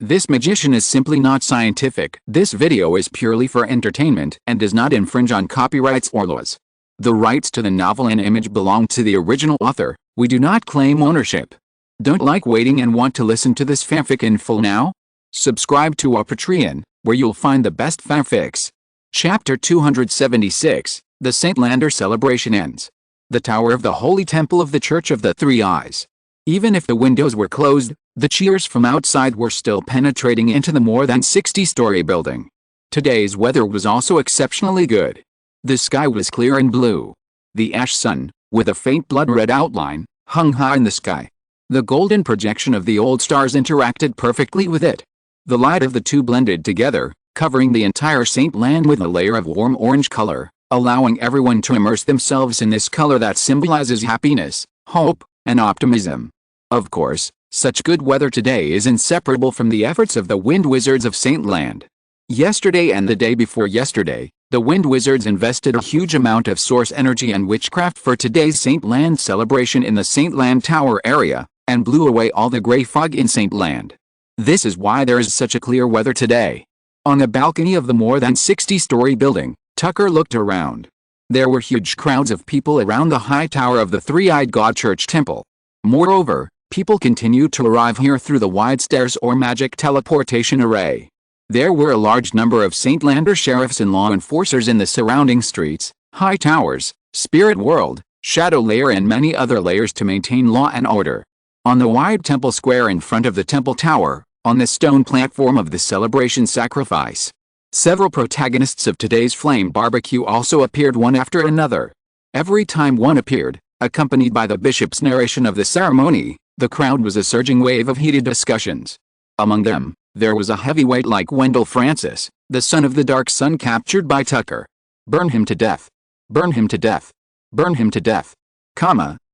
This magician is simply not scientific. This video is purely for entertainment and does not infringe on copyrights or laws. The rights to the novel and image belong to the original author. We do not claim ownership. Don't like waiting and want to listen to this fanfic in full now? Subscribe to our Patreon, where you'll find the best fanfics. Chapter 276, The St. Lander Celebration ends. The tower of the Holy Temple of the Church of the Three Eyes. Even if the windows were closed, the cheers from outside were still penetrating into the more than 60-story building. Today's weather was also exceptionally good. The sky was clear and blue. The ash sun, with a faint blood-red outline, hung high in the sky. The golden projection of the old stars interacted perfectly with it. The light of the two blended together, covering the entire St. Land with a layer of warm orange color, allowing everyone to immerse themselves in this color that symbolizes happiness, hope, and optimism. Of course, such good weather today is inseparable from the efforts of the wind wizards of St. Land. Yesterday and the day before yesterday, the wind wizards invested a huge amount of source energy and witchcraft for today's St. Land celebration in the St. Land Tower area, and blew away all the gray fog in St. Land. This is why there is such a clear weather today. On the balcony of the more than 60-story building, Tucker looked around. There were huge crowds of people around the high tower of the Three-Eyed God Church Temple. Moreover, people continued to arrive here through the wide stairs or magic teleportation array. There were a large number of St. Lander sheriffs and law enforcers in the surrounding streets, high towers, spirit world, shadow layer and many other layers to maintain law and order. On the wide temple square in front of the temple tower, on the stone platform of the celebration sacrifice, several protagonists of today's flame barbecue also appeared one after another. Every time one appeared, accompanied by the bishop's narration of the ceremony, the crowd was a surging wave of heated discussions. Among them, there was a heavyweight like Wendell Francis, the son of the Dark Sun captured by Tucker. Burn him to death. Burn him to death. Burn him to death.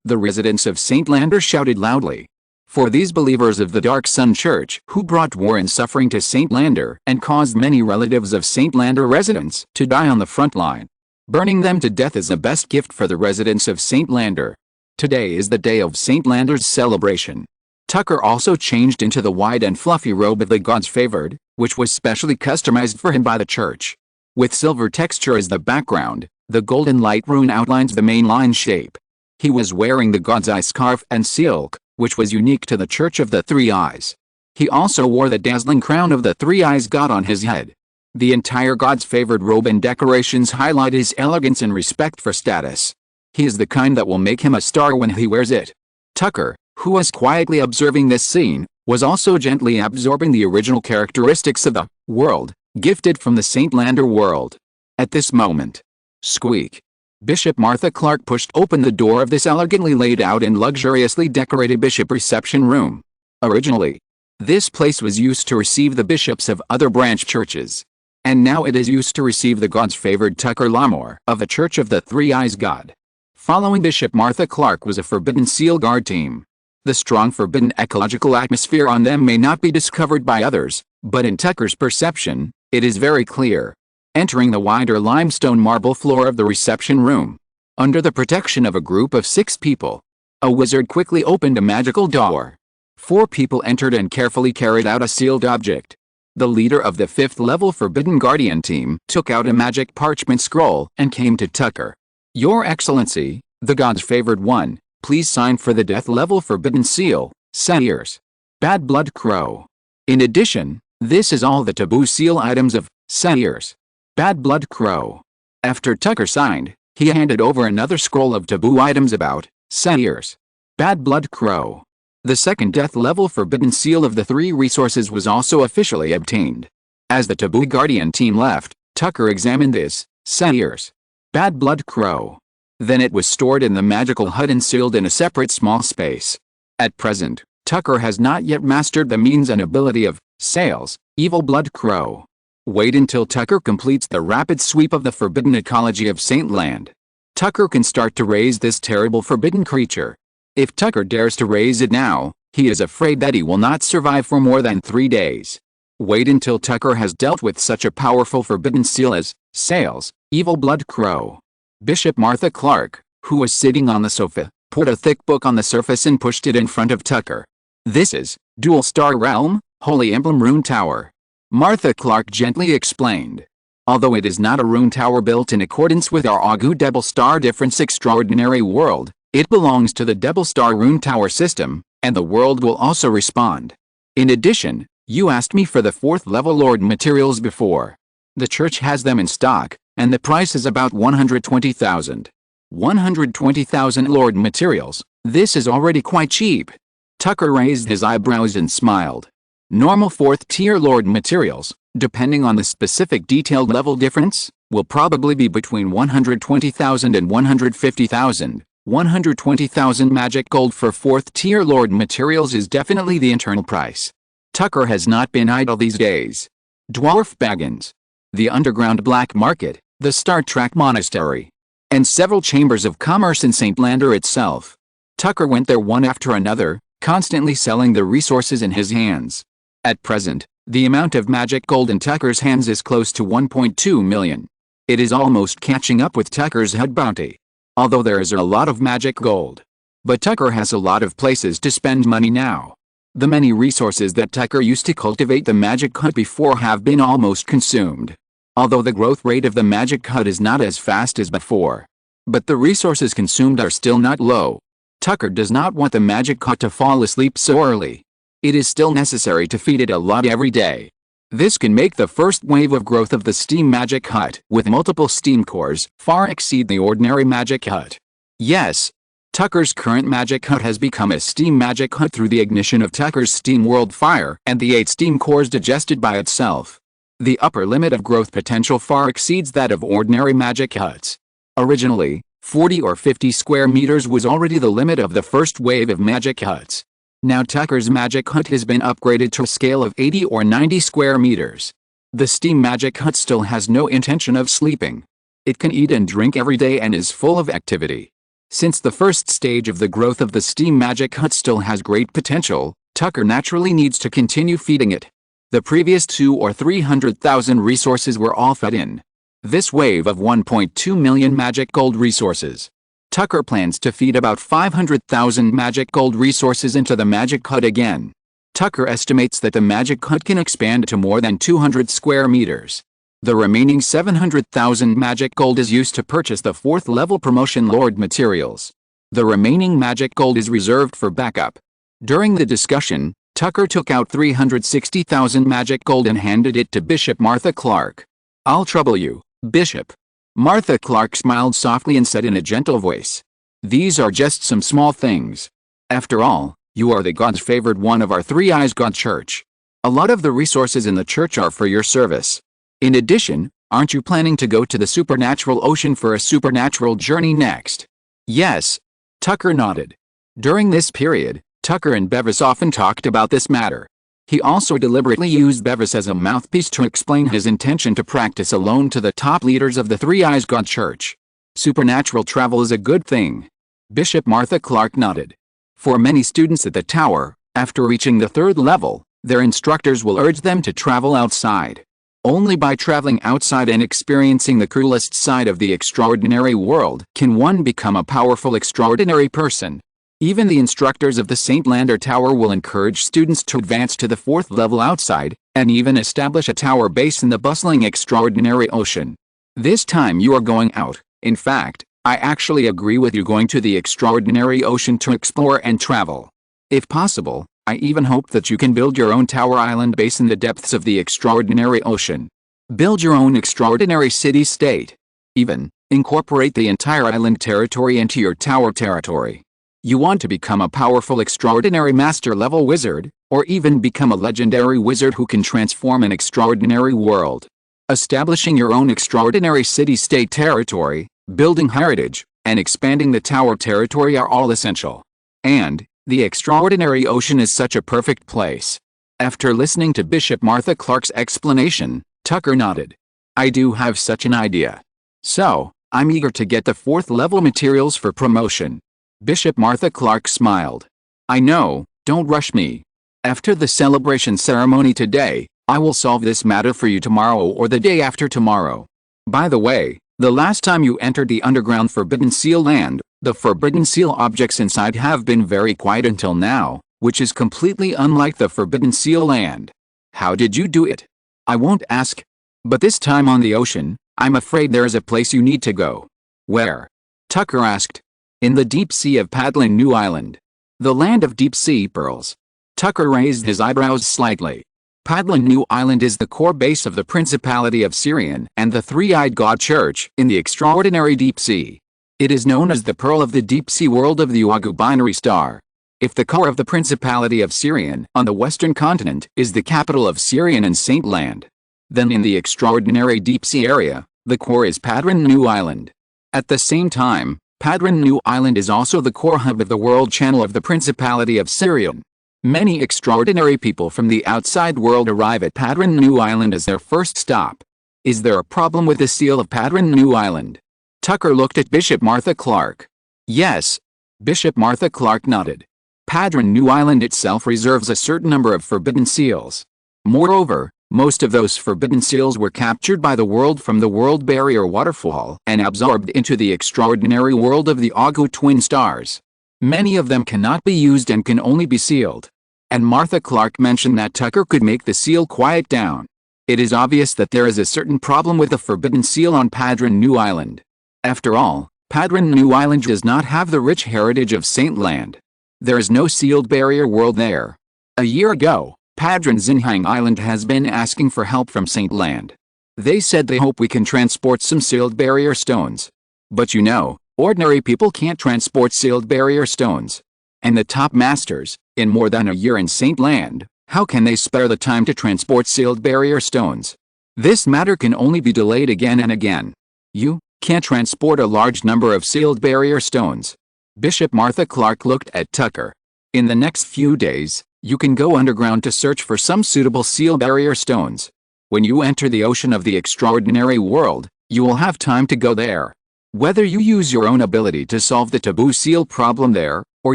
The residents of St. Lander shouted loudly. For these believers of the Dark Sun Church who brought war and suffering to St. Lander and caused many relatives of St. Lander residents to die on the front line. Burning them to death is the best gift for the residents of St. Lander. Today is the day of St. Lander's celebration. Tucker also changed into the wide and fluffy robe of the God's Favored, which was specially customized for him by the church. With silver texture as the background, the golden light rune outlines the main line shape. He was wearing the God's Eye scarf and silk, which was unique to the Church of the Three Eyes. He also wore the dazzling crown of the Three Eyes God on his head. The entire God's Favored robe and decorations highlight his elegance and respect for status. He is the kind that will make him a star when he wears it. Tucker, who was quietly observing this scene, was also gently absorbing the original characteristics of the world, gifted from the St. Lander world. At this moment, squeak! Bishop Martha Clark pushed open the door of this elegantly laid out and luxuriously decorated bishop reception room. Originally, this place was used to receive the bishops of other branch churches. And now it is used to receive the God's Favored Tucker Lamore of the Church of the Three Eyes God. Following Bishop Martha Clark was a Forbidden Seal Guard team. The strong forbidden ecological atmosphere on them may not be discovered by others, but in Tucker's perception, it is very clear. Entering the wider limestone marble floor of the reception room, under the protection of a group of 6 people, a wizard quickly opened a magical door. 4 people entered and carefully carried out a sealed object. The leader of the 5th-level Forbidden Guardian team took out a magic parchment scroll and came to Tucker. Your Excellency, the God's Favored One, please sign for the death-level Forbidden Seal, Sayers. Bad Blood Crow. In addition, this is all the taboo seal items of Sayers. Bad Blood Crow. After Tucker signed, he handed over another scroll of taboo items about Sayers. Bad Blood Crow. The second death-level Forbidden Seal of the 3 resources was also officially obtained. As the Taboo Guardian team left, Tucker examined this Sayers. Bad Blood Crow. Then it was stored in the magical hut and sealed in a separate small space. At present, Tucker has not yet mastered the means and ability of Sales, Evil Blood Crow. Wait until Tucker completes the rapid sweep of the forbidden ecology of St. Land. Tucker can start to raise this terrible forbidden creature. If Tucker dares to raise it now, he is afraid that he will not survive for more than 3 days. Wait until Tucker has dealt with such a powerful forbidden seal as Sales, Evil Blood Crow. Bishop Martha Clark, who was sitting on the sofa, put a thick book on the surface and pushed it in front of Tucker. This is Dual Star Realm, Holy Emblem Rune Tower. Martha Clark gently explained. Although it is not a rune tower built in accordance with our Agu Double Star Difference extraordinary world, it belongs to the Double Star Rune Tower system, and the world will also respond. In addition, you asked me for the 4th level Lord materials before. The church has them in stock, and the price is about 120,000. 120,000 Lord materials, this is already quite cheap. Tucker raised his eyebrows and smiled. Normal 4th tier Lord materials, depending on the specific detailed level difference, will probably be between 120,000 and 150,000. 120,000 magic gold for 4th tier Lord materials is definitely the internal price. Tucker has not been idle these days. Dwarf Baggins, the underground black market, the Star Trek monastery, and several chambers of commerce in St. Lander itself. Tucker went there one after another, constantly selling the resources in his hands. At present, the amount of magic gold in Tucker's hands is close to 1.2 million. It is almost catching up with Tucker's head bounty. Although there is a lot of magic gold. But Tucker has a lot of places to spend money now. The many resources that Tucker used to cultivate the magic hut before have been almost consumed. Although the growth rate of the magic hut is not as fast as before. But the resources consumed are still not low. Tucker does not want the magic hut to fall asleep so early. It is still necessary to feed it a lot every day. This can make the first wave of growth of the steam magic hut with multiple steam cores far exceed the ordinary magic hut. Yes, Tucker's current magic hut has become a steam magic hut through the ignition of Tucker's steam world fire and the 8 steam cores digested by itself. The upper limit of growth potential far exceeds that of ordinary magic huts. Originally, 40 or 50 square meters was already the limit of the first wave of magic huts. Now Tucker's magic hut has been upgraded to a scale of 80 or 90 square meters. The steam magic hut still has no intention of sleeping. It can eat and drink every day and is full of activity. Since the first stage of the growth of the steam magic hut still has great potential, Tucker naturally needs to continue feeding it. The previous 200,000 or 300,000 resources were all fed in. This wave of 1.2 million magic gold resources. Tucker plans to feed about 500,000 magic gold resources into the magic hut again. Tucker estimates that the magic hut can expand to more than 200 square meters. The remaining 700,000 magic gold is used to purchase the 4th level promotion Lord materials. The remaining magic gold is reserved for backup. During the discussion, Tucker took out 360,000 magic gold and handed it to Bishop Martha Clark. "I'll trouble you, Bishop." Martha Clark smiled softly and said in a gentle voice, "These are just some small things. After all, you are the God's favored one of our Three Eyes God Church. A lot of the resources in the church are for your service. In addition, aren't you planning to go to the supernatural ocean for a supernatural journey next?" "Yes." Tucker nodded. During this period, Tucker and Bevis often talked about this matter. He also deliberately used Bevis as a mouthpiece to explain his intention to practice alone to the top leaders of the Three Eyes God Church. Supernatural travel is a good thing. Bishop Martha Clark nodded. For many students at the tower, after reaching the 3rd level, their instructors will urge them to travel outside. Only by traveling outside and experiencing the coolest side of the extraordinary world can one become a powerful extraordinary person. Even the instructors of the St. Lander Tower will encourage students to advance to the 4th level outside, and even establish a tower base in the bustling extraordinary ocean. This time you are going out. In fact, I actually agree with you going to the extraordinary ocean to explore and travel. If possible, I even hope that you can build your own tower island base in the depths of the extraordinary ocean. Build your own extraordinary city-state. Even, incorporate the entire island territory into your tower territory. You want to become a powerful extraordinary master-level wizard, or even become a legendary wizard who can transform an extraordinary world. Establishing your own extraordinary city-state territory, building heritage, and expanding the tower territory are all essential. And, the extraordinary ocean is such a perfect place. After listening to Bishop Martha Clark's explanation, Tucker nodded. I do have such an idea. So, I'm eager to get the 4th level materials for promotion. Bishop Martha Clark smiled. I know, don't rush me. After the celebration ceremony today, I will solve this matter for you tomorrow or the day after tomorrow. By the way, the last time you entered the underground Forbidden Seal land, the Forbidden Seal objects inside have been very quiet until now. which is completely unlike the Forbidden Seal land. How did you do it? I won't ask. But this time on the ocean, I'm afraid there is a place you need to go. Where? Tucker asked. In the deep sea of Paddling New Island. The land of deep sea pearls. Tucker raised his eyebrows slightly. Paddling New Island is the core base of the Principality of Sirion and the Three-Eyed God Church in the extraordinary deep sea. It is known as the Pearl of the Deep Sea World of the Uagu Binary Star. If the core of the Principality of Sirion on the western continent is the capital of Sirion and Saint Land, then in the extraordinary deep sea area, the core is Paddling New Island. At the same time, Paddling New Island is also the core hub of the world channel of the Principality of Sirion. Many extraordinary people from the outside world arrive at Paddling New Island as their first stop. Is there a problem with the seal of Paddling New Island? Tucker looked at Bishop Martha Clark. Yes. Bishop Martha Clark nodded. Paddling New Island itself reserves a certain number of forbidden seals. Moreover, most of those forbidden seals were captured by the world from the World Barrier Waterfall and absorbed into the extraordinary world of the Uagu Twin Stars. Many of them cannot be used and can only be sealed. And Martha Clark mentioned that Tucker could make the seal quiet down. It is obvious that there is a certain problem with the forbidden seal on Paddling New Island. After all, Paddling New Island does not have the rich heritage of Saint Land. There is no sealed barrier world there. A year ago, Paddling Zinhang Island has been asking for help from Saint Land. They said they hope we can transport some sealed barrier stones. But you know, ordinary people can't transport sealed barrier stones. And the top masters, in more than a year in Saint Land, how can they spare the time to transport sealed barrier stones? This matter can only be delayed again and again. You can't transport a large number of sealed barrier stones. Bishop Martha Clark looked at Tucker. In the next few days, you can go underground to search for some suitable seal barrier stones. When you enter the ocean of the extraordinary world, you will have time to go there. Whether you use your own ability to solve the taboo seal problem there, or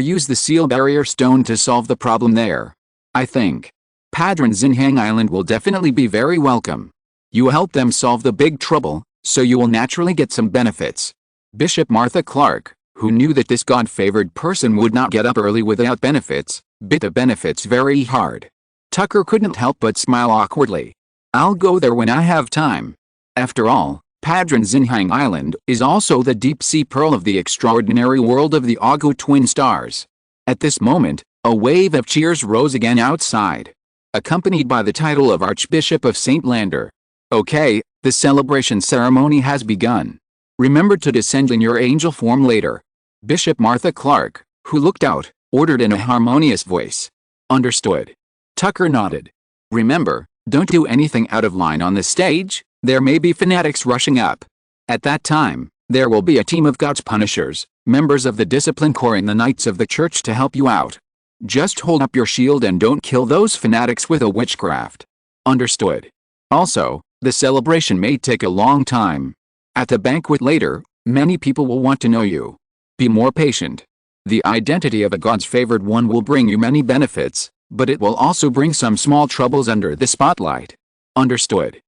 use the seal barrier stone to solve the problem there, I think Paddling Zinhang Island will definitely be very welcome. You help them solve the big trouble, so you will naturally get some benefits. Bishop Martha Clark, who knew that this God-favored person would not get up early without benefits, bit the benefits very hard. Tucker couldn't help but smile awkwardly. I'll go there when I have time. After all, Paddling Zinhang Island is also the deep-sea pearl of the extraordinary world of the Uagu Twin Stars. At this moment, a wave of cheers rose again outside, accompanied by the title of Archbishop of Saint Lander. Okay, the celebration ceremony has begun. Remember to descend in your angel form later. Bishop Martha Clark, who looked out, ordered in a harmonious voice. Understood. Tucker nodded. Remember, don't do anything out of line on the stage. There may be fanatics rushing up. At that time, there will be a team of God's punishers, members of the discipline corps and the knights of the church to help you out. Just hold up your shield and don't kill those fanatics with a witchcraft. Understood. Also, the celebration may take a long time. At the banquet later, many people will want to know you. Be more patient. The identity of a God's favored one will bring you many benefits, but it will also bring some small troubles under the spotlight. Understood.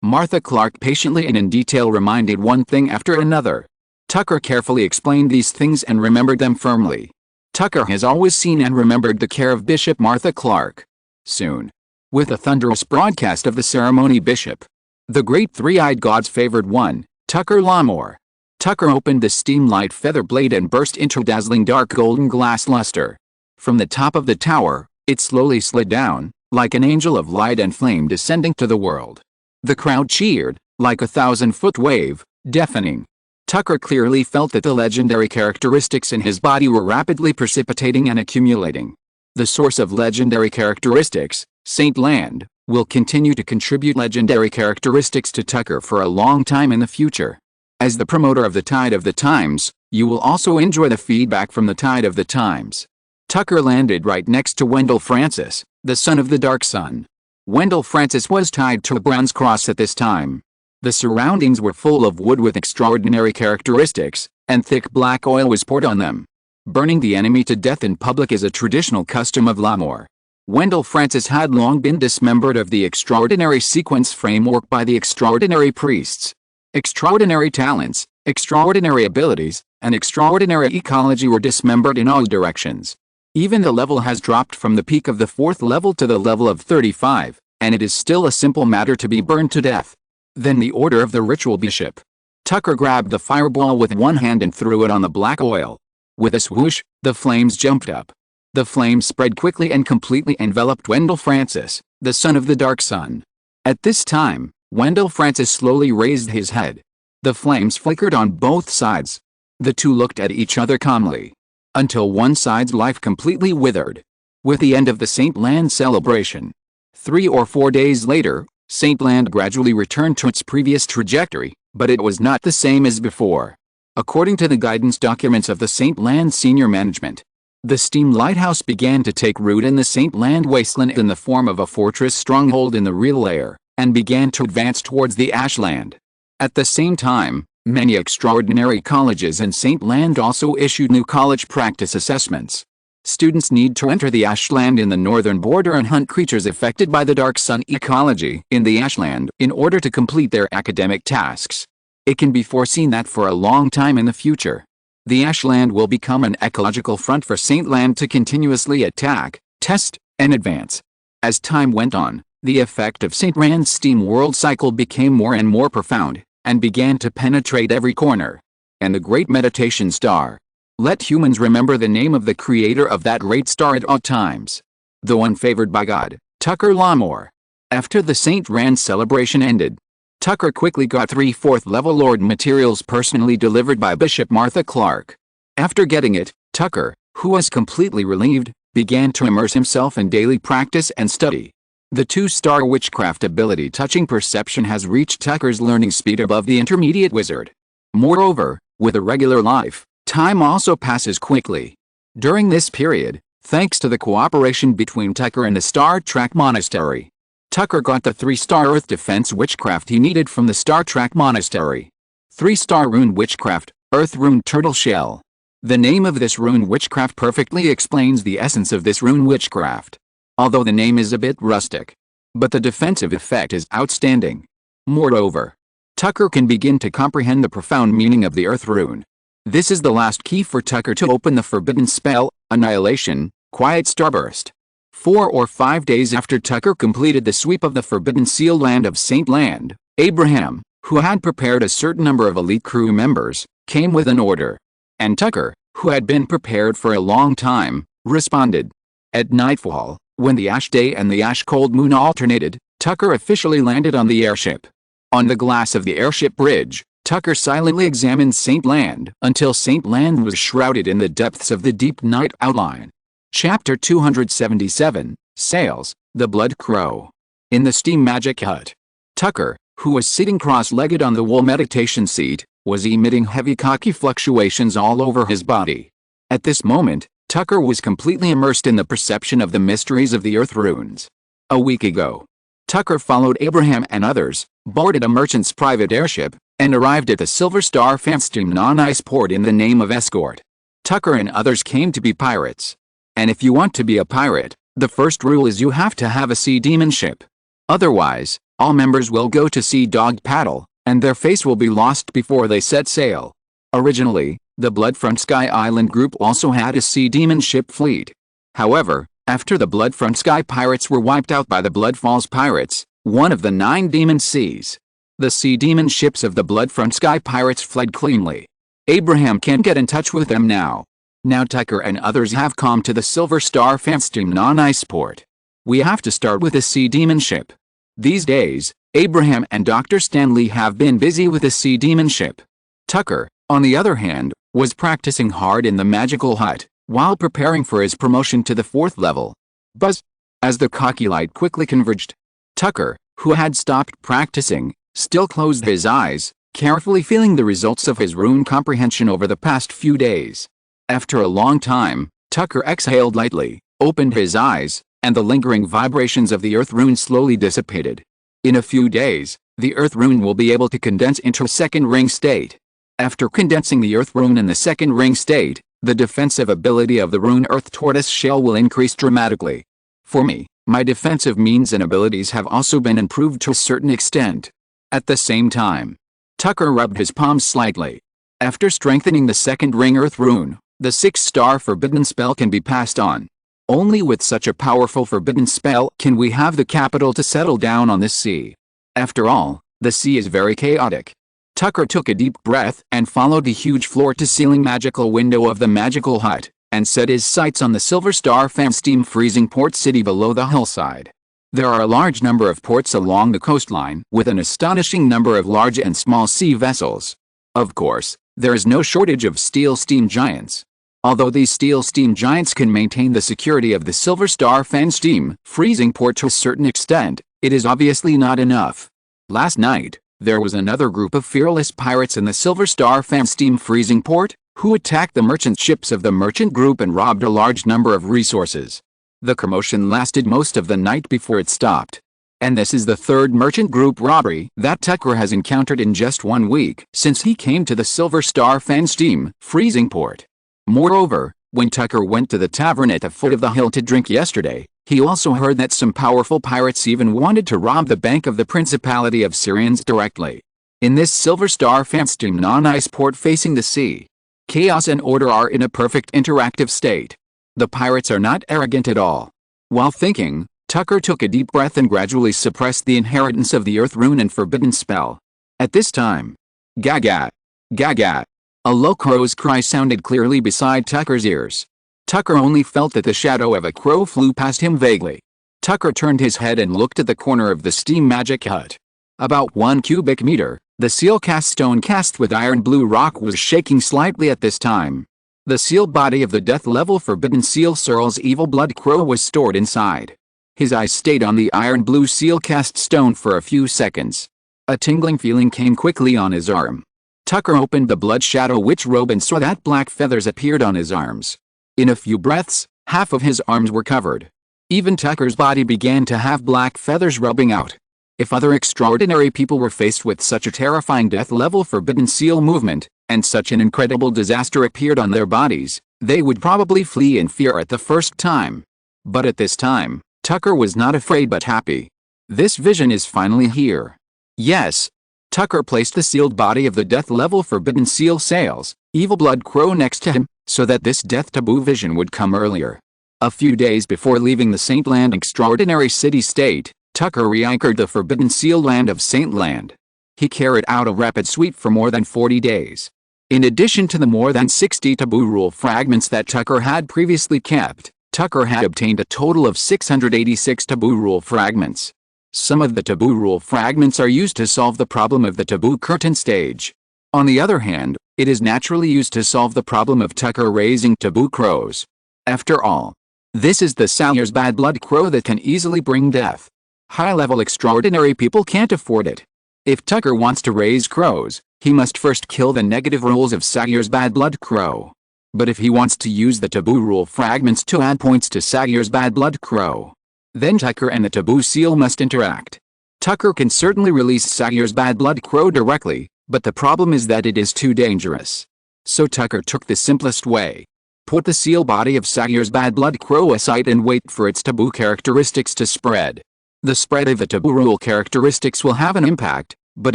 Martha Clark patiently and in detail reminded one thing after another. Tucker carefully explained these things and remembered them firmly. Tucker has always seen and remembered the care of Bishop Martha Clark. Soon, with a thunderous broadcast of the ceremony, Bishop, the great three-eyed God's favored one, Tucker Lamore. Tucker opened the steam-light feather blade and burst into dazzling dark golden glass luster. From the top of the tower, it slowly slid down, like an angel of light and flame descending to the world. The crowd cheered, like a 1,000-foot wave, deafening. Tucker clearly felt that the legendary characteristics in his body were rapidly precipitating and accumulating. The source of legendary characteristics, Saint Land, will continue to contribute legendary characteristics to Tucker for a long time in the future. As the promoter of the Tide of the Times, you will also enjoy the feedback from the Tide of the Times. Tucker landed right next to Wendell Francis, the son of the Dark Sun. Wendell Francis was tied to a bronze cross at this time. The surroundings were full of wood with extraordinary characteristics, and thick black oil was poured on them. Burning the enemy to death in public is a traditional custom of Lamore. Wendell Francis had long been dismembered of the extraordinary sequence framework by the extraordinary priests. Extraordinary talents, extraordinary abilities, and extraordinary ecology were dismembered in all directions. Even the level has dropped from the peak of the 4th level to the level of 35, and it is still a simple matter to be burned to death. Then the order of the ritual bishop. Tucker grabbed the fireball with one hand and threw it on the black oil. With a swoosh, the flames jumped up. The flames spread quickly and completely enveloped Wendell Francis, the son of the Dark Sun. At this time, Wendell Francis slowly raised his head. The flames flickered on both sides. The two looked at each other calmly, until one side's life completely withered. With the end of the Saint Land celebration, 3 or 4 days later, Saint Land gradually returned to its previous trajectory, but it was not the same as before. According to the guidance documents of the Saint Land senior management, the steam lighthouse began to take root in the Saint Land wasteland in the form of a fortress stronghold in the real air, and began to advance towards the Ashland. At the same time, many extraordinary colleges in Saint Land also issued new college practice assessments. Students need to enter the Ashland in the northern border and hunt creatures affected by the Dark Sun ecology in the Ashland in order to complete their academic tasks. It can be foreseen that for a long time in the future, the Ashland will become an ecological front for Saint Land to continuously attack, test, and advance. As time went on, the effect of Saint Land's steam world cycle became more and more profound, and began to penetrate every corner. And the great meditation star. Let humans remember the name of the creator of that great star at all times. Though unfavored by God, Tucker Lamore. After the Saint Rand celebration ended, Tucker quickly got 3 4th level Lord materials personally delivered by Bishop Martha Clark. After getting it, Tucker, who was completely relieved, began to immerse himself in daily practice and study. The 2-star witchcraft ability touching perception has reached Tucker's learning speed above the intermediate wizard. Moreover, with a regular life, time also passes quickly. During this period, thanks to the cooperation between Tucker and the Star Trek Monastery, Tucker got the 3-star Earth Defense Witchcraft he needed from the Star Trek Monastery. 3-star Rune Witchcraft, Earth Rune Turtle Shell. The name of this rune witchcraft perfectly explains the essence of this rune witchcraft. Although the name is a bit rustic, but the defensive effect is outstanding. Moreover, Tucker can begin to comprehend the profound meaning of the Earth Rune. This is the last key for Tucker to open the forbidden spell, Annihilation, Quiet Starburst. 4 or 5 days after Tucker completed the sweep of the Forbidden Seal land of Saint Land, Abraham, who had prepared a certain number of elite crew members, came with an order. And Tucker, who had been prepared for a long time, responded. At nightfall, when the ash day and the ash cold moon alternated, Tucker officially landed on the airship. On the glass of the airship bridge, Tucker silently examined Saint Land until Saint Land was shrouded in the depths of the deep night outline. Chapter 277, Sails, the Blood Crow. In the steam magic hut, Tucker, who was sitting cross-legged on the wool meditation seat, was emitting heavy cocky fluctuations all over his body. At this moment, Tucker was completely immersed in the perception of the mysteries of the Earth Runes. A week ago, Tucker followed Abraham and others, boarded a merchant's private airship, and arrived at the Silver Star Fanstein non-ice port in the name of escort. Tucker and others came to be pirates. And if you want to be a pirate, the first rule is you have to have a sea demon ship. Otherwise, all members will go to sea dog paddle, and their face will be lost before they set sail. Originally, the Bloodfront Sky Island group also had a sea demon ship fleet. However, after the Bloodfront Sky pirates were wiped out by the Blood Falls pirates, one of the 9 demon seas, the sea demon ships of the Bloodfront Sky pirates fled cleanly. Abraham can't get in touch with them now. Now Tucker and others have come to the Silver Star Fanstein non-ice port. We have to start with a sea demon ship. These days, Abraham and Dr. Stanley have been busy with a sea demon ship. Tucker, on the other hand, was practicing hard in the magical hut, while preparing for his promotion to the 4th level. Buzz! As the cocky light quickly converged, Tucker, who had stopped practicing, still closed his eyes, carefully feeling the results of his rune comprehension over the past few days. After a long time, Tucker exhaled lightly, opened his eyes, and the lingering vibrations of the Earth Rune slowly dissipated. In a few days, the Earth Rune will be able to condense into a second ring state. After condensing the Earth Rune in the second ring state, the defensive ability of the Rune Earth Tortoise Shell will increase dramatically. For me, my defensive means and abilities have also been improved to a certain extent. At the same time, Tucker rubbed his palms slightly. After strengthening the second ring Earth Rune, The 6-star forbidden spell can be passed on. Only with such a powerful forbidden spell can we have the capital to settle down on this sea. After all, the sea is very chaotic. Tucker took a deep breath and followed the huge floor-to-ceiling magical window of the magical hut, and set his sights on the Silver Star fan steam freezing port city below the hillside. There are a large number of ports along the coastline, with an astonishing number of large and small sea vessels. Of course, there is no shortage of steel steam giants. Although these steel steam giants can maintain the security of the Silver Star fan steam freezing port to a certain extent, it is obviously not enough. Last night, there was another group of fearless pirates in the Silver Star fan steam freezing port, who attacked the merchant ships of the merchant group and robbed a large number of resources. The commotion lasted most of the night before it stopped. And this is the third merchant group robbery that Tucker has encountered in just 1 week since he came to the Silver Star fan steam freezing port. Moreover, when Tucker went to the tavern at the foot of the hill to drink yesterday, he also heard that some powerful pirates even wanted to rob the bank of the Principality of Syrians directly. In this Silver Star fan steam non-ice port facing the sea, chaos and order are in a perfect interactive state. The pirates are not arrogant at all. While thinking, Tucker took a deep breath and gradually suppressed the inheritance of the earth rune and forbidden spell. At this time, gaga, gaga, a low crow's cry sounded clearly beside Tucker's ears. Tucker only felt that the shadow of a crow flew past him vaguely. Tucker turned his head and looked at the corner of the steam magic hut. About 1 cubic meter, the seal cast stone cast with iron blue rock was shaking slightly at this time. The sealed body of the death-level forbidden seal Searle's evil blood crow was stored inside. His eyes stayed on the iron blue seal cast stone for a few seconds. A tingling feeling came quickly on his arm. Tucker opened the blood shadow witch robe and saw that black feathers appeared on his arms. In a few breaths, half of his arms were covered. Even Tucker's body began to have black feathers rubbing out. If other extraordinary people were faced with such a terrifying death-level forbidden seal movement, and such an incredible disaster appeared on their bodies, they would probably flee in fear at the first time. But at this time, Tucker was not afraid but happy. This vision is finally here. Yes. Tucker placed the sealed body of the death-level forbidden seal Sails, evil blood crow next to him, so that this death taboo vision would come earlier. A few days before leaving the Saint Land extraordinary city-state, Tucker re-anchored the forbidden seal land of Saint Land. He carried out a rapid sweep for more than 40 days. In addition to the more than 60 taboo rule fragments that Tucker had previously kept, Tucker had obtained a total of 686 taboo rule fragments. Some of the taboo rule fragments are used to solve the problem of the taboo curtain stage. On the other hand, it is naturally used to solve the problem of Tucker raising taboo crows. After all, this is the Sawyer's bad blood crow that can easily bring death. High-level extraordinary people can't afford it. If Tucker wants to raise crows, he must first kill the negative rules of Sawyer's bad blood crow. But if he wants to use the taboo rule fragments to add points to Sawyer's bad blood crow, then Tucker and the taboo seal must interact. Tucker can certainly release Sawyer's bad blood crow directly, but the problem is that it is too dangerous. So Tucker took the simplest way. Put the seal body of Sawyer's bad blood crow aside and wait for its taboo characteristics to spread. The spread of the taboo rule characteristics will have an impact, but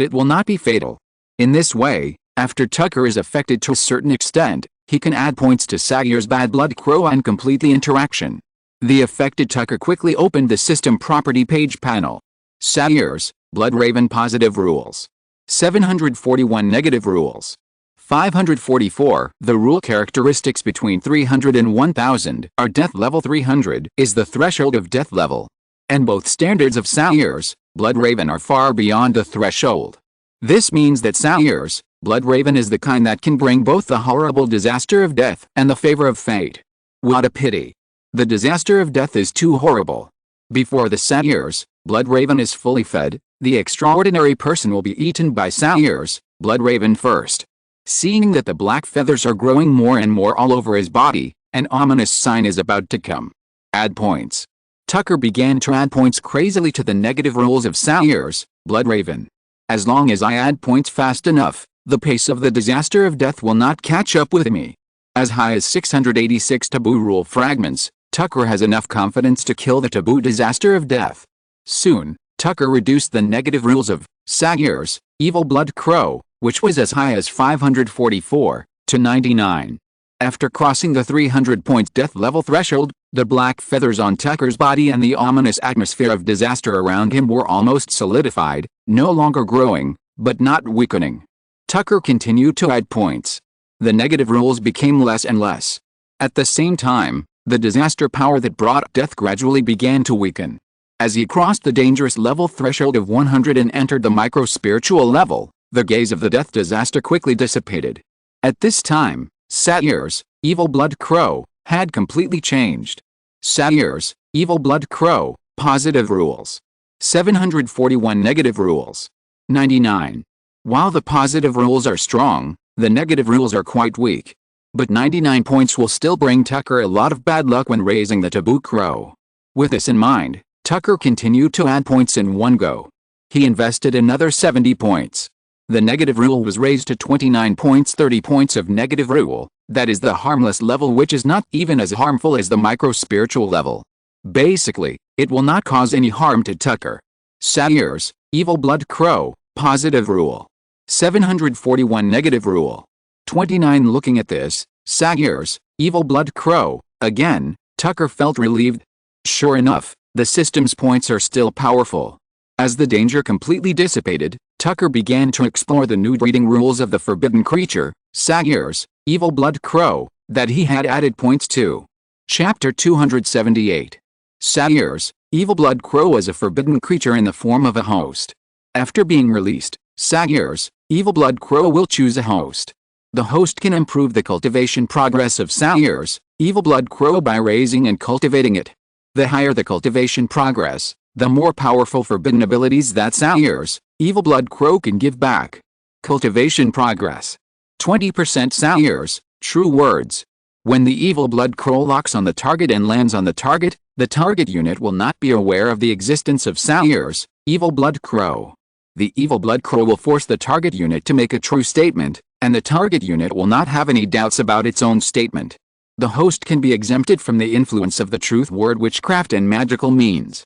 it will not be fatal. In this way, after Tucker is affected to a certain extent, he can add points to Sawyer's bad blood crow and complete the interaction. The affected Tucker quickly opened the system property page panel. Sawyer's blood raven positive rules. 741 negative rules. 544. The rule characteristics between 300 and 1000 are death level. 300 is the threshold of death level. And both standards of Sawyer's blood raven are far beyond the threshold. This means that Sawyer's blood raven is the kind that can bring both the horrible disaster of death and the favor of fate. What a pity. The disaster of death is too horrible. Before the Sawyer's blood raven is fully fed, the extraordinary person will be eaten by Sawyer's blood raven first. Seeing that the black feathers are growing more and more all over his body, an ominous sign is about to come. Add points. Tucker began to add points crazily to the negative rules of Sawyer's blood raven. As long as I add points fast enough, the pace of the disaster of death will not catch up with me. As high as 686 taboo rule fragments, Tucker has enough confidence to kill the taboo disaster of death. Soon, Tucker reduced the negative rules of Sawyer's evil blood crow, which was as high as 544, to 99. After crossing the 300 points death level threshold, the black feathers on Tucker's body and the ominous atmosphere of disaster around him were almost solidified, no longer growing, but not weakening. Tucker continued to add points. The negative rules became less and less. At the same time, the disaster power that brought death gradually began to weaken. As he crossed the dangerous level threshold of 100 and entered the micro-spiritual level, the gaze of the death disaster quickly dissipated. At this time, Satyrs, evil blood crow, had completely changed. Satyrs, evil blood crow, positive rules. 741 negative rules. 99. While the positive rules are strong, the negative rules are quite weak. But 99 points will still bring Tucker a lot of bad luck when raising the taboo crow. With this in mind, Tucker continued to add points in one go. He invested another 70 points. The negative rule was raised to 29 points. 30 points of negative rule, that is the harmless level, which is not even as harmful as the micro-spiritual level. Basically, it will not cause any harm to Tucker. Satyrs, evil blood crow, positive rule. 741 negative rule. 29. Looking at this, Satyrs, evil blood crow, again, Tucker felt relieved. Sure enough, the system's points are still powerful. As the danger completely dissipated, Tucker began to explore the new breeding rules of the forbidden creature, Satyrs, evil blood crow, that he had added points to. Chapter 278. Satyrs, evil blood crow is a forbidden creature in the form of a host. After being released, Satyrs, evil blood crow will choose a host. The host can improve the cultivation progress of Satyrs, evil blood crow by raising and cultivating it. The higher the cultivation progress, the more powerful forbidden abilities that Satyrs, evil blood crow can give back. Cultivation progress. 20% Satyrs, true words. When the evil blood crow locks on the target and lands on the target unit will not be aware of the existence of Satyrs, evil blood crow. The evil blood crow will force the target unit to make a true statement, and the target unit will not have any doubts about its own statement. The host can be exempted from the influence of the truth word, witchcraft and magical means.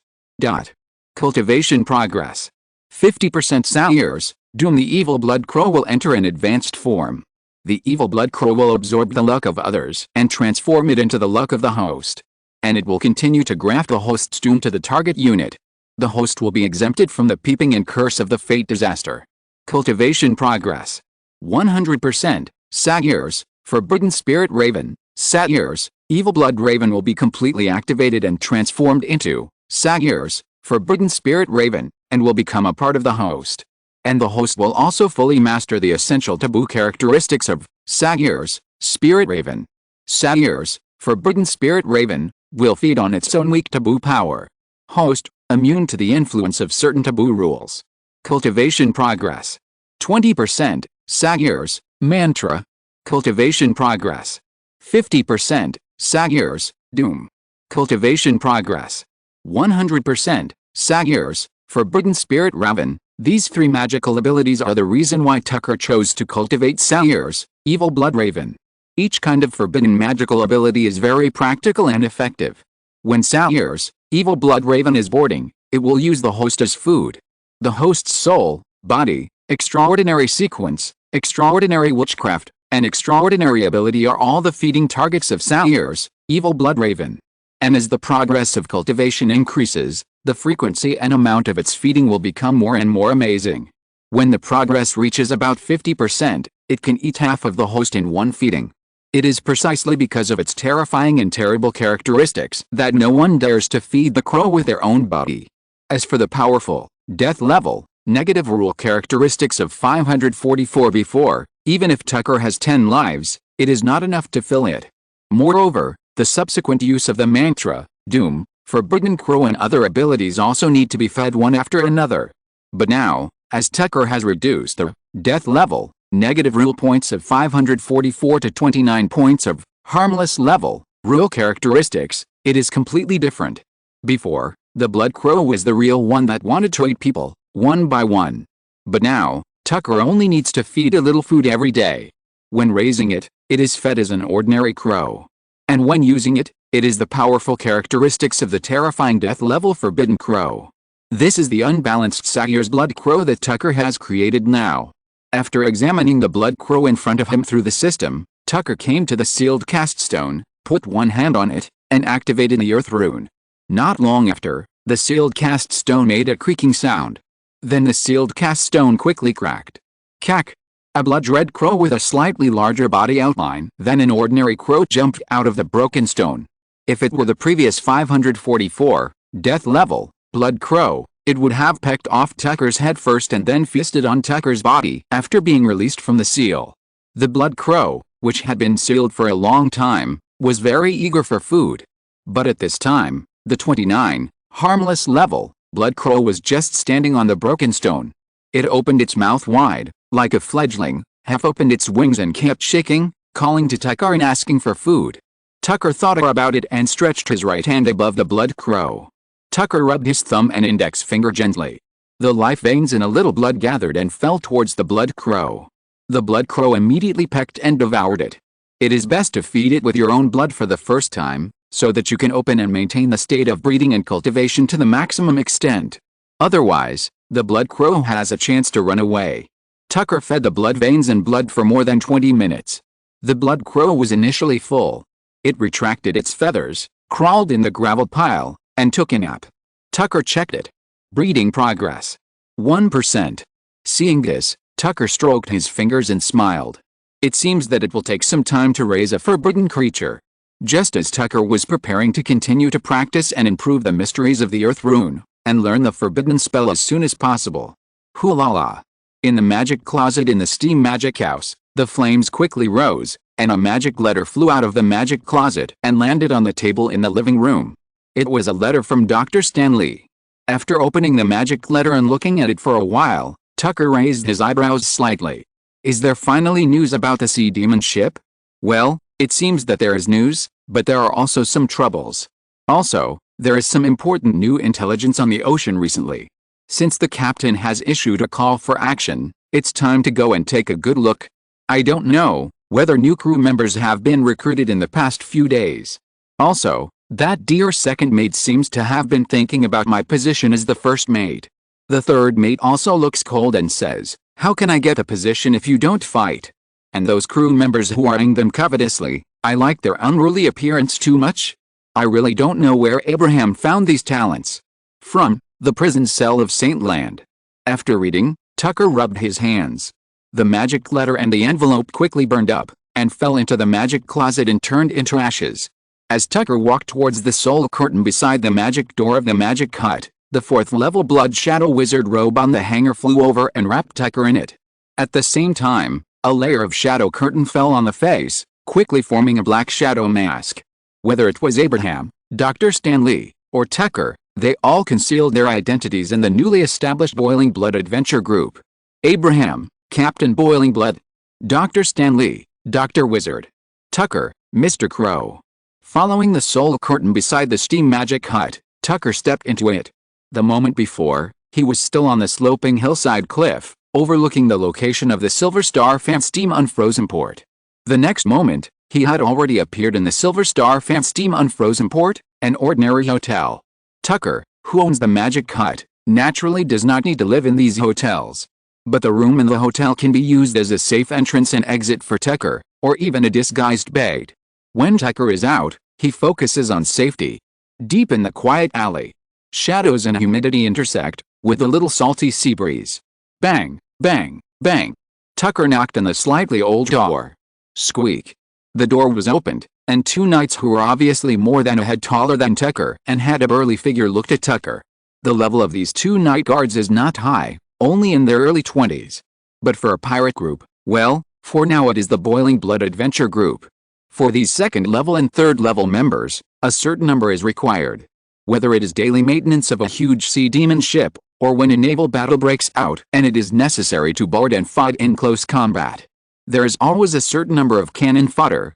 Cultivation progress. 50% Satyrs, doom. The evil blood crow will enter an advanced form. The evil blood crow will absorb the luck of others and transform it into the luck of the host. And it will continue to graft the host's doom to the target unit. The host will be exempted from the peeping and curse of the fate disaster. Cultivation progress. 100%, Satyrs, forbidden spirit raven. Satyrs, evil blood raven will be completely activated and transformed into Satyrs, forbidden spirit raven, and will become a part of the host. And the host will also fully master the essential taboo characteristics of Satyrs, spirit raven. Satyrs, forbidden spirit raven, will feed on its own weak taboo power. Host, immune to the influence of certain taboo rules. Cultivation progress. 20%, Satyrs, mantra. Cultivation progress. 50%, Satyrs, doom. Cultivation progress. 100%, Satyrs, forbidden spirit raven. These three magical abilities are the reason why Tucker chose to cultivate Satyrs, evil blood raven. Each kind of forbidden magical ability is very practical and effective. When Satyrs, evil blood raven is boarding, it will use the host as food. The host's soul, body, extraordinary sequence, extraordinary witchcraft, and extraordinary ability are all the feeding targets of Satyrs, evil blood raven. And as the progress of cultivation increases, the frequency and amount of its feeding will become more and more amazing. When the progress reaches about 50%, it can eat half of the host in one feeding. It is precisely because of its terrifying and terrible characteristics that no one dares to feed the crow with their own body. As for the powerful, death level, negative rule characteristics of 544 before, even if Tucker has 10 lives, it is not enough to fill it. Moreover, the subsequent use of the mantra, doom, forbidden crow and other abilities also need to be fed one after another. But now, as Tucker has reduced the death level, negative rule points of 544 to 29 points of harmless level, rule characteristics, it is completely different. Before, the blood crow was the real one that wanted to eat people, one by one. But now, Tucker only needs to feed a little food every day. When raising it, it is fed as an ordinary crow. And when using it, it is the powerful characteristics of the terrifying death level forbidden crow. This is the unbalanced Satyrs blood crow that Tucker has created now. After examining the blood crow in front of him through the system, Tucker came to the sealed cast stone, put one hand on it, and activated the earth rune. Not long after, the sealed cast stone made a creaking sound. Then the sealed cast stone quickly cracked. Cack! A blood-red crow with a slightly larger body outline than an ordinary crow jumped out of the broken stone. If it were the previous 544, death level, blood crow, it would have pecked off Tucker's head first and then feasted on Tucker's body after being released from the seal. The blood crow, which had been sealed for a long time, was very eager for food. But at this time, the 29, harmless level, blood crow was just standing on the broken stone. It opened its mouth wide, like a fledgling, half opened its wings and kept shaking, calling to Tucker and asking for food. Tucker thought about it and stretched his right hand above the blood crow. Tucker rubbed his thumb and index finger gently. The life veins in a little blood gathered and fell towards the blood crow. The blood crow immediately pecked and devoured it. It is best to feed it with your own blood for the first time, so that you can open and maintain the state of breeding and cultivation to the maximum extent. Otherwise, the blood crow has a chance to run away. Tucker fed the blood veins and blood for more than 20 minutes. The blood crow was initially full. It retracted its feathers, crawled in the gravel pile, and took a nap. Tucker checked it. Breeding progress. 1%. Seeing this, Tucker stroked his fingers and smiled. It seems that it will take some time to raise a forbidden creature. Just as Tucker was preparing to continue to practice and improve the mysteries of the earth rune, and learn the forbidden spell as soon as possible. Hoo-la-la. In the magic closet in the steam magic house, the flames quickly rose, and a magic letter flew out of the magic closet and landed on the table in the living room. It was a letter from Dr. Stanley. After opening the magic letter and looking at it for a while, Tucker raised his eyebrows slightly. Is there finally news about the sea demon ship? Well, it seems that there is news, but there are also some troubles. Also, there is some important new intelligence on the ocean recently. Since the captain has issued a call for action, it's time to go and take a good look. I don't know whether new crew members have been recruited in the past few days. Also, that dear second mate seems to have been thinking about my position as the first mate. The third mate also looks cold and says, "How can I get a position if you don't fight?" And those crew members who are eyeing them covetously, I like their unruly appearance too much. I really don't know where Abraham found these talents. From the prison cell of Saint Land. After reading, Tucker rubbed his hands. The magic letter and the envelope quickly burned up, and fell into the magic closet and turned into ashes. As Tucker walked towards the soul curtain beside the magic door of the magic hut, the 4th level blood shadow wizard robe on the hanger flew over and wrapped Tucker in it. At the same time, a layer of shadow curtain fell on the face, quickly forming a black shadow mask. Whether it was Abraham, Dr. Stanley, or Tucker, they all concealed their identities in the newly established Boiling Blood Adventure Group. Abraham, Captain Boiling Blood. Dr. Stanley, Dr. Wizard. Tucker, Mr. Crow. Following the soul curtain beside the steam magic hut, Tucker stepped into it. The moment before, he was still on the sloping hillside cliff, overlooking the location of the Silver Star Fan Steam Unfrozen Port. The next moment, he had already appeared in the Silver Star Fan Steam Unfrozen Port, an ordinary hotel. Tucker, who owns the magic hut, naturally does not need to live in these hotels. But the room in the hotel can be used as a safe entrance and exit for Tucker, or even a disguised bait. When Tucker is out, he focuses on safety. Deep in the quiet alley, shadows and humidity intersect, with a little salty sea breeze. Bang, bang, bang. Tucker knocked on the slightly old door. Squeak. The door was opened, and 2 knights who were obviously more than a head taller than Tucker and had a burly figure looked at Tucker. The level of these 2 knight guards is not high, only in their early 20s. But for a pirate group, well, for now it is the Boiling Blood Adventure Group. For these 2nd level and 3rd level members, a certain number is required. Whether it is daily maintenance of a huge sea demon ship, or when a naval battle breaks out and it is necessary to board and fight in close combat. There is always a certain number of cannon fodder,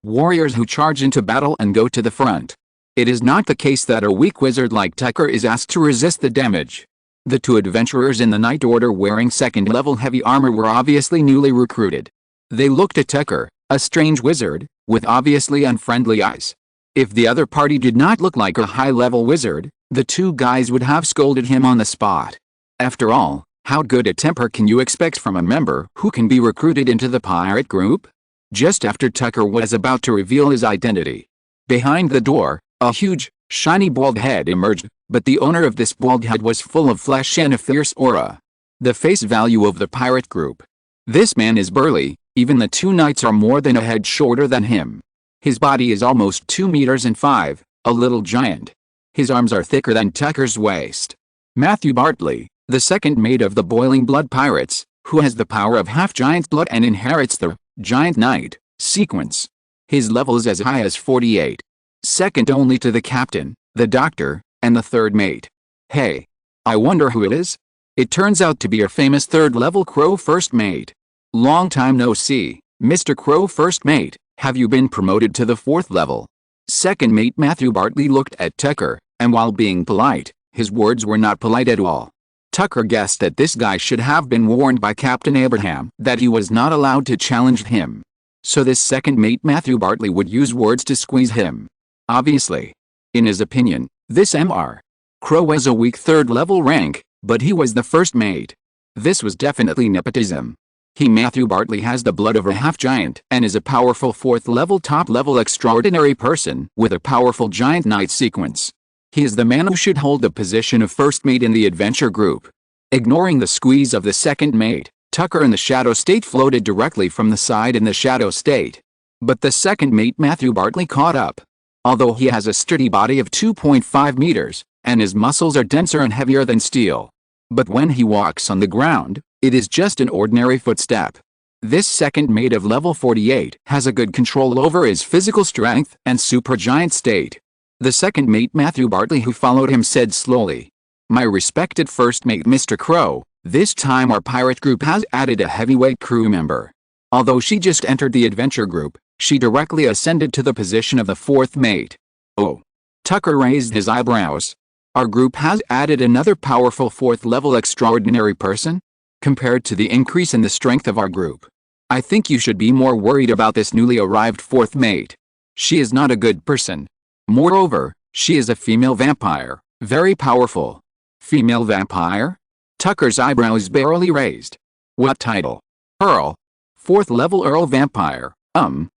warriors who charge into battle and go to the front. It is not the case that a weak wizard like Tucker is asked to resist the damage. The 2 adventurers in the Night Order wearing 2nd level heavy armor were obviously newly recruited. They looked at Tucker, a strange wizard, with obviously unfriendly eyes. If the other party did not look like a high-level wizard, the 2 guys would have scolded him on the spot. After all, how good a temper can you expect from a member who can be recruited into the pirate group? just after Tucker was about to reveal his identity. Behind the door, a huge, shiny bald head emerged, but the owner of this bald head was full of flesh and a fierce aura. The face value of the pirate group. This man is burly, even the two knights are more than a head shorter than him. His body is almost 2 meters and 5, a little giant. His arms are thicker than Tucker's waist. Matthew Bartley, the second mate of the Boiling Blood Pirates, who has the power of half-giant blood and inherits the Giant Knight sequence. His level is as high as 48. Second only to the captain, the doctor, and the third mate. Hey, I wonder who it is? It turns out to be our famous third-level Crow First Mate. Long time no see, Mr. Crow First Mate, have you been promoted to the 4th level? Second mate Matthew Bartley looked at Tucker, and while being polite, his words were not polite at all. Tucker guessed that this guy should have been warned by Captain Abraham that he was not allowed to challenge him. So this second mate Matthew Bartley would use words to squeeze him. Obviously. In his opinion, this Mr. Crow was a weak 3rd level rank, but he was the first mate. This was definitely nepotism. Matthew Bartley has the blood of a half-giant and is a powerful 4th level top-level extraordinary person with a powerful Giant Knight sequence. He is the man who should hold the position of first mate in the adventure group. Ignoring the squeeze of the second mate, Tucker in the shadow state floated directly from the side in the shadow state. But the second mate Matthew Bartley caught up. Although he has a sturdy body of 2.5 meters, and his muscles are denser and heavier than steel. But when he walks on the ground, it is just an ordinary footstep. This second mate of level 48 has a good control over his physical strength and supergiant state. The second mate Matthew Bartley who followed him said slowly, "My respected first mate Mr. Crow, this time our pirate group has added a heavyweight crew member. Although she just entered the adventure group, she directly ascended to the position of the 4th mate." Oh. Tucker raised his eyebrows. Our group has added another powerful 4th level extraordinary person? Compared to the increase in the strength of our group, I think you should be more worried about this newly arrived 4th mate. She is not a good person. Moreover, she is a female vampire, very powerful. Female vampire? Tucker's eyebrows barely raised. What title? Earl. 4th level Earl vampire,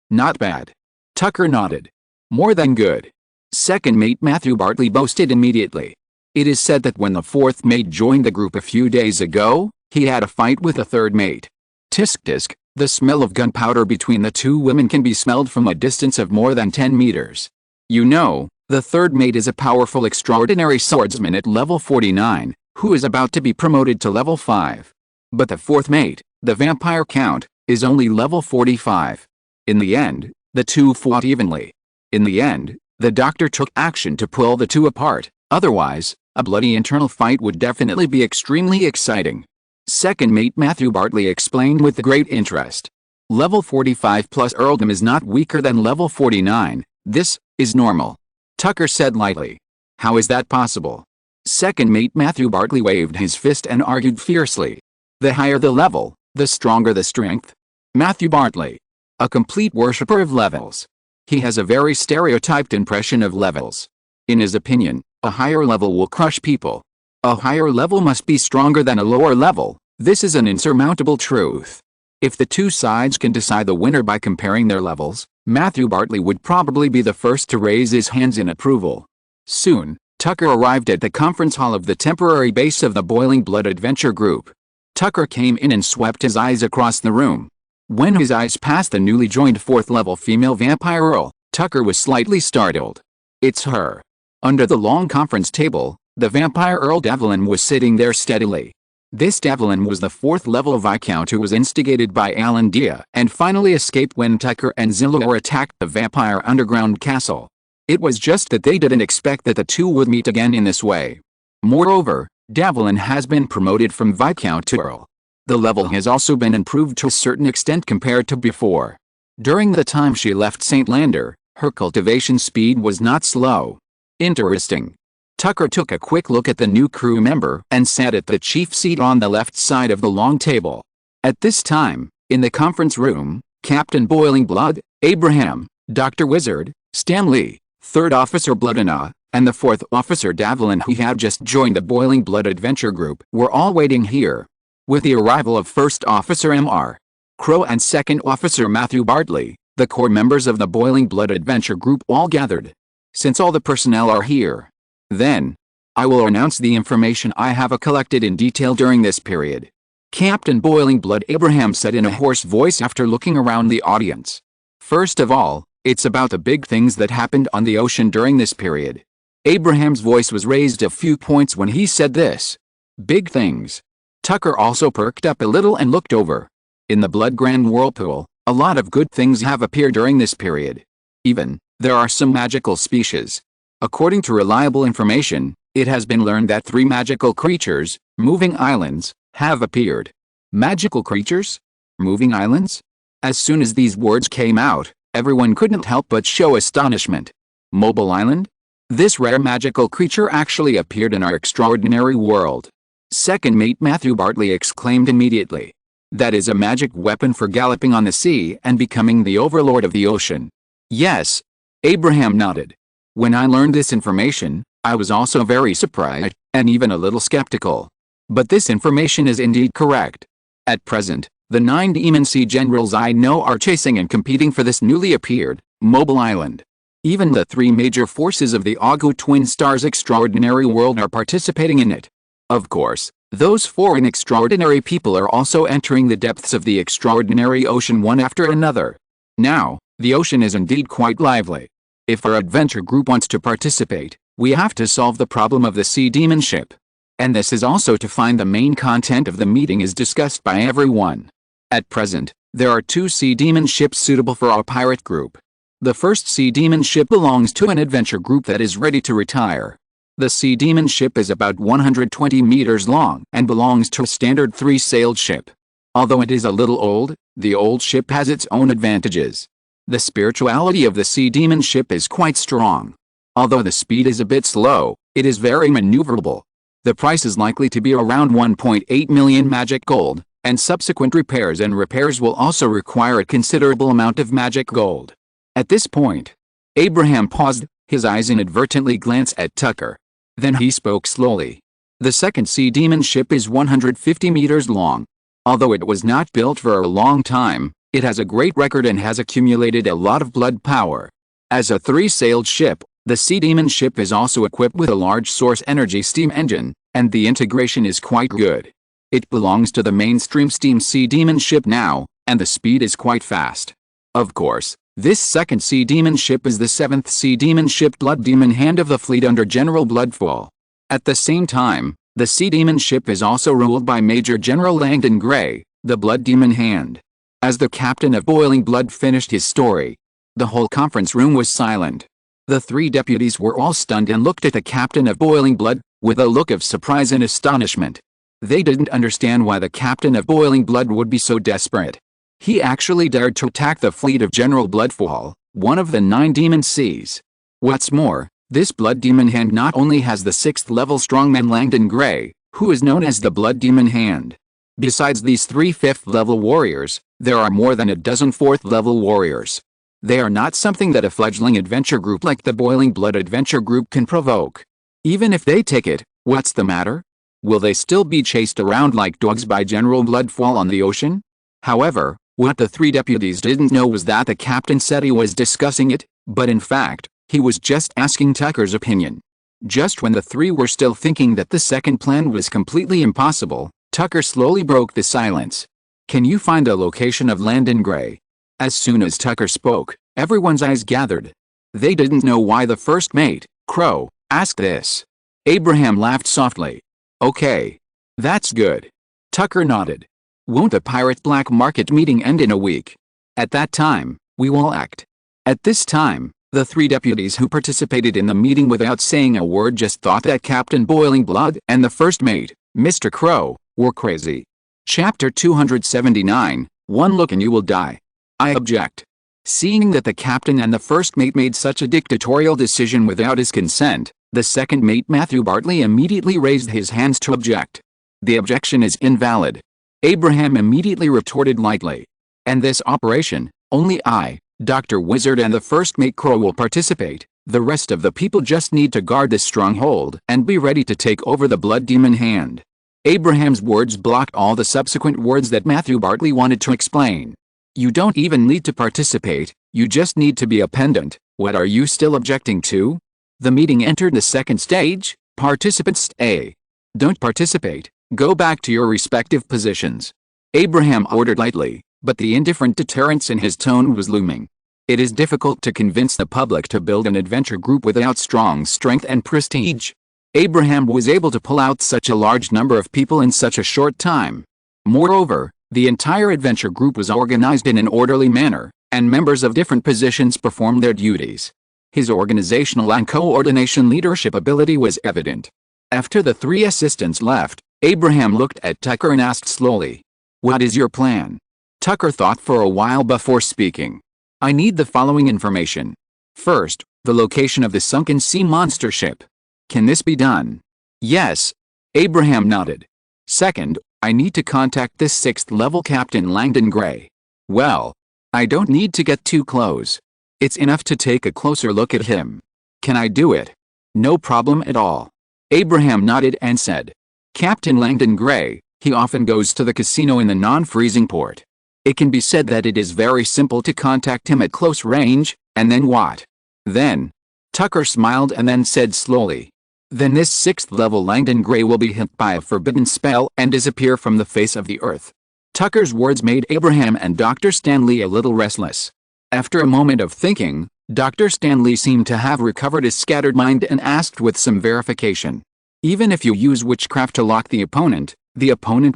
not bad. Tucker nodded. More than good. Second mate Matthew Bartley boasted immediately. It is said that when the 4th mate joined the group a few days ago, he had a fight with the 3rd mate. Tisk tisk, the smell of gunpowder between the two women can be smelled from a distance of more than 10 meters. You know, the 3rd mate is a powerful extraordinary swordsman at level 49, who is about to be promoted to level 5. But the 4th mate, the vampire count, is only level 45. In the end, the two fought evenly. In the end, the doctor took action to pull the two apart, otherwise, a bloody internal fight would definitely be extremely exciting. Second mate Matthew Bartley explained with great interest. Level 45 plus earldom is not weaker than level 49, this is normal. Tucker said lightly. How is that possible? Second mate Matthew Bartley waved his fist and argued fiercely. The higher the level, the stronger the strength. Matthew Bartley. A complete worshipper of levels. He has a very stereotyped impression of levels. In his opinion, a higher level will crush people. A higher level must be stronger than a lower level. This is an insurmountable truth. If the two sides can decide the winner by comparing their levels, Matthew Bartley would probably be the first to raise his hands in approval. Soon, Tucker arrived at the conference hall of the temporary base of the Boiling Blood Adventure Group. Tucker came in and swept his eyes across the room. When his eyes passed the newly joined 4th level female vampire Earl, Tucker was slightly startled. It's her. Under the long conference table, the vampire Earl Devlin was sitting there steadily. This Devlin was the 4th level Viscount who was instigated by Alan Dia and finally escaped when Tucker and Zillor attacked the vampire underground castle. It was just that they didn't expect that the two would meet again in this way. Moreover, Devlin has been promoted from Viscount to Earl. The level has also been improved to a certain extent compared to before. During the time she left St. Lander, her cultivation speed was not slow. Interesting. Tucker took a quick look at the new crew member and sat at the chief seat on the left side of the long table. At this time, in the conference room, Captain Boiling Blood, Abraham, Dr. Wizard, Stanley, 3rd Officer Bloodina, and the 4th Officer Devlin who had just joined the Boiling Blood Adventure Group were all waiting here. With the arrival of 1st Officer Mr. Crow and Second Officer Matthew Bartley, the core members of the Boiling Blood Adventure Group, all gathered. Since all the personnel are here, then I will announce the information I have collected in detail during this period. Captain Boiling Blood Abraham said in a hoarse voice after looking around the audience. First of all, it's about the big things that happened on the ocean during this period. Abraham's voice was raised a few points when he said this. Big things. Tucker also perked up a little and looked over. In the Blood Grand Whirlpool, a lot of good things have appeared during this period. Even, there are some magical species. According to reliable information, it has been learned that 3 magical creatures, moving islands, have appeared. Magical creatures? Moving islands? As soon as these words came out, everyone couldn't help but show astonishment. Mobile island? This rare magical creature actually appeared in our extraordinary world. Second mate Matthew Bartley exclaimed immediately. That is a magic weapon for galloping on the sea and becoming the overlord of the ocean. Yes. Abraham nodded. When I learned this information, I was also very surprised, and even a little skeptical. But this information is indeed correct. At present, the 9 demon sea generals I know are chasing and competing for this newly appeared, mobile island. Even the 3 major forces of the Agu Twin Stars extraordinary world are participating in it. Of course, those 4 extraordinary people are also entering the depths of the extraordinary ocean one after another. Now, the ocean is indeed quite lively. If our adventure group wants to participate, we have to solve the problem of the sea demon ship. And this is also to find the main content of the meeting is discussed by everyone. At present, there are 2 sea demon ships suitable for our pirate group. The first sea demon ship belongs to an adventure group that is ready to retire. The sea demon ship is about 120 meters long and belongs to a standard 3-sailed ship. Although it is a little old, the old ship has its own advantages. The spirituality of the sea demon ship is quite strong. Although the speed is a bit slow, it is very maneuverable. The price is likely to be around 1.8 million magic gold, and subsequent repairs will also require a considerable amount of magic gold. At this point, Abraham paused, his eyes inadvertently glanced at Tucker. Then he spoke slowly. The second sea demon ship is 150 meters long. Although it was not built for a long time, it has a great record and has accumulated a lot of blood power. As a 3-sailed ship, the sea demon ship is also equipped with a large source energy steam engine, and the integration is quite good. It belongs to the mainstream steam sea demon ship now, and the speed is quite fast. Of course, this second sea demon ship is the 7th sea demon ship Blood Demon Hand of the fleet under General Bloodfall. At the same time, the sea demon ship is also ruled by Major General Langdon Gray, the Blood Demon Hand. As the captain of Boiling Blood finished his story, the whole conference room was silent. The 3 deputies were all stunned and looked at the captain of Boiling Blood, with a look of surprise and astonishment. They didn't understand why the captain of Boiling Blood would be so desperate. He actually dared to attack the fleet of General Bloodfall, one of the 9 demon seas. What's more, this Blood Demon Hand not only has the 6th level strongman Langdon Gray, who is known as the Blood Demon Hand. Besides these 3 5th level warriors, there are more than a dozen 4th level warriors. They are not something that a fledgling adventure group like the Boiling Blood Adventure Group can provoke. Even if they take it, what's the matter? Will they still be chased around like dogs by General Bloodfall on the ocean? However, what the 3 deputies didn't know was that the captain said he was discussing it, but in fact, he was just asking Tucker's opinion. Just when the 3 were still thinking that the second plan was completely impossible, Tucker slowly broke the silence. Can you find a location of Langdon Gray? As soon as Tucker spoke, everyone's eyes gathered. They didn't know why the first mate, Crow, asked this. Abraham laughed softly. Okay. That's good. Tucker nodded. Won't the pirate black market meeting end in a week? At that time, we will act. At this time, the 3 deputies who participated in the meeting without saying a word just thought that Captain Boiling Blood and the first mate, Mr. Crow, were crazy. Chapter 279, One look and you will die. I object. Seeing that the captain and the first mate made such a dictatorial decision without his consent, the second mate Matthew Bartley immediately raised his hands to object. The objection is invalid. Abraham immediately retorted lightly. And this operation, only I, Dr. Wizard and the first mate Crow will participate. The rest of the people just need to guard this stronghold and be ready to take over the Blood Demon Hand. Abraham's words blocked all the subsequent words that Matthew Bartley wanted to explain. You don't even need to participate, you just need to be a pendant. What are you still objecting to? The meeting entered the second stage. Participants A. Don't participate, go back to your respective positions. Abraham ordered lightly, but the indifferent deterrence in his tone was looming. It is difficult to convince the public to build an adventure group without strong strength and prestige. Abraham was able to pull out such a large number of people in such a short time. Moreover, the entire adventure group was organized in an orderly manner, and members of different positions performed their duties. His organizational and coordination leadership ability was evident. After the three assistants left, Abraham looked at Tucker and asked slowly, "What is your plan?" Tucker thought for a while before speaking. "I need the following information. First, the location of the sunken sea monster ship. Can this be done?" "Yes." Abraham nodded. "Second, I need to contact this 6th level Captain Langdon Gray." "Well, I don't need to get too close. It's enough to take a closer look at him. Can I do it?" "No problem at all." Abraham nodded and said, "Captain Langdon Gray, he often goes to the casino in the non-freezing port. It can be said that it is very simple to contact him at close range, and then what?" "Then," Tucker smiled and then said slowly, "then this 6th level Langdon Gray will be hit by a forbidden spell and disappear from the face of the earth." Tucker's words made Abraham and Dr. Stanley a little restless. After a moment of thinking, Dr. Stanley seemed to have recovered his scattered mind and asked with some verification, "Even if you use witchcraft to lock the opponent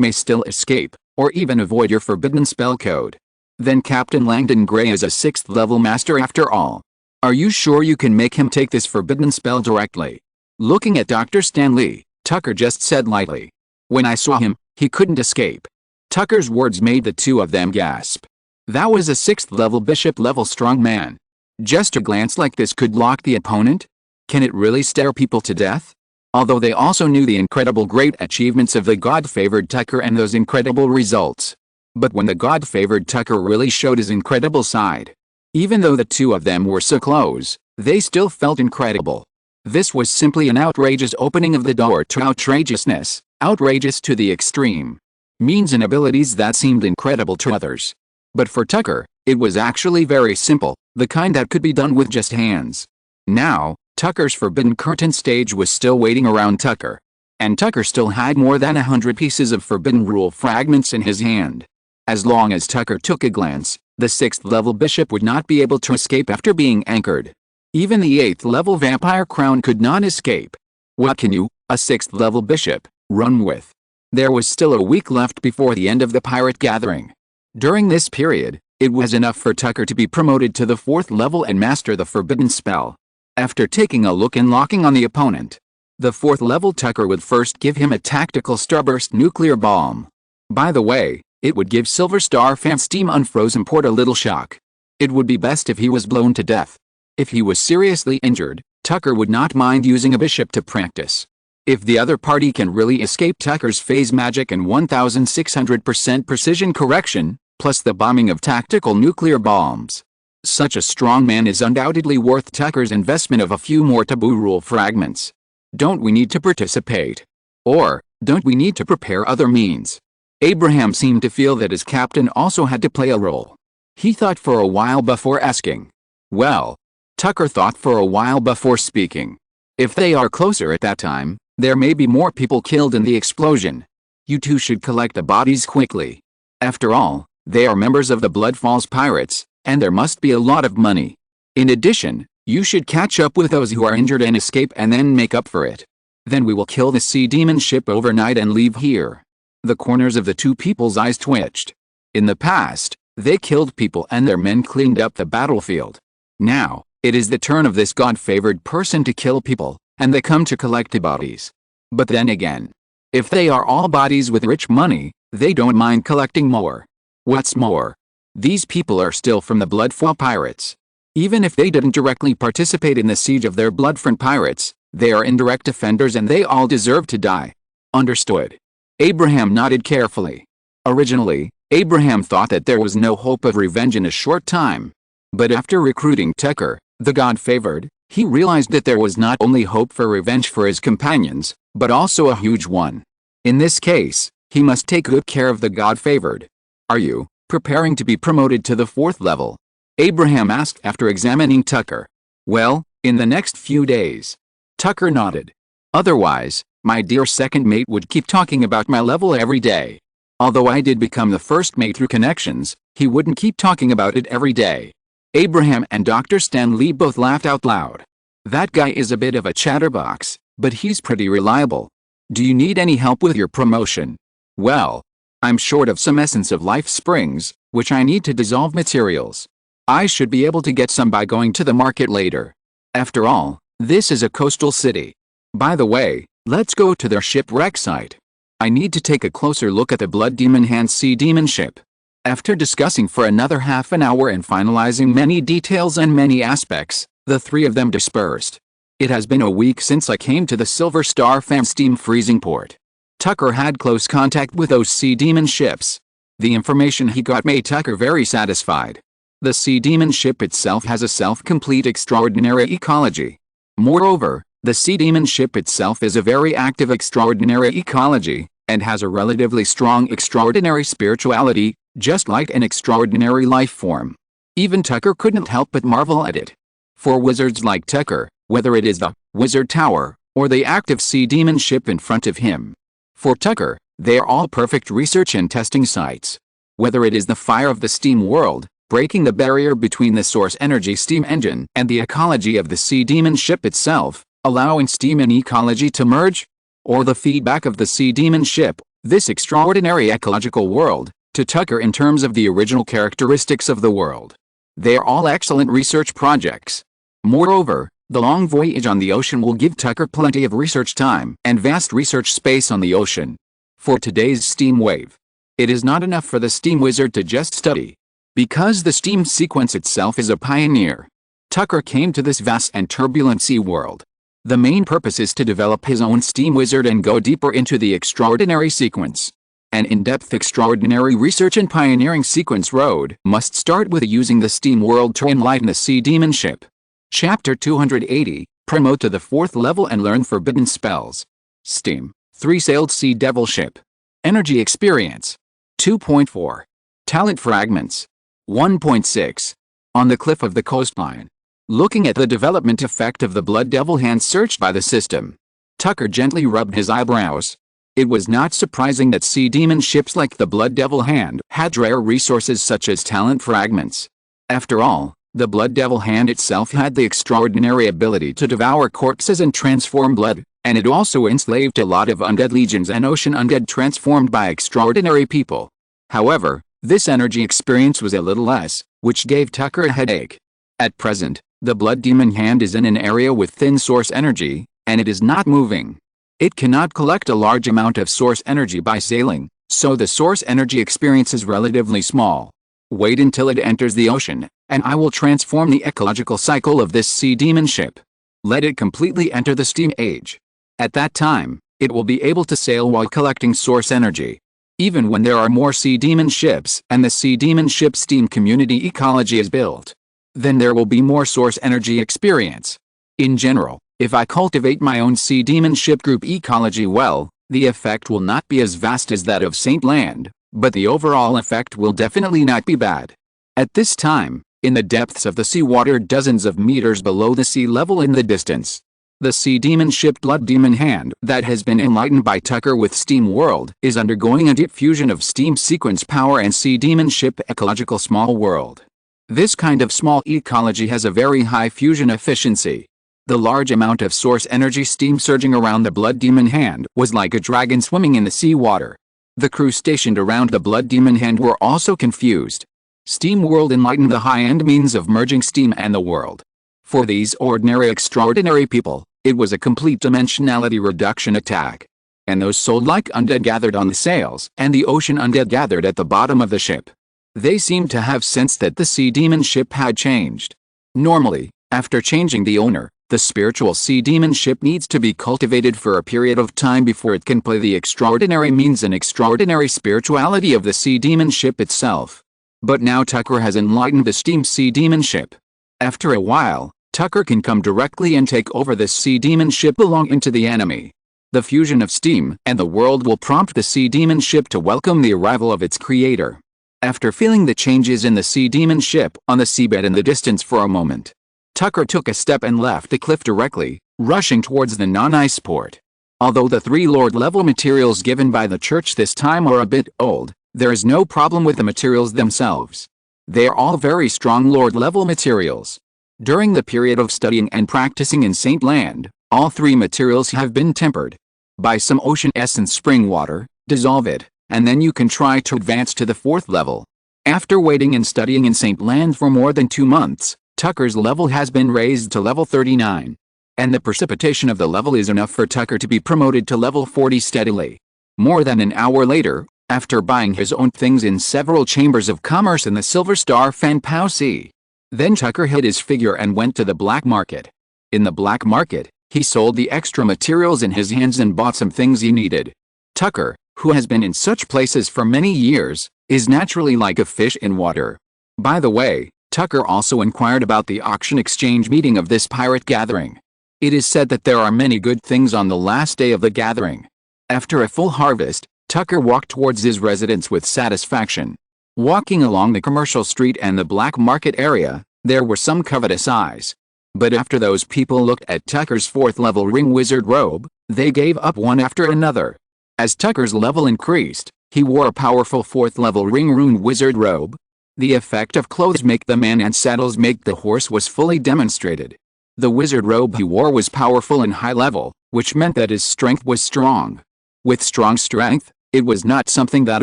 may still escape, or even avoid your forbidden spell code. Then Captain Langdon Gray is a 6th level master after all. Are you sure you can make him take this forbidden spell directly?" Looking at Dr. Stanley, Tucker just said lightly, "When I saw him, he couldn't escape." Tucker's words made the two of them gasp. That was a 6th level bishop level strong man. Just a glance like this could lock the opponent? Can it really stare people to death? Although they also knew the incredible great achievements of the God-favored Tucker and those incredible results. But when the God-favored Tucker really showed his incredible side, even though the two of them were so close, they still felt incredible. This was simply an outrageous opening of the door to outrageousness, outrageous to the extreme. Means and abilities that seemed incredible to others. But for Tucker, it was actually very simple, the kind that could be done with just hands. Now, Tucker's forbidden curtain stage was still waiting around Tucker. And Tucker still had more than 100 pieces of forbidden rule fragments in his hand. As long as Tucker took a glance, the 6th level bishop would not be able to escape after being anchored. Even the 8th level vampire crown could not escape. What can you, a 6th level bishop, run with? There was still a week left before the end of the pirate gathering. During this period, it was enough for Tucker to be promoted to the 4th level and master the forbidden spell. After taking a look and locking on the opponent, the 4th level Tucker would first give him a tactical starburst nuclear bomb. By the way, it would give Silver Star fan Steam Unfrozen Port a little shock. It would be best if he was blown to death. If he was seriously injured, Tucker would not mind using a bishop to practice. If the other party can really escape Tucker's phase magic and 1600% precision correction, plus the bombing of tactical nuclear bombs, such a strong man is undoubtedly worth Tucker's investment of a few more taboo rule fragments. Don't we need to participate? Or, don't we need to prepare other means? Abraham seemed to feel that his captain also had to play a role. He thought for a while before asking. Well, Tucker thought for a while before speaking. If they are closer at that time, there may be more people killed in the explosion. You two should collect the bodies quickly. After all, they are members of the Blood Falls Pirates, and there must be a lot of money. In addition, you should catch up with those who are injured and escape and then make up for it. Then we will kill the sea demon ship overnight and leave here. The corners of the two people's eyes twitched. In the past, they killed people and their men cleaned up the battlefield. Now, it is the turn of this God-favored person to kill people, and they come to collect the bodies. But then again, if they are all bodies with rich money, they don't mind collecting more. What's more, these people are still from the Bloodfall Pirates. Even if they didn't directly participate in the siege of their Bloodfront Pirates, they are indirect offenders and they all deserve to die. Understood. Abraham nodded carefully. Originally, Abraham thought that there was no hope of revenge in a short time. But after recruiting Tucker, the God-favored, he realized that there was not only hope for revenge for his companions, but also a huge one. In this case, he must take good care of the God-favored. Are you preparing to be promoted to the 4th level? Abraham asked after examining Tucker. Well, in the next few days. Tucker nodded. Otherwise, my dear second mate would keep talking about my level every day. Although I did become the first mate through connections, he wouldn't keep talking about it every day. Abraham and Dr. Stanley both laughed out loud. That guy is a bit of a chatterbox, but he's pretty reliable. Do you need any help with your promotion? Well, I'm short of some essence of life springs, which I need to dissolve materials. I should be able to get some by going to the market later. After all, this is a coastal city. By the way, let's go to their shipwreck site. I need to take a closer look at the Blood Demon Hand Sea Demon ship. After discussing for another half an hour and finalizing many details and many aspects, the three of them dispersed. It has been a week since I came to the Silver Star Fam Steam freezing port. Tucker had close contact with those sea demon ships. The information he got made Tucker very satisfied. The sea demon ship itself has a self-complete extraordinary ecology. Moreover, the sea demon ship itself is a very active extraordinary ecology, and has a relatively strong extraordinary spirituality, just like an extraordinary life form. Even Tucker couldn't help but marvel at it. For wizards like Tucker, whether it is the Wizard Tower, or the active sea demon ship in front of him. For Tucker, they are all perfect research and testing sites. Whether it is the fire of the steam world, breaking the barrier between the source energy steam engine and the ecology of the sea demon ship itself, allowing steam and ecology to merge, or the feedback of the sea demon ship, this extraordinary ecological world, to Tucker in terms of the original characteristics of the world. They are all excellent research projects. Moreover, the long voyage on the ocean will give Tucker plenty of research time and vast research space on the ocean. For today's steam wave, it is not enough for the steam wizard to just study. Because the steam sequence itself is a pioneer, Tucker came to this vast and turbulent sea world. The main purpose is to develop his own steam wizard and go deeper into the extraordinary sequence. An in-depth extraordinary research and pioneering sequence road must start with using the steam world to enlighten the sea demon ship. Chapter 280, Promote to the 4th level and learn forbidden spells. Steam, 3-sailed sea devil ship. Energy experience. 2.4. Talent fragments. 1.6. On the cliff of the coastline. Looking at the development effect of the Blood Devil Hand searched by the system, Tucker gently rubbed his eyebrows. It was not surprising that sea demon ships like the Blood Devil Hand had rare resources such as talent fragments. After all, the Blood Devil Hand itself had the extraordinary ability to devour corpses and transform blood, and it also enslaved a lot of undead legions and ocean undead transformed by extraordinary people. However, this energy experience was a little less, which gave Tucker a headache. At present, the Blood Demon Hand is in an area with thin source energy, and it is not moving. It cannot collect a large amount of source energy by sailing, so the source energy experience is relatively small. Wait until it enters the ocean, and I will transform the ecological cycle of this sea demon ship. Let it completely enter the steam age. At that time, it will be able to sail while collecting source energy. Even when there are more sea demon ships and the sea demon ship steam community ecology is built, then there will be more source energy experience. In general, if I cultivate my own sea demon ship group ecology well, the effect will not be as vast as that of Saint Land, but the overall effect will definitely not be bad. At this time, in the depths of the seawater dozens of meters below the sea level in the distance, the sea demon ship Blood Demon Hand that has been enlightened by Tucker with Steam World is undergoing a deep fusion of steam sequence power and sea demon ship ecological small world. This kind of small ecology has a very high fusion efficiency. The large amount of source energy steam surging around the Blood Demon Hand was like a dragon swimming in the seawater. The crew stationed around the Blood Demon Hand were also confused. Steam World enlightened the high-end means of merging steam and the world. For these ordinary extraordinary people, it was a complete dimensionality reduction attack. And those soul-like undead gathered on the sails, and the ocean undead gathered at the bottom of the ship. They seemed to have sensed that the sea demon ship had changed. Normally, after changing the owner, the spiritual sea demon ship needs to be cultivated for a period of time before it can play the extraordinary means and extraordinary spirituality of the sea demon ship itself. But now Tucker has enlightened the steam sea demon ship. After a while, Tucker can come directly and take over this sea demon ship belonging to the enemy. The fusion of steam and the world will prompt the sea demon ship to welcome the arrival of its creator. After feeling the changes in the sea demon ship on the seabed in the distance for a moment, Tucker took a step and left the cliff directly, rushing towards the non-ice port. Although the 3 Lord-level materials given by the church this time are a bit old, there is no problem with the materials themselves. They are all very strong Lord-level materials. During the period of studying and practicing in Saint Land, all 3 materials have been tempered. Buy some ocean essence spring water, dissolve it, and then you can try to advance to the 4th level. After waiting and studying in Saint Land for more than 2 months, Tucker's level has been raised to level 39. And the precipitation of the level is enough for Tucker to be promoted to level 40 steadily. More than an hour later, after buying his own things in several chambers of commerce in the Silver Star Fan Pao Sea, then Tucker hid his figure and went to the black market. In the black market, he sold the extra materials in his hands and bought some things he needed. Tucker, who has been in such places for many years, is naturally like a fish in water. By the way, Tucker also inquired about the auction exchange meeting of this pirate gathering. It is said that there are many good things on the last day of the gathering. After a full harvest, Tucker walked towards his residence with satisfaction. Walking along the commercial street and the black market area, there were some covetous eyes. But after those people looked at Tucker's 4th level ring wizard robe, they gave up one after another. As Tucker's level increased, he wore a powerful 4th level ring rune wizard robe. The effect of clothes make the man and saddles make the horse was fully demonstrated. The wizard robe he wore was powerful and high level, which meant that his strength was strong. With strong strength, it was not something that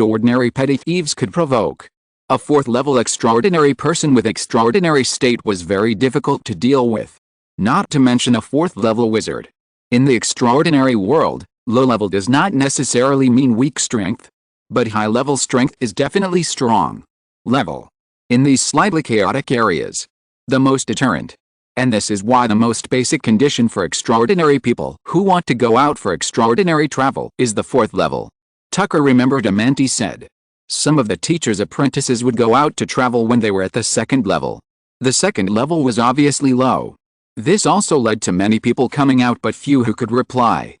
ordinary petty thieves could provoke. A 4th level extraordinary person with extraordinary state was very difficult to deal with. Not to mention a 4th level wizard. In the extraordinary world, low level does not necessarily mean weak strength. But high level strength is definitely strong level. In these slightly chaotic areas, the most deterrent. And this is why the most basic condition for extraordinary people who want to go out for extraordinary travel is the 4th level. Tucker remembered a mentee said. Some of the teacher's apprentices would go out to travel when they were at the 2nd level. The 2nd level was obviously low. This also led to many people coming out but few who could reply.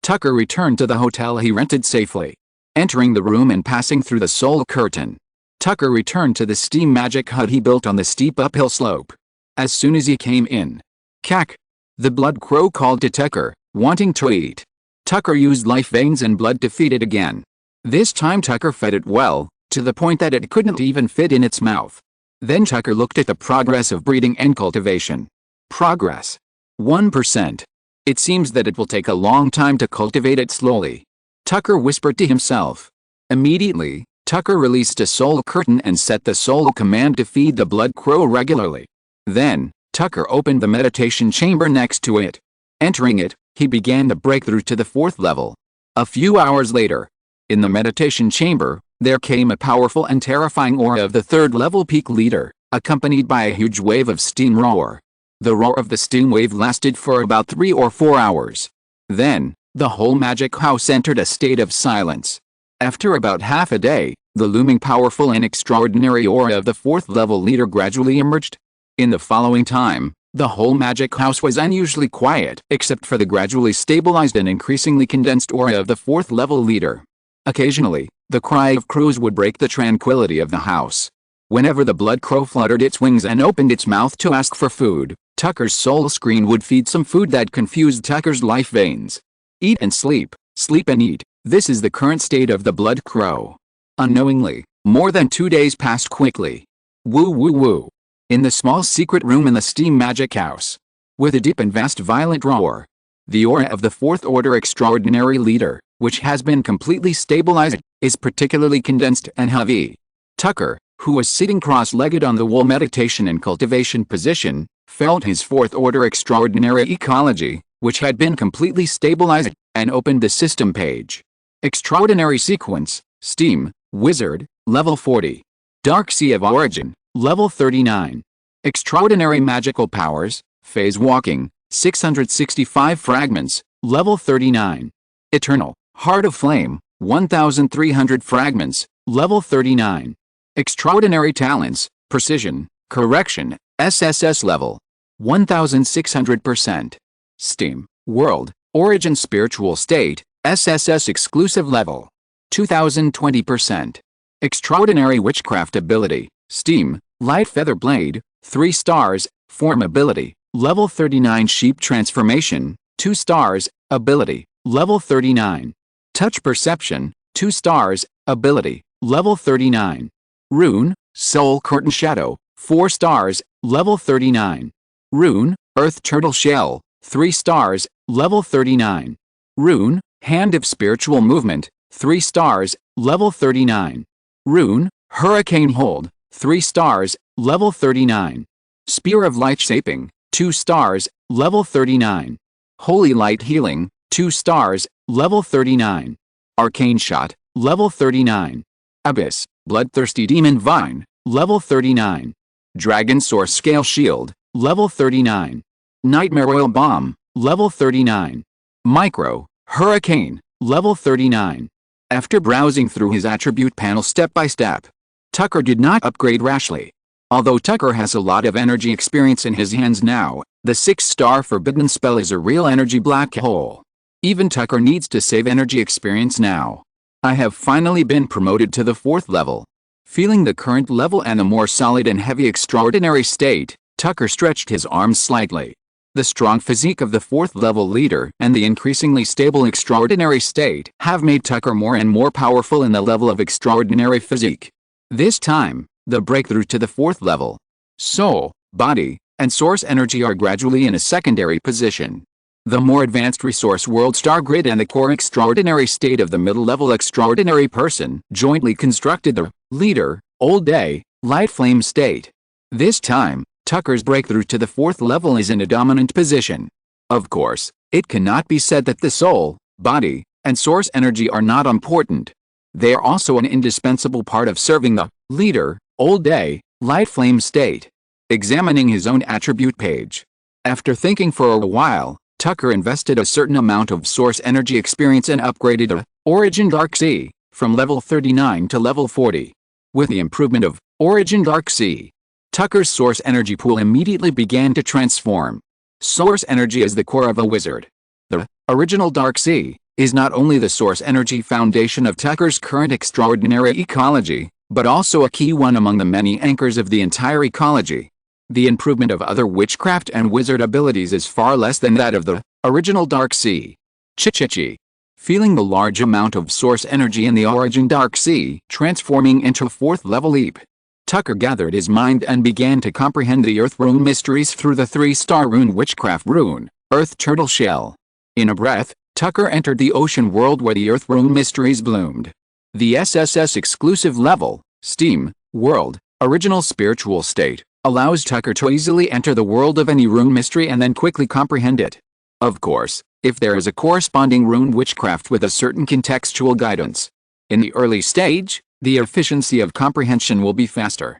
Tucker returned to the hotel he rented safely. Entering the room and passing through the soul curtain, Tucker returned to the steam magic hut he built on the steep uphill slope. As soon as he came in, "Cack!" the blood crow called to Tucker, wanting to eat. Tucker used life veins and blood to feed it again. This time Tucker fed it well, to the point that it couldn't even fit in its mouth. Then Tucker looked at the progress of breeding and cultivation. Progress. 1%. It seems that it will take a long time to cultivate it slowly. Tucker whispered to himself. Immediately, Tucker released a soul curtain and set the soul command to feed the blood crow regularly. Then, Tucker opened the meditation chamber next to it. Entering it, he began the breakthrough to the 4th level. A few hours later, in the meditation chamber, there came a powerful and terrifying aura of the 3rd level peak leader, accompanied by a huge wave of steam roar. The roar of the steam wave lasted for about 3 or 4 hours. Then, the whole magic house entered a state of silence. After about half a day, the looming powerful and extraordinary aura of the 4th level leader gradually emerged. In the following time, the whole magic house was unusually quiet except for the gradually stabilized and increasingly condensed aura of the 4th level leader. Occasionally, the cry of crows would break the tranquility of the house. Whenever the blood crow fluttered its wings and opened its mouth to ask for food, Tucker's soul screen would feed some food that confused Tucker's life veins. Eat and sleep, sleep and eat. This is the current state of the blood crow. Unknowingly, more than 2 days passed quickly. Woo woo woo. In the small secret room in the steam magic house, with a deep and vast violent roar, the aura of the 4th order extraordinary leader, which has been completely stabilized, is particularly condensed and heavy. Tucker, who was sitting cross-legged on the wall meditation and cultivation position, felt his 4th order extraordinary ecology, which had been completely stabilized, and opened the system page. Extraordinary sequence, steam, wizard, level 40. Dark Sea of Origin, level 39. Extraordinary magical powers, phase walking, 665 fragments, level 39. Eternal, Heart of Flame, 1300 fragments, level 39. Extraordinary talents, precision, correction, SSS level, 1600%. Steam, world, Origin Spiritual State, SSS Exclusive Level. 2020%. Extraordinary Witchcraft Ability, Steam, Light Feather Blade, 3 stars, Form Ability, Level 39 Sheep Transformation, 2 stars, Ability, Level 39. Touch Perception, 2 stars, Ability, Level 39. Rune, Soul Curtain Shadow, 4 stars, Level 39. Rune, Earth Turtle Shell, 3 stars, Level 39. Rune, Hand of Spiritual Movement, 3 stars, Level 39. Rune, Hurricane Hold, 3 stars, Level 39. Spear of Light Shaping, 2 stars, Level 39. Holy Light Healing, 2 stars, Level 39. Arcane Shot, Level 39. Abyss, Bloodthirsty Demon Vine, Level 39. Dragon Source Scale Shield, Level 39. Nightmare Oil Bomb, Level 39. Micro, Hurricane, Level 39. After browsing through his attribute panel step by step, Tucker did not upgrade rashly. Although Tucker has a lot of energy experience in his hands now, the 6-star Forbidden Spell is a real energy black hole. Even Tucker needs to save energy experience now. I have finally been promoted to the 4th level. Feeling the current level and the more solid and heavy extraordinary state, Tucker stretched his arms slightly. The strong physique of the 4th level leader and the increasingly stable extraordinary state have made Tucker more and more powerful in the level of extraordinary physique. This time, the breakthrough to the 4th level. Soul, body, and source energy are gradually in a secondary position. The more advanced resource world star grid and the core extraordinary state of the middle level extraordinary person jointly constructed the leader, old day, light flame state. This time, Tucker's breakthrough to the 4th level is in a dominant position. Of course, it cannot be said that the soul, body, and source energy are not important. They are also an indispensable part of serving the leader, old day, light flame state. Examining his own attribute page. After thinking for a while, Tucker invested a certain amount of source energy experience and upgraded a Origin Dark Sea from level 39 to level 40. With the improvement of Origin Dark Sea, Tucker's source energy pool immediately began to transform. Source energy is the core of a wizard. The original Dark Sea is not only the source energy foundation of Tucker's current extraordinary ecology, but also a key one among the many anchors of the entire ecology. The improvement of other witchcraft and wizard abilities is far less than that of the original Dark Sea. Chichichi. Feeling the large amount of source energy in the Origin Dark Sea transforming into a 4th level leap, Tucker gathered his mind and began to comprehend the Earth Rune mysteries through the 3-star rune Witchcraft Rune, Earth Turtle Shell. In a breath, Tucker entered the ocean world where the Earth Rune mysteries bloomed. The SSS Exclusive Level, Steam, World, Original Spiritual State, allows Tucker to easily enter the world of any rune mystery and then quickly comprehend it. Of course, if there is a corresponding rune witchcraft with a certain contextual guidance. In the early stage, the efficiency of comprehension will be faster.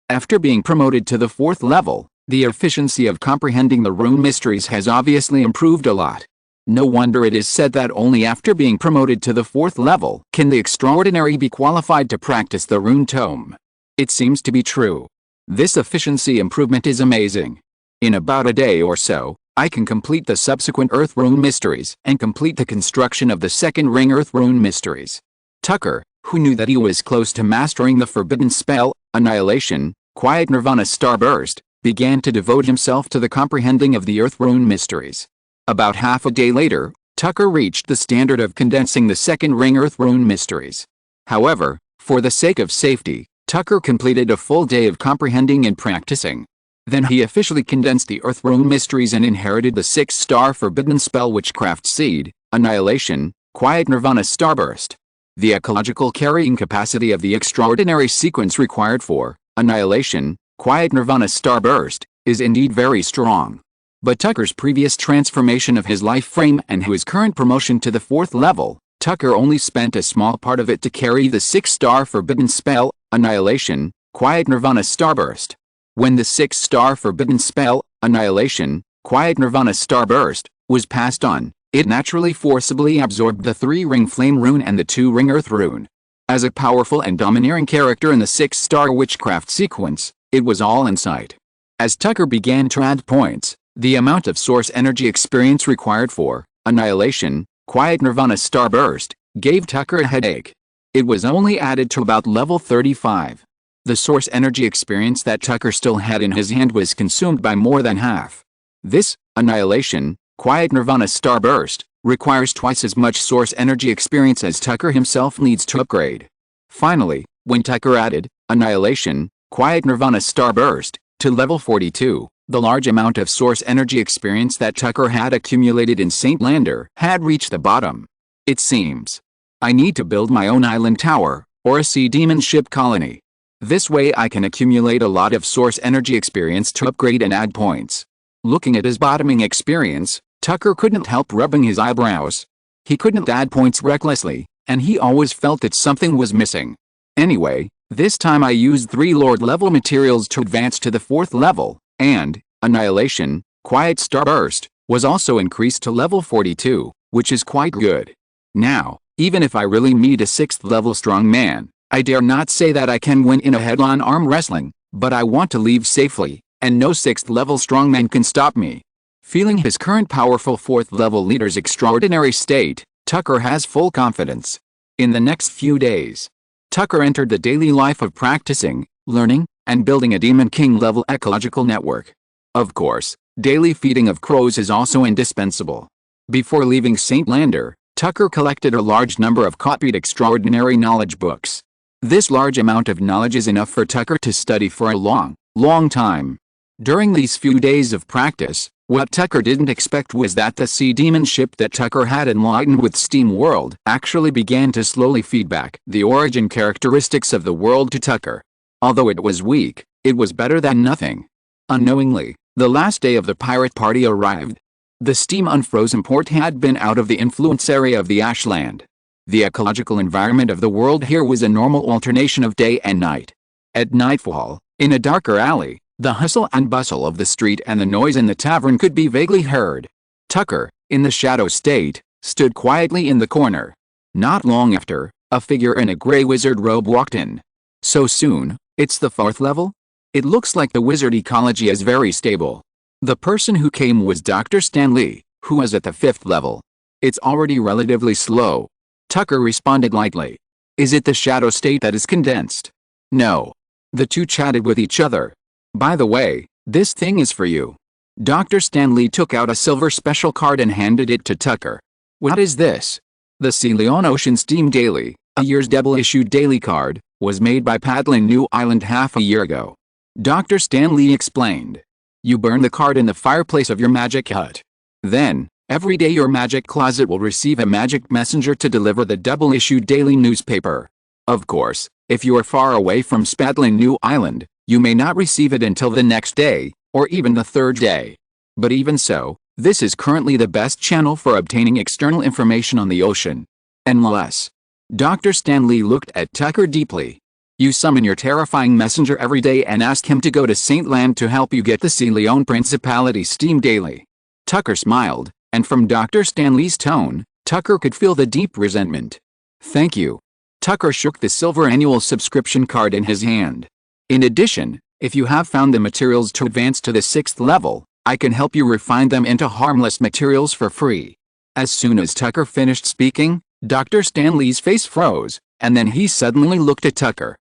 After being promoted to the 4th level, the efficiency of comprehending the rune mysteries has obviously improved a lot. No wonder it is said that only after being promoted to the 4th level can the extraordinary be qualified to practice the rune tome. It seems to be true. This efficiency improvement is amazing. In about a day or so, I can complete the subsequent Earth Rune mysteries and complete the construction of the 2nd ring Earth Rune mysteries. Tucker, who knew that he was close to mastering the forbidden spell, Annihilation, Quiet Nirvana Starburst, began to devote himself to the comprehending of the Earth Rune mysteries. About half a day later, Tucker reached the standard of condensing the 2nd ring Earth Rune mysteries. However, for the sake of safety, Tucker completed a full day of comprehending and practicing. Then he officially condensed the Earth Rune mysteries and inherited the 6-star Forbidden Spell Witchcraft Seed, Annihilation, Quiet Nirvana Starburst. The ecological carrying capacity of the extraordinary sequence required for Annihilation, Quiet Nirvana Starburst, is indeed very strong. But Tucker's previous transformation of his life frame and his current promotion to the 4th level, Tucker only spent a small part of it to carry the 6-star Forbidden Spell, Annihilation, Quiet Nirvana Starburst. When the 6-star Forbidden Spell, Annihilation, Quiet Nirvana Starburst, was passed on, it naturally forcibly absorbed the 3-ring Flame Rune and the 2-ring Earth Rune. As a powerful and domineering character in the 6-star Witchcraft sequence, it was all in sight. As Tucker began to add points, The amount of source energy experience required for annihilation, quiet nirvana starburst, gave Tucker a headache. It was only added to about level 35. The source energy experience that Tucker still had in his hand was consumed by more than half. This annihilation, quiet nirvana starburst, requires twice as much source energy experience as Tucker himself needs to upgrade. Finally, when Tucker added annihilation, quiet nirvana starburst to level 42, the large amount of source energy experience that Tucker had accumulated in St. Lander had reached the bottom. It seems I need to build my own island tower, or a sea demon ship colony. This way I can accumulate a lot of source energy experience to upgrade and add points. Looking at his bottoming experience, Tucker couldn't help rubbing his eyebrows. He couldn't add points recklessly, and he always felt that something was missing. Anyway, this time I used 3 Lord level materials to advance to the 4th level, and annihilation, quiet starburst, was also increased to level 42, which is quite good. Now, even if I really meet a 6th level strong man, I dare not say that I can win in a head-on arm wrestling, but I want to leave safely, and no 6th level strongman can stop me. Feeling his current powerful 4th level leader's extraordinary state, Tucker has full confidence. In the next few days, Tucker entered the daily life of practicing, learning, and building a Demon King level ecological network. Of course, daily feeding of crows is also indispensable. Before leaving St. Lander, Tucker collected a large number of copied extraordinary knowledge books. This large amount of knowledge is enough for Tucker to study for a long time. During these few days of practice, what Tucker didn't expect was that the sea demon ship that Tucker had enlightened with Steam World actually began to slowly feed back the origin characteristics of the world to Tucker. Although it was weak, it was better than nothing. Unknowingly, the last day of the pirate party arrived. The steam unfrozen port had been out of the influence area of the Ashland. The ecological environment of the world here was a normal alternation of day and night. At nightfall, in a darker alley, the hustle and bustle of the street and the noise in the tavern could be vaguely heard. Tucker, in the shadow state, stood quietly in the corner. Not long after, a figure in a gray wizard robe walked in. So soon? It's the 4th level? It looks like the wizard ecology is very stable. The person who came was Dr. Stanley, who was at the 5th level. It's already relatively slow. Tucker responded lightly. Is it the shadow state that is condensed? No. The two chatted with each other. By the way, this thing is for you. Dr. Stanley took out a silver special card and handed it to Tucker. What is this? The Sea Leon Ocean Steam Daily, a year's double-issued daily card, was made by Paddling New Island half a year ago. Dr. Stanley explained. You burn the card in the fireplace of your magic hut. Then, every day your magic closet will receive a magic messenger to deliver the double-issued daily newspaper. Of course, if you are far away from Paddling New Island, you may not receive it until the next day, or even the 3rd day. But even so, this is currently the best channel for obtaining external information on the ocean. Unless. Dr. Stanley looked at Tucker deeply. You summon your terrifying messenger every day and ask him to go to St. Land to help you get the Sea Leon Principality Steam Daily. Tucker smiled, and from Dr. Stanley's tone, Tucker could feel the deep resentment. Thank you. Tucker shook the silver annual subscription card in his hand. In addition, if you have found the materials to advance to the 6th level, I can help you refine them into harmless materials for free. As soon as Tucker finished speaking, Dr. Stanley's face froze, and then he suddenly looked at Tucker.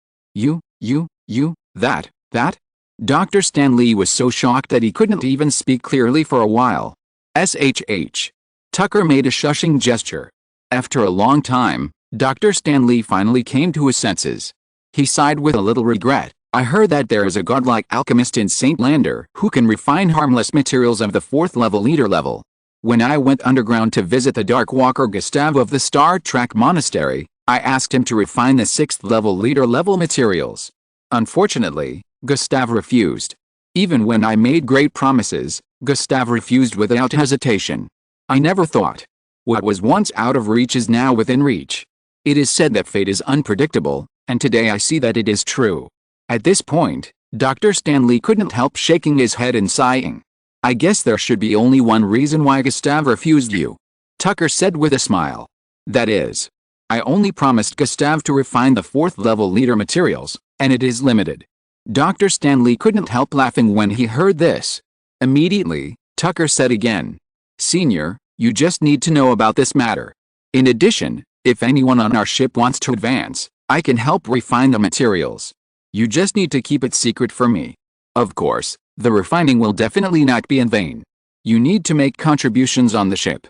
That? Dr. Stanley was so shocked that he couldn't even speak clearly for a while. SHH. Tucker made a shushing gesture. After a long time, Dr. Stanley finally came to his senses. He sighed with a little regret. I heard that there is a godlike alchemist in St. Lander who can refine harmless materials of the 4th level leader level. When I went underground to visit the Dark Walker Gustav of the Star Trek Monastery, I asked him to refine the 6th level leader level materials. Unfortunately, Gustav refused. Even when I made great promises, Gustav refused without hesitation. I never thought. What was once out of reach is now within reach. It is said that fate is unpredictable, and today I see that it is true. At this point, Dr. Stanley couldn't help shaking his head and sighing. I guess there should be only one reason why Gustav refused you. Tucker said with a smile. That is, I only promised Gustav to refine the 4th level leader materials, and it is limited. Dr. Stanley couldn't help laughing when he heard this. Immediately, Tucker said again. Senior, you just need to know about this matter. In addition, if anyone on our ship wants to advance, I can help refine the materials. You just need to keep it secret for me. Of course, the refining will definitely not be in vain. You need to make contributions on the ship.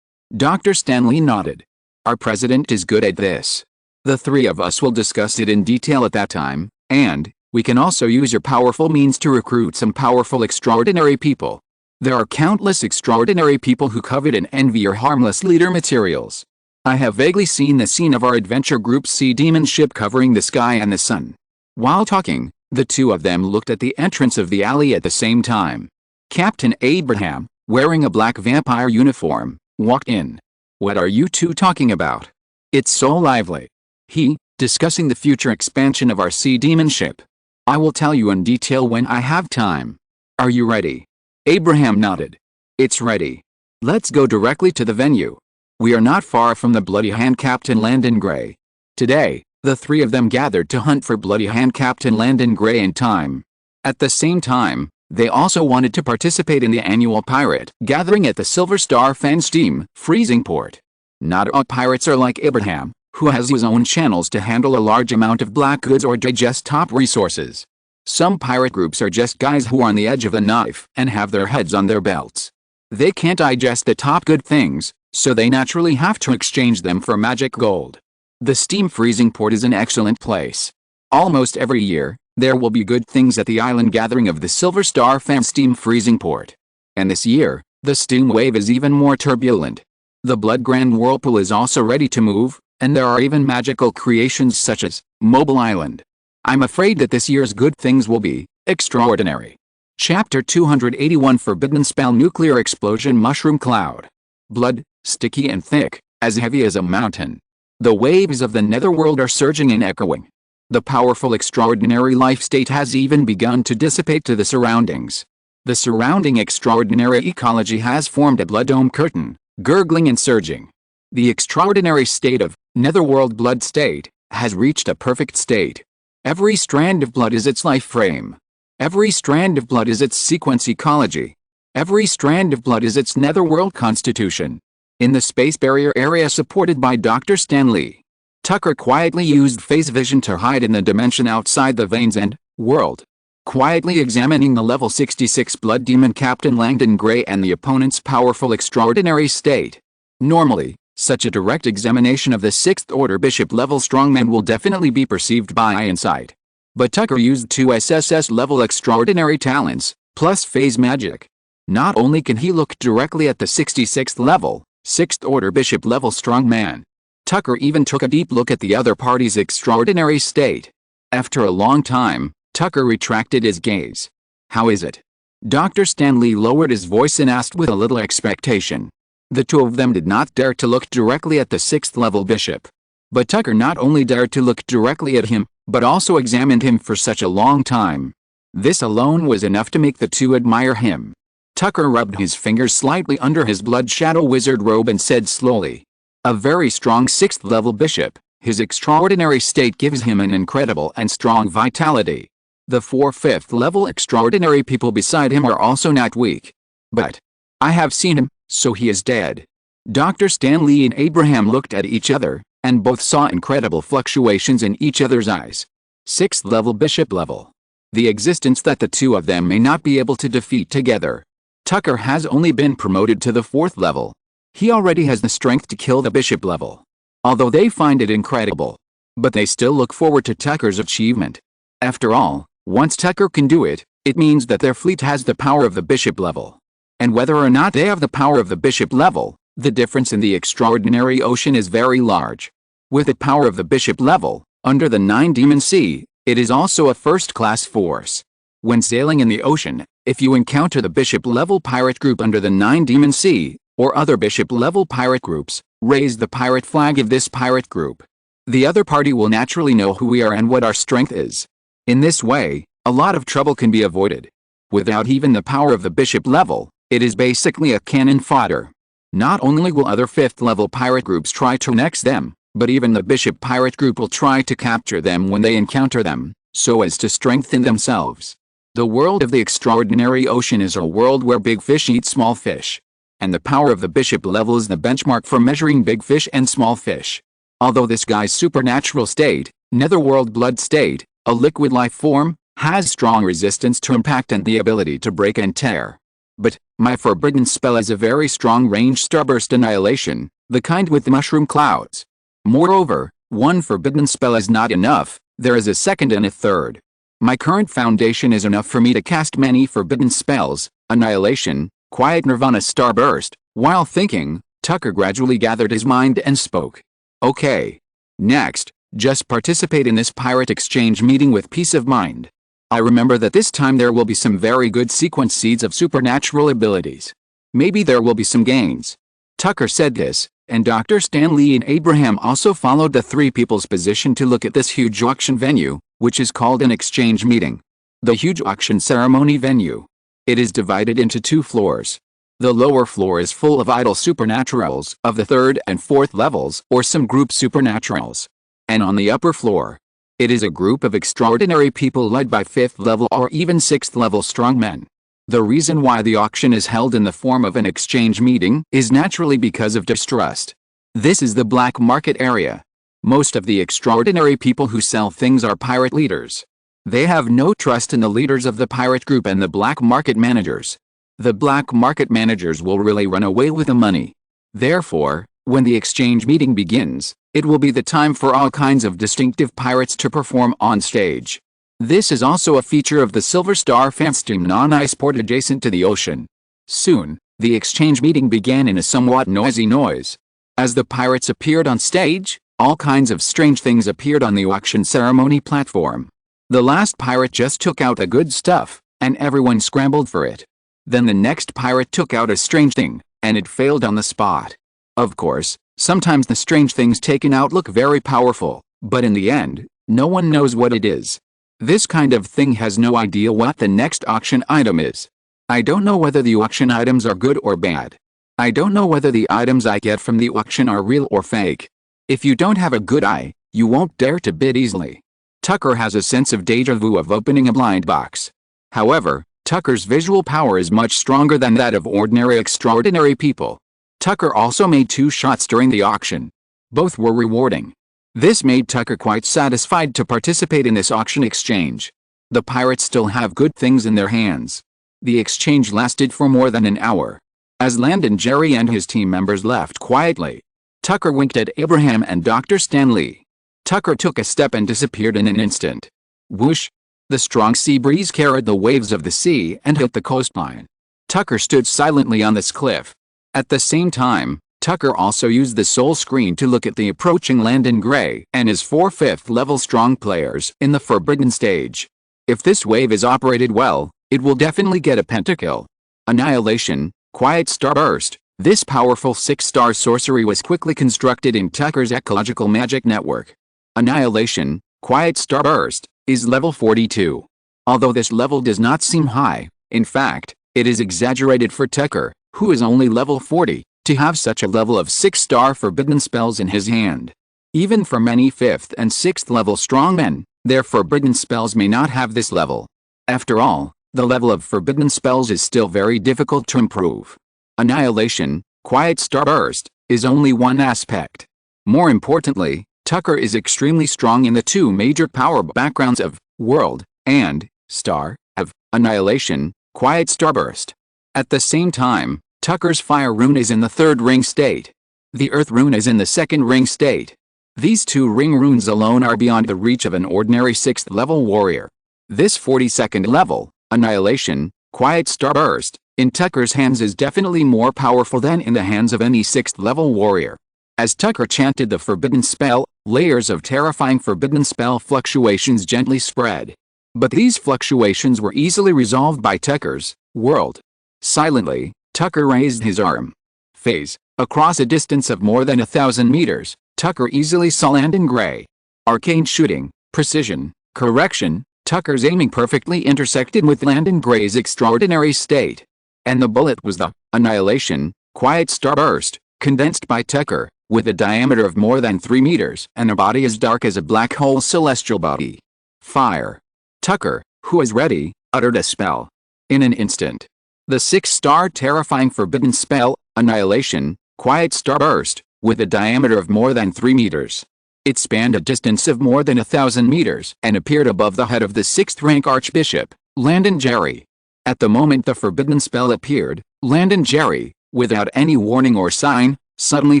Dr. Stanley nodded. Our president is good at this. The three of us will discuss it in detail at that time, and we can also use your powerful means to recruit some powerful extraordinary people. There are countless extraordinary people who covet and envy your harmless leader materials. I have vaguely seen the scene of our adventure group's sea demon ship covering the sky and the sun. While talking, the two of them looked at the entrance of the alley at the same time. Captain Abraham, wearing a black vampire uniform, walked in. What are you two talking about? It's so lively. He, discussing the future expansion of our sea demon ship. I will tell you in detail when I have time. Are you ready? Abraham nodded. It's ready. Let's go directly to the venue. We are not far from the Bloody Hand Captain Landon Gray. Today, the three of them gathered to hunt for Bloody Hand Captain Landon Gray in time. At the same time, they also wanted to participate in the annual pirate gathering at the Silver Star Fen Steam freezing port. Not all pirates are like Abraham, who has his own channels to handle a large amount of black goods or digest top resources. Some pirate groups are just guys who are on the edge of the knife and have their heads on their belts. They can't digest the top good things, so they naturally have to exchange them for magic gold. The steam freezing port is an excellent place. Almost every year, there will be good things at the island gathering of the Silver Star Fan Steam freezing port. And this year, the steam wave is even more turbulent. The Blood Grand Whirlpool is also ready to move, and there are even magical creations such as Mobile Island. I'm afraid that this year's good things will be extraordinary. Chapter 281 Forbidden Spell Nuclear Explosion Mushroom Cloud. Blood, sticky and thick, as heavy as a mountain. The waves of the netherworld are surging and echoing. The powerful extraordinary life state has even begun to dissipate to the surroundings. The surrounding extraordinary ecology has formed a blood dome curtain, gurgling and surging. The extraordinary state of netherworld blood state has reached a perfect state. Every strand of blood is its life frame. Every strand of blood is its sequence ecology. Every strand of blood is its netherworld constitution. In the space barrier area supported by Dr. Stanley, Tucker quietly used phase vision to hide in the dimension outside the veins and world. Quietly examining the level 66 blood demon Captain Langdon Gray and the opponent's powerful extraordinary state. Normally, such a direct examination of the 6th order bishop level strongman will definitely be perceived by insight. But Tucker used 2 SSS level extraordinary talents, plus phase magic. Not only can he look directly at the 66th level, 6th order bishop level strongman, Tucker even took a deep look at the other party's extraordinary state. After a long time, Tucker retracted his gaze. How is it? Dr. Stanley lowered his voice and asked with a little expectation. The two of them did not dare to look directly at the 6th level bishop. But Tucker not only dared to look directly at him, but also examined him for such a long time. This alone was enough to make the two admire him. Tucker rubbed his fingers slightly under his blood shadow wizard robe and said slowly, "A very strong 6th level bishop. His extraordinary state gives him an incredible and strong vitality. The 4 5th level extraordinary people beside him are also not weak. But I have seen him, so he is dead." Dr. Stanley and Abraham looked at each other, and both saw incredible fluctuations in each other's eyes. 6th level bishop level. The existence that the two of them may not be able to defeat together. Tucker has only been promoted to the 4th level. He already has the strength to kill the bishop level. Although they find it incredible. But they still look forward to Tucker's achievement. After all, once Tucker can do it, it means that their fleet has the power of the bishop level. And whether or not they have the power of the bishop level, the difference in the extraordinary ocean is very large. With the power of the bishop level, under the 9 Demon Sea, it is also a first-class force. When sailing in the ocean, if you encounter the bishop-level pirate group under the 9 Demon Sea, or other bishop-level pirate groups, raise the pirate flag of this pirate group. The other party will naturally know who we are and what our strength is. In this way, a lot of trouble can be avoided. Without even the power of the bishop level, it is basically a cannon fodder. Not only will other 5th level pirate groups try to next them, but even the bishop pirate group will try to capture them when they encounter them, so as to strengthen themselves. The world of the extraordinary ocean is a world where big fish eat small fish. And the power of the bishop level is the benchmark for measuring big fish and small fish. Although this guy's supernatural state, netherworld blood state, a liquid life form, has strong resistance to impact and the ability to break and tear. But, my forbidden spell is a very strong range starburst annihilation, the kind with the mushroom clouds. Moreover, one forbidden spell is not enough, there is a second and a third. My current foundation is enough for me to cast many forbidden spells, annihilation, quiet nirvana starburst. While thinking, Tucker gradually gathered his mind and spoke. Okay. Next, just participate in this pirate exchange meeting with peace of mind. I remember that this time there will be some very good sequence seeds of supernatural abilities. Maybe there will be some gains. Tucker said this, and Dr. Stanley and Abraham also followed the three people's position to look at this huge auction venue, which is called an exchange meeting. The huge auction ceremony venue. It is divided into two floors. The lower floor is full of idle supernaturals of the third and fourth levels or some group supernaturals. And on the upper floor, it is a group of extraordinary people led by 5th level or even 6th level strongmen. The reason why the auction is held in the form of an exchange meeting is naturally because of distrust. This is the black market area. Most of the extraordinary people who sell things are pirate leaders. They have no trust in the leaders of the pirate group and the black market managers. The black market managers will really run away with the money. Therefore, when the exchange meeting begins, it will be the time for all kinds of distinctive pirates to perform on stage. This is also a feature of the Silver Star Fansteam non-ice port adjacent to the ocean. Soon, the exchange meeting began in a somewhat noisy noise. As the pirates appeared on stage, all kinds of strange things appeared on the auction ceremony platform. The last pirate just took out the good stuff, and everyone scrambled for it. Then the next pirate took out a strange thing, and it failed on the spot. Of course, sometimes the strange things taken out look very powerful, but in the end, no one knows what it is. This kind of thing has no idea what the next auction item is. I don't know whether the auction items are good or bad. I don't know whether the items I get from the auction are real or fake. If you don't have a good eye, you won't dare to bid easily. Tucker has a sense of deja vu of opening a blind box. However, Tucker's visual power is much stronger than that of ordinary extraordinary people. Tucker also made 2 shots during the auction. Both were rewarding. This made Tucker quite satisfied to participate in this auction exchange. The pirates still have good things in their hands. The exchange lasted for more than an hour. As Landon Jerry and his team members left quietly, Tucker winked at Abraham and Dr. Stanley. Tucker took a step and disappeared in an instant. Whoosh! The strong sea breeze carried the waves of the sea and hit the coastline. Tucker stood silently on this cliff. At the same time, Tucker also used the soul screen to look at the approaching Landon Gray and his 4 5th level strong players in the forbidden stage. If this wave is operated well, it will definitely get a pentakill. Annihilation, quiet starburst. This powerful 6-star sorcery was quickly constructed in Tucker's ecological magic network. Annihilation, quiet starburst, is level 42. Although this level does not seem high, in fact, it is exaggerated for Tucker, who is only level 40, to have such a level of 6-star forbidden spells in his hand. Even for many 5th and 6th level strongmen, their forbidden spells may not have this level. After all, the level of forbidden spells is still very difficult to improve. Annihilation, quiet starburst, is only one aspect. More importantly, Tucker is extremely strong in the 2 major power backgrounds of world and star of annihilation, quiet starburst. At the same time, Tucker's fire rune is in the 3rd ring state. The earth rune is in the 2nd ring state. These 2 ring runes alone are beyond the reach of an ordinary 6th level warrior. This 42nd level, annihilation, quiet starburst, in Tucker's hands is definitely more powerful than in the hands of any 6th level warrior. As Tucker chanted the forbidden spell, layers of terrifying forbidden spell fluctuations gently spread. But these fluctuations were easily resolved by Tucker's world. Silently, Tucker raised his arm. Phase. Across a distance of more than 1,000 meters, Tucker easily saw Landon Gray. Arcane shooting, precision, correction. Tucker's aiming perfectly intersected with Landon Gray's extraordinary state. And the bullet was the annihilation, quiet starburst, condensed by Tucker, with a diameter of more than 3 meters and a body as dark as a black hole celestial body. Fire. Tucker, who is ready, uttered a spell. In an instant, the 6-star terrifying forbidden spell, Annihilation, quiet starburst, with a diameter of more than 3 meters. It spanned a distance of more than 1,000 meters and appeared above the head of the 6th-rank Archbishop, Landon Jerry. At the moment the forbidden spell appeared, Landon Jerry, without any warning or sign, suddenly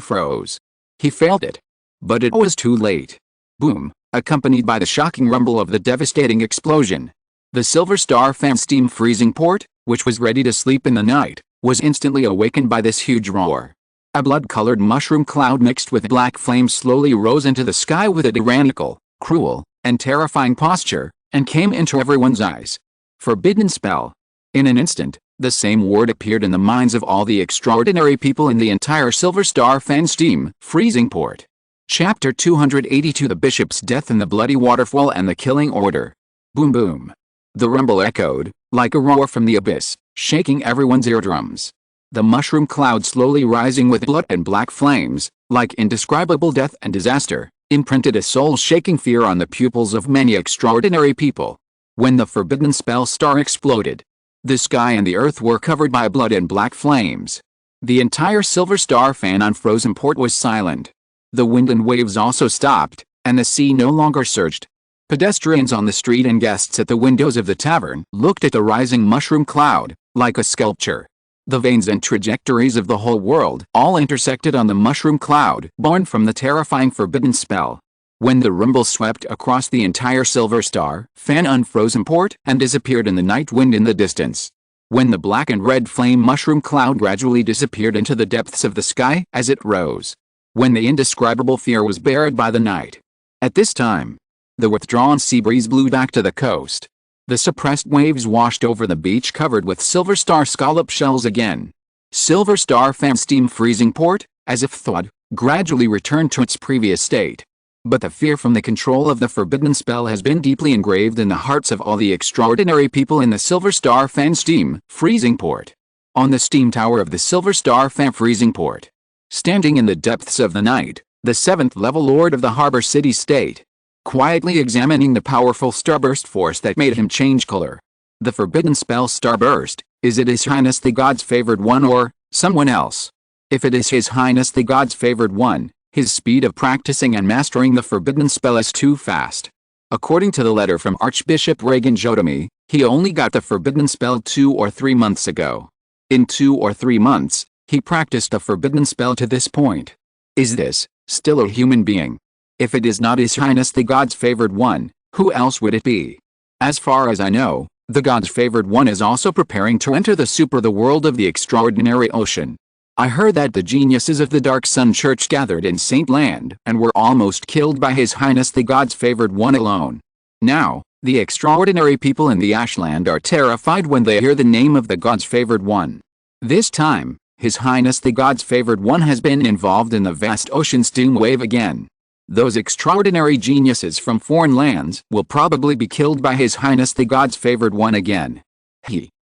froze. He failed it. But it was too late. Boom, accompanied by the shocking rumble of the devastating explosion. The Silver Star fan steam freezing port, which was ready to sleep in the night, was instantly awakened by this huge roar. A blood-colored mushroom cloud mixed with black flames slowly rose into the sky with a tyrannical, cruel, and terrifying posture, and came into everyone's eyes. Forbidden spell. In an instant, the same word appeared in the minds of all the extraordinary people in the entire Silver Star fan steam freezing port. Chapter 282 The Bishop's Death and the Bloody Waterfall and the Killing Order. Boom boom. The rumble echoed, like a roar from the abyss, shaking everyone's eardrums. The mushroom cloud slowly rising with blood and black flames, like indescribable death and disaster, imprinted a soul-shaking fear on the pupils of many extraordinary people. When the forbidden spell star exploded, the sky and the earth were covered by blood and black flames. The entire Silver Star fan on frozen port was silent. The wind and waves also stopped, and the sea no longer surged. Pedestrians on the street and guests at the windows of the tavern looked at the rising mushroom cloud, like a sculpture. The veins and trajectories of the whole world all intersected on the mushroom cloud born from the terrifying forbidden spell. When the rumble swept across the entire Silver Star fan unfrozen port and disappeared in the night wind in the distance. When the black and red flame mushroom cloud gradually disappeared into the depths of the sky as it rose. When the indescribable fear was buried by the night. At this time, the withdrawn sea breeze blew back to the coast. The suppressed waves washed over the beach covered with Silver Star scallop shells again. Silver Star fan steam freezing port, as if thawed, gradually returned to its previous state. But the fear from the control of the forbidden spell has been deeply engraved in the hearts of all the extraordinary people in the Silver Star fan steam freezing port. On the steam tower of the Silver Star fan freezing port, standing in the depths of the night, the 7th-level lord of the harbor city-state, quietly examining the powerful starburst force that made him change color. The forbidden spell starburst, is it His Highness the God's favored one or someone else? If it is His Highness the God's favored one, his speed of practicing and mastering the forbidden spell is too fast. According to the letter from Archbishop Reagan Jodomi, he only got the forbidden spell 2 or 3 months ago. In 2 or 3 months, he practiced the forbidden spell to this point. Is this still a human being? If it is not His Highness the God's favored one, who else would it be? As far as I know, the God's favored one is also preparing to enter the world of the extraordinary ocean. I heard that the geniuses of the Dark Sun Church gathered in Saint Land and were almost killed by His Highness the God's favored one alone. Now, the extraordinary people in the Ashland are terrified when they hear the name of the God's favored one. This time, His Highness the God's favored one has been involved in the vast ocean steam wave again. Those extraordinary geniuses from foreign lands will probably be killed by His Highness the God's favored one again.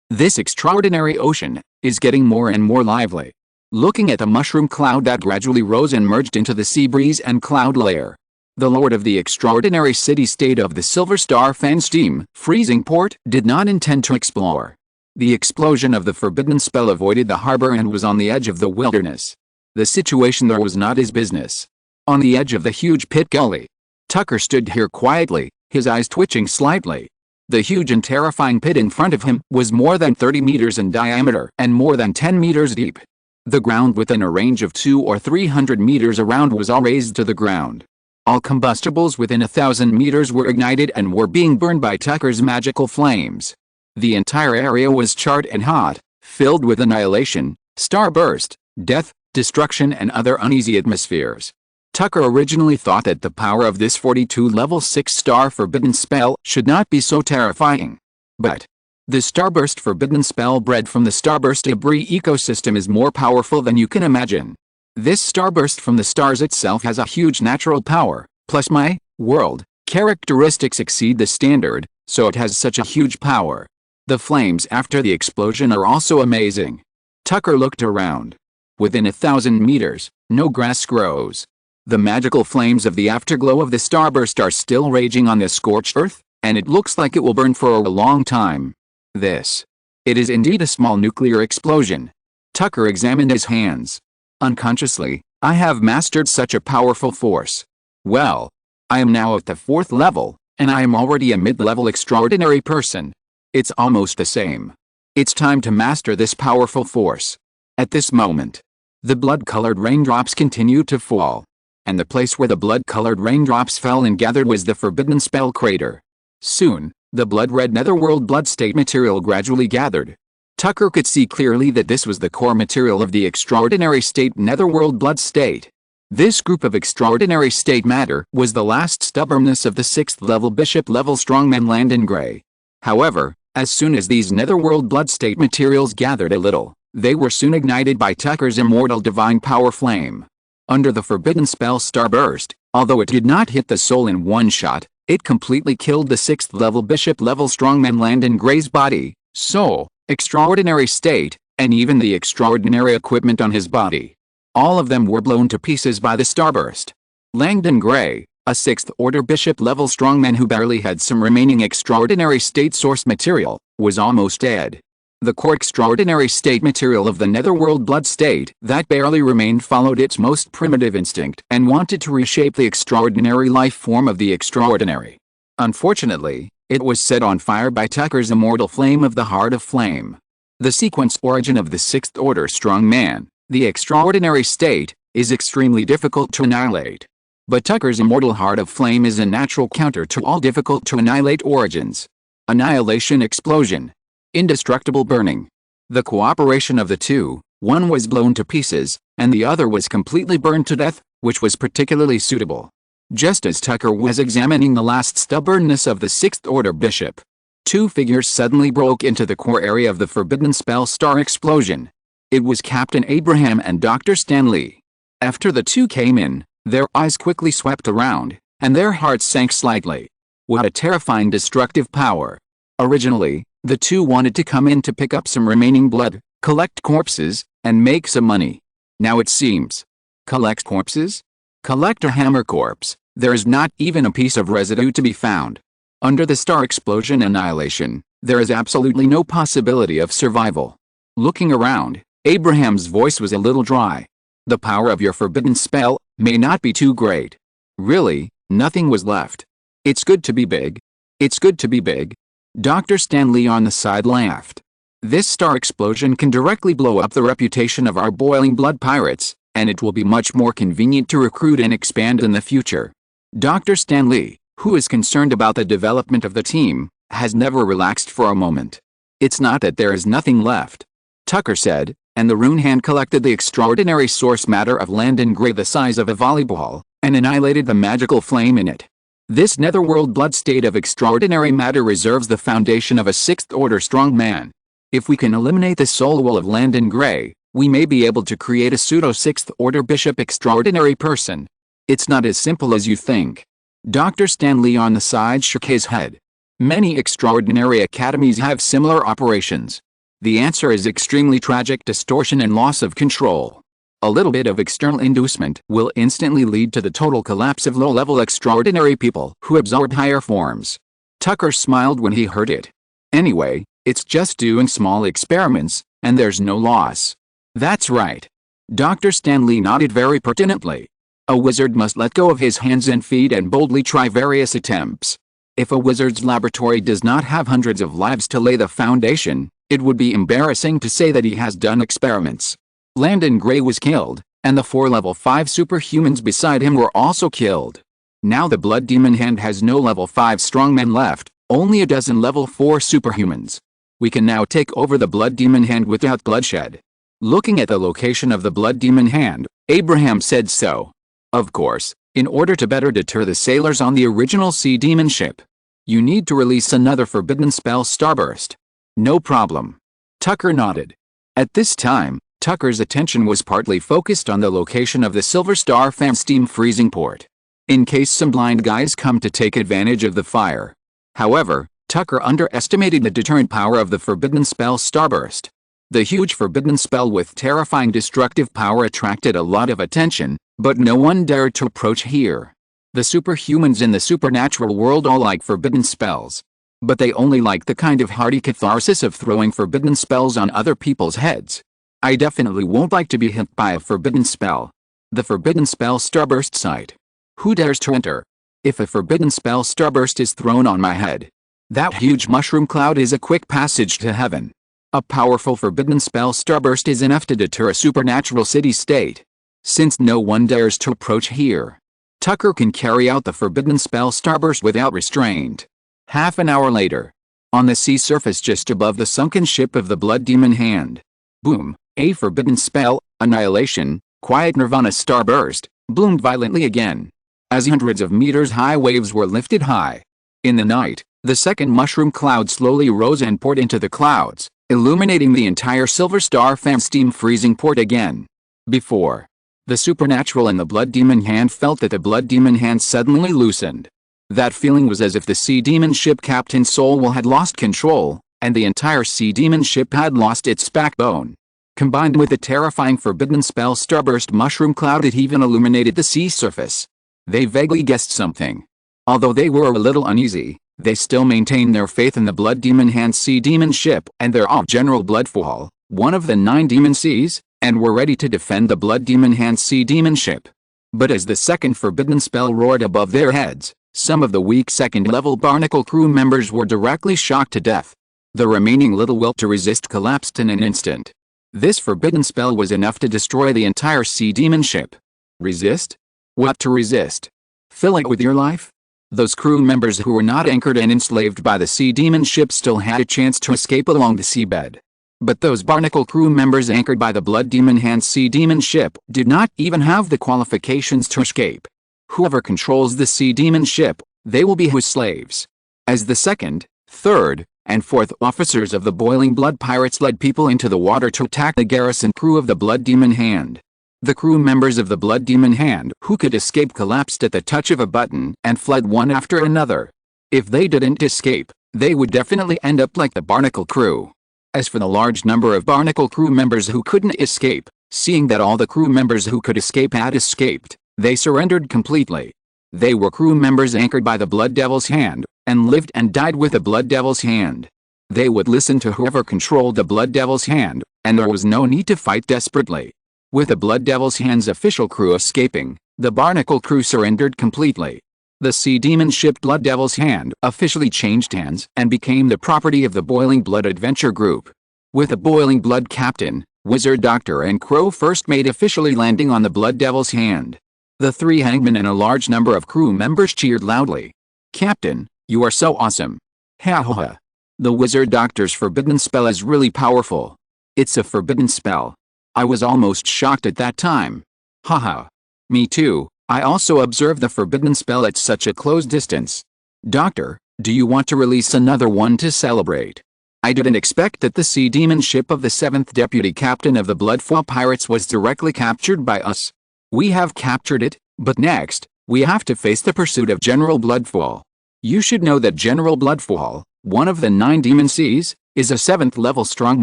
This extraordinary ocean is getting more and more lively. Looking at the mushroom cloud that gradually rose and merged into the sea breeze and cloud layer, the lord of the extraordinary city-state of the Silver Star fan steam freezing port did not intend to explore. The explosion of the forbidden spell avoided the harbor and was on the edge of the wilderness. The situation there was not his business. On the edge of the huge pit gully, Tucker stood here quietly, his eyes twitching slightly. The huge and terrifying pit in front of him was more than 30 meters in diameter and more than 10 meters deep. The ground within a range of 200 or 300 meters around was all razed to the ground. All combustibles within 1,000 meters were ignited and were being burned by Tucker's magical flames. The entire area was charred and hot, filled with annihilation, starburst, death, destruction and other uneasy atmospheres. Tucker originally thought that the power of this 42 level 6-star forbidden spell should not be so terrifying. But the starburst forbidden spell bred from the starburst debris ecosystem is more powerful than you can imagine. This starburst from the stars itself has a huge natural power, plus my world characteristics exceed the standard, so it has such a huge power. The flames after the explosion are also amazing. Tucker looked around. Within 1,000 meters, no grass grows. The magical flames of the afterglow of the starburst are still raging on the scorched earth, and it looks like it will burn for a long time. This. It is indeed a small nuclear explosion. Tucker examined his hands. Unconsciously, I have mastered such a powerful force. Well, I am now at the 4th level, and I am already a mid-level extraordinary person. It's almost the same. It's time to master this powerful force. At this moment, the blood-colored raindrops continued to fall. And the place where the blood-colored raindrops fell and gathered was the forbidden spell crater. Soon, the blood-red netherworld blood state material gradually gathered. Tucker could see clearly that this was the core material of the extraordinary state netherworld blood state. This group of extraordinary state matter was the last stubbornness of the 6th level bishop level strongman Landon Gray. However, as soon as these netherworld blood state materials gathered a little, they were soon ignited by Tucker's immortal divine power flame. Under the forbidden spell Starburst, although it did not hit the soul in one shot, it completely killed the 6th level bishop level strongman Landon Gray's body, soul, extraordinary state, and even the extraordinary equipment on his body. All of them were blown to pieces by the Starburst. Landon Gray, a 6th order bishop level strongman who barely had some remaining extraordinary state source material, was almost dead. The core extraordinary state material of the netherworld blood state that barely remained followed its most primitive instinct and wanted to reshape the extraordinary life form of the extraordinary. Unfortunately, it was set on fire by Tucker's immortal flame of the Heart of Flame. The sequence origin of the 6th order strongman, the extraordinary state, is extremely difficult to annihilate. But Tucker's immortal Heart of Flame is a natural counter to all difficult to annihilate origins. Annihilation explosion. Indestructible burning. The cooperation of the two, one was blown to pieces, and the other was completely burned to death, which was particularly suitable. Just as Tucker was examining the last stubbornness of the 6th order bishop, two figures suddenly broke into the core area of the forbidden spell star explosion. It was Captain Abraham and Dr. Stanley. After the two came in, their eyes quickly swept around, and their hearts sank slightly. What a terrifying destructive power. Originally, the two wanted to come in to pick up some remaining blood, collect corpses, and make some money. Now it seems. Collect corpses? Collect a hammer corpse. There is not even a piece of residue to be found. Under the star explosion annihilation, there is absolutely no possibility of survival. Looking around, Abraham's voice was a little dry. The power of your forbidden spell may not be too great. Really, nothing was left. It's good to be big. It's good to be big. Dr. Stanley on the side laughed. This star explosion can directly blow up the reputation of our boiling blood pirates, and it will be much more convenient to recruit and expand in the future. Dr. Stanley, who is concerned about the development of the team, has never relaxed for a moment. It's not that there is nothing left, Tucker said, and the rune hand collected the extraordinary source matter of Landon Gray the size of a volleyball, and annihilated the magical flame in it. This netherworld blood state of extraordinary matter reserves the foundation of a 6th order strong man. If we can eliminate the soul wall of Landon Gray, we may be able to create a pseudo 6th order bishop extraordinary person. It's not as simple as you think. Dr. Stanley on the side shook his head. Many extraordinary academies have similar operations. The answer is extremely tragic distortion and loss of control. A little bit of external inducement will instantly lead to the total collapse of low-level extraordinary people who absorb higher forms. Tucker smiled when he heard it. Anyway, it's just doing small experiments, and there's no loss. That's right. Dr. Stanley nodded very pertinently. A wizard must let go of his hands and feet and boldly try various attempts. If a wizard's laboratory does not have hundreds of lives to lay the foundation, it would be embarrassing to say that he has done experiments. Landon Gray was killed, and the 4 level 5 superhumans beside him were also killed. Now the Blood Demon Hand has no level 5 strongmen left, only a dozen level 4 superhumans. We can now take over the Blood Demon Hand without bloodshed. Looking at the location of the Blood Demon Hand, Abraham said so. Of course, in order to better deter the sailors on the original Sea Demon ship, you need to release another forbidden spell Starburst. No problem. Tucker nodded. At this time, Tucker's attention was partly focused on the location of the Silver Star Fam steam freezing port, in case some blind guys come to take advantage of the fire. However, Tucker underestimated the deterrent power of the forbidden spell Starburst. The huge forbidden spell with terrifying destructive power attracted a lot of attention, but no one dared to approach here. The superhumans in the supernatural world all like forbidden spells. But they only like the kind of hearty catharsis of throwing forbidden spells on other people's heads. I definitely won't like to be hit by a forbidden spell. The forbidden spell starburst site. Who dares to enter? If a forbidden spell starburst is thrown on my head, that huge mushroom cloud is a quick passage to heaven. A powerful forbidden spell starburst is enough to deter a supernatural city-state. Since no one dares to approach here, Tucker can carry out the forbidden spell starburst without restraint. Half an hour later, on the sea surface just above the sunken ship of the Blood Demon Hand. Boom, a forbidden spell, annihilation, quiet nirvana starburst, bloomed violently again. As hundreds of meters high waves were lifted high. In the night, the second mushroom cloud slowly rose and poured into the clouds, illuminating the entire Silver Star fan steam freezing port again. Before, the supernatural and the Blood Demon Hand felt that the Blood Demon Hand suddenly loosened. That feeling was as if the Sea Demon ship captain's soul had lost control, and the entire Sea Demon ship had lost its backbone. Combined with the terrifying forbidden spell starburst mushroom cloud, it even illuminated the sea surface. They vaguely guessed something. Although they were a little uneasy, they still maintained their faith in the Blood Demon Hand Sea Demon ship and their General Bloodfall, one of the 9 Demon Seas, and were ready to defend the Blood Demon Hand Sea Demon ship. But as the second forbidden spell roared above their heads, some of the weak second-level Barnacle crew members were directly shocked to death. The remaining little will to resist collapsed in an instant. This forbidden spell was enough to destroy the entire Sea Demon ship. Resist? What to resist? Fill it with your life? Those crew members who were not anchored and enslaved by the Sea Demon ship still had a chance to escape along the seabed. But those Barnacle crew members anchored by the Blood Demon Hand Sea Demon ship did not even have the qualifications to escape. Whoever controls the Sea Demon ship, they will be his slaves. As the second, third, and fourth officers of the Boiling Blood Pirates led people into the water to attack the garrison crew of the Blood Demon Hand. The crew members of the Blood Demon Hand who could escape collapsed at the touch of a button and fled one after another. If they didn't escape, they would definitely end up like the Barnacle crew. As for the large number of Barnacle crew members who couldn't escape, seeing that all the crew members who could escape had escaped, they surrendered completely. They were crew members anchored by the Blood Devil's Hand, and lived and died with the Blood Devil's Hand. They would listen to whoever controlled the Blood Devil's Hand, and there was no need to fight desperately. With the Blood Devil's Hand's official crew escaping, the Barnacle crew surrendered completely. The Sea Demon ship Blood Devil's Hand officially changed hands and became the property of the Boiling Blood Adventure Group. With the Boiling Blood captain, Wizard Doctor and Crow first made officially landing on the Blood Devil's Hand. The 3 hangmen and a large number of crew members cheered loudly. "Captain, you are so awesome. Ha ha ha. The Wizard Doctor's forbidden spell is really powerful. It's a forbidden spell. I was almost shocked at that time. Haha. Me too, I also observed the forbidden spell at such a close distance. Doctor, do you want to release another one to celebrate? I didn't expect that the Sea Demon ship of the 7th Deputy Captain of the Bloodfall Pirates was directly captured by us. We have captured it, but next, we have to face the pursuit of General Bloodfall. You should know that General Bloodfall, one of the 9 Demon Seas, is a 7th level strong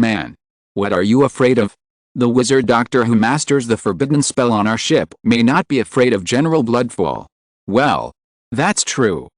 man. What are you afraid of? The Wizard Doctor who masters the forbidden spell on our ship may not be afraid of General Bloodfall. Well, that's true.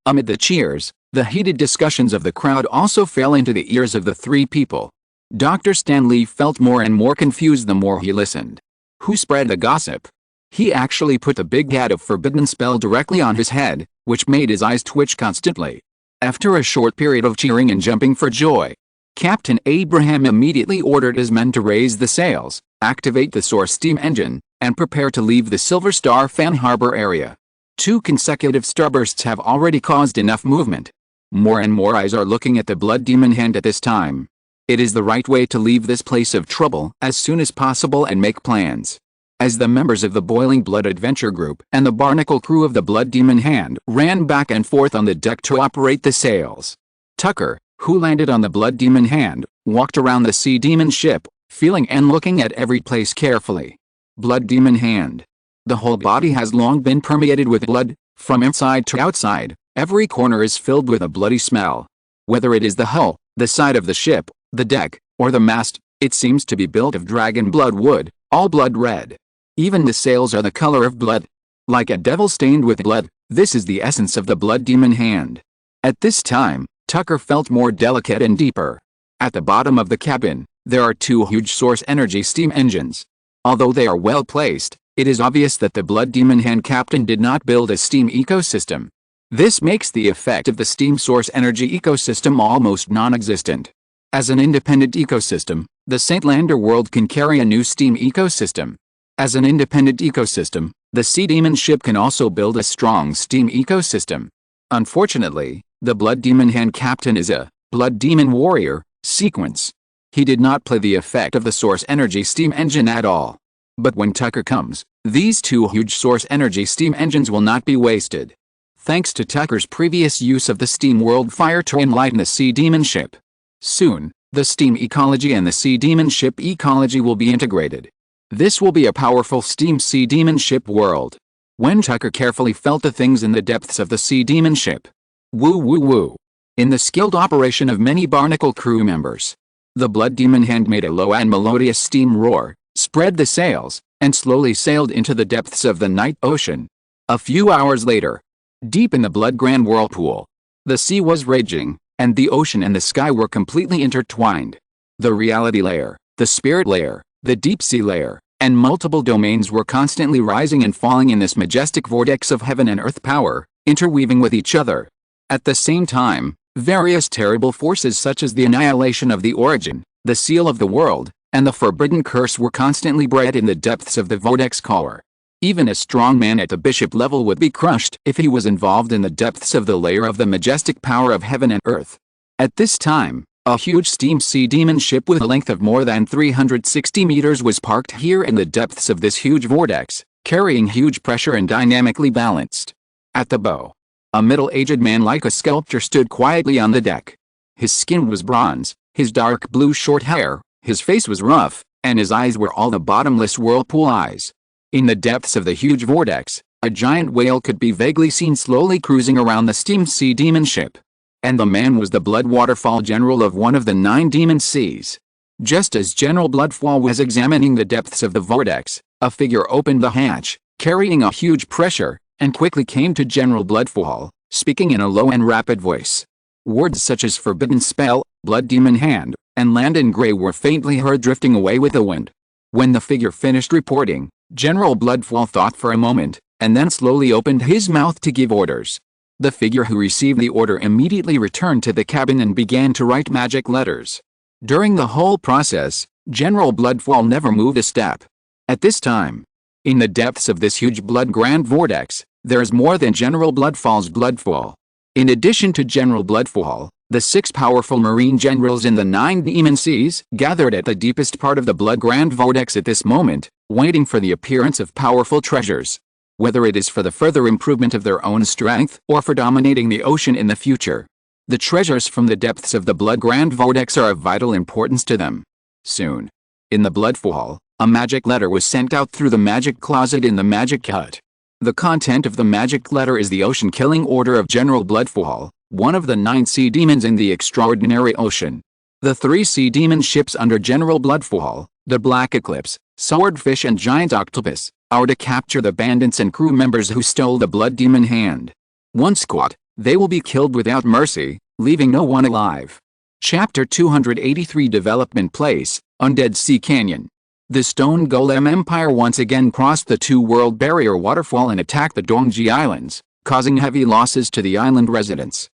Amid the cheers, the heated discussions of the crowd also fell into the ears of the 3 people. Dr. Stanley felt more and more confused the more he listened. Who spread the gossip? He actually put the big hat of forbidden spell directly on his head, which made his eyes twitch constantly. After a short period of cheering and jumping for joy, Captain Abraham immediately ordered his men to raise the sails, activate the source steam engine, and prepare to leave the Silver Star Fan Harbor area. 2 consecutive starbursts have already caused enough movement. More and more eyes are looking at the Blood Demon Hand at this time. It is the right way to leave this place of trouble as soon as possible and make plans. As the members of the Boiling Blood Adventure Group and the Barnacle crew of the Blood Demon Hand ran back and forth on the deck to operate the sails, Tucker, who landed on the Blood Demon Hand, walked around the Sea Demon ship, feeling and looking at every place carefully. Blood Demon Hand. The whole body has long been permeated with blood, from inside to outside. Every corner is filled with a bloody smell. Whether it is the hull, the side of the ship, the deck, or the mast, it seems to be built of dragon blood wood, all blood red. Even the sails are the color of blood. Like a devil stained with blood, this is the essence of the Blood Demon Hand. At this time, Tucker felt more delicate and deeper. At the bottom of the cabin, there are two huge source energy steam engines. Although they are well placed, it is obvious that the Blood Demon Hand captain did not build a steam ecosystem. This makes the effect of the steam source energy ecosystem almost non-existent. As an independent ecosystem, the Saint Lander world can carry a new steam ecosystem. As an independent ecosystem, the Sea Demon ship can also build a strong steam ecosystem. Unfortunately, the Blood Demon Hand captain is a Blood Demon warrior sequence. He did not play the effect of the source energy steam engine at all. But when Tucker comes, these two huge source energy steam engines will not be wasted. Thanks to Tucker's previous use of the steam world fire to enlighten the Sea Demon ship. Soon, the steam ecology and the Sea Demon ship ecology will be integrated. This will be a powerful steam Sea Demon ship world. When Tucker carefully felt the things in the depths of the Sea Demon ship. Woo woo woo. In the skilled operation of many barnacle crew members, the Blood Demon Hand made a low and melodious steam roar, spread the sails, and slowly sailed into the depths of the night ocean. A few hours later, deep in the Blood Grand Whirlpool, the sea was raging, and the ocean and the sky were completely intertwined. The reality layer, the spirit layer, the deep sea layer, and multiple domains were constantly rising and falling in this majestic vortex of heaven and earth power, interweaving with each other. At the same time, various terrible forces such as the annihilation of the origin, the seal of the world, and the forbidden curse were constantly bred in the depths of the vortex core. Even a strong man at the bishop level would be crushed if he was involved in the depths of the layer of the majestic power of heaven and earth. At this time, a huge steam Sea Demon ship with a length of more than 360 meters was parked here in the depths of this huge vortex, carrying huge pressure and dynamically balanced. At the bow, a middle-aged man like a sculpture stood quietly on the deck. His skin was bronze, his dark blue short hair, his face was rough, and his eyes were all the bottomless whirlpool eyes. In the depths of the huge vortex, a giant whale could be vaguely seen slowly cruising around the steam Sea Demon ship. And the man was the Blood Waterfall General of one of the 9 demon seas. Just as General Bloodfall was examining the depths of the vortex, a figure opened the hatch, carrying a huge pressure, and quickly came to General Bloodfall, speaking in a low and rapid voice. Words such as Forbidden Spell, Blood Demon Hand, and Land in Grey were faintly heard drifting away with the wind. When the figure finished reporting, General Bloodfall thought for a moment, and then slowly opened his mouth to give orders. The figure who received the order immediately returned to the cabin and began to write magic letters. During the whole process, General Bloodfall never moved a step. At this time, in the depths of this huge Blood Grand Vortex, there is more than General Bloodfall's Bloodfall. In addition to General Bloodfall, the 6 powerful marine generals in the 9 demon seas gathered at the deepest part of the Blood Grand Vortex at this moment, waiting for the appearance of powerful treasures. Whether it is for the further improvement of their own strength or for dominating the ocean in the future. The treasures from the depths of the Blood Grand Vortex are of vital importance to them. Soon, in the Bloodfall, a magic letter was sent out through the magic closet in the magic hut. The content of the magic letter is the ocean-killing order of General Bloodfall, one of the 9 sea demons in the extraordinary ocean. The 3 sea demon ships under General Bloodfall, the Black Eclipse, Swordfish and Giant Octopus, are to capture the bandits and crew members who stole the Blood Demon Hand. Once caught, they will be killed without mercy, leaving no one alive. Chapter 283 Development Place, Undead Sea Canyon. The Stone Golem Empire once again crossed the 2-world barrier waterfall and attacked the Dongji Islands, causing heavy losses to the island residents.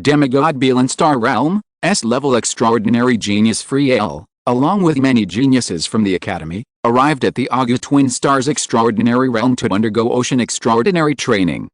Demigod Beelan Star Realm, S-level extraordinary genius Friel, along with many geniuses from the Academy, arrived at the Agu Twin Stars Extraordinary Realm to undergo ocean extraordinary training.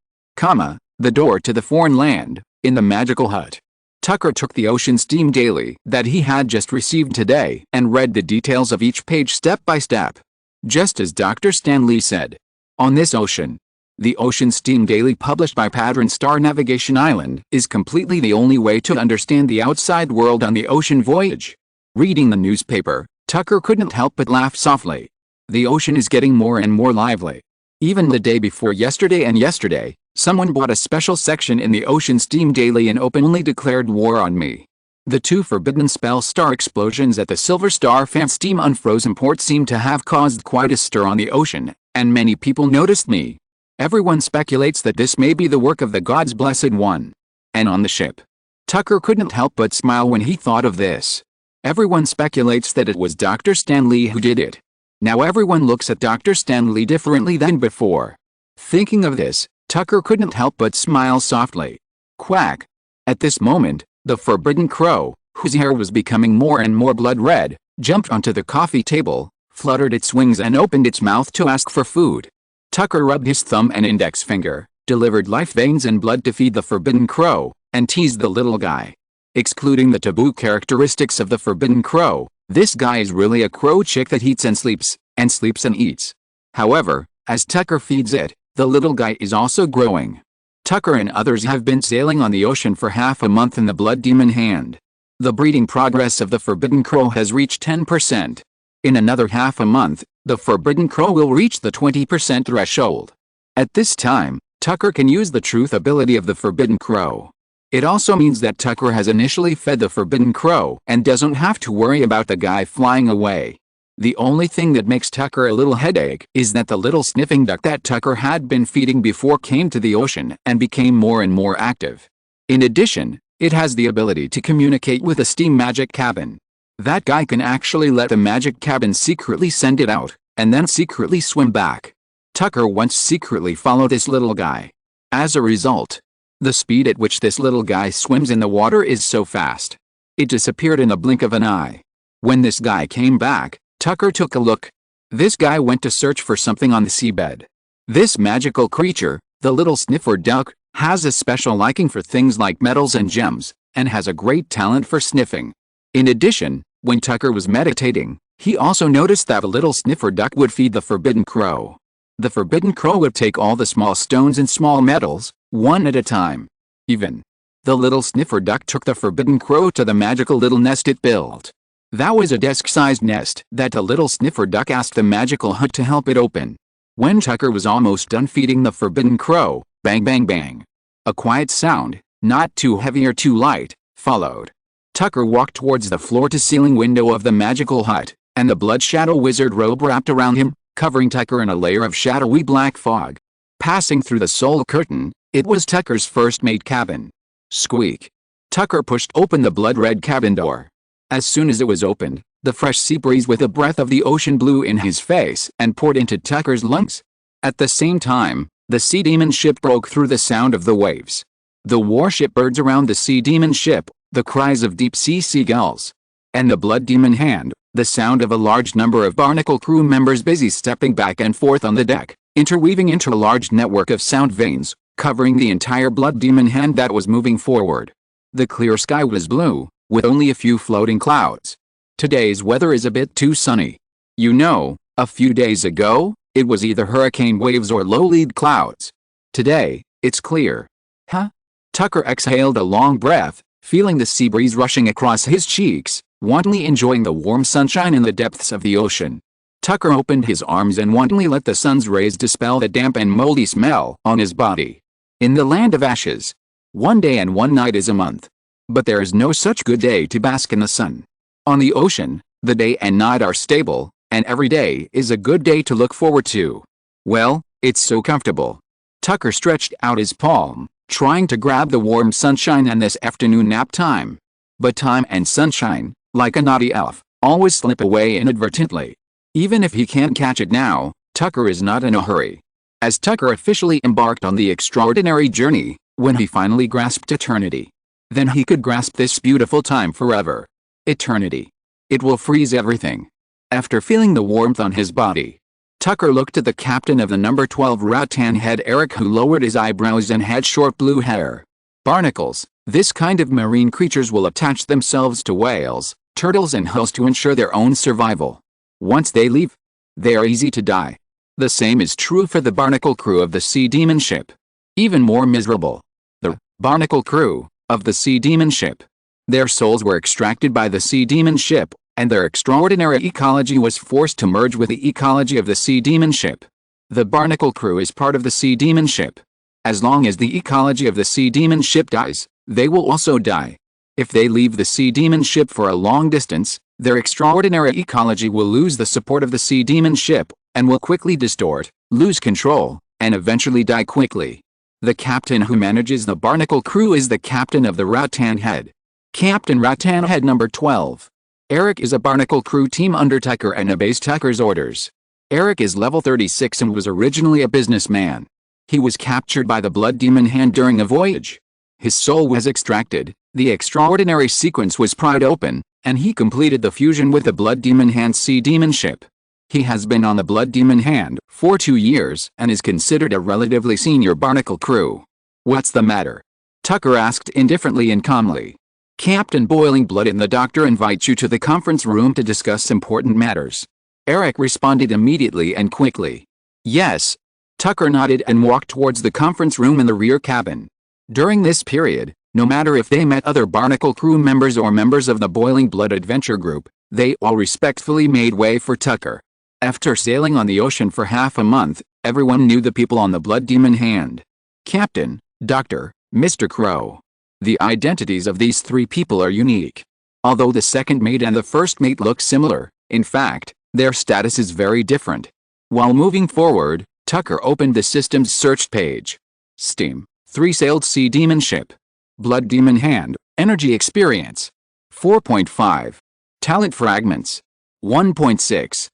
The door to the foreign land, in the magical hut. Tucker took the Ocean Steam Daily that he had just received today and read the details of each page step by step. Just as Dr. Stanley said. On this ocean, the Ocean Steam Daily published by Padron Star Navigation Island is completely the only way to understand the outside world on the ocean voyage. Reading the newspaper, Tucker couldn't help but laugh softly. The ocean is getting more and more lively. Even the day before yesterday, someone bought a special section in the Ocean Steam Daily and openly declared war on me. The 2 forbidden spell star explosions at the Silver Star Fan Steam Unfrozen Port seem to have caused quite a stir on the ocean, and many people noticed me. Everyone speculates that this may be the work of the God's Blessed One. and on the ship. Tucker couldn't help but smile when he thought of this. Everyone speculates that it was Dr. Stanley who did it. Now everyone looks at Dr. Stanley differently than before. Thinking of this, Tucker couldn't help but smile softly. Quack! At this moment, the forbidden crow, whose hair was becoming more and more blood red, jumped onto the coffee table, fluttered its wings and opened its mouth to ask for food. Tucker rubbed his thumb and index finger, delivered life veins and blood to feed the forbidden crow, and teased the little guy. Excluding the taboo characteristics of the forbidden crow, this guy is really a crow chick that eats and sleeps and eats. However, as Tucker feeds it, the little guy is also growing. Tucker and others have been sailing on the ocean for half a month in the blood demon hand. The breeding progress of the forbidden crow has reached 10%. In another half a month, the forbidden crow will reach the 20% threshold. At this time, Tucker can use the truth ability of the forbidden crow. It also means that Tucker has initially fed the forbidden crow and doesn't have to worry about the guy flying away. The only thing that makes Tucker a little headache is that the little sniffing duck that Tucker had been feeding before came to the ocean and became more and more active. In addition, it has the ability to communicate with a steam magic cabin. That guy can actually let the magic cabin secretly send it out, and then secretly swim back. Tucker once secretly followed this little guy. As a result, the speed at which this little guy swims in the water is so fast. It disappeared in the blink of an eye. When this guy came back, Tucker took a look. This guy went to search for something on the seabed. This magical creature, the little sniffer duck, has a special liking for things like metals and gems, and has a great talent for sniffing. In addition, when Tucker was meditating, he also noticed that the little sniffer duck would feed the forbidden crow. The forbidden crow would take all the small stones and small metals, one at a time. Even the little sniffer duck took the forbidden crow to the magical little nest it built. That was a desk-sized nest that the little sniffer duck asked the magical hut to help it open. When Tucker was almost done feeding the forbidden crow, bang bang bang. A quiet sound, not too heavy or too light, followed. Tucker walked towards the floor-to-ceiling window of the magical hut, and the blood shadow wizard robe wrapped around him, covering Tucker in a layer of shadowy black fog. Passing through the soul curtain, it was Tucker's first-made cabin. Squeak! Tucker pushed open the blood-red cabin door. As soon as it was opened, the fresh sea breeze with a breath of the ocean blew in his face and poured into Tucker's lungs. At the same time, the sea demon ship broke through the sound of the waves. The warship birds around the sea demon ship, the cries of deep-sea seagulls, and the blood demon hand, the sound of a large number of barnacle crew members busy stepping back and forth on the deck, interweaving into a large network of sound veins, covering the entire blood demon hand that was moving forward. The clear sky was blue, with only a few floating clouds. Today's weather is a bit too sunny. You know, a few days ago, it was either hurricane waves or low-lead clouds. Today, it's clear. Huh? Tucker exhaled a long breath, feeling the sea breeze rushing across his cheeks, wantonly enjoying the warm sunshine in the depths of the ocean. Tucker opened his arms and wantonly let the sun's rays dispel the damp and moldy smell on his body. In the land of ashes, 1 day and 1 night is a month. But there is no such good day to bask in the sun. On the ocean, the day and night are stable, and every day is a good day to look forward to. Well, it's so comfortable. Tucker stretched out his palm, trying to grab the warm sunshine and this afternoon nap time. But time and sunshine, like a naughty elf, always slip away inadvertently. Even if he can't catch it now, Tucker is not in a hurry. As Tucker officially embarked on the extraordinary journey, when he finally grasped eternity, then he could grasp this beautiful time forever. Eternity. It will freeze everything. After feeling the warmth on his body, Tucker looked at the captain of the number 12 rattan head Eric, who lowered his eyebrows and had short blue hair. Barnacles, this kind of marine creatures will attach themselves to whales, turtles and hulls to ensure their own survival. Once they leave, they are easy to die. The same is true for the barnacle crew of the sea demon ship. Even more miserable. The barnacle crew of the sea demon ship. Their souls were extracted by the sea demon ship, and their extraordinary ecology was forced to merge with the ecology of the sea demon ship. The barnacle crew is part of the sea demon ship. As long as the ecology of the sea demon ship dies, they will also die. If they leave the sea demon ship for a long distance, their extraordinary ecology will lose the support of the sea demon ship, and will quickly distort, lose control, and eventually die quickly. The captain who manages the barnacle crew is the captain of the Rattan Head. Captain Rattan Head number 12. Eric is a barnacle crew team under Tucker and obeys Tucker's orders. Eric is level 36 and was originally a businessman. He was captured by the Blood Demon Hand during a voyage. His soul was extracted, the extraordinary sequence was pried open, and he completed the fusion with the Blood Demon Hand Sea Demon ship. He has been on the Blood Demon Hand for 2 years and is considered a relatively senior barnacle crew. What's the matter? Tucker asked indifferently and calmly. Captain Boiling Blood and the doctor invite you to the conference room to discuss important matters. Eric responded immediately and quickly. Yes. Tucker nodded and walked towards the conference room in the rear cabin. During this period, no matter if they met other barnacle crew members or members of the Boiling Blood Adventure Group, they all respectfully made way for Tucker. After sailing on the ocean for half a month, everyone knew the people on the Blood Demon Hand. Captain, Doctor, Mr. Crow. The identities of these 3 people are unique. Although the second mate and the first mate look similar, in fact, their status is very different. While moving forward, Tucker opened the system's search page. Steam, 3-sailed Sea Demon ship. Blood Demon Hand, energy experience. 4.5. Talent fragments. 1.6.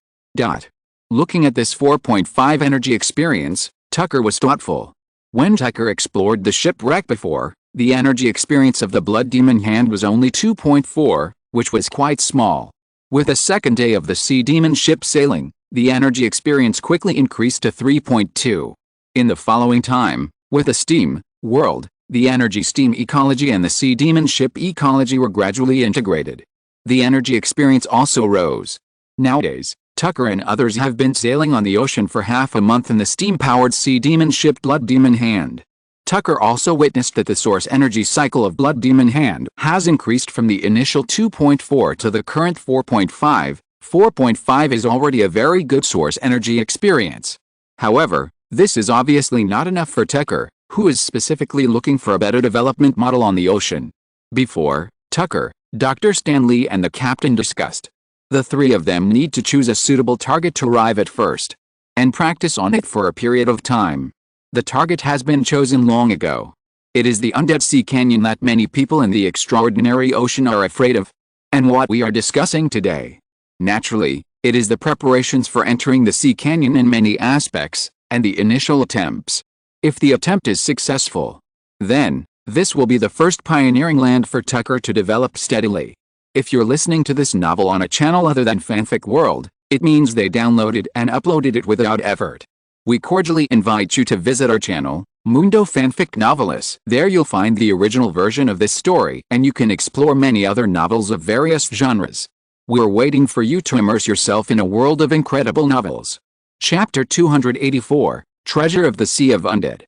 Looking at this 4.5 energy experience, Tucker was thoughtful. When Tucker explored the shipwreck before, the energy experience of the Blood Demon Hand was only 2.4, which was quite small. With the second day of the Sea Demon ship sailing, the energy experience quickly increased to 3.2. In the following time, with the Steam world, the energy steam ecology and the Sea Demon ship ecology were gradually integrated. The energy experience also rose. Nowadays, Tucker and others have been sailing on the ocean for half a month in the steam-powered Sea Demon ship Blood Demon Hand. Tucker also witnessed that the source energy cycle of Blood Demon Hand has increased from the initial 2.4 to the current 4.5. 4.5 is already a very good source energy experience. However, this is obviously not enough for Tucker, who is specifically looking for a better development model on the ocean. Before, Tucker, Dr. Stanley and the captain discussed. The 3 of them need to choose a suitable target to arrive at first, and practice on it for a period of time. The target has been chosen long ago. It is the undead sea canyon that many people in the extraordinary ocean are afraid of, and what we are discussing today. Naturally, it is the preparations for entering the sea canyon in many aspects, and the initial attempts. If the attempt is successful, then, this will be the first pioneering land for Tucker to develop steadily. If you're listening to this novel on a channel other than Fanfic World, it means they downloaded and uploaded it without effort. We cordially invite you to visit our channel, Mundo Fanfic Novelis. There you'll find the original version of this story and you can explore many other novels of various genres. We're waiting for you to immerse yourself in a world of incredible novels. Chapter 284, Treasure of the Sea of Undead.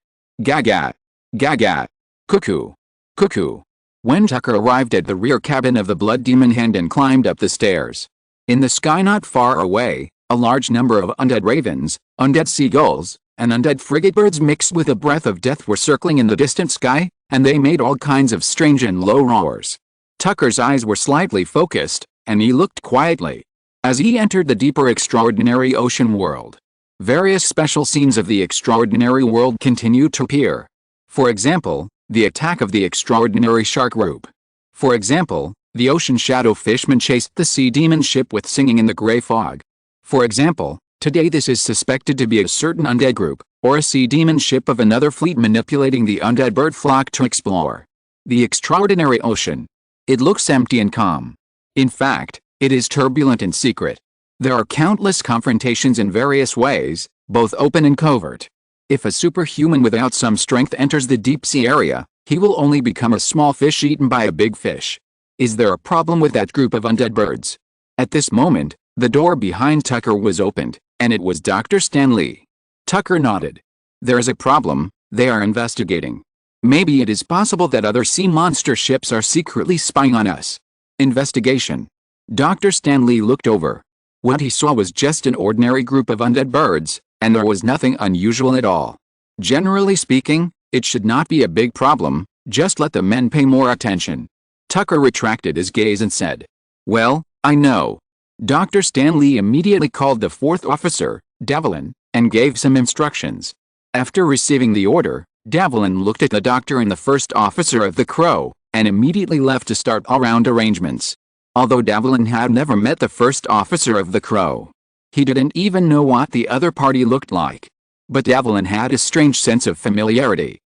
Gaga. Gaga. Cuckoo. Cuckoo. When Tucker arrived at the rear cabin of the Blood Demon Hand and climbed up the stairs. In the sky not far away, a large number of undead ravens, undead seagulls, and undead frigate birds mixed with a breath of death were circling in the distant sky, and they made all kinds of strange and low roars. Tucker's eyes were slightly focused, and he looked quietly. As he entered the deeper extraordinary ocean world, various special scenes of the extraordinary world continued to appear. For example, the attack of the extraordinary shark group. For example, the ocean shadow fishmen chased the sea demon ship with singing in the gray fog. For example, today this is suspected to be a certain undead group, or a sea demon ship of another fleet manipulating the undead bird flock to explore the extraordinary ocean. It looks empty and calm. In fact, it is turbulent and secret. There are countless confrontations in various ways, both open and covert. If a superhuman without some strength enters the deep sea area, he will only become a small fish eaten by a big fish. Is there a problem with that group of undead birds? At this moment, the door behind Tucker was opened, and it was Dr. Stanley. Tucker nodded. There is a problem, they are investigating. Maybe it is possible that other sea monster ships are secretly spying on us. Investigation. Dr. Stanley looked over. What he saw was just an ordinary group of undead birds, and there was nothing unusual at all. Generally speaking, it should not be a big problem, just let the men pay more attention. Tucker retracted his gaze and said, "Well, I know." Dr. Stanley immediately called the 4th officer, Devlin, and gave some instructions. After receiving the order, Devlin looked at the doctor and the first officer of the Crow, and immediately left to start all-round arrangements. Although Devlin had never met the first officer of the Crow, he didn't even know what the other party looked like. But Devlin had a strange sense of familiarity.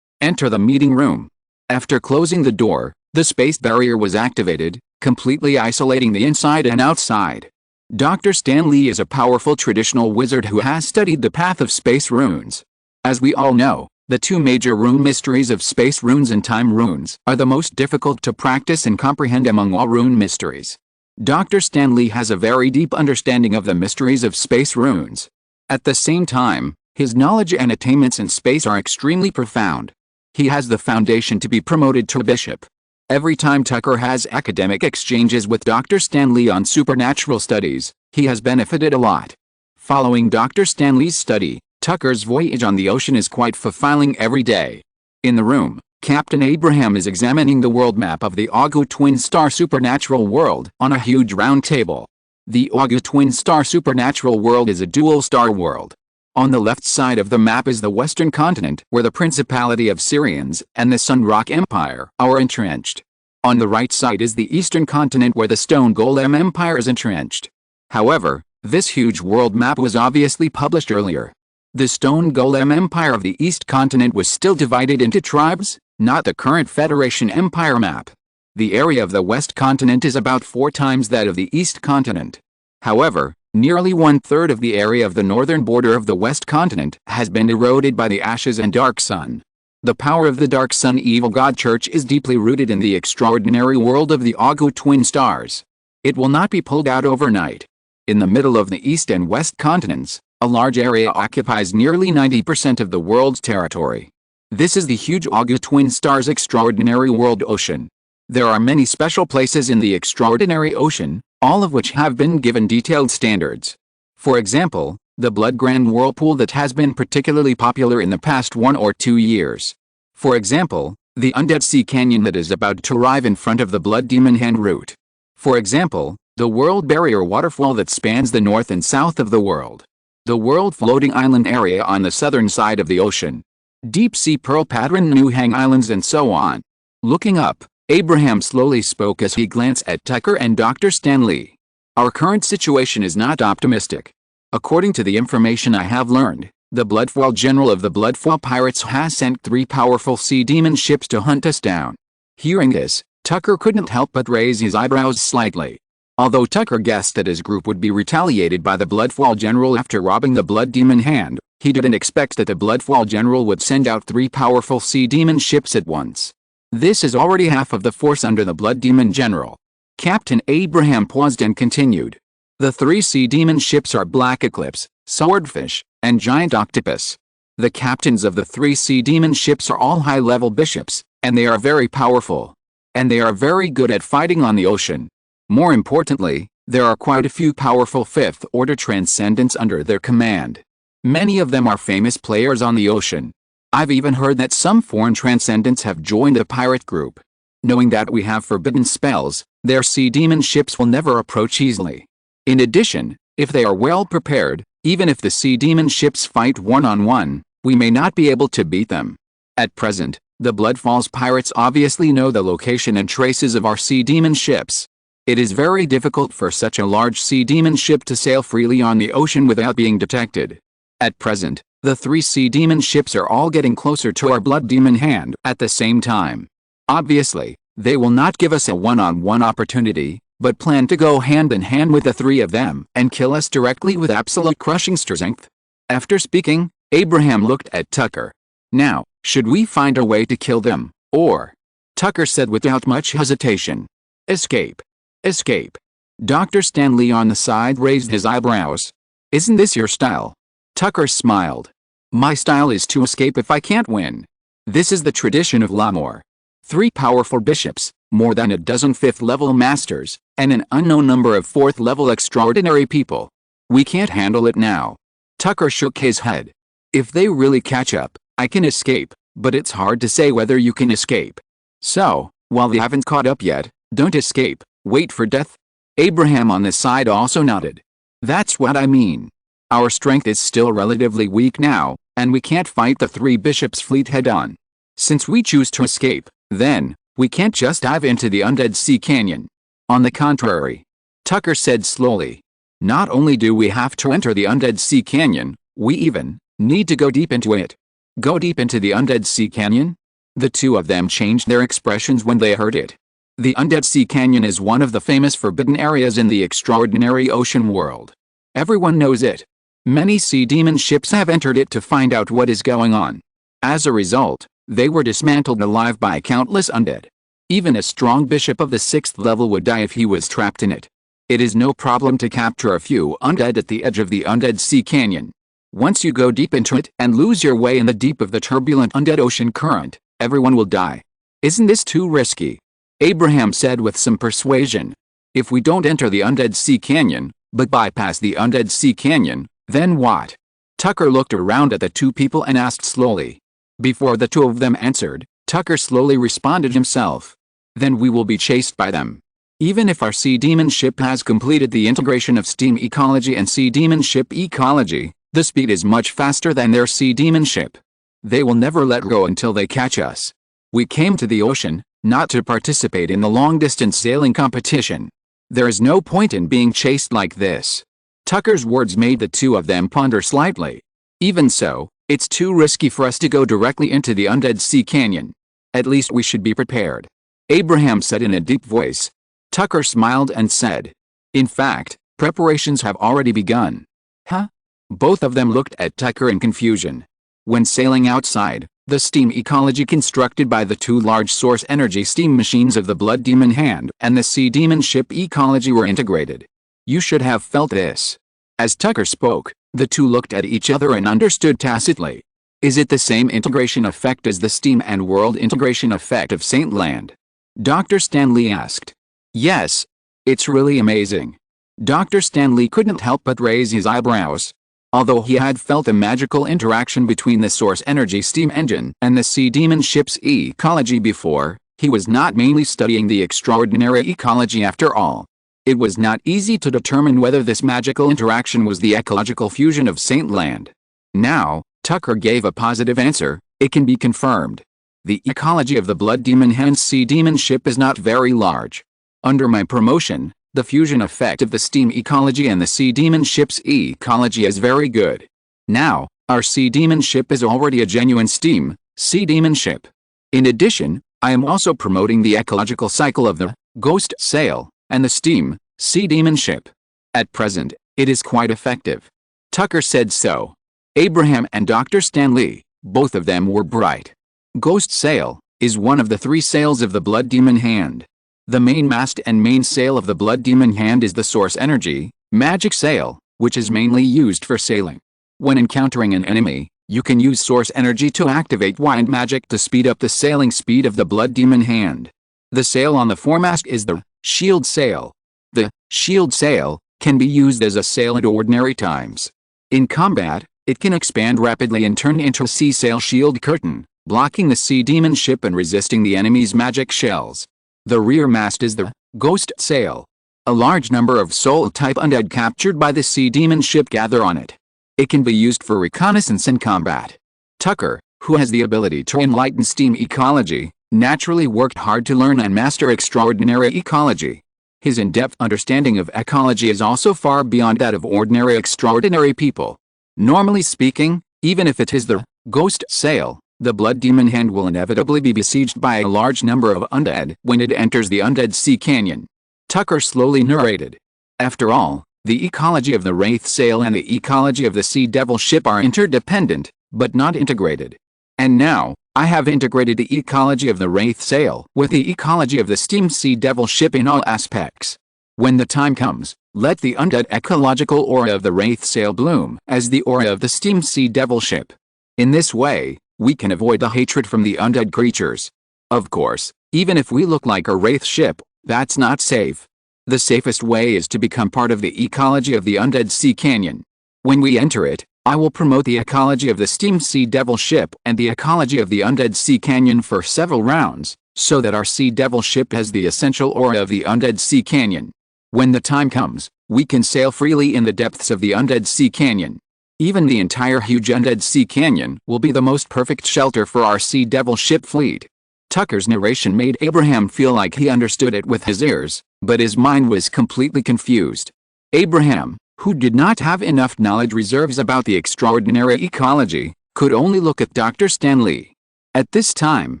Enter the meeting room. After closing the door, the space barrier was activated, completely isolating the inside and outside. Dr. Stan Lee is a powerful traditional wizard who has studied the path of space runes. As we all know, the two major rune mysteries of space runes and time runes are the most difficult to practice and comprehend among all rune mysteries. Dr. Stan Lee has a very deep understanding of the mysteries of space runes. At the same time, his knowledge and attainments in space are extremely profound. He has the foundation to be promoted to bishop. Every time Tucker has academic exchanges with Dr. Stan Lee on supernatural studies, he has benefited a lot. Following Dr. Stan Lee's study, Tucker's voyage on the ocean is quite fulfilling every day. In the room, Captain Abraham is examining the world map of the Augu Twin Star supernatural world on a huge round table. The Augu Twin Star supernatural world is a dual star world. On the left side of the map is the Western continent, where the Principality of Syrians and the Sun Rock Empire are entrenched. On the right side is the Eastern continent, where the Stone Golem Empire is entrenched. However, this huge world map was obviously published earlier. The Stone Golem Empire of the East continent was still divided into tribes, not the current Federation Empire map. The area of the West continent is about 4 times that of the East continent. However, nearly 1/3 of the area of the northern border of the West continent has been eroded by the Ashes and Dark Sun. The power of the Dark Sun Evil God Church is deeply rooted in the extraordinary world of the Augu Twin Stars. It will not be pulled out overnight. In the middle of the East and West continents, a large area occupies nearly 90% of the world's territory. This is the huge Augu Twin Stars extraordinary world ocean. There are many special places in the extraordinary ocean, all of which have been given detailed standards. For example, the Blood Grand Whirlpool that has been particularly popular in the past 1 or 2 years. For example, the Undead Sea Canyon that is about to arrive in front of the Blood Demon Hand route. For example, the World Barrier Waterfall that spans the north and south of the world. The World Floating Island area on the southern side of the ocean. Deep Sea Pearl Pattern New Hang Islands and so on. Looking up, Abraham slowly spoke as he glanced at Tucker and Dr. Stan Lee. Our current situation is not optimistic. According to the information I have learned, the Bloodfall General of the Bloodfall Pirates has sent 3 powerful sea demon ships to hunt us down. Hearing this, Tucker couldn't help but raise his eyebrows slightly. Although Tucker guessed that his group would be retaliated by the Bloodfall General after robbing the Blood Demon Hand, he didn't expect that the Bloodfall General would send out 3 powerful sea demon ships at once. This is already half of the force under the Blood Demon General. Captain Abraham paused and continued. The 3 sea demon ships are Black Eclipse, Swordfish, and Giant Octopus. The captains of the 3 sea demon ships are all high-level bishops, and they are very powerful. And they are very good at fighting on the ocean. More importantly, there are quite a few powerful 5th-order transcendents under their command. Many of them are famous players on the ocean. I've even heard that some foreign transcendents have joined the pirate group. Knowing that we have forbidden spells, their sea demon ships will never approach easily. In addition, if they are well prepared, even if the sea demon ships fight one-on-one, we may not be able to beat them. At present, the Bloodfalls pirates obviously know the location and traces of our sea demon ships. It is very difficult for such a large sea demon ship to sail freely on the ocean without being detected. At present, the 3 sea demon ships are all getting closer to our Blood Demon Hand at the same time. Obviously, they will not give us a one-on-one opportunity, but plan to go hand in hand with the 3 of them and kill us directly with absolute crushing strength. After speaking, Abraham looked at Tucker. Now, should we find a way to kill them, or? Tucker said without much hesitation. Escape. Escape. Dr. Stan Lee on the side raised his eyebrows. Isn't this your style? Tucker smiled. My style is to escape if I can't win. This is the tradition of Lamore. 3 powerful bishops, more than a dozen 5th-level masters, and an unknown number of 4th-level extraordinary people. We can't handle it now. Tucker shook his head. If they really catch up, I can escape, but it's hard to say whether you can escape. So, while they haven't caught up yet, don't escape, wait for death. Abraham on the side also nodded. That's what I mean. Our strength is still relatively weak now, and we can't fight the three bishops' fleet head-on. Since we choose to escape, then, we can't just dive into the Undead Sea Canyon. On the contrary, Tucker said slowly, not only do we have to enter the Undead Sea Canyon, we even need to go deep into it. Go deep into the Undead Sea Canyon? The two of them changed their expressions when they heard it. The Undead Sea Canyon is one of the famous forbidden areas in the extraordinary ocean world. Everyone knows it. Many sea demon ships have entered it to find out what is going on. As a result, they were dismantled alive by countless undead. Even a strong bishop of the 6th level would die if he was trapped in it. It is no problem to capture a few undead at the edge of the Undead Sea Canyon. Once you go deep into it and lose your way in the deep of the turbulent undead ocean current, everyone will die. Isn't this too risky? Abraham said with some persuasion. If we don't enter the Undead Sea Canyon, but bypass the Undead Sea Canyon, then what? Tucker looked around at the two people and asked slowly. Before the two of them answered, Tucker slowly responded himself. Then we will be chased by them. Even if our sea demon ship has completed the integration of steam ecology and sea demon ship ecology, the speed is much faster than their sea demon ship. They will never let go until they catch us. We came to the ocean, not to participate in the long-distance sailing competition. There is no point in being chased like this. Tucker's words made the two of them ponder slightly. Even so, it's too risky for us to go directly into the Undead Sea Canyon. At least we should be prepared. Abraham said in a deep voice. Tucker smiled and said, in fact, preparations have already begun. Huh? Both of them looked at Tucker in confusion. When sailing outside, the steam ecology constructed by the two large source energy steam machines of the Blood Demon Hand and the Sea Demon ship ecology were integrated. You should have felt this. As Tucker spoke, the two looked at each other and understood tacitly. Is it the same integration effect as the steam and world integration effect of Saint Land? Dr. Stanley asked. Yes. It's really amazing. Dr. Stanley couldn't help but raise his eyebrows. Although he had felt a magical interaction between the source energy steam engine and the Sea Demon ship's ecology before, he was not mainly studying the extraordinary ecology after all. It was not easy to determine whether this magical interaction was the ecological fusion of Saint Land. Now, Tucker gave a positive answer. It can be confirmed. The ecology of the Blood Demon Hand's Sea Demon ship is not very large. Under my promotion, the fusion effect of the steam ecology and the Sea Demon ship's ecology is very good. Now, our Sea Demon ship is already a genuine steam Sea Demon ship. In addition, I am also promoting the ecological cycle of the ghost sail and the steam Sea Demon ship. At present, it is quite effective. Tucker said so. Abraham and Dr. Stanley, both of them were bright. Ghost sail is one of the three sails of the Blood Demon Hand. The main mast and main sail of the Blood Demon Hand is the source energy, magic sail, which is mainly used for sailing. When encountering an enemy, you can use source energy to activate wind magic to speed up the sailing speed of the Blood Demon Hand. The sail on the foremast is the shield sail. The shield sail can be used as a sail at ordinary times. In combat, it can expand rapidly and turn into a sea sail shield curtain, blocking the Sea Demon ship and resisting the enemy's magic shells. The rear mast is the ghost sail. A large number of soul-type undead captured by the Sea Demon ship gather on it. It can be used for reconnaissance and combat. Tucker, who has the ability to enlighten steam ecology, naturally worked hard to learn and master extraordinary ecology. His in-depth understanding of ecology is also far beyond that of ordinary extraordinary people. Normally speaking, even if it is the ghost sail, the Blood Demon Hand will inevitably be besieged by a large number of undead when it enters the Undead Sea Canyon. Tucker slowly narrated. After all, the ecology of the Wraith Sail and the ecology of the Sea Devil ship are interdependent, but not integrated. And now, I have integrated the ecology of the Wraith Sail with the ecology of the Steam Sea Devil ship in all aspects. When the time comes, let the undead ecological aura of the Wraith Sail bloom as the aura of the Steam Sea Devil ship. In this way, we can avoid the hatred from the undead creatures. Of course, even if we look like a wraith ship, that's not safe. The safest way is to become part of the ecology of the Undead Sea Canyon. When we enter it, I will promote the ecology of the Steam Sea Devil ship and the ecology of the Undead Sea Canyon for several rounds, so that our Sea Devil ship has the essential aura of the Undead Sea Canyon. When the time comes, we can sail freely in the depths of the undead sea canyon. Even the entire huge undead sea canyon will be the most perfect shelter for our Sea Devil ship fleet. Tucker's narration made Abraham feel like he understood it with his ears, but his mind was completely confused. Abraham, who did not have enough knowledge reserves about the extraordinary ecology, could only look at Dr. Stanley. At this time,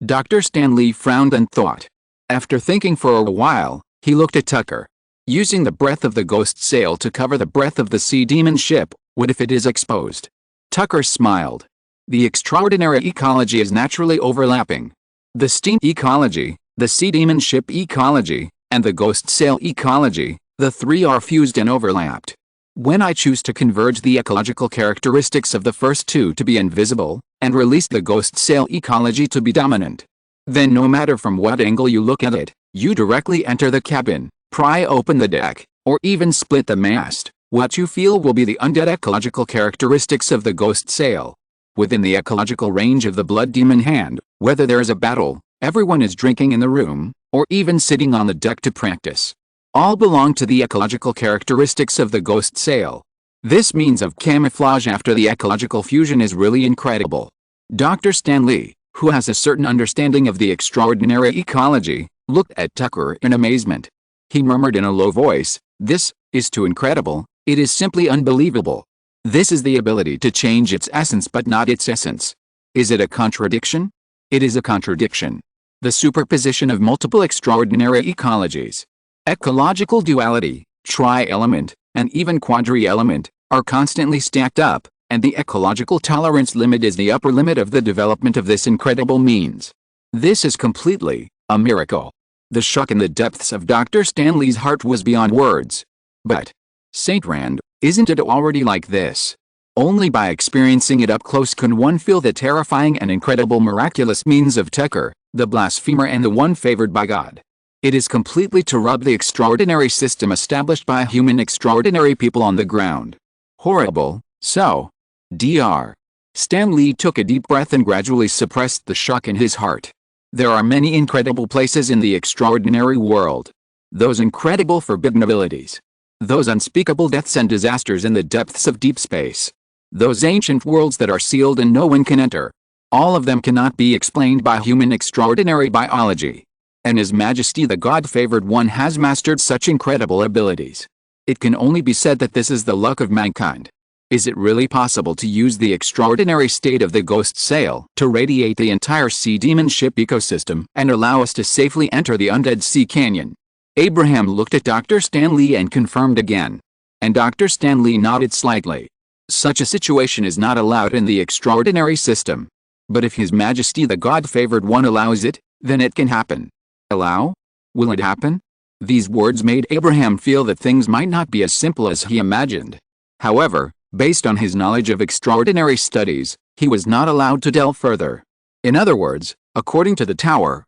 Dr. Stanley frowned and thought. After thinking for a while, he looked at Tucker. Using the breadth of the ghost sail to cover the breadth of the sea demon ship, what if it is exposed? Tucker smiled. The extraordinary ecology is naturally overlapping. The steam ecology, the sea demon ship ecology, and the ghost sail ecology, the three are fused and overlapped. When I choose to converge the ecological characteristics of the first two to be invisible, and release the ghost sail ecology to be dominant, then no matter from what angle you look at it, you directly enter the cabin, pry open the deck, or even split the mast, what you feel will be the undead ecological characteristics of the ghost sail. Within the ecological range of the blood demon hand, whether there is a battle, everyone is drinking in the room, or even sitting on the deck to practice, all belong to the ecological characteristics of the ghost sail. This means of camouflage after the ecological fusion is really incredible. Dr. Stanley, who has a certain understanding of the extraordinary ecology, looked at Tucker in amazement. He murmured in a low voice, "This is too incredible, it is simply unbelievable. This is the ability to change its essence but not its essence. Is it a contradiction? It is a contradiction. The superposition of multiple extraordinary ecologies. Ecological duality, tri-element, and even quadri-element, are constantly stacked up, and the ecological tolerance limit is the upper limit of the development of this incredible means. This is completely a miracle." The shock in the depths of Dr. Stanley's heart was beyond words. But, Saint Rand, isn't it already like this? Only by experiencing it up close can one feel the terrifying and incredible miraculous means of Tucker, the blasphemer and the one favored by God. It is completely to rub the extraordinary system established by human extraordinary people on the ground. Horrible, so. Dr. Stanley took a deep breath and gradually suppressed the shock in his heart. There are many incredible places in the extraordinary world. Those incredible forbidden abilities. Those unspeakable deaths and disasters in the depths of deep space. Those ancient worlds that are sealed and no one can enter. All of them cannot be explained by human extraordinary biology. And His Majesty the God-favored one has mastered such incredible abilities. It can only be said that this is the luck of mankind. Is it really possible to use the extraordinary state of the ghost sail to radiate the entire sea demon ship ecosystem and allow us to safely enter the undead sea canyon? Abraham looked at Dr. Stanley and confirmed again. And Dr. Stanley nodded slightly. Such a situation is not allowed in the extraordinary system. But if His Majesty the God-favored one allows it, then it can happen. Allow? Will it happen? These words made Abraham feel that things might not be as simple as he imagined. However, based on his knowledge of extraordinary studies, he was not allowed to delve further. In other words, according to the tower,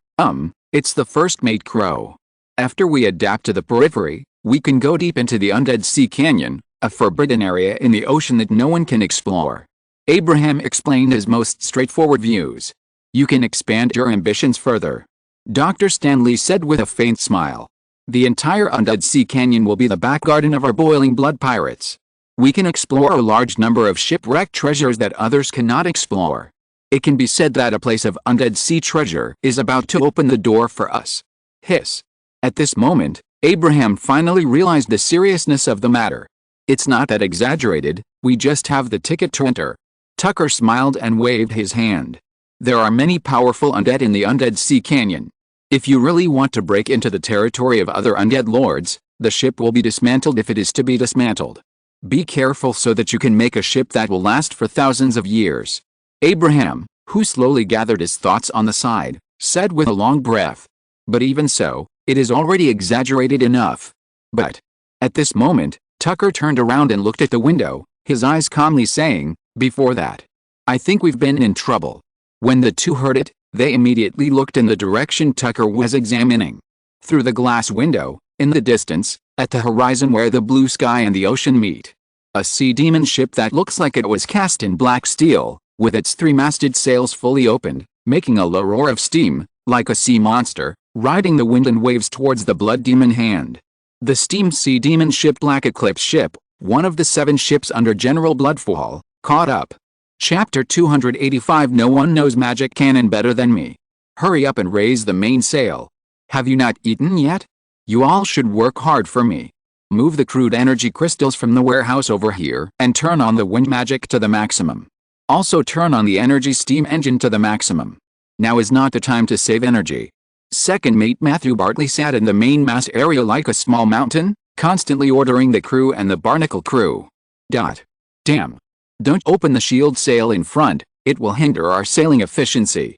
it's the first mate crow. After we adapt to the periphery, we can go deep into the undead sea canyon, a forbidden area in the ocean that no one can explore. Abraham explained his most straightforward views. You can expand your ambitions further. Dr. Stanley said with a faint smile. The entire undead sea canyon will be the back garden of our boiling blood pirates. We can explore a large number of shipwrecked treasures that others cannot explore. It can be said that a place of undead sea treasure is about to open the door for us. Hiss. At this moment, Abraham finally realized the seriousness of the matter. It's not that exaggerated, we just have the ticket to enter. Tucker smiled and waved his hand. There are many powerful undead in the undead sea canyon. If you really want to break into the territory of other undead lords, the ship will be dismantled if it is to be dismantled. Be careful so that you can make a ship that will last for thousands of years. Abraham, who slowly gathered his thoughts on the side, said with a long breath. But even so, it is already exaggerated enough. But, at this moment, Tucker turned around and looked at the window, his eyes calmly saying, "Before that, I think we've been in trouble." When the two heard it, they immediately looked in the direction Tucker was examining. Through the glass window, in the distance, at the horizon where the blue sky and the ocean meet, a sea demon ship that looks like it was cast in black steel, with its three-masted sails fully opened, making a low roar of steam, like a sea monster, riding the wind and waves towards the blood demon hand. The Steam Sea Demon ship Black Eclipse ship, one of the 7 ships under General Bloodfall, caught up. Chapter 285 No one knows magic cannon better than me. Hurry up and raise the mainsail. Have you not eaten yet? You all should work hard for me. Move the crude energy crystals from the warehouse over here and turn on the wind magic to the maximum. Also turn on the energy steam engine to the maximum. Now is not the time to save energy. Second mate Matthew Bartley sat in the mainmast area like a small mountain, constantly ordering the crew and the barnacle crew. Damn. Don't open the shield sail in front, it will hinder our sailing efficiency.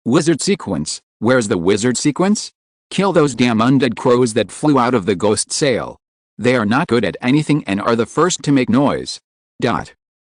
Wizard sequence, where's the wizard sequence? Kill those damn undead crows that flew out of the ghost sail. They are not good at anything and are the first to make noise.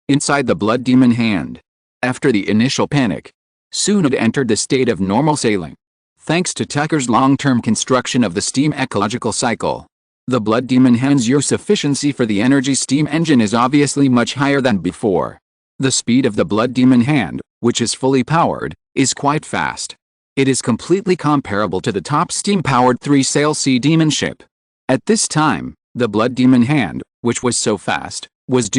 Inside the blood demon hand. After the initial panic, soon it entered the state of normal sailing. Thanks to Tucker's long-term construction of the steam ecological cycle, the blood demon hand's use efficiency for the energy steam engine is obviously much higher than before. The speed of the blood demon hand, which is fully powered, is quite fast. It is completely comparable to the top steam-powered 3-sail sea demon ship. At this time, the blood demon hand, which was so fast, was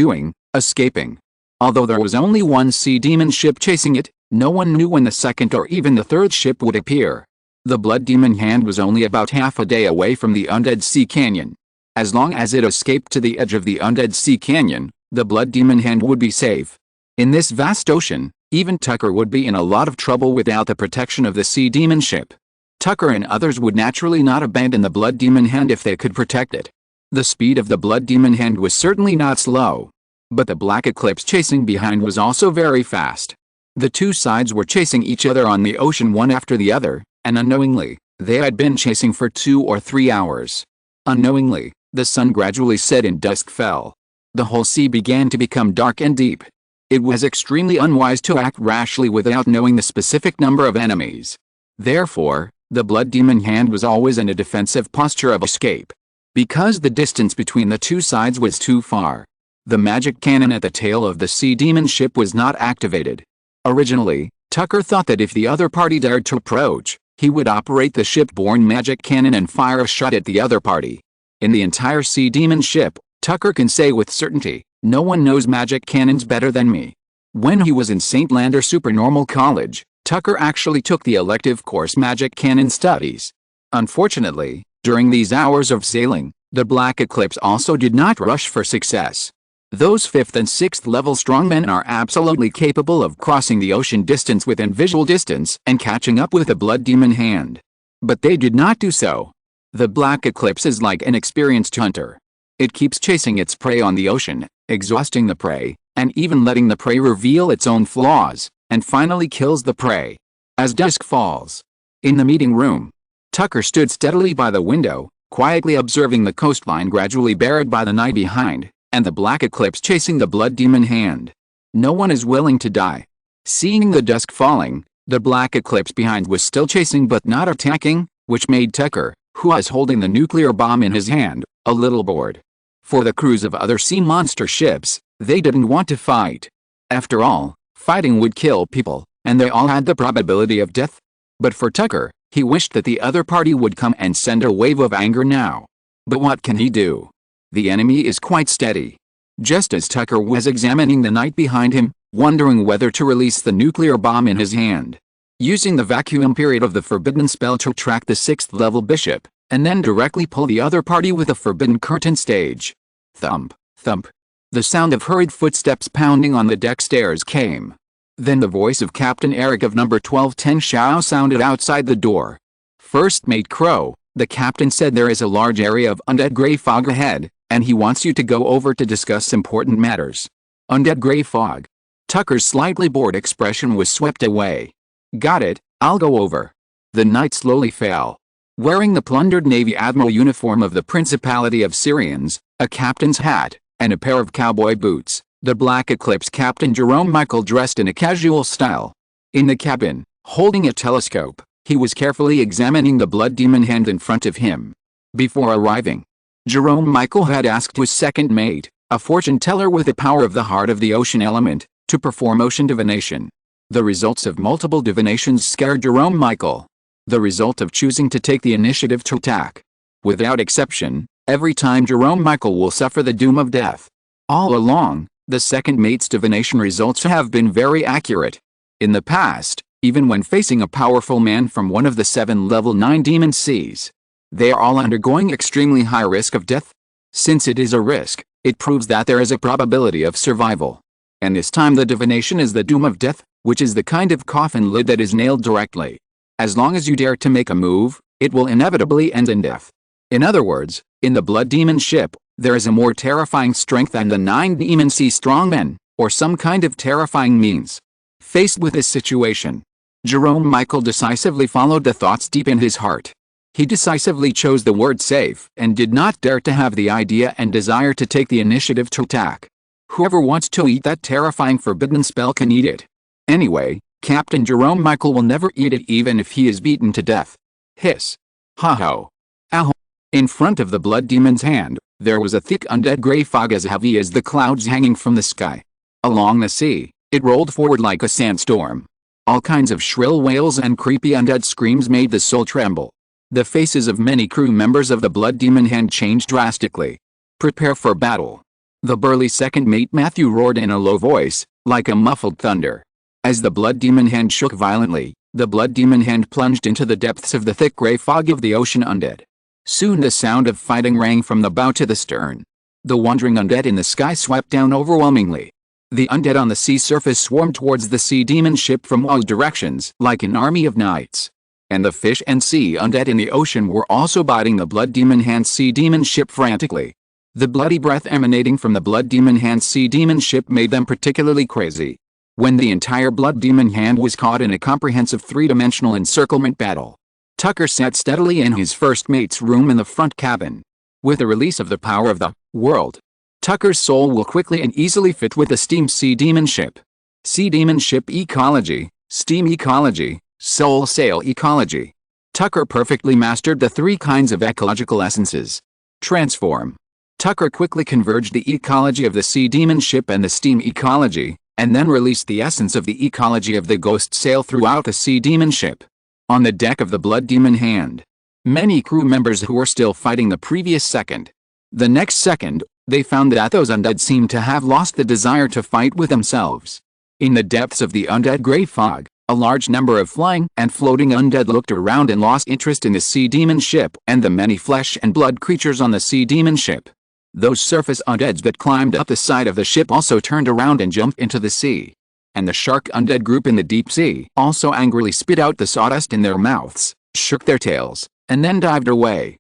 escaping. Although there was only one sea demon ship chasing it, no one knew when the second or even the third ship would appear. The blood demon hand was only about half a day away from the Undead Sea Canyon. As long as it escaped to the edge of the Undead Sea Canyon, the blood demon hand would be safe. In this vast ocean, even Tucker would be in a lot of trouble without the protection of the sea demon ship. Tucker and others would naturally not abandon the blood demon hand if they could protect it. The speed of the blood demon hand was certainly not slow. But the Black Eclipse chasing behind was also very fast. The two sides were chasing each other on the ocean one after the other, and unknowingly, they had been chasing for 2 or 3 hours. Unknowingly, the sun gradually set and dusk fell. The whole sea began to become dark and deep. It was extremely unwise to act rashly without knowing the specific number of enemies. Therefore, the blood demon hand was always in a defensive posture of escape. Because the distance between the two sides was too far, the magic cannon at the tail of the sea demon ship was not activated. Originally, Tucker thought that if the other party dared to approach, he would operate the ship-borne magic cannon and fire a shot at the other party. In the entire sea demon ship, Tucker can say with certainty, no one knows magic cannons better than me. When he was in St. Lander Supernormal College, Tucker actually took the elective course Magic Cannon Studies. Unfortunately, during these hours of sailing, the Black Eclipse also did not rush for success. Those 5th and 6th level strongmen are absolutely capable of crossing the ocean distance within visual distance and catching up with the blood demon hand. But they did not do so. The Black Eclipse is like an experienced hunter. It keeps chasing its prey on the ocean, exhausting the prey, and even letting the prey reveal its own flaws, and finally kills the prey. As dusk falls. In the meeting room, Tucker stood steadily by the window, quietly observing the coastline gradually buried by the night behind, and the Black Eclipse chasing the blood demon hand. No one is willing to die. Seeing the dusk falling, the Black Eclipse behind was still chasing but not attacking, which made Tucker, who was holding the nuclear bomb in his hand, a little bored. For the crews of other sea monster ships, they didn't want to fight. After all, fighting would kill people, and they all had the probability of death. But for Tucker, he wished that the other party would come and send a wave of anger now. But what can he do? The enemy is quite steady. Just as Tucker was examining the night behind him, wondering whether to release the nuclear bomb in his hand, using the vacuum period of the forbidden spell to track the 6th level bishop, and then directly pull the other party with a forbidden curtain stage. Thump, thump. The sound of hurried footsteps pounding on the deck stairs came. Then the voice of Captain Eric of number 1210 Shao sounded outside the door. First Mate Crow, the captain said there is a large area of undead gray fog ahead, and he wants you to go over to discuss important matters. Undead gray fog. Tucker's slightly bored expression was swept away. Got it, I'll go over. The night slowly fell. Wearing the plundered Navy Admiral uniform of the Principality of Syrians, a captain's hat, and a pair of cowboy boots, the Black Eclipse Captain Jerome Michael dressed in a casual style. In the cabin, holding a telescope, he was carefully examining the blood demon hand in front of him. Before arriving, Jerome Michael had asked his second mate, a fortune teller with the power of the heart of the ocean element, to perform ocean divination. The results of multiple divinations scared Jerome Michael. The result of choosing to take the initiative to attack. Without exception, every time Jerome Michael will suffer the doom of death. All along, the second mate's divination results have been very accurate. In the past, even when facing a powerful man from one of the 7 level 9 demon seas, they are all undergoing extremely high risk of death. Since it is a risk, it proves that there is a probability of survival. And this time the divination is the doom of death, which is the kind of coffin lid that is nailed directly. As long as you dare to make a move, it will inevitably end in death. In other words, in the blood demon ship, there is a more terrifying strength than the 9 demon sea strongmen, or some kind of terrifying means. Faced with this situation, Jerome Michael decisively followed the thoughts deep in his heart. He decisively chose the word safe and did not dare to have the idea and desire to take the initiative to attack. Whoever wants to eat that terrifying forbidden spell can eat it. Anyway, Captain Jerome Michael will never eat it even if he is beaten to death. Hiss. Ha-ho. Ow. In front of the blood demon's hand, there was a thick undead gray fog as heavy as the clouds hanging from the sky. Along the sea, it rolled forward like a sandstorm. All kinds of shrill wails and creepy undead screams made the soul tremble. The faces of many crew members of the blood demon hand changed drastically. Prepare for battle. The burly second mate Matthew roared in a low voice, like a muffled thunder. As the blood demon hand shook violently, the blood demon hand plunged into the depths of the thick gray fog of the ocean undead. Soon the sound of fighting rang from the bow to the stern. The wandering undead in the sky swept down overwhelmingly. The undead on the sea surface swarmed towards the sea demon ship from all directions like an army of knights. And the fish and sea undead in the ocean were also biting the blood demon hand sea demon ship frantically. The bloody breath emanating from the blood demon hand sea demon ship made them particularly crazy. When the entire blood demon hand was caught in a comprehensive three-dimensional encirclement battle, Tucker sat steadily in his first mate's room in the front cabin. With the release of the power of the world, Tucker's soul will quickly and easily fit with the steam sea demon ship. Sea demon ship ecology, steam ecology, soul sail ecology. Tucker perfectly mastered the 3 kinds of ecological essences. Transform. Tucker quickly converged the ecology of the sea demon ship and the steam ecology, and then released the essence of the ecology of the ghost sail throughout the sea demon ship. On the deck of the blood demon hand, many crew members who were still fighting the previous second. The next second, they found that those undead seemed to have lost the desire to fight with themselves. In the depths of the undead gray fog, a large number of flying and floating undead looked around and lost interest in the sea demon ship and the many flesh and blood creatures on the sea demon ship. Those surface undeads that climbed up the side of the ship also turned around and jumped into the sea. And the shark undead group in the deep sea also angrily spit out the sawdust in their mouths, shook their tails, and then dived away.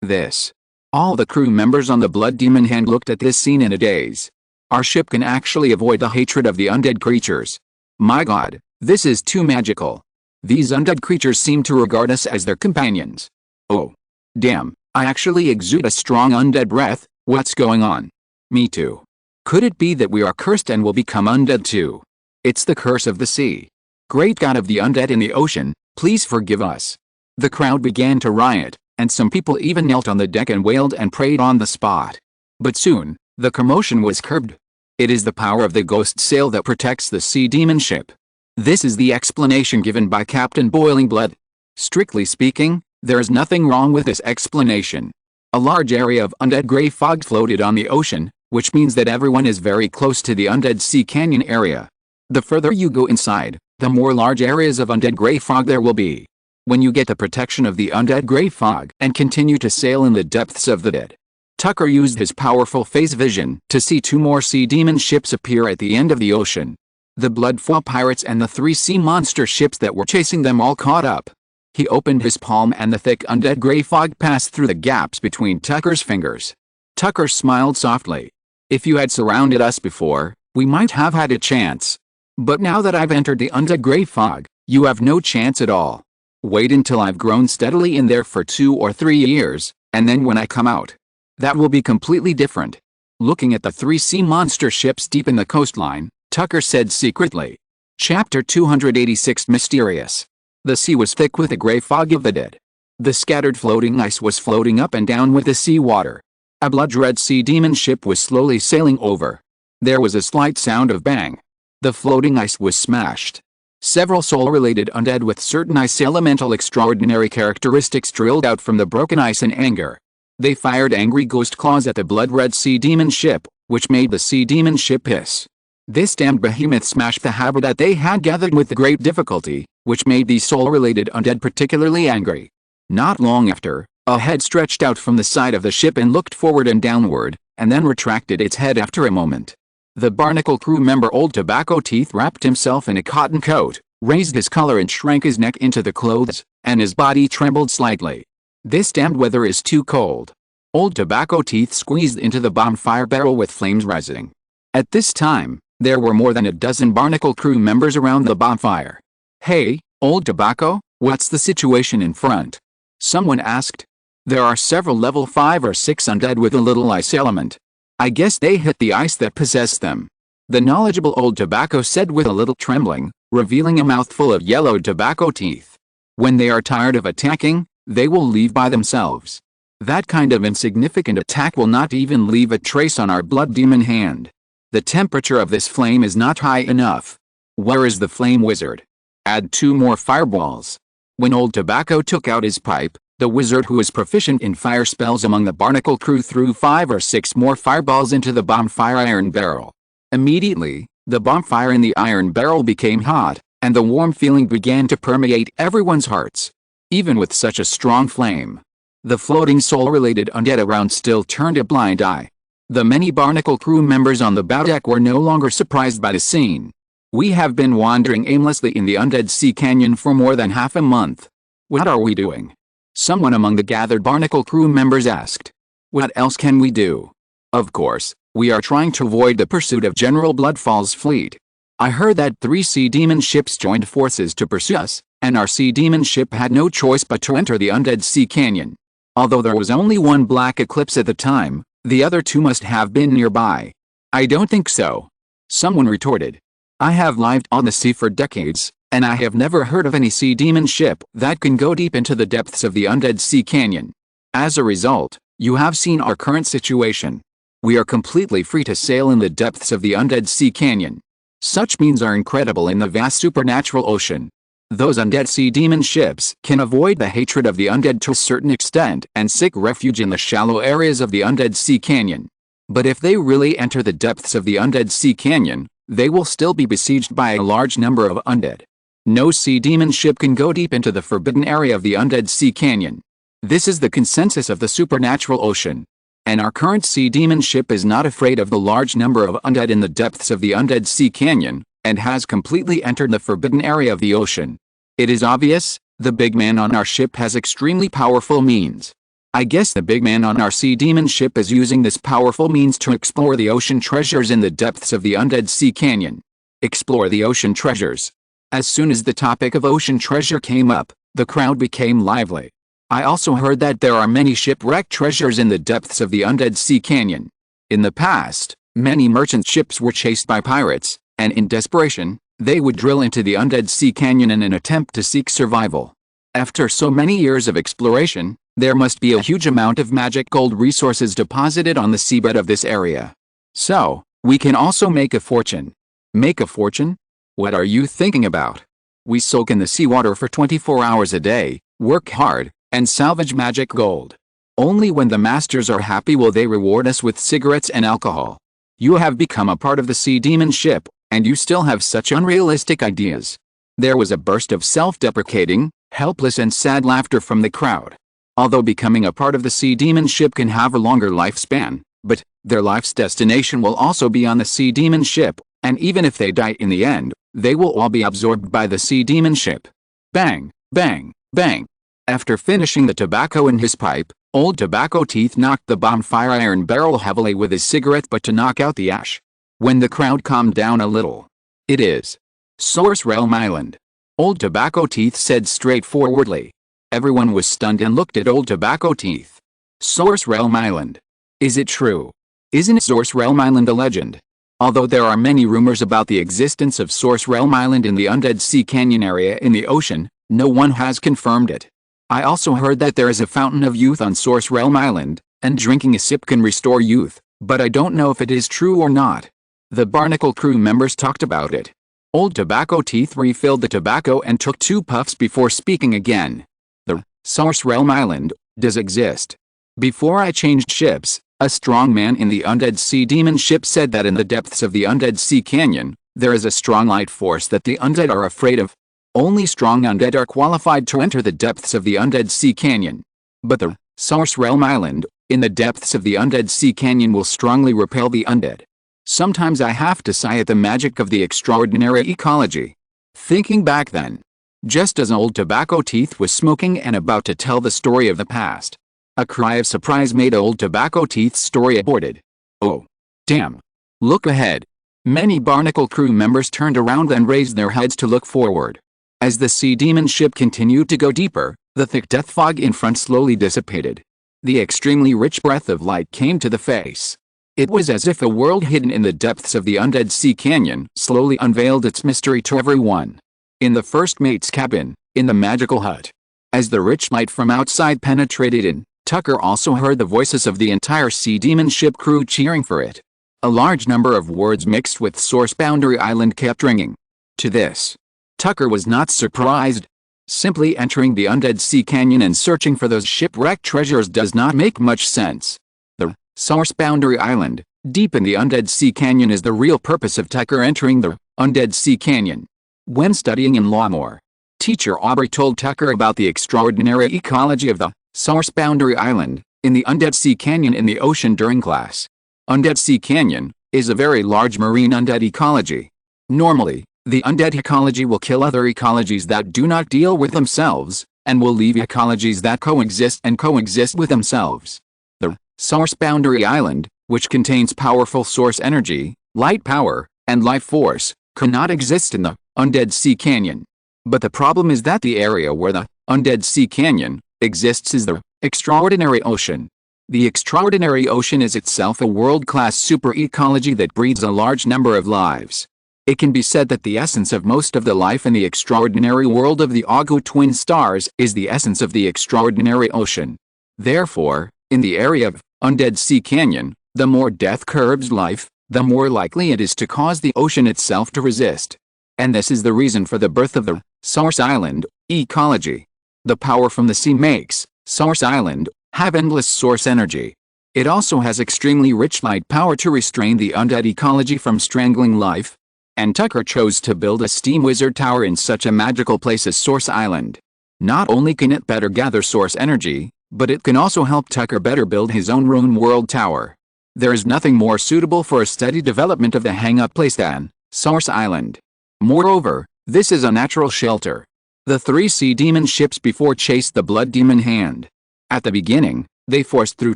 This. All the crew members on the blood demon hand looked at this scene in a daze. Our ship can actually avoid the hatred of the undead creatures. My God, this is too magical. These undead creatures seem to regard us as their companions. Oh. Damn, I actually exude a strong undead breath. What's going on? Me too. Could it be that we are cursed and will become undead too? It's the curse of the sea. Great God of the undead in the ocean, please forgive us. The crowd began to riot, and some people even knelt on the deck and wailed and prayed on the spot. But soon, the commotion was curbed. It is the power of the ghost sail that protects the sea demon ship. This is the explanation given by Captain Boiling Blood. Strictly speaking, there is nothing wrong with this explanation. A large area of undead gray fog floated on the ocean, which means that everyone is very close to the undead sea canyon area. The further you go inside, the more large areas of undead gray fog there will be. When you get the protection of the undead gray fog and continue to sail in the depths of the dead, Tucker used his powerful phase vision to see 2 more sea demon ships appear at the end of the ocean. The Bloodfall pirates and the 3 sea monster ships that were chasing them all caught up. He opened his palm and the thick undead gray fog passed through the gaps between Tucker's fingers. Tucker smiled softly. If you had surrounded us before, we might have had a chance. But now that I've entered the undead gray fog, you have no chance at all. Wait until I've grown steadily in there for 2 or 3 years, and then when I come out, that will be completely different. Looking at the 3 sea monster ships deep in the coastline, Tucker said secretly. Chapter 286 Mysterious. The sea was thick with the gray fog of the dead. The scattered floating ice was floating up and down with the sea water. A blood-red sea demon ship was slowly sailing over. There was a slight sound of bang. The floating ice was smashed. Several soul-related undead with certain ice elemental extraordinary characteristics drilled out from the broken ice in anger. They fired angry ghost claws at the blood-red sea demon ship, which made the sea demon ship hiss. This damned behemoth smashed the harbor that they had gathered with great difficulty, which made these soul-related undead particularly angry. Not long after, a head stretched out from the side of the ship and looked forward and downward, and then retracted its head after a moment. The Barnacle crew member Old Tobacco Teeth wrapped himself in a cotton coat, raised his collar and shrank his neck into the clothes, and his body trembled slightly. This damned weather is too cold. Old Tobacco Teeth squeezed into the bonfire barrel with flames rising. At this time, there were more than a dozen Barnacle crew members around the bonfire. "Hey, Old Tobacco, what's the situation in front?" someone asked. "There are several level 5 or 6 undead with a little ice element. I guess they hit the ice that possessed them," the knowledgeable Old Tobacco said with a little trembling, revealing a mouthful of yellow tobacco teeth. "When they are tired of attacking, they will leave by themselves. That kind of insignificant attack will not even leave a trace on our blood demon hand. The temperature of this flame is not high enough. Where is the flame wizard? Add 2 more fireballs." When Old Tobacco took out his pipe, the wizard who was proficient in fire spells among the Barnacle crew threw 5 or 6 more fireballs into the bonfire iron barrel. Immediately, the bonfire in the iron barrel became hot, and the warm feeling began to permeate everyone's hearts. Even with such a strong flame, the floating soul-related undead around still turned a blind eye. The many Barnacle crew members on the bow deck were no longer surprised by the scene. "We have been wandering aimlessly in the undead sea canyon for more than half a month. What are we doing?" someone among the gathered Barnacle crew members asked. "What else can we do? Of course, we are trying to avoid the pursuit of General Bloodfall's fleet. I heard that 3 sea demon ships joined forces to pursue us, and our sea demon ship had no choice but to enter the undead sea canyon. Although there was only one black eclipse at the time, the other 2 must have been nearby." "I don't think so," someone retorted. "I have lived on the sea for decades, and I have never heard of any sea demon ship that can go deep into the depths of the undead sea canyon. As a result, you have seen our current situation. We are completely free to sail in the depths of the undead sea canyon. Such means are incredible in the vast supernatural ocean. Those undead sea demon ships can avoid the hatred of the undead to a certain extent and seek refuge in the shallow areas of the undead sea canyon. But if they really enter the depths of the undead sea canyon, they will still be besieged by a large number of undead. No sea demon ship can go deep into the forbidden area of the undead sea canyon. This is the consensus of the supernatural ocean. And our current sea demon ship is not afraid of the large number of undead in the depths of the undead sea canyon, and has completely entered the forbidden area of the ocean. It is obvious, the big man on our ship has extremely powerful means. I guess the big man on our sea demon ship is using this powerful means to explore the ocean treasures in the depths of the undead sea canyon. Explore the ocean treasures. As soon as the topic of ocean treasure came up, the crowd became lively. I also heard that there are many shipwrecked treasures in the depths of the undead sea canyon. In the past, many merchant ships were chased by pirates, and in desperation, they would drill into the undead sea canyon in an attempt to seek survival. After so many years of exploration, there must be a huge amount of magic gold resources deposited on the seabed of this area. So, we can also make a fortune. Make a fortune? What are you thinking about? We soak in the seawater for 24 hours a day, work hard, and salvage magic gold. Only when the masters are happy will they reward us with cigarettes and alcohol. You have become a part of the sea demon ship, and you still have such unrealistic ideas." There was a burst of self-deprecating, helpless and sad laughter from the crowd. Although becoming a part of the sea demon ship can have a longer lifespan, but their life's destination will also be on the sea demon ship, and even if they die in the end, they will all be absorbed by the sea demon ship. Bang, bang, bang. After finishing the tobacco in his pipe, Old Tobacco Teeth knocked the bonfire iron barrel heavily with his cigarette butt to knock out the ash. When the crowd calmed down a little, "It is Source Realm Island," Old Tobacco Teeth said straightforwardly. Everyone was stunned and looked at Old Tobacco Teeth. "Source Realm Island? Is it true? Isn't Source Realm Island a legend?" Although there are many rumors about the existence of Source Realm Island in the undead sea canyon area in the ocean, no one has confirmed it. I also heard that there is a fountain of youth on Source Realm Island, and drinking a sip can restore youth, but I don't know if it is true or not. The Barnacle crew members talked about it. Old Tobacco Teeth refilled the tobacco and took 2 puffs before speaking again. The Source Realm Island does exist. Before I changed ships, a strong man in the Undead Sea Demon ship said that in the depths of the Undead Sea Canyon, there is a strong light force that the undead are afraid of. Only strong undead are qualified to enter the depths of the Undead Sea Canyon. But the Source Realm Island, in the depths of the Undead Sea Canyon, will strongly repel the undead. Sometimes I have to sigh at the magic of the extraordinary ecology. Thinking back then, just as Old Tobacco Teeth was smoking and about to tell the story of the past, a cry of surprise made Old Tobacco Teeth's story aborted. Oh, damn. Look ahead. Many Barnacle crew members turned around and raised their heads to look forward. As the Sea Demon ship continued to go deeper, the thick death fog in front slowly dissipated. The extremely rich breath of light came to the face. It was as if a world hidden in the depths of the Undead Sea Canyon slowly unveiled its mystery to everyone. In the first mate's cabin, in the magical hut, as the rich light from outside penetrated in, Tucker also heard the voices of the entire Sea Demon ship crew cheering for it. A large number of words mixed with Source Boundary Island kept ringing. To this, Tucker was not surprised. Simply entering the Undead Sea Canyon and searching for those shipwrecked treasures does not make much sense. The Source Boundary Island, deep in the Undead Sea Canyon, is the real purpose of Tucker entering the Undead Sea Canyon. When studying in Lawmore, teacher Aubrey told Tucker about the extraordinary ecology of the Source Boundary Island, in the Undead Sea Canyon in the ocean during class. Undead Sea Canyon is a very large marine undead ecology. Normally, the undead ecology will kill other ecologies that do not deal with themselves, and will leave ecologies that coexist with themselves. The Source Boundary Island, which contains powerful source energy, light power, and life force, cannot exist in the Undead Sea Canyon. But the problem is that the area where the Undead Sea Canyon exists is the extraordinary ocean. The extraordinary ocean is itself a world-class super ecology that breeds a large number of lives. It can be said that the essence of most of the life in the extraordinary world of the Augu twin stars is the essence of the extraordinary ocean. Therefore, in the area of Undead Sea Canyon, the more death curbs life, the more likely it is to cause the ocean itself to resist. And this is the reason for the birth of the Source Island ecology. The power from the sea makes Source Island have endless source energy. It also has extremely rich light power to restrain the undead ecology from strangling life. And Tucker chose to build a steam wizard tower in such a magical place as Source Island. Not only can it better gather source energy, but it can also help Tucker better build his own Rune World Tower. There is nothing more suitable for a steady development of the hang-up place than Source Island. Moreover, this is a natural shelter. The 3 Sea Demon ships before chased the Blood Demon Hand. At the beginning, they forced through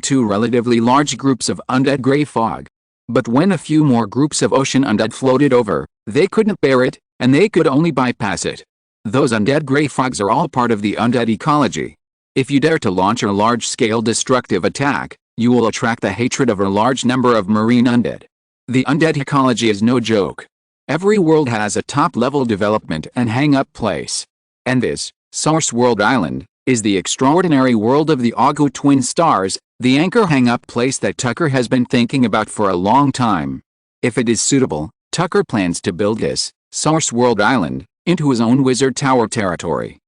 2 relatively large groups of undead gray fog. But when a few more groups of ocean undead floated over, they couldn't bear it, and they could only bypass it. Those undead gray fogs are all part of the undead ecology. If you dare to launch a large-scale destructive attack, you will attract the hatred of a large number of marine undead. The undead ecology is no joke. Every world has a top-level development and hang-up place. And this, Source World Island, is the extraordinary world of the Augu twin stars, the anchor hang-up place that Tucker has been thinking about for a long time. If it is suitable, Tucker plans to build this, Source World Island, into his own wizard tower territory.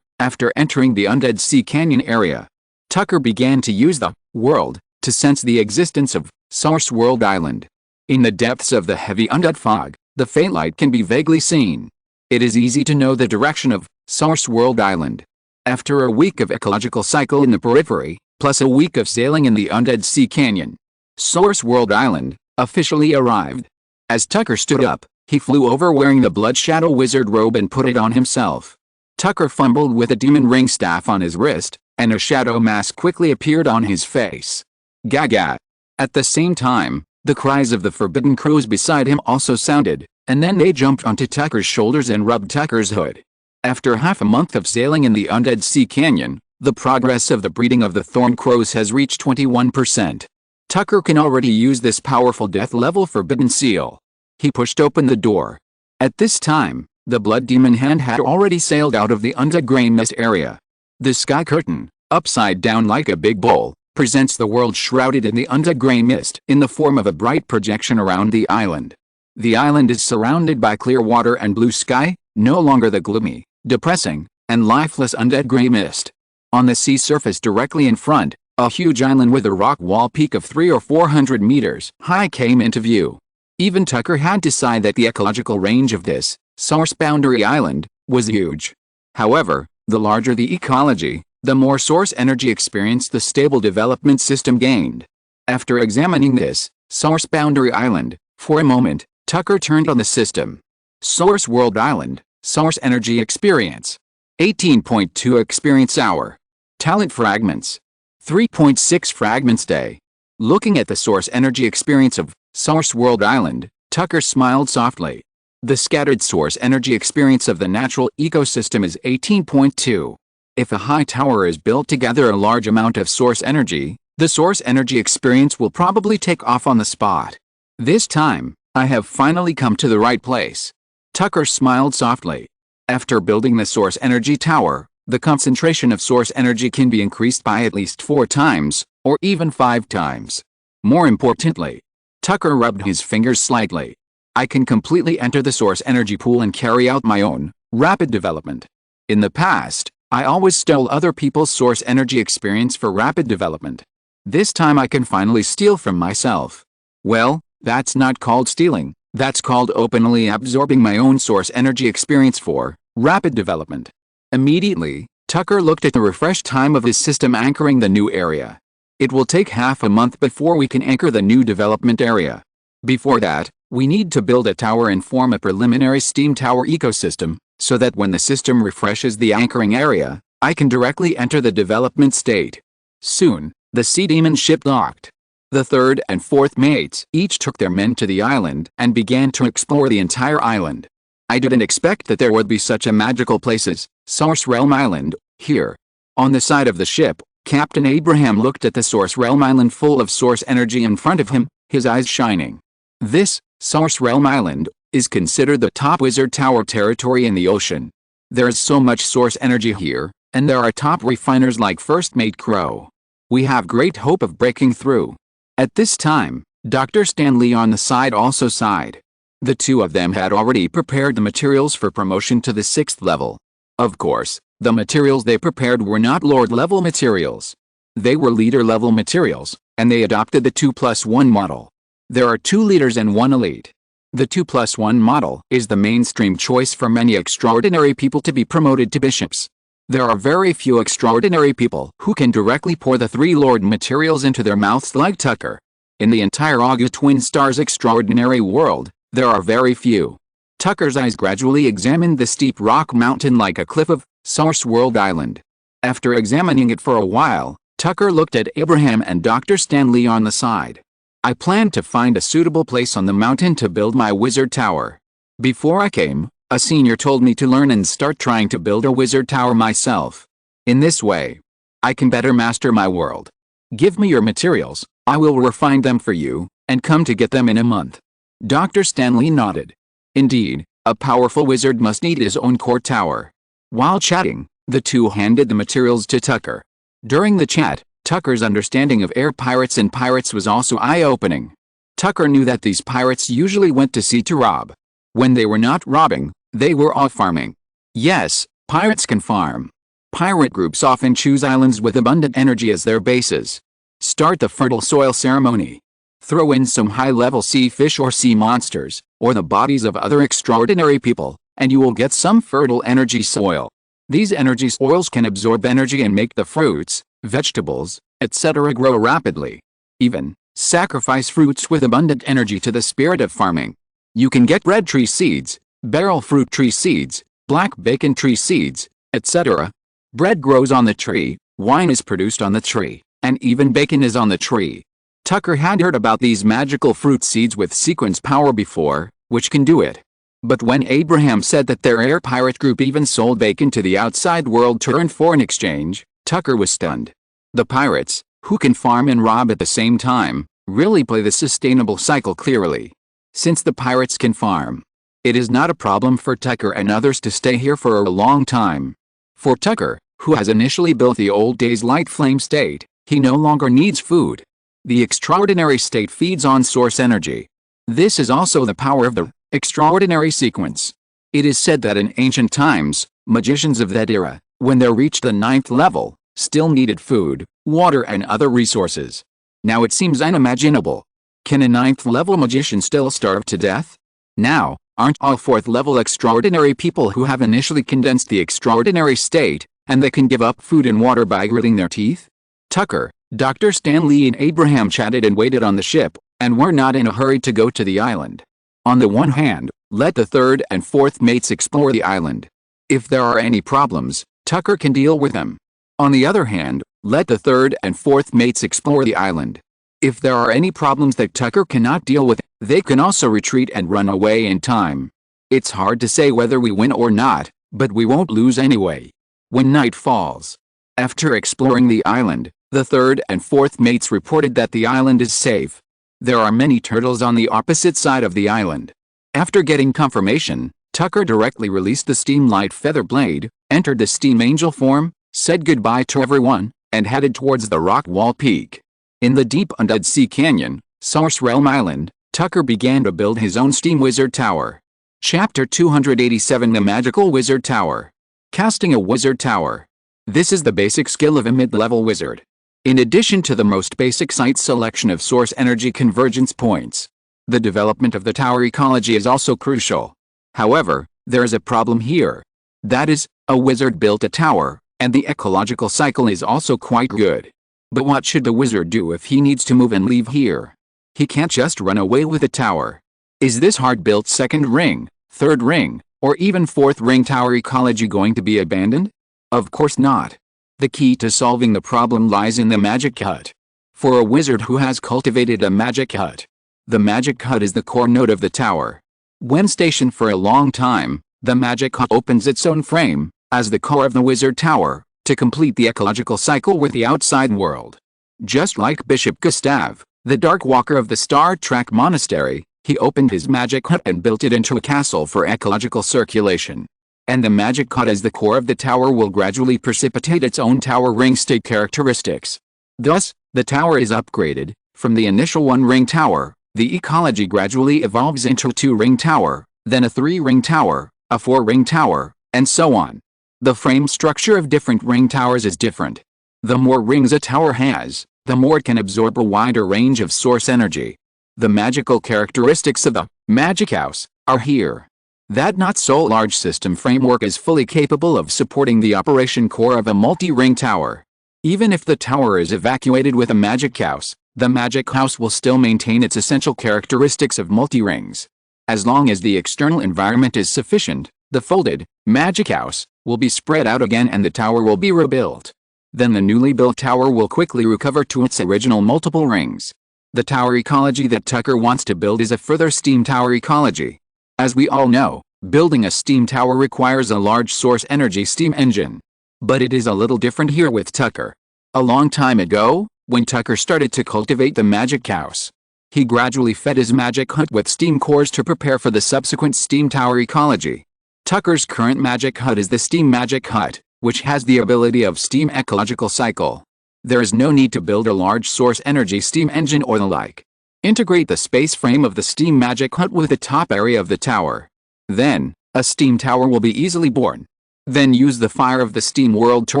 After entering the Undead Sea Canyon area, Tucker began to use the world to sense the existence of Source World Island. In the depths of the heavy undead fog, the faint light can be vaguely seen. It is easy to know the direction of Source World Island. After a week of ecological cycle in the periphery, plus a week of sailing in the Undead Sea Canyon, Source World Island officially arrived. As Tucker stood up, he flew over wearing the Blood Shadow Wizard robe and put it on himself. Tucker fumbled with a demon ring staff on his wrist, and a shadow mask quickly appeared on his face. Gaga! At the same time, the cries of the forbidden crows beside him also sounded, and then they jumped onto Tucker's shoulders and rubbed Tucker's hood. After half a month of sailing in the Undead Sea Canyon, the progress of the breeding of the thorn crows has reached 21%. Tucker can already use this powerful death-level forbidden seal. He pushed open the door. At this time, the Blood Demon Hand had already sailed out of the Undead Grey Mist area. The sky curtain, upside down like a big bowl, presents the world shrouded in the Undead Grey Mist in the form of a bright projection around the island. The island is surrounded by clear water and blue sky, no longer the gloomy, depressing, and lifeless undead gray mist. On the sea surface directly in front, a huge island with a rock wall peak of 300 or 400 meters high came into view. Even Tucker had to sigh that the ecological range of this source boundary island was huge. However, the larger the ecology, the more source energy experience the stable development system gained. After examining this source boundary island for a moment, Tucker turned on the system. Source world island, source energy experience. 18.2 experience hour. Talent fragments. 3.6 fragments day. Looking at the source energy experience of source world island, Tucker smiled softly. The scattered source energy experience of the natural ecosystem is 18.2. If a high tower is built to gather a large amount of source energy, the source energy experience will probably take off on the spot. This time, I have finally come to the right place. Tucker smiled softly. After building the source energy tower, the concentration of source energy can be increased by at least 4 times, or even 5 times. More importantly, Tucker rubbed his fingers slightly. I can completely enter the source energy pool and carry out my own rapid development. In the past, I always stole other people's source energy experience for rapid development. This time I can finally steal from myself. Well, that's not called stealing, that's called openly absorbing my own source energy experience for rapid development. Immediately, Tucker looked at the refresh time of his system anchoring the new area. It will take half a month before we can anchor the new development area. Before that, we need to build a tower and form a preliminary steam tower ecosystem, so that when the system refreshes the anchoring area, I can directly enter the development state. Soon, the Sea Demon ship docked. The third and fourth mates each took their men to the island and began to explore the entire island. I didn't expect that there would be such a magical place as Source Realm Island here. On the side of the ship, Captain Abraham looked at the Source Realm Island full of source energy in front of him, his eyes shining. This Source Realm Island is considered the top wizard tower territory in the ocean. There is so much source energy here, and there are top refiners like First Mate Crow. We have great hope of breaking through. At this time, Dr. Stanley on the side also sighed. The two of them had already prepared the materials for promotion to the 6th level. Of course, the materials they prepared were not Lord-level materials. They were leader-level materials, and they adopted the 2+1 model. There are 2 leaders and 1 elite. The 2+1 model is the mainstream choice for many extraordinary people to be promoted to bishops. There are very few extraordinary people who can directly pour the 3 Lord materials into their mouths like Tucker. In the entire Auga Twin Stars extraordinary world, there are very few. Tucker's eyes gradually examined the steep rock mountain like a cliff of Source World Island. After examining it for a while, Tucker looked at Abraham and Dr. Stanley on the side. I planned to find a suitable place on the mountain to build my wizard tower. Before I came, a senior told me to learn and start trying to build a wizard tower myself. In this way, I can better master my world. Give me your materials, I will refine them for you, and come to get them in a month. Dr. Stanley nodded. Indeed, a powerful wizard must need his own core tower. While chatting, the two handed the materials to Tucker. During the chat, Tucker's understanding of air pirates and pirates was also eye-opening. Tucker knew that these pirates usually went to sea to rob. When they were not robbing, they were off farming. Yes, pirates can farm. Pirate groups often choose islands with abundant energy as their bases. Start the fertile soil ceremony. Throw in some high-level sea fish or sea monsters, or the bodies of other extraordinary people, and you will get some fertile energy soil. These energy soils can absorb energy and make the fruits, vegetables, etc. grow rapidly. Even, sacrifice fruits with abundant energy to the spirit of farming. You can get bread tree seeds, barrel fruit tree seeds, black bacon tree seeds, etc. Bread grows on the tree, wine is produced on the tree, and even bacon is on the tree. Tucker had heard about these magical fruit seeds with sequence power before, which can do it. But when Abraham said that their air pirate group even sold bacon to the outside world to earn foreign exchange, Tucker was stunned. The pirates, who can farm and rob at the same time, really play the sustainable cycle clearly. Since the pirates can farm, it is not a problem for Tucker and others to stay here for a long time. For Tucker, who has initially built the old days light flame state, he no longer needs food. The extraordinary state feeds on source energy. This is also the power of the extraordinary sequence. It is said that in ancient times, magicians of that era, when they reached the 9th level, still needed food, water and other resources. Now it seems unimaginable. Can a 9th level magician still starve to death? Now, aren't all 4th level extraordinary people who have initially condensed the extraordinary state, and they can give up food and water by gritting their teeth? Tucker, Dr. Stanley and Abraham chatted and waited on the ship, and were not in a hurry to go to the island. On the one hand, let the 3rd and 4th mates explore the island. If there are any problems, Tucker can deal with them. On the other hand, let the 3rd and 4th mates explore the island. If there are any problems that Tucker cannot deal with, they can also retreat and run away in time. It's hard to say whether we win or not, but we won't lose anyway. When night falls. After exploring the island, the 3rd and 4th mates reported that the island is safe. There are many turtles on the opposite side of the island. After getting confirmation, Tucker directly released the Steam Light Feather Blade, entered the Steam Angel form, said goodbye to everyone, and headed towards the rock wall peak. In the deep Undead Sea Canyon, Source Realm Island, Tucker began to build his own Steam Wizard Tower. Chapter 287 The Magical Wizard Tower. Casting a Wizard Tower. This is the basic skill of a mid-level wizard. In addition to the most basic site selection of source energy convergence points, the development of the tower ecology is also crucial. However, there is a problem here. That is, a wizard built a tower, and the ecological cycle is also quite good. But what should the wizard do if he needs to move and leave here? He can't just run away with a tower. Is this hard-built 2nd ring, 3rd ring, or even 4th ring tower ecology going to be abandoned? Of course not. The key to solving the problem lies in the magic hut. For a wizard who has cultivated a magic hut, the magic hut is the core node of the tower. When stationed for a long time, the magic hut opens its own frame, as the core of the wizard tower, to complete the ecological cycle with the outside world. Just like Bishop Gustav, the Dark Walker of the Star Trek Monastery, he opened his magic hut and built it into a castle for ecological circulation. And the magic hut as the core of the tower will gradually precipitate its own tower ring state characteristics. Thus, the tower is upgraded. From the initial 1-ring tower, the ecology gradually evolves into a 2-ring tower, then a 3-ring tower, a 4-ring tower, and so on. The frame structure of different ring towers is different. The more rings a tower has, the more it can absorb a wider range of source energy. The magical characteristics of the magic house are here. That not-so-large system framework is fully capable of supporting the operation core of a multi-ring tower. Even if the tower is evacuated with a magic house, the magic house will still maintain its essential characteristics of multi-rings. As long as the external environment is sufficient, the folded magic house will be spread out again and the tower will be rebuilt. Then the newly built tower will quickly recover to its original multiple rings. The tower ecology that Tucker wants to build is a further steam tower ecology. As we all know, building a steam tower requires a large source energy steam engine. But it is a little different here with Tucker. A long time ago, when Tucker started to cultivate the magic house, he gradually fed his magic hut with steam cores to prepare for the subsequent steam tower ecology. Tucker's current magic hut is the steam magic hut, which has the ability of steam ecological cycle. There is no need to build a large source energy steam engine or the like. Integrate the space frame of the steam magic hut with the top area of the tower. Then, a steam tower will be easily born. Then use the fire of the steam world to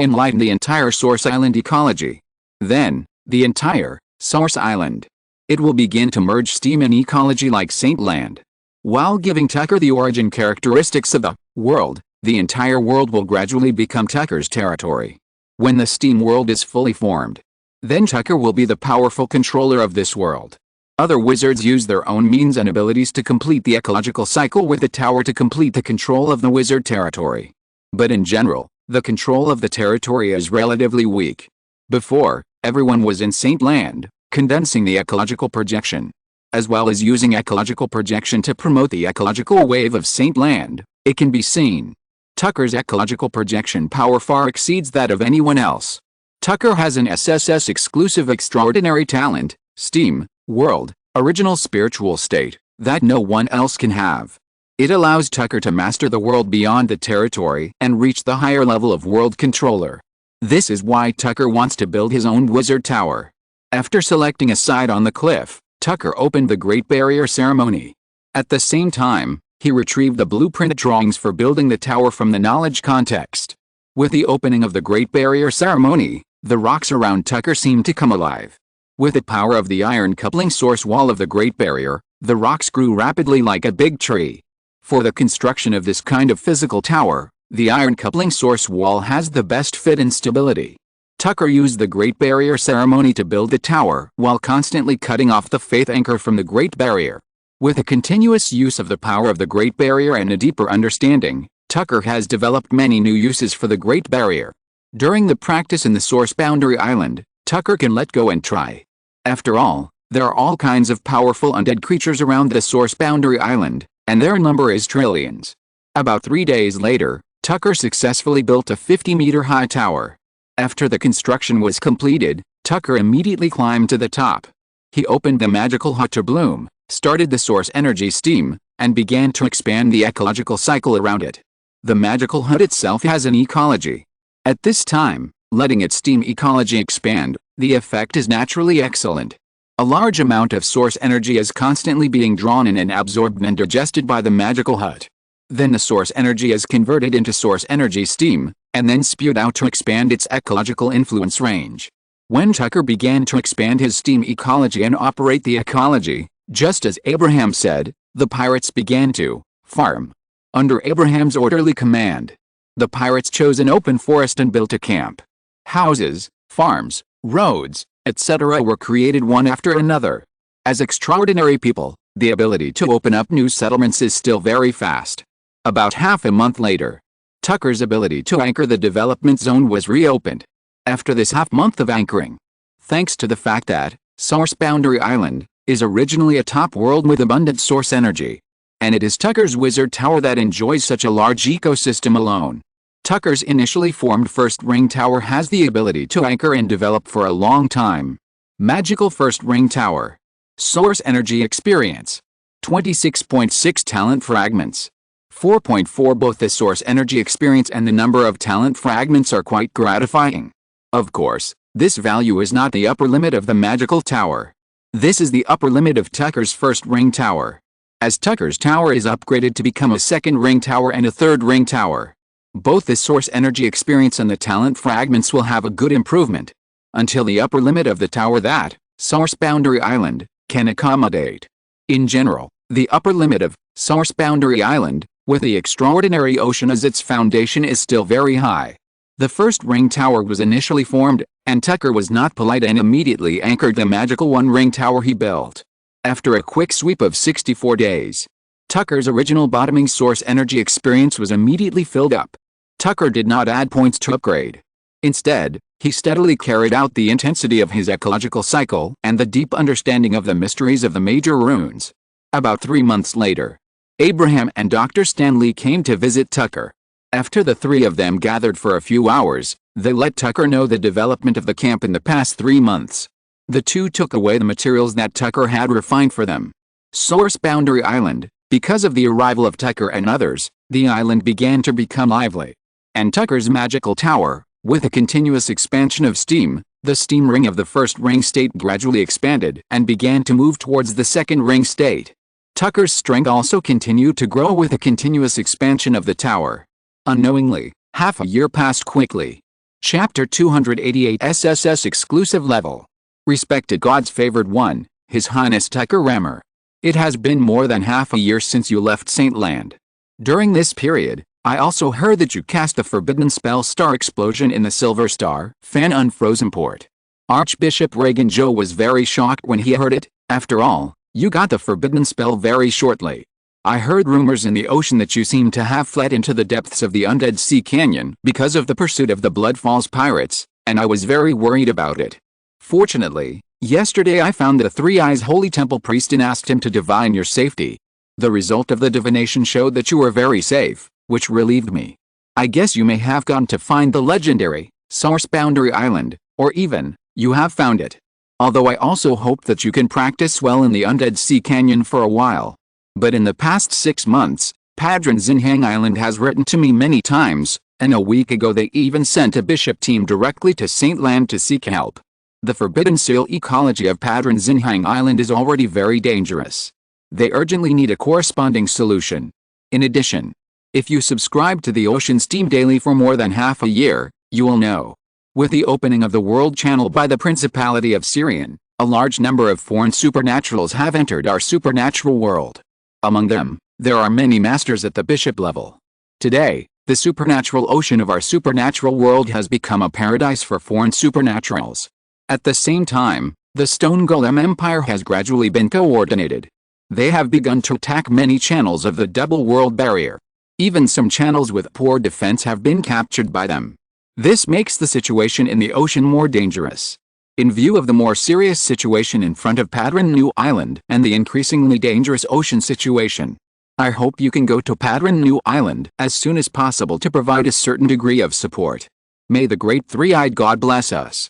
enlighten the entire source island ecology. Then, the entire source island. It will begin to merge steam and ecology like Saint Land. While giving Tucker the origin characteristics of the world, the entire world will gradually become Tucker's territory. When the steam world is fully formed, then Tucker will be the powerful controller of this world. Other wizards use their own means and abilities to complete the ecological cycle with the tower to complete the control of the wizard territory. But in general, the control of the territory is relatively weak. Before, everyone was in Saint Land, condensing the ecological projection. As well as using ecological projection to promote the ecological wave of Saint Land, it can be seen. Tucker's ecological projection power far exceeds that of anyone else. Tucker has an SSS exclusive extraordinary talent, Steam, World, Original Spiritual State, that no one else can have. It allows Tucker to master the world beyond the territory and reach the higher level of world controller. This is why Tucker wants to build his own wizard tower. After selecting a site on the cliff, Tucker opened the Great Barrier Ceremony. At the same time, he retrieved the blueprint drawings for building the tower from the knowledge context. With the opening of the Great Barrier Ceremony, the rocks around Tucker seemed to come alive. With the power of the iron coupling source wall of the Great Barrier, the rocks grew rapidly like a big tree. For the construction of this kind of physical tower, the iron coupling source wall has the best fit and stability. Tucker used the Great Barrier Ceremony to build the tower while constantly cutting off the faith anchor from the Great Barrier. With a continuous use of the power of the Great Barrier and a deeper understanding, Tucker has developed many new uses for the Great Barrier. During the practice in the Source Boundary Island, Tucker can let go and try. After all, there are all kinds of powerful undead creatures around the Source Boundary Island, and their number is trillions. About 3 days later, Tucker successfully built a 50-meter-high tower. After the construction was completed, Tucker immediately climbed to the top. He opened the magical hut to bloom, started the source energy steam, and began to expand the ecological cycle around it. The magical hut itself has an ecology. At this time, letting its steam ecology expand, the effect is naturally excellent. A large amount of source energy is constantly being drawn in and absorbed and digested by the magical hut. Then the source energy is converted into source energy steam, and then spewed out to expand its ecological influence range. When Tucker began to expand his steam ecology and operate the ecology, just as Abraham said, the pirates began to farm. Under Abraham's orderly command, the pirates chose an open forest and built a camp. Houses, farms, roads, etc. were created one after another. As extraordinary people, the ability to open up new settlements is still very fast. About half a month later, Tucker's ability to anchor the development zone was reopened. After this half-month of anchoring, thanks to the fact that Source Boundary Island is originally a top world with abundant source energy, and it is Tucker's wizard tower that enjoys such a large ecosystem alone. Tucker's initially formed first ring tower has the ability to anchor and develop for a long time. Magical first ring tower. Source energy experience. 26.6 talent fragments. 4.4. Both the source energy experience and the number of talent fragments are quite gratifying. Of course, this value is not the upper limit of the magical tower. This is the upper limit of Tucker's first ring tower. As Tucker's tower is upgraded to become a second ring tower and a third ring tower, both the source energy experience and the talent fragments will have a good improvement, until the upper limit of the tower that Source Boundary Island can accommodate. In general, the upper limit of Source Boundary Island, with the extraordinary ocean as its foundation, is still very high. The first ring tower was initially formed, and Tucker was not polite and immediately anchored the magical one-ring tower he built. After a quick sweep of 64 days, Tucker's original bottoming source energy experience was immediately filled up. Tucker did not add points to upgrade. Instead, he steadily carried out the intensity of his ecological cycle and the deep understanding of the mysteries of the major runes. About 3 months later, Abraham and Dr. Stanley came to visit Tucker. After the three of them gathered for a few hours, they let Tucker know the development of the camp in the past 3 months. The two took away the materials that Tucker had refined for them. Source Boundary Island. Because of the arrival of Tucker and others, the island began to become lively. And Tucker's magical tower, with a continuous expansion of steam, the steam ring of the first ring state gradually expanded and began to move towards the second ring state. Tucker's strength also continued to grow with a continuous expansion of the tower. Unknowingly, half a year passed quickly. Chapter 288 SSS Exclusive Level. Respected God's Favored One, His Highness Tucker Rammer. It has been more than half a year since you left Saint Land. During this period, I also heard that you cast the forbidden spell Star Explosion in the Silver Star, Fan Unfrozen Port. Archbishop Reagan Joe was very shocked when he heard it. After all, you got the forbidden spell very shortly. I heard rumors in the ocean that you seem to have fled into the depths of the Undead Sea Canyon because of the pursuit of the Blood Falls pirates, and I was very worried about it. Fortunately, yesterday I found the Three Eyes Holy Temple priest and asked him to divine your safety. The result of the divination showed that you were very safe, which relieved me. I guess you may have gone to find the legendary Source Boundary Island, or even, you have found it. Although I also hope that you can practice well in the Undead Sea Canyon for a while. But in the past 6 months, Padron Zinhang Island has written to me many times, and a week ago they even sent a bishop team directly to Saint Land to seek help. The forbidden seal ecology of Padron Zinhang Island is already very dangerous. They urgently need a corresponding solution. In addition, if you subscribe to the Ocean's Team Daily for more than half a year, you will know. With the opening of the World Channel by the Principality of Syrian, a large number of foreign supernaturals have entered our supernatural world. Among them, there are many masters at the bishop level. Today, the supernatural ocean of our supernatural world has become a paradise for foreign supernaturals. At the same time, the Stone Golem Empire has gradually been coordinated. They have begun to attack many channels of the double world barrier. Even some channels with poor defense have been captured by them. This makes the situation in the ocean more dangerous. In view of the more serious situation in front of Padron New Island and the increasingly dangerous ocean situation, I hope you can go to Padron New Island as soon as possible to provide a certain degree of support. May the great three-eyed God bless us.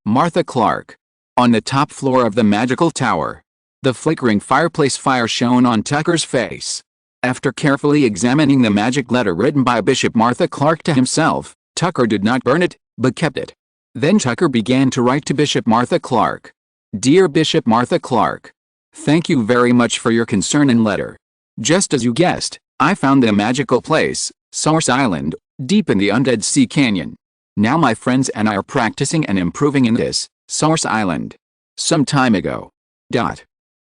Martha Clark. On the top floor of the magical tower. The flickering fireplace fire shone on Tucker's face. After carefully examining the magic letter written by Bishop Martha Clark to himself, Tucker did not burn it, but kept it. Then Tucker began to write to Bishop Martha Clark. Dear Bishop Martha Clark, thank you very much for your concern and letter. Just as you guessed, I found a magical place, Source Island, deep in the Undead Sea Canyon. Now my friends and I are practicing and improving in this, Source Island. Some time ago.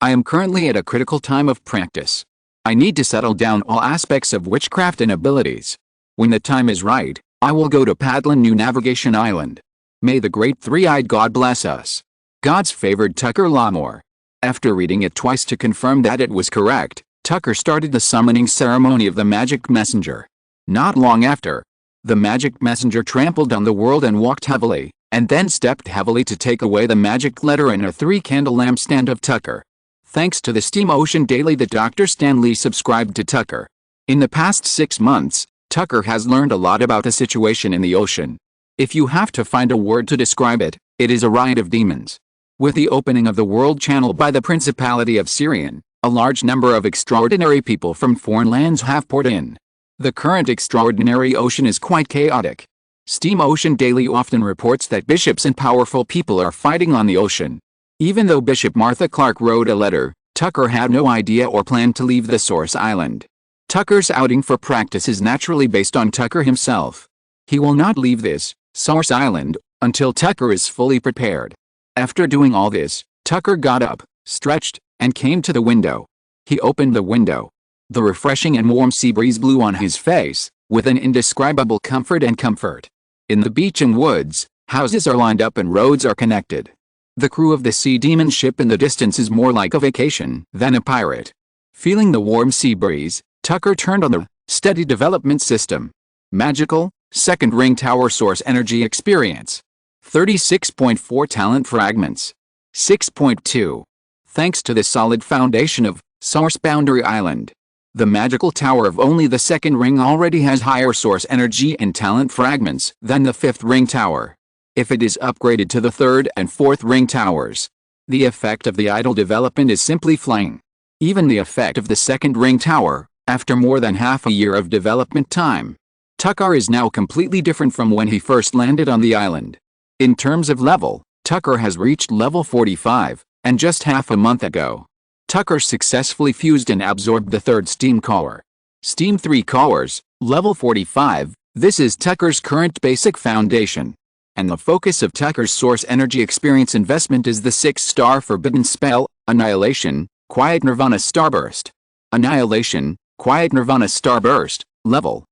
I am currently at a critical time of practice. I need to settle down all aspects of witchcraft and abilities. When the time is right, I will go to Padron New Navigation Island. May the great three-eyed God bless us. God's favored Tucker Lamore. After reading it twice to confirm that it was correct, Tucker started the summoning ceremony of the magic messenger. Not long after, the magic messenger trampled on the world and walked heavily, and then stepped heavily to take away the magic letter in a 3-candle lampstand of Tucker. Thanks to the Steam Ocean Daily that Dr. Stanley subscribed to Tucker. In the past 6 months, Tucker has learned a lot about the situation in the ocean. If you have to find a word to describe it, it is a riot of demons. With the opening of the World Channel by the Principality of Syrian, a large number of extraordinary people from foreign lands have poured in. The current extraordinary ocean is quite chaotic. Steam Ocean Daily often reports that bishops and powerful people are fighting on the ocean. Even though Bishop Martha Clark wrote a letter, Tucker had no idea or plan to leave the Source Island. Tucker's outing for practice is naturally based on Tucker himself. He will not leave this, Source Island, until Tucker is fully prepared. After doing all this, Tucker got up, stretched, and came to the window. He opened the window. The refreshing and warm sea breeze blew on his face, with an indescribable comfort. In the beach and woods, houses are lined up and roads are connected. The crew of the sea demon ship in the distance is more like a vacation than a pirate. Feeling the warm sea breeze, Tucker turned on the steady development system. Magical, second ring tower source energy experience. 36.4 talent fragments. 6.2. Thanks to the solid foundation of Source Boundary Island, the magical tower of only the second ring already has higher source energy and talent fragments than the fifth ring tower. If it is upgraded to the third and fourth ring towers, the effect of the idle development is simply flying. Even the effect of the second ring tower, after more than half a year of development time, Tucker is now completely different from when he first landed on the island. In terms of level, Tucker has reached level 45, and just half a month ago, Tucker successfully fused and absorbed the third steam core. Steam 3 cores, level 45, this is Tucker's current basic foundation. And the focus of Tucker's source energy experience investment is the 6-star forbidden spell, Annihilation, Quiet Nirvana Starburst. Annihilation, Quiet Nirvana Starburst, level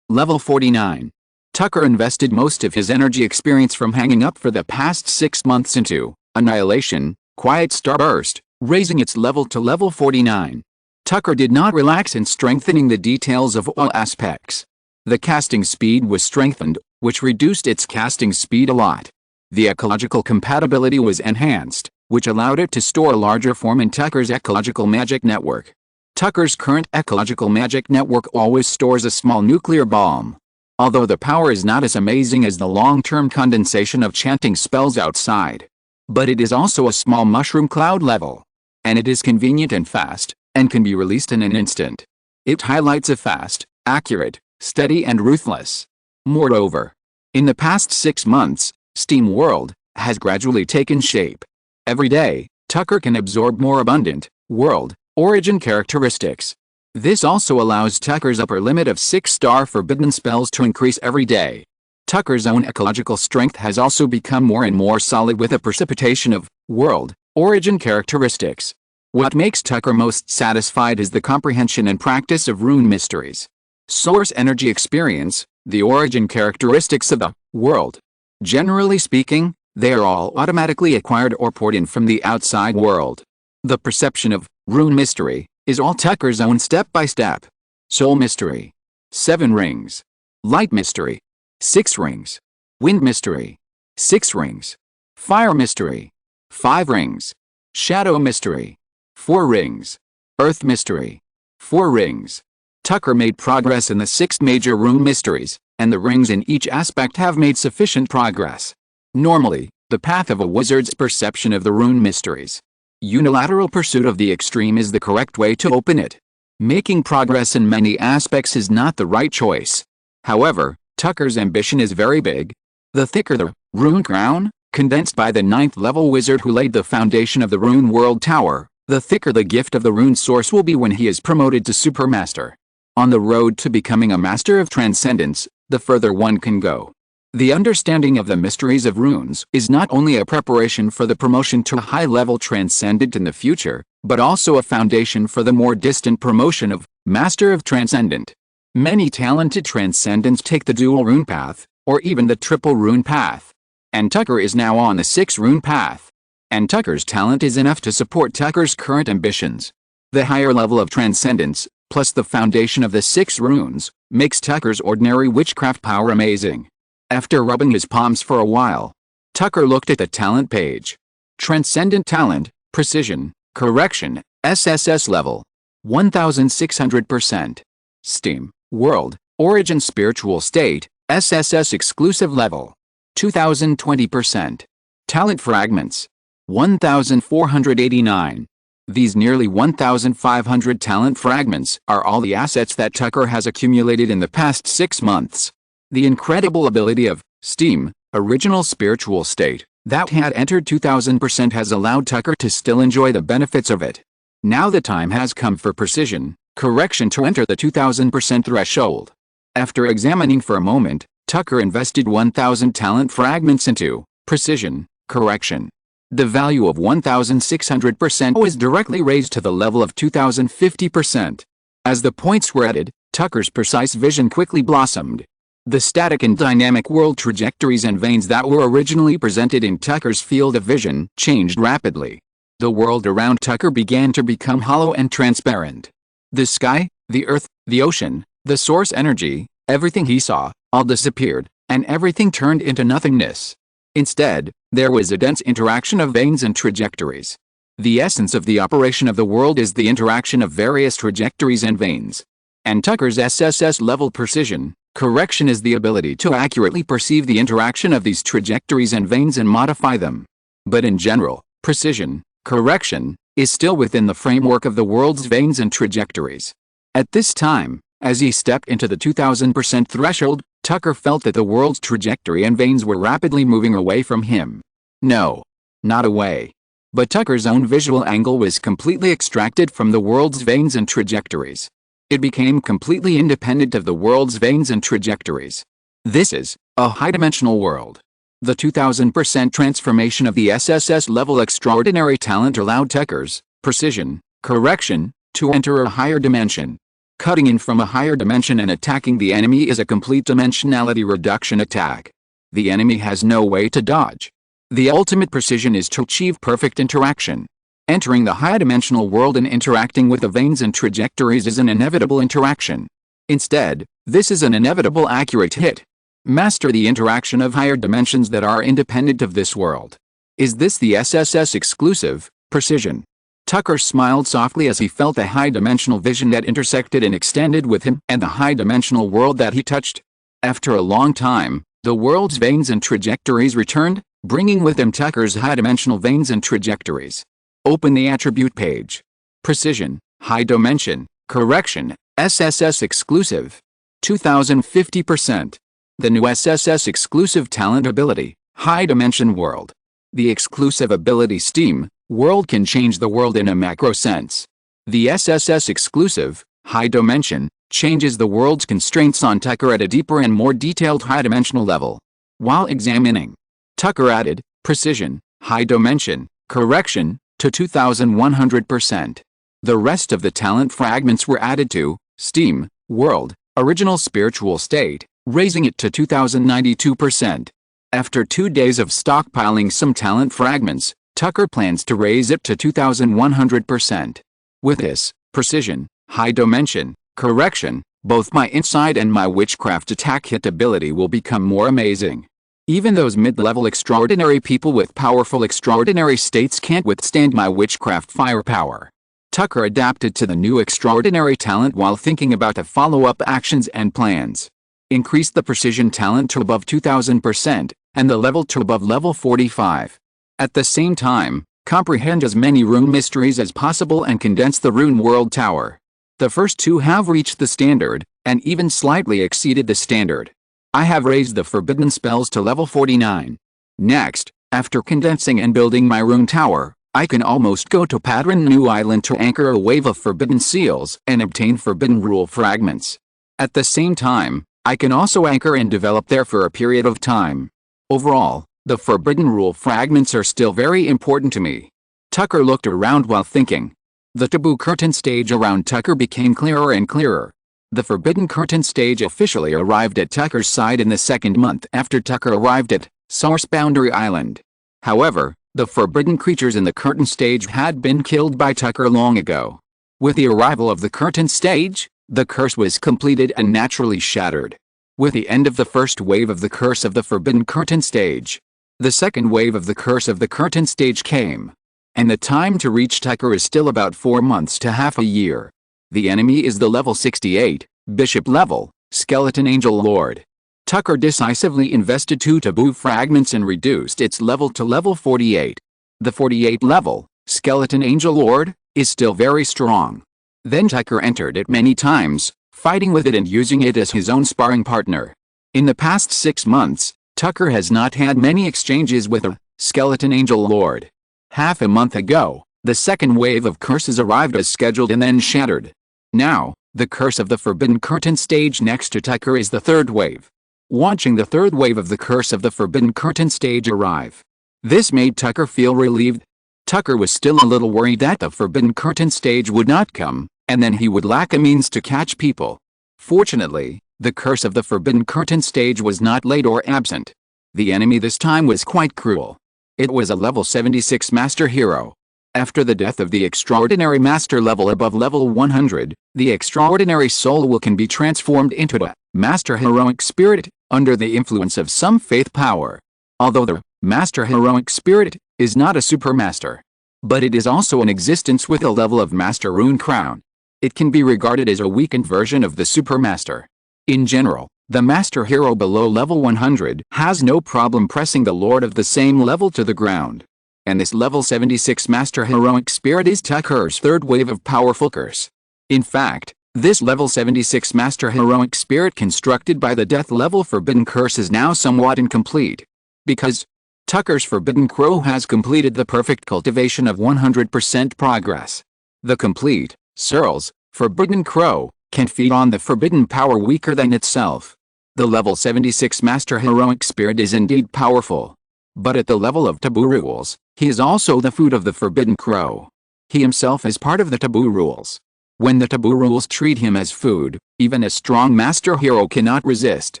49. Tucker invested most of his energy experience from hanging up for the past 6 months into Annihilation, Quiet Starburst, raising its level to level 49. Tucker did not relax in strengthening the details of all aspects. The casting speed was strengthened, which reduced its casting speed a lot. The ecological compatibility was enhanced, which allowed it to store a larger form in Tucker's ecological magic network. Tucker's current ecological magic network always stores a small nuclear bomb. Although the power is not as amazing as the long-term condensation of chanting spells outside, but it is also a small mushroom cloud level. And it is convenient and fast, and can be released in an instant. It highlights a fast, accurate, steady and ruthless. Moreover, in the past 6 months, Steam World has gradually taken shape. Every day, Tucker can absorb more abundant, world, origin characteristics. This also allows Tucker's upper limit of 6-star forbidden spells to increase every day. Tucker's own ecological strength has also become more and more solid with a precipitation of world, origin characteristics. What makes Tucker most satisfied is the comprehension and practice of rune mysteries. Source energy experience, the origin characteristics of the world. Generally speaking, they are all automatically acquired or poured in from the outside world. The perception of rune mystery is all Tucker's own step-by-step. Soul mystery. 7 rings. Light mystery. 6 rings. Wind mystery. 6 rings. Fire mystery. 5 rings. Shadow mystery. 4 rings. Earth mystery. 4 rings. Tucker made progress in the 6 major rune mysteries, and the rings in each aspect have made sufficient progress. Normally, the path of a wizard's perception of the rune mysteries. Unilateral pursuit of the extreme is the correct way to open it. Making progress in many aspects is not the right choice. However, Tucker's ambition is very big. The thicker the rune crown, condensed by the 9th-level wizard who laid the foundation of the rune world tower, the thicker the gift of the rune source will be when he is promoted to supermaster. On the road to becoming a master of transcendence, the further one can go. The understanding of the mysteries of runes is not only a preparation for the promotion to a high-level transcendent in the future, but also a foundation for the more distant promotion of master of transcendent. Many talented transcendents take the dual rune path, or even the triple rune path. And Tucker is now on the 6 rune path. And Tucker's talent is enough to support Tucker's current ambitions. The higher level of transcendence, plus the foundation of the 6 runes, makes Tucker's ordinary witchcraft power amazing. After rubbing his palms for a while, Tucker looked at the talent page. Transcendent talent, precision, correction, SSS level. 1600%. Steam, world, origin spiritual state, SSS exclusive level. 2020%. Talent fragments. 1489. These nearly 1,500 talent fragments are all the assets that Tucker has accumulated in the past 6 months. The incredible ability of Steam, original spiritual state, that had entered 2000% has allowed Tucker to still enjoy the benefits of it. Now the time has come for precision, correction to enter the 2000% threshold. After examining for a moment, Tucker invested 1,000 talent fragments into precision, correction. The value of 1,600% was directly raised to the level of 2,050%. As the points were added, Tucker's precise vision quickly blossomed. The static and dynamic world trajectories and veins that were originally presented in Tucker's field of vision changed rapidly. The world around Tucker began to become hollow and transparent. The sky, the earth, the ocean, the source energy, everything he saw, all disappeared, and everything turned into nothingness. Instead, there was a dense interaction of veins and trajectories. The essence of the operation of the world is the interaction of various trajectories and veins. And Tucker's SSS level precision, correction is the ability to accurately perceive the interaction of these trajectories and veins and modify them. But in general, precision, correction, is still within the framework of the world's veins and trajectories. At this time, as he stepped into the 2000% threshold, Tucker felt that the world's trajectory and veins were rapidly moving away from him. No, not away. But Tucker's own visual angle was completely extracted from the world's veins and trajectories. It became completely independent of the world's veins and trajectories. This is a high-dimensional world. The 2000% transformation of the SSS level extraordinary talent allowed Tucker's precision, correction, to enter a higher dimension. Cutting in from a higher dimension and attacking the enemy is a complete dimensionality reduction attack. The enemy has no way to dodge. The ultimate precision is to achieve perfect interaction. Entering the high-dimensional world and interacting with the veins and trajectories is an inevitable interaction. Instead, this is an inevitable accurate hit. Master the interaction of higher dimensions that are independent of this world. Is this the SSS exclusive precision? Tucker smiled softly as he felt the high-dimensional vision that intersected and extended with him and the high-dimensional world that he touched. After a long time, the world's veins and trajectories returned, bringing with them Tucker's high-dimensional veins and trajectories. Open the attribute page. Precision, high dimension, correction, SSS exclusive. 2050%. The new SSS exclusive talent ability, high dimension world. The exclusive ability Steam World can change the world in a macro sense. The SSS exclusive, high dimension, changes the world's constraints on Tucker at a deeper and more detailed high-dimensional level. While examining, Tucker added precision, high dimension, correction, to 2100%. The rest of the talent fragments were added to Steam World original spiritual state, raising it to 2092%. After 2 days of stockpiling some talent fragments, Tucker plans to raise it to 2100%. With this precision, high dimension, correction, both my insight and my witchcraft attack hit ability will become more amazing. Even those mid-level extraordinary people with powerful extraordinary states can't withstand my witchcraft firepower. Tucker adapted to the new extraordinary talent while thinking about the follow-up actions and plans. Increase the precision talent to above 2000%, and the level to above level 45. At the same time, comprehend as many rune mysteries as possible and condense the rune world tower. The first two have reached the standard, and even slightly exceeded the standard. I have raised the forbidden spells to level 49. Next, after condensing and building my rune tower, I can almost go to Padron New Island to anchor a wave of forbidden seals and obtain forbidden rule fragments. At the same time, I can also anchor and develop there for a period of time. Overall, the forbidden rule fragments are still very important to me. Tucker looked around while thinking. The taboo curtain stage around Tucker became clearer and clearer. The forbidden curtain stage officially arrived at Tucker's side in the second month after Tucker arrived at Source Boundary Island. However, the forbidden creatures in the curtain stage had been killed by Tucker long ago. With the arrival of the curtain stage, the curse was completed and naturally shattered. With the end of the first wave of the curse of the forbidden curtain stage, the second wave of the curse of the curtain stage came. And the time to reach Tucker is still about 4 months to half a year. The enemy is the level 68, Bishop level, Skeleton Angel Lord. Tucker decisively invested 2 taboo fragments and reduced its level to level 48. The 48 level, Skeleton Angel Lord, is still very strong. Then Tucker entered it many times, fighting with it and using it as his own sparring partner. In the past 6 months, Tucker has not had many exchanges with a Skeleton Angel Lord. Half a month ago, the second wave of curses arrived as scheduled and then shattered. Now, the curse of the forbidden curtain stage next to Tucker is the third wave. Watching the third wave of the curse of the forbidden curtain stage arrive, this made Tucker feel relieved. Tucker was still a little worried that the forbidden curtain stage would not come, and then he would lack a means to catch people. Fortunately, the curse of the forbidden curtain stage was not late or absent. The enemy this time was quite cruel. It was a level 76 master hero. After the death of the extraordinary master level above level 100, the extraordinary soul can be transformed into a master heroic spirit, under the influence of some faith power. Although the master heroic spirit is not a supermaster, but it is also an existence with a level of master rune crown. It can be regarded as a weakened version of the supermaster. In general, the master hero below level 100 has no problem pressing the lord of the same level to the ground. And this level 76 master heroic spirit is Tucker's third wave of powerful curse. In fact, this level 76 master heroic spirit constructed by the death level forbidden curse is now somewhat incomplete. Because Tucker's forbidden crow has completed the perfect cultivation of 100% progress. The complete, Searle's, forbidden crow, can feed on the forbidden power weaker than itself. The level 76 master heroic spirit is indeed powerful. But at the level of taboo rules, he is also the food of the forbidden crow. He himself is part of the taboo rules. When the taboo rules treat him as food, even a strong master hero cannot resist.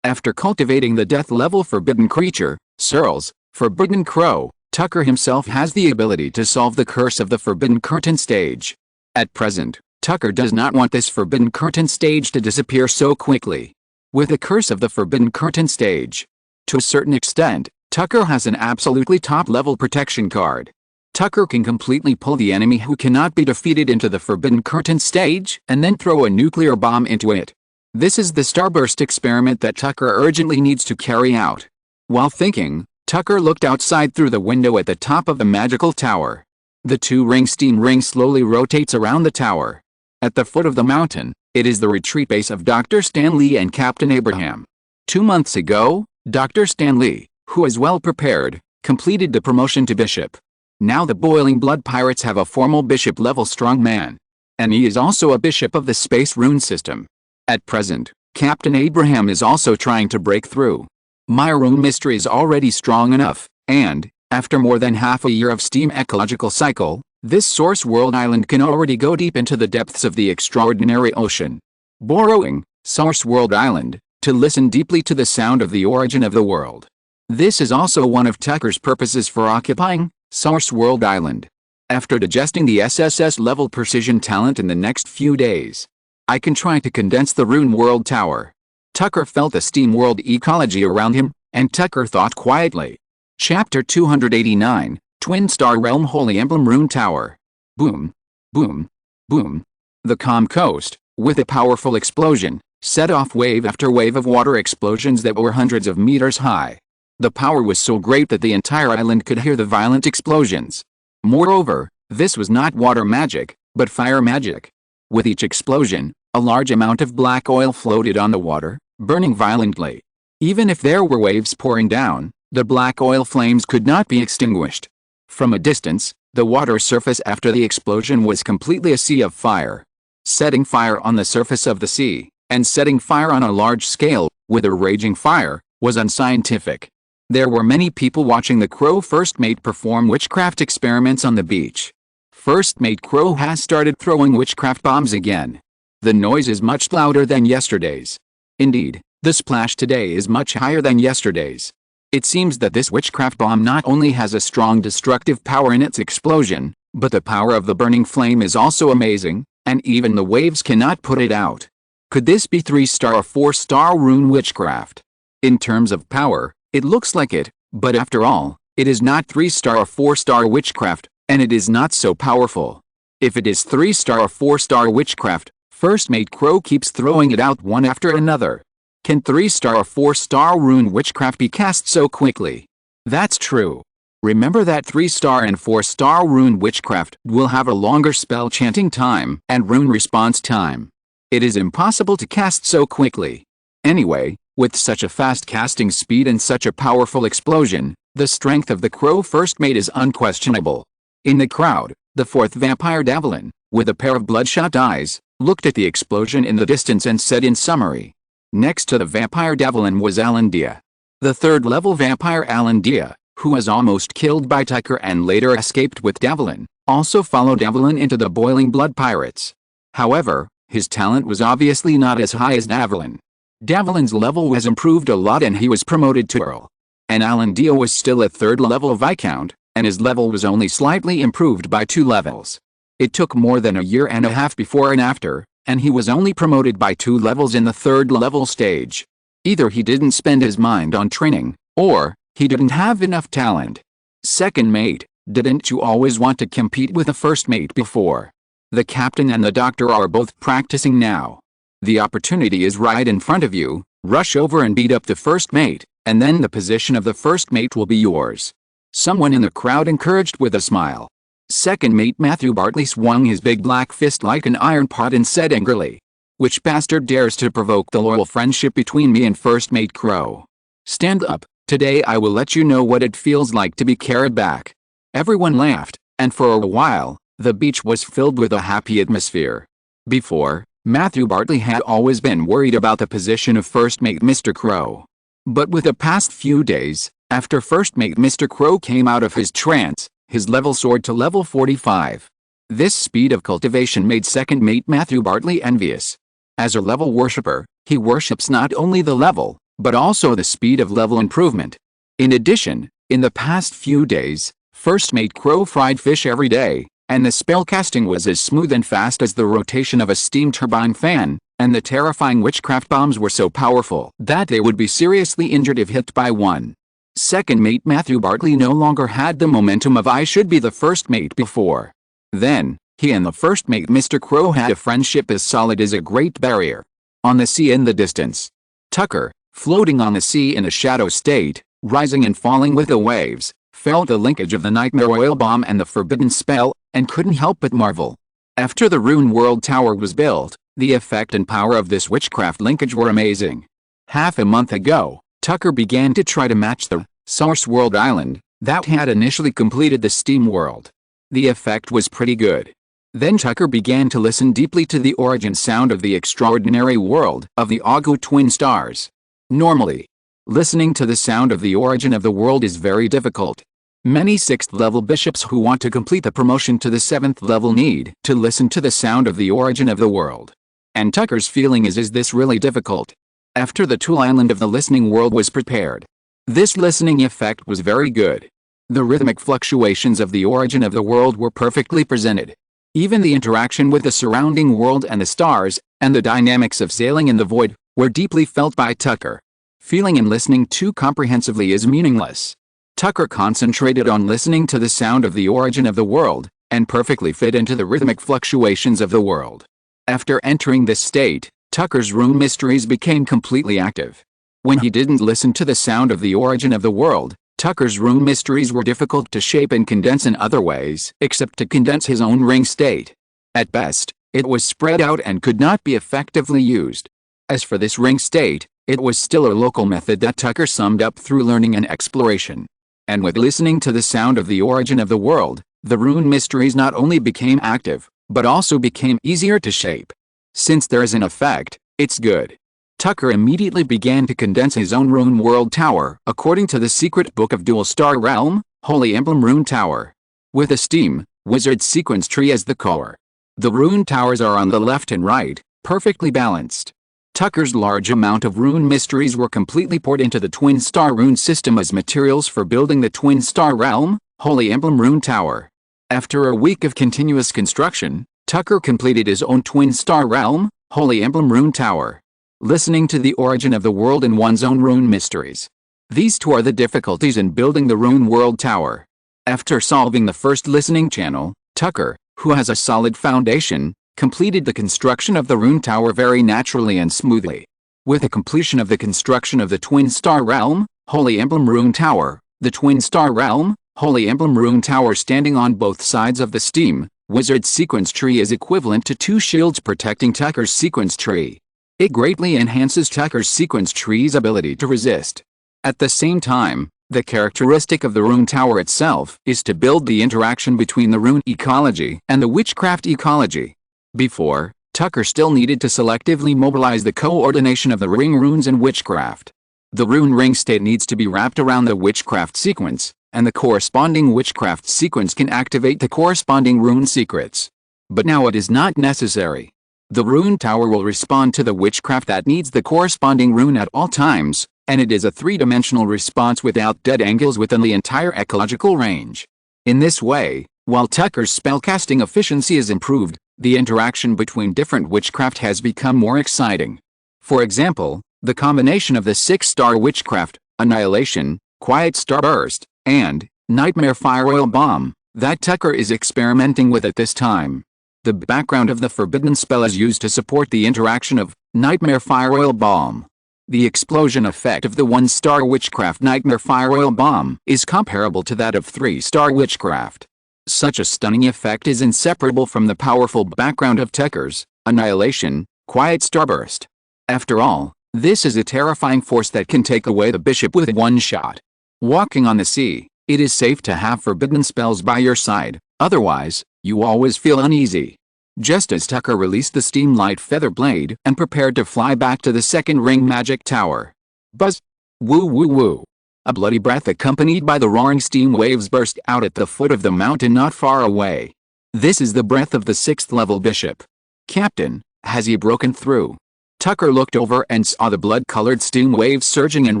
After cultivating the death level forbidden creature, Searle's, forbidden crow, Tucker himself has the ability to solve the curse of the forbidden curtain stage. At present, Tucker does not want this forbidden curtain stage to disappear so quickly. With the curse of the forbidden curtain stage, to a certain extent, Tucker has an absolutely top-level protection card. Tucker can completely pull the enemy who cannot be defeated into the forbidden curtain stage and then throw a nuclear bomb into it. This is the starburst experiment that Tucker urgently needs to carry out. While thinking, Tucker looked outside through the window at the top of the magical tower. The 2-ring steam ring slowly rotates around the tower. At the foot of the mountain, it is the retreat base of Dr. Stanley and Captain Abraham. 2 months ago, Dr. Stanley, who is well prepared, completed the promotion to bishop. Now the Boiling Blood Pirates have a formal bishop-level strongman. And he is also a bishop of the Space Rune system. At present, Captain Abraham is also trying to break through. My rune mystery is already strong enough, and, after more than half a year of steam ecological cycle, this source world island can already go deep into the depths of the extraordinary ocean. Borrowing, source world island, to listen deeply to the sound of the origin of the world. This is also one of Tucker's purposes for occupying Source World Island. After digesting the SSS-level precision talent in the next few days, I can try to condense the Rune World Tower. Tucker felt the steam world ecology around him, and Tucker thought quietly. Chapter 289, Twin Star Realm Holy Emblem Rune Tower. Boom, boom, boom. The calm coast, with a powerful explosion, set off wave after wave of water explosions that were hundreds of meters high. The power was so great that the entire island could hear the violent explosions. Moreover, this was not water magic, but fire magic. With each explosion, a large amount of black oil floated on the water, burning violently. Even if there were waves pouring down, the black oil flames could not be extinguished. From a distance, the water surface after the explosion was completely a sea of fire. Setting fire on the surface of the sea, and setting fire on a large scale, with a raging fire, was unscientific. There were many people watching the Crow First Mate perform witchcraft experiments on the beach. First Mate Crow has started throwing witchcraft bombs again. The noise is much louder than yesterday's. Indeed, the splash today is much higher than yesterday's. It seems that this witchcraft bomb not only has a strong destructive power in its explosion, but the power of the burning flame is also amazing, and even the waves cannot put it out. Could this be 3-star or 4-star rune witchcraft? In terms of power, it looks like it, but after all, it is not 3-star or 4-star witchcraft, and it is not so powerful. If it is 3-star or 4-star witchcraft, First Mate Crow keeps throwing it out one after another. Can 3-star or 4-star rune witchcraft be cast so quickly? That's true. Remember that 3-star and 4-star rune witchcraft will have a longer spell chanting time and rune response time. It is impossible to cast so quickly. Anyway, with such a fast casting speed and such a powerful explosion, the strength of the Crow First Mate is unquestionable. In the crowd, the fourth vampire Davelin, with a pair of bloodshot eyes, looked at the explosion in the distance and said in summary. Next to the vampire Davelin was Alandia. The third-level vampire Alandia, who was almost killed by Tucker and later escaped with Davelin, also followed Davelin into the Boiling Blood Pirates. However, his talent was obviously not as high as Davelin. Davelin's level was improved a lot and he was promoted to Earl. And Alandia was still at third-level Viscount, and his level was only slightly improved by 2 levels. It took more than a year and a half before and after, and he was only promoted by 2 levels in the third-level stage. Either he didn't spend his mind on training, or he didn't have enough talent. Second mate, didn't you always want to compete with a first mate before? The captain and the doctor are both practicing now. The opportunity is right in front of you, rush over and beat up the first mate, and then the position of the first mate will be yours. Someone in the crowd encouraged with a smile. Second mate Matthew Bartley swung his big black fist like an iron pot and said angrily. Which bastard dares to provoke the loyal friendship between me and first mate Crow? Stand up, today I will let you know what it feels like to be carried back. Everyone laughed, and for a while, the beach was filled with a happy atmosphere. Before, Matthew Bartley had always been worried about the position of first mate Mr. Crow. But with the past few days, after first mate Mr. Crow came out of his trance, his level soared to level 45. This speed of cultivation made second mate Matthew Bartley envious. As a level worshipper, he worships not only the level, but also the speed of level improvement. In addition, in the past few days, first mate Crow fried fish every day, and the spellcasting was as smooth and fast as the rotation of a steam turbine fan, and the terrifying witchcraft bombs were so powerful that they would be seriously injured if hit by one. Second mate Matthew Bartley no longer had the momentum of I should be the first mate before. Then, he and the first mate Mr. Crow had a friendship as solid as a great barrier. On the sea in the distance, Tucker, floating on the sea in a shadow state, rising and falling with the waves, felt the linkage of the nightmare oil bomb and the forbidden spell, and couldn't help but marvel. After the Rune World Tower was built, the effect and power of this witchcraft linkage were amazing. Half a month ago, Tucker began to try to match the Source World Island, that had initially completed the steam world. The effect was pretty good. Then Tucker began to listen deeply to the origin sound of the extraordinary world of the Augu twin stars. Normally, listening to the sound of the origin of the world is very difficult. Many 6th level bishops who want to complete the promotion to the 7th level need to listen to the sound of the origin of the world. And Tucker's feeling is this really difficult? After the tool island of the listening world was prepared, this listening effect was very good. The rhythmic fluctuations of the origin of the world were perfectly presented. Even the interaction with the surrounding world and the stars, and the dynamics of sailing in the void, were deeply felt by Tucker. Feeling and listening too comprehensively is meaningless. Tucker concentrated on listening to the sound of the origin of the world, and perfectly fit into the rhythmic fluctuations of the world. After entering this state, Tucker's rune mysteries became completely active. When he didn't listen to the sound of the origin of the world, Tucker's rune mysteries were difficult to shape and condense in other ways, except to condense his own ring state. At best, it was spread out and could not be effectively used. As for this ring state, it was still a local method that Tucker summed up through learning and exploration. And with listening to the sound of the origin of the world, the rune mysteries not only became active, but also became easier to shape. Since there is an effect, it's good. Tucker immediately began to condense his own rune world tower according to the secret book of Dual Star Realm, Holy Emblem Rune Tower. With a steam wizard sequence tree as the core. The rune towers are on the left and right, perfectly balanced. Tucker's large amount of rune mysteries were completely poured into the Twin Star rune system as materials for building the Twin Star Realm, Holy Emblem Rune Tower. After a week of continuous construction, Tucker completed his own Twin Star Realm, Holy Emblem Rune Tower. Listening to the origin of the world in one's own rune mysteries. These two are the difficulties in building the rune world tower. After solving the first listening channel, Tucker, who has a solid foundation, completed the construction of the rune tower very naturally and smoothly. With the completion of the construction of the Twin Star Realm, Holy Emblem Rune Tower, the Twin Star Realm, Holy Emblem Rune Tower standing on both sides of the steam wizard sequence tree is equivalent to 2 shields protecting Tucker's sequence tree. It greatly enhances Tucker's sequence tree's ability to resist. At the same time, the characteristic of the rune tower itself is to build the interaction between the rune ecology and the witchcraft ecology. Before, Tucker still needed to selectively mobilize the coordination of the ring runes and witchcraft. The rune ring state needs to be wrapped around the witchcraft sequence, and the corresponding witchcraft sequence can activate the corresponding rune secrets. But now it is not necessary. The rune tower will respond to the witchcraft that needs the corresponding rune at all times, and it is a 3-dimensional response without dead angles within the entire ecological range. In this way, while Tucker's spellcasting efficiency is improved, the interaction between different witchcraft has become more exciting. For example, the combination of the 6-star witchcraft, Annihilation, Quiet Starburst, and Nightmare Fireoil Bomb, that Tucker is experimenting with at this time. The background of the forbidden spell is used to support the interaction of Nightmare Fireoil Bomb. The explosion effect of the 1-star witchcraft Nightmare Fireoil Bomb is comparable to that of 3-star witchcraft. Such a stunning effect is inseparable from the powerful background of Tucker's Annihilation, Quiet Starburst. After all, this is a terrifying force that can take away the bishop with one shot. Walking on the sea, it is safe to have forbidden spells by your side, otherwise, you always feel uneasy. Just as Tucker released the Steamlight Feather Blade and prepared to fly back to the second ring magic tower. Buzz! Woo woo woo! A bloody breath accompanied by the roaring steam waves burst out at the foot of the mountain not far away. This is the breath of the 6th level bishop. Captain, has he broken through? Tucker looked over and saw the blood-colored steam waves surging and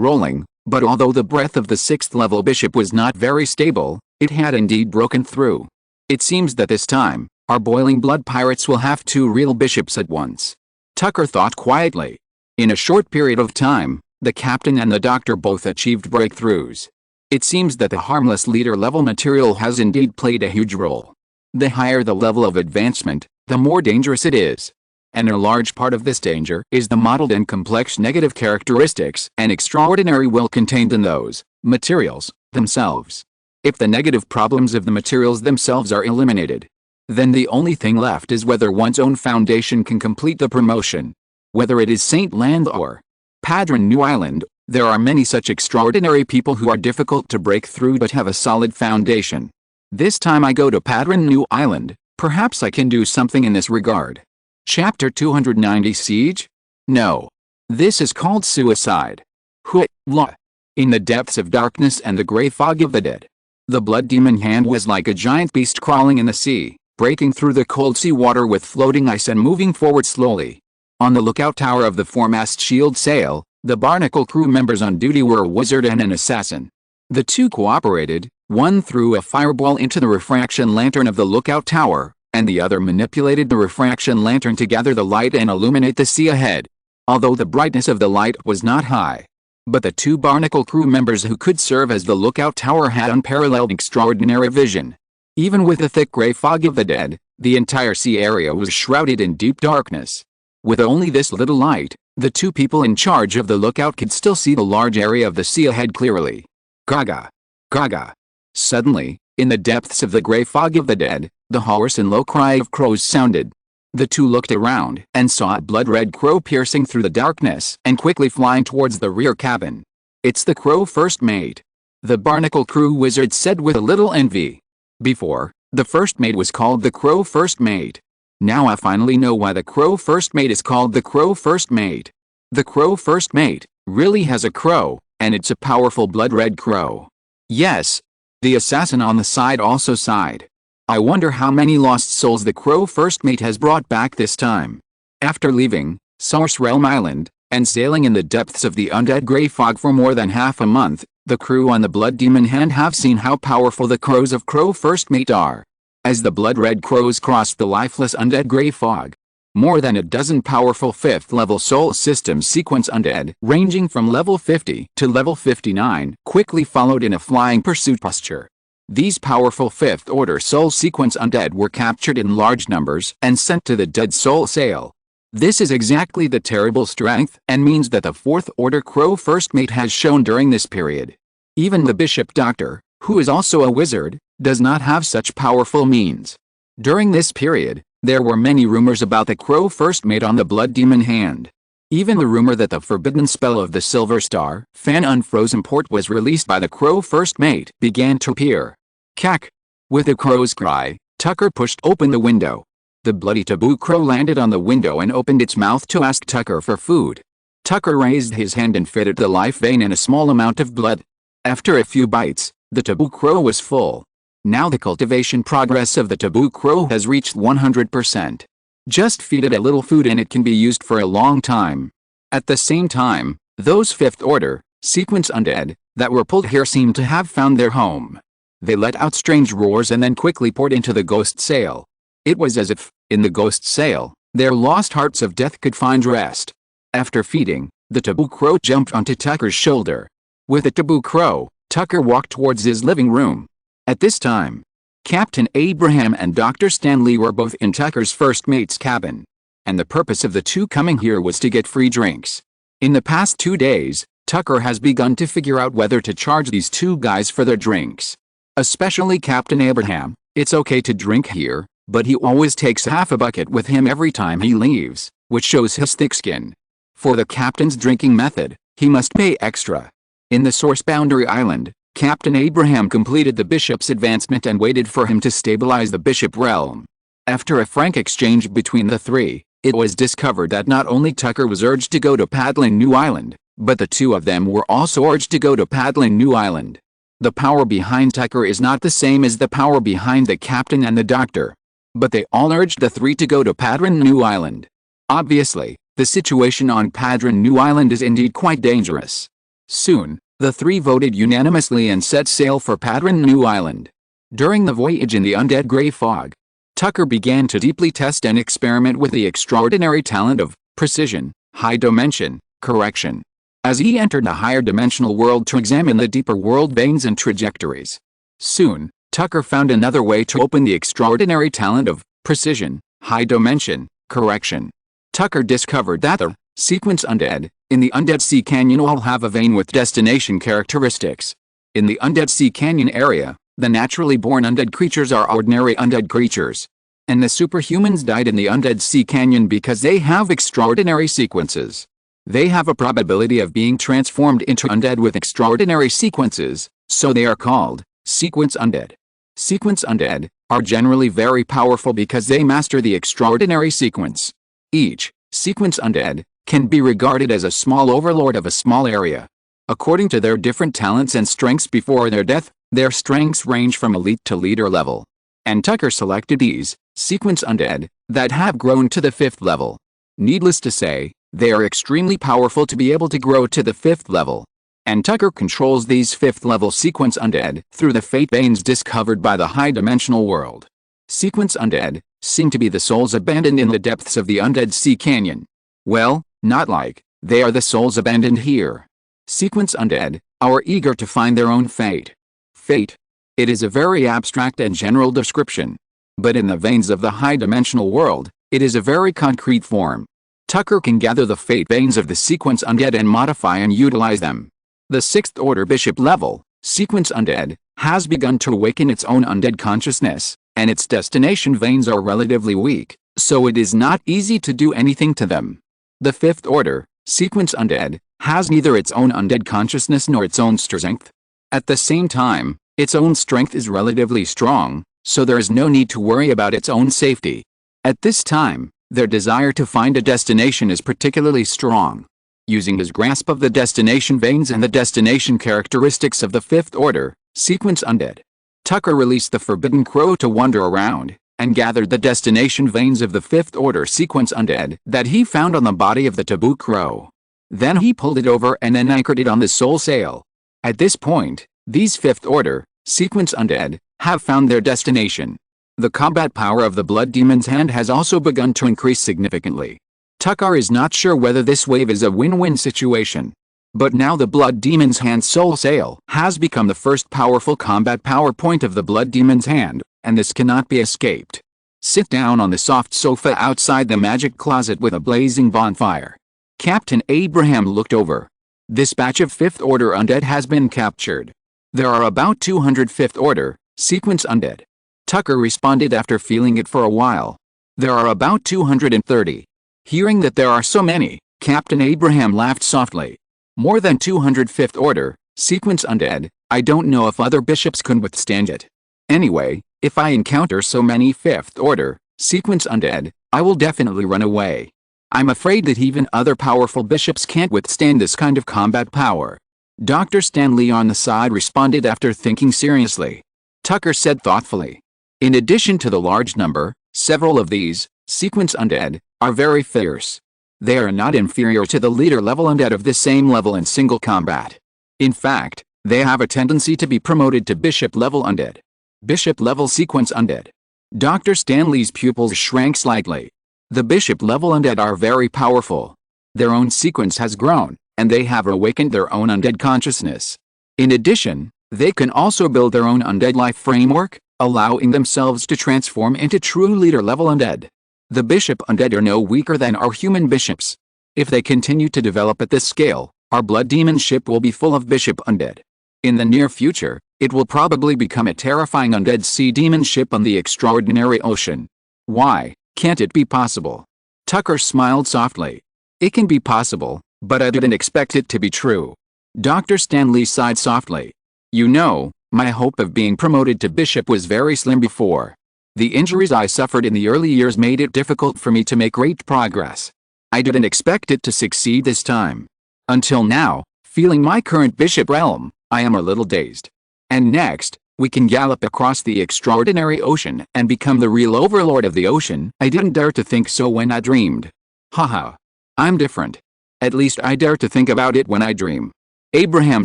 rolling, but although the breath of the 6th level bishop was not very stable, it had indeed broken through. It seems that this time, our boiling blood pirates will have 2 real bishops at once. Tucker thought quietly. In a short period of time, the captain and the doctor both achieved breakthroughs. It seems that the harmless leader-level material has indeed played a huge role. The higher the level of advancement, the more dangerous it is. And a large part of this danger is the mottled and complex negative characteristics and extraordinary will contained in those materials themselves. If the negative problems of the materials themselves are eliminated, then the only thing left is whether one's own foundation can complete the promotion. Whether it is Saint Land or Padron New Island, There are many such extraordinary people who are difficult to break through but have a solid foundation. This time I go to Padron New Island, perhaps I can do something in this regard. Chapter 290 Siege? No. This is called suicide. Hui-la. In the depths of darkness and the grey fog of the dead. The blood demon hand was like a giant beast crawling in the sea, breaking through the cold sea water with floating ice and moving forward slowly. On the lookout tower of the foremast shield sail, the Barnacle crew members on duty were a wizard and an assassin. The two cooperated, one threw a fireball into the refraction lantern of the lookout tower, and the other manipulated the refraction lantern to gather the light and illuminate the sea ahead. Although the brightness of the light was not high. But the two Barnacle crew members who could serve as the lookout tower had unparalleled extraordinary vision. Even with the thick grey fog of the dead, the entire sea area was shrouded in deep darkness. With only this little light, the two people in charge of the lookout could still see the large area of the sea ahead clearly. Gaga! Gaga! Suddenly, in the depths of the grey fog of the dead, the hoarse and low cry of crows sounded. The two looked around and saw a blood-red crow piercing through the darkness and quickly flying towards the rear cabin. "It's the crow first mate," the Barnacle crew wizard said with a little envy. Before, the first mate was called the crow first mate. Now I finally know why the crow first mate is called the crow first mate. The crow first mate really has a crow, and it's a powerful blood-red crow. Yes. The assassin on the side also sighed. I wonder how many lost souls the crow first mate has brought back this time. After leaving Source Realm Island, and sailing in the depths of the undead grey fog for more than half a month, the crew on the Blood Demon Hand have seen how powerful the crows of Crow First Mate are. As the blood-red crows crossed the lifeless undead grey fog, more than a dozen powerful 5th-level soul system sequence undead, ranging from level 50 to level 59, quickly followed in a flying pursuit posture. These powerful 5th-order soul sequence undead were captured in large numbers and sent to the Dead Soul Sail. This is exactly the terrible strength and means that the 4th-order Crow First Mate has shown during this period. Even the Bishop Doctor, who is also a wizard, does not have such powerful means. During this period, there were many rumors about the Crow First Mate on the Blood Demon Hand. Even the rumor that the forbidden spell of the Silver Star, Fan Unfrozen Port was released by the Crow First Mate, began to appear. Cack! With a crow's cry, Tucker pushed open the window. The bloody taboo crow landed on the window and opened its mouth to ask Tucker for food. Tucker raised his hand and fed it the life vein and a small amount of blood. After a few bites, the taboo crow was full. Now the cultivation progress of the taboo crow has reached 100%. Just feed it a little food and it can be used for a long time. At the same time, those 5th order, sequence undead, that were pulled here seem to have found their home. They let out strange roars and then quickly poured into the ghost sail. It was as if, in the ghost sail, their lost hearts of death could find rest. After feeding, the taboo crow jumped onto Tucker's shoulder. With the taboo crow, Tucker walked towards his living room. At this time, Captain Abraham and Dr. Stanley were both in Tucker's first mate's cabin. And the purpose of the two coming here was to get free drinks. In the past 2 days, Tucker has begun to figure out whether to charge these two guys for their drinks. Especially Captain Abraham. It's okay to drink here, but he always takes half a bucket with him every time he leaves, which shows his thick skin. For the captain's drinking method, he must pay extra. In the Source Boundary Island, Captain Abraham completed the bishop's advancement and waited for him to stabilize the bishop realm. After a frank exchange between the three, it was discovered that not only Tucker was urged to go to Padlin New Island, but the two of them were also urged to go to Padlin New Island. The power behind Tucker is not the same as the power behind the captain and the doctor. But they all urged the three to go to Padron New Island. Obviously, the situation on Padron New Island is indeed quite dangerous. Soon, the three voted unanimously and set sail for Padron New Island. During the voyage in the undead grey fog, Tucker began to deeply test and experiment with the extraordinary talent of precision, high dimension, correction. As he entered the higher dimensional world to examine the deeper world veins and trajectories. Soon, Tucker found another way to open the extraordinary talent of precision, high dimension, correction. Tucker discovered that the sequence undead in the Undead Sea Canyon all have a vein with destination characteristics. In the Undead Sea Canyon area, the naturally born undead creatures are ordinary undead creatures. And the superhumans died in the Undead Sea Canyon because they have extraordinary sequences. They have a probability of being transformed into undead with extraordinary sequences, so they are called sequence undead. Sequence undead are generally very powerful because they master the extraordinary sequence. Each sequence undead can be regarded as a small overlord of a small area. According to their different talents and strengths before their death, their strengths range from elite to leader level. And Tucker selected these sequence undead that have grown to the 5th level. Needless to say, they are extremely powerful to be able to grow to the 5th level. And Tucker controls these 5th level sequence undead through the fate veins discovered by the high-dimensional world. Sequence undead seem to be the souls abandoned in the depths of the undead sea canyon. Well, not like they are the souls abandoned here. Sequence undead are eager to find their own fate. Fate. It is a very abstract and general description. But in the veins of the high-dimensional world, it is a very concrete form. Tucker can gather the fate veins of the sequence undead and modify and utilize them. The 6th order bishop level sequence undead has begun to awaken its own undead consciousness, and its destination veins are relatively weak, so it is not easy to do anything to them. The 5th order sequence undead has neither its own undead consciousness nor its own strength. At the same time, its own strength is relatively strong, so there is no need to worry about its own safety. At this time, their desire to find a destination is particularly strong. Using his grasp of the destination veins and the destination characteristics of the 5th order sequence undead, Tucker released the forbidden crow to wander around, and gathered the destination veins of the 5th order sequence undead that he found on the body of the taboo crow. Then he pulled it over and then anchored it on the soul sail. At this point, these 5th order sequence undead have found their destination. The combat power of the blood demon's hand has also begun to increase significantly. Tucker is not sure whether this wave is a win-win situation. But now the blood demon's hand soul sail has become the first powerful combat power point of the blood demon's hand, and this cannot be escaped. Sit down on the soft sofa outside the magic closet with a blazing bonfire. Captain Abraham looked over. This batch of 5th order undead has been captured. There are about 200 5th order sequence undead. Tucker responded after feeling it for a while. There are about 230. Hearing that there are so many, Captain Abraham laughed softly. More than 200 5th order sequence undead, I don't know if other bishops could withstand it. Anyway, if I encounter so many 5th order sequence undead, I will definitely run away. I'm afraid that even other powerful bishops can't withstand this kind of combat power. Dr. Stanley on the side responded after thinking seriously. Tucker said thoughtfully. In addition to the large number, several of these sequence undead are very fierce. They are not inferior to the leader level undead of the same level in single combat. In fact, they have a tendency to be promoted to bishop level undead. Bishop level sequence undead. Dr. Stanley's pupils shrank slightly. The bishop level undead are very powerful. Their own sequence has grown, and they have awakened their own undead consciousness. In addition, they can also build their own undead life framework, allowing themselves to transform into true leader level undead. The bishop undead are no weaker than our human bishops. If they continue to develop at this scale, our blood demon ship will be full of bishop undead. In the near future, it will probably become a terrifying undead sea demon ship on the extraordinary ocean. Why can't it be possible? Tucker smiled softly. It can be possible, but I didn't expect it to be true. Dr. Stanley sighed softly. You know, my hope of being promoted to bishop was very slim before. The injuries I suffered in the early years made it difficult for me to make great progress. I didn't expect it to succeed this time. Until now, feeling my current bishop realm, I am a little dazed. And next, we can gallop across the extraordinary ocean and become the real overlord of the ocean. I didn't dare to think so when I dreamed. Haha. I'm different. At least I dare to think about it when I dream. Abraham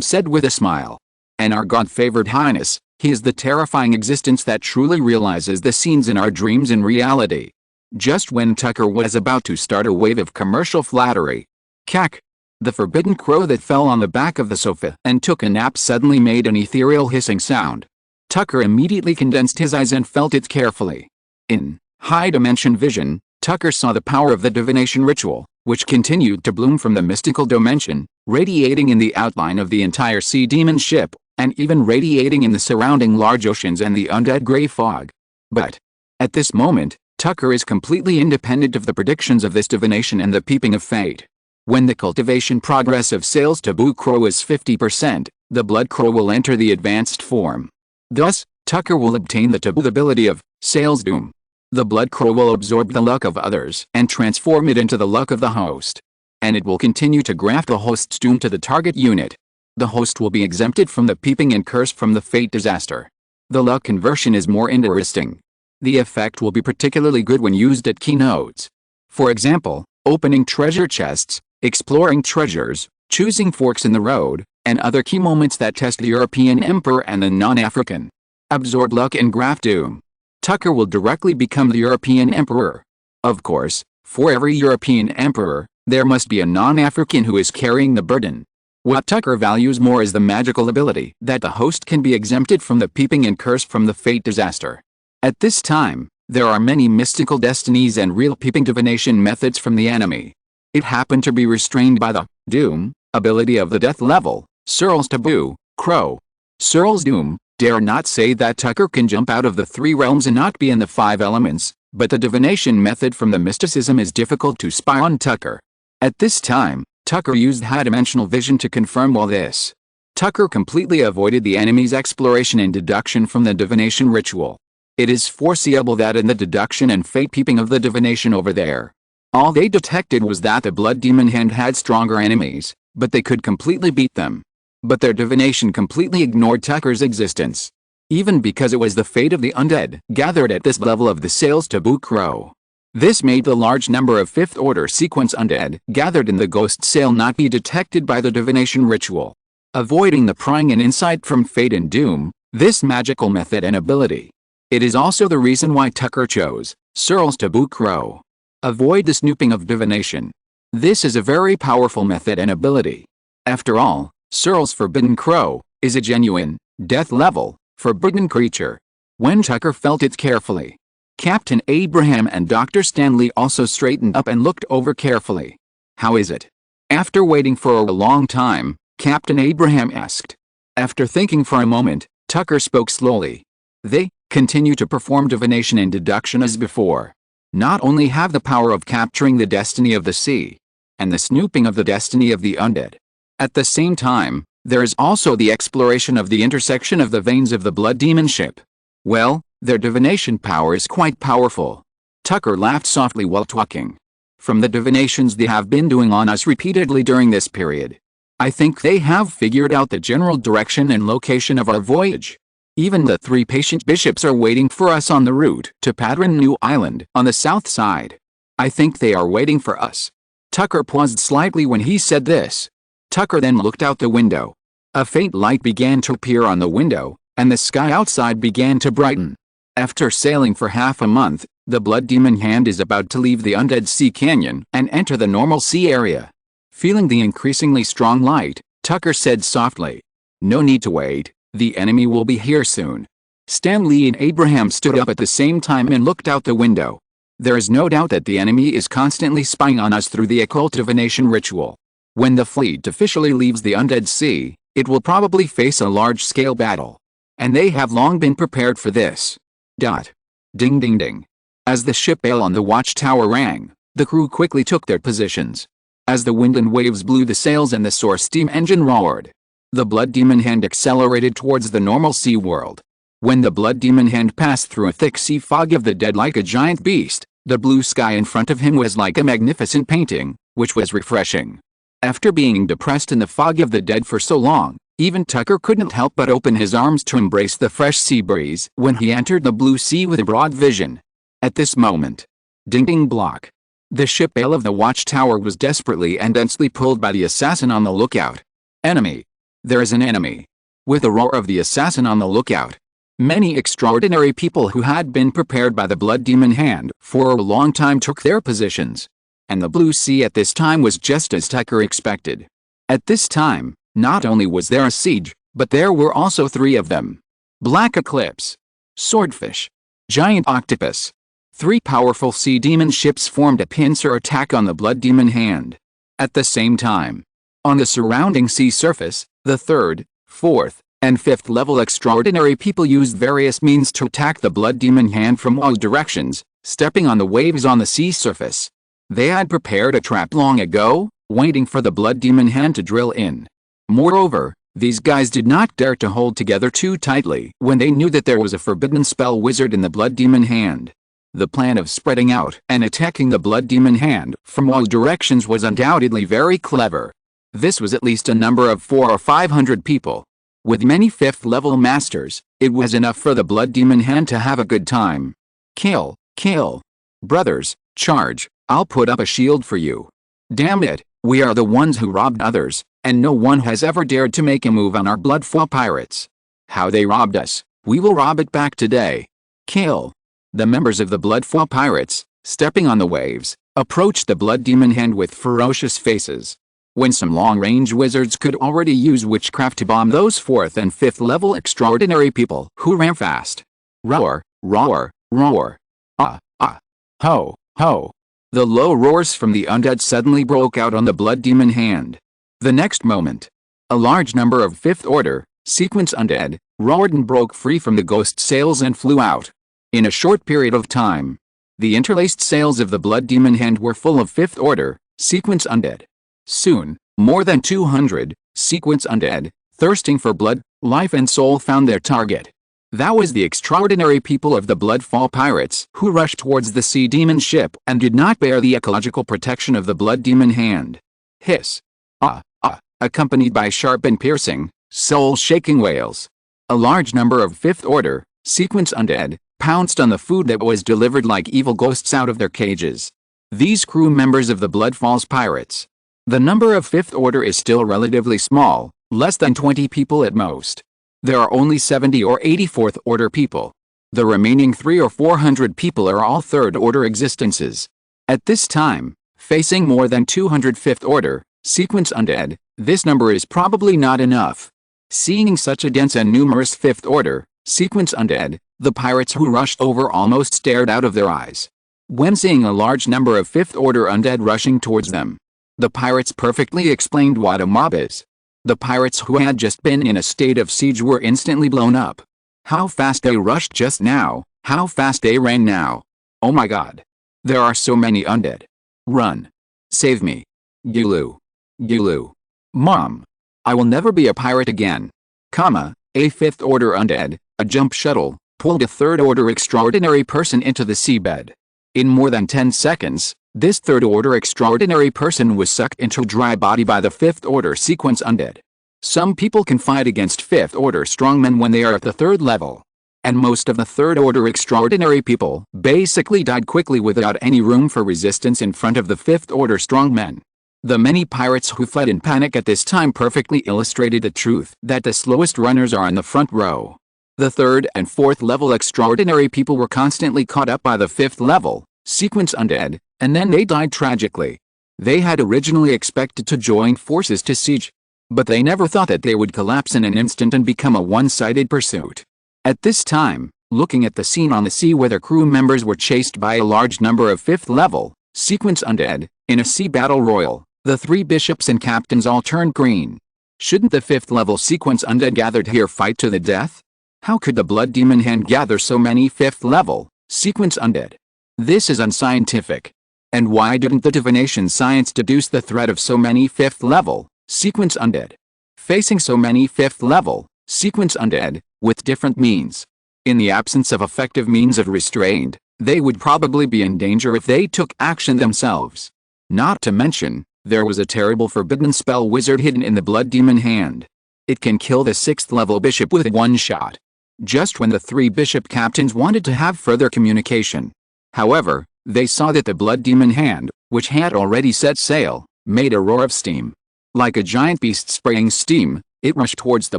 said with a smile. And our God-favored highness, he is the terrifying existence that truly realizes the scenes in our dreams in reality. Just when Tucker was about to start a wave of commercial flattery, cack! The forbidden crow that fell on the back of the sofa and took a nap suddenly made an ethereal hissing sound. Tucker immediately condensed his eyes and felt it carefully. In high-dimension vision, Tucker saw the power of the divination ritual, which continued to bloom from the mystical dimension, radiating in the outline of the entire sea demon ship, and even radiating in the surrounding large oceans and the undead gray fog. But at this moment, Tucker is completely independent of the predictions of this divination and the peeping of fate. When the cultivation progress of sales taboo crow is 50%, the blood crow will enter the advanced form. Thus, Tucker will obtain the taboo ability of sales doom. The blood crow will absorb the luck of others and transform it into the luck of the host. And it will continue to graft the host's doom to the target unit. The host will be exempted from the peeping and curse from the fate disaster. The luck conversion is more interesting. The effect will be particularly good when used at keynotes. For example, opening treasure chests, exploring treasures, choosing forks in the road, and other key moments that test the European emperor and the non-African. Absorb luck and graft doom. Tucker will directly become the European emperor. Of course, for every European emperor, there must be a non-African who is carrying the burden. What Tucker values more is the magical ability that the host can be exempted from the peeping and curse from the fate disaster. At this time, there are many mystical destinies and real peeping divination methods from the enemy. It happened to be restrained by the doom ability of the death level, Searle's taboo, crow. Searle's doom dare not say that Tucker can jump out of the 3 realms and not be in the 5 elements, but the divination method from the mysticism is difficult to spy on Tucker. At this time, Tucker used high-dimensional vision to confirm all this. Tucker completely avoided the enemy's exploration and deduction from the divination ritual. It is foreseeable that in the deduction and fate peeping of the divination over there, all they detected was that the blood demon hand had stronger enemies, but they could completely beat them. But their divination completely ignored Tucker's existence. Even because it was the fate of the undead gathered at this level of the sales taboo crow. This made the large number of 5th order sequence undead gathered in the ghost sale not be detected by the divination ritual. Avoiding the prying and insight from fate and doom, this magical method and ability. It is also the reason why Tucker chose Searle's taboo crow. Avoid the snooping of divination. This is a very powerful method and ability. After all, Searle's forbidden crow is a genuine, death-level, forbidden creature. When Tucker felt it carefully, Captain Abraham and Dr. Stanley also straightened up and looked over carefully. "How is it?" After waiting for a long time, Captain Abraham asked. After thinking for a moment, Tucker spoke slowly. "They continue to perform divination and deduction as before. Not only have the power of capturing the destiny of the sea, and the snooping of the destiny of the undead. At the same time, there is also the exploration of the intersection of the veins of the blood demonship. Well, their divination power is quite powerful." Tucker laughed softly while talking. "From the divinations they have been doing on us repeatedly during this period, I think they have figured out the general direction and location of our voyage. Even the 3 patient bishops are waiting for us on the route to Padron New Island on the south side. I think they are waiting for us." Tucker paused slightly when he said this. Tucker then looked out the window. A faint light began to appear on the window, and the sky outside began to brighten. After sailing for half a month, the blood demon hand is about to leave the undead sea canyon and enter the normal sea area. Feeling the increasingly strong light, Tucker said softly, "No need to wait. The enemy will be here soon." Stanley and Abraham stood up at the same time and looked out the window. There is no doubt that the enemy is constantly spying on us through the occult divination ritual. When the fleet officially leaves the undead sea, it will probably face a large-scale battle. And they have long been prepared for this. Ding ding ding. As the ship bell on the watchtower rang, the crew quickly took their positions. As the wind and waves blew the sails and the source steam engine roared, the blood demon hand accelerated towards the normal sea world. When the blood demon hand passed through a thick sea fog of the dead like a giant beast, the blue sky in front of him was like a magnificent painting, which was refreshing. After being depressed in the fog of the dead for so long, even Tucker couldn't help but open his arms to embrace the fresh sea breeze when he entered the blue sea with a broad vision. At this moment, ding block. The ship bell of the watchtower was desperately and densely pulled by the assassin on the lookout. Enemy. There is an enemy. With a roar of the assassin on the lookout, many extraordinary people who had been prepared by the blood demon hand for a long time took their positions. And the blue sea at this time was just as Tucker expected. At this time, not only was there a siege, but there were also 3 of them. Black Eclipse, Swordfish, Giant Octopus. 3 powerful sea demon ships formed a pincer attack on the blood demon hand. At the same time, on the surrounding sea surface, the 3rd, 4th, and 5th level extraordinary people used various means to attack the blood demon hand from all directions, stepping on the waves on the sea surface. They had prepared a trap long ago, waiting for the blood demon hand to drill in. Moreover, these guys did not dare to hold together too tightly when they knew that there was a forbidden spell wizard in the blood demon hand. The plan of spreading out and attacking the blood demon hand from all directions was undoubtedly very clever. This was at least a number of 400 or 500 people. With many 5th level masters, it was enough for the blood demon hand to have a good time. Kill, kill. Brothers, charge, I'll put up a shield for you. Damn it, we are the ones who robbed others, and no one has ever dared to make a move on our bloodfall pirates. How they robbed us, we will rob it back today. Kill. The members of the bloodfall pirates, stepping on the waves, approached the blood demon hand with ferocious faces. When some long-range wizards could already use witchcraft to bomb those 4th and 5th level extraordinary people who ran fast. Roar, roar, roar. Ah, ah. Ho, ho. The low roars from the undead suddenly broke out on the blood demon hand. The next moment, a large number of 5th order, sequence undead, roared and broke free from the ghost sails and flew out. In a short period of time, the interlaced sails of the blood demon hand were full of 5th order, sequence undead. Soon, more than 200, sequence undead, thirsting for blood, life and soul found their target. That was the extraordinary people of the Bloodfall Pirates who rushed towards the sea demon ship and did not bear the ecological protection of the blood demon hand. Hiss. Ah, ah, accompanied by sharp and piercing, soul-shaking wails. A large number of 5th order, sequence undead, pounced on the food that was delivered like evil ghosts out of their cages. These crew members of the Bloodfalls Pirates. The number of 5th order is still relatively small, less than 20 people at most. There are only 70 or 80 4th order people. The remaining 300 or 400 people are all 3rd order existences. At this time, facing more than 200 5th order, sequence undead, this number is probably not enough. Seeing such a dense and numerous 5th order, sequence undead, the pirates who rushed over almost stared out of their eyes. When seeing a large number of 5th order undead rushing towards them, the pirates perfectly explained what a mob is. The pirates who had just been in a state of siege were instantly blown up. How fast they rushed just now, how fast they ran now. Oh my god. There are so many undead. Run. Save me. Gulu. Gulu. Mom. I will never be a pirate again. A 5th order undead, a jump shuttle, pulled a 3rd order extraordinary person into the seabed. In more than 10 seconds, this 3rd order extraordinary person was sucked into a dry body by the 5th order sequence undead. Some people can fight against 5th order strongmen when they are at the 3rd level. And most of the 3rd order extraordinary people basically died quickly without any room for resistance in front of the 5th order strongmen. The many pirates who fled in panic at this time perfectly illustrated the truth that the slowest runners are in the front row. The 3rd and 4th level extraordinary people were constantly caught up by the 5th level, sequence undead, and then they died tragically. They had originally expected to join forces to siege, but they never thought that they would collapse in an instant and become a one-sided pursuit. At this time, looking at the scene on the sea where their crew members were chased by a large number of 5th level, sequence undead, in a sea battle royal, the 3 bishops and captains all turned green. Shouldn't the 5th level sequence undead gathered here fight to the death? How could the blood demon hand gather so many 5th level, sequence undead? This is unscientific. And why didn't the divination science deduce the threat of so many 5th level, sequence undead? Facing so many 5th level, sequence undead, with different means. In the absence of effective means of restraint, they would probably be in danger if they took action themselves. Not to mention, there was a terrible forbidden spell wizard hidden in the blood demon hand. It can kill the 6th level bishop with one shot. Just when the 3 bishop captains wanted to have further communication. However, they saw that the blood demon hand, which had already set sail, made a roar of steam. Like a giant beast spraying steam, it rushed towards the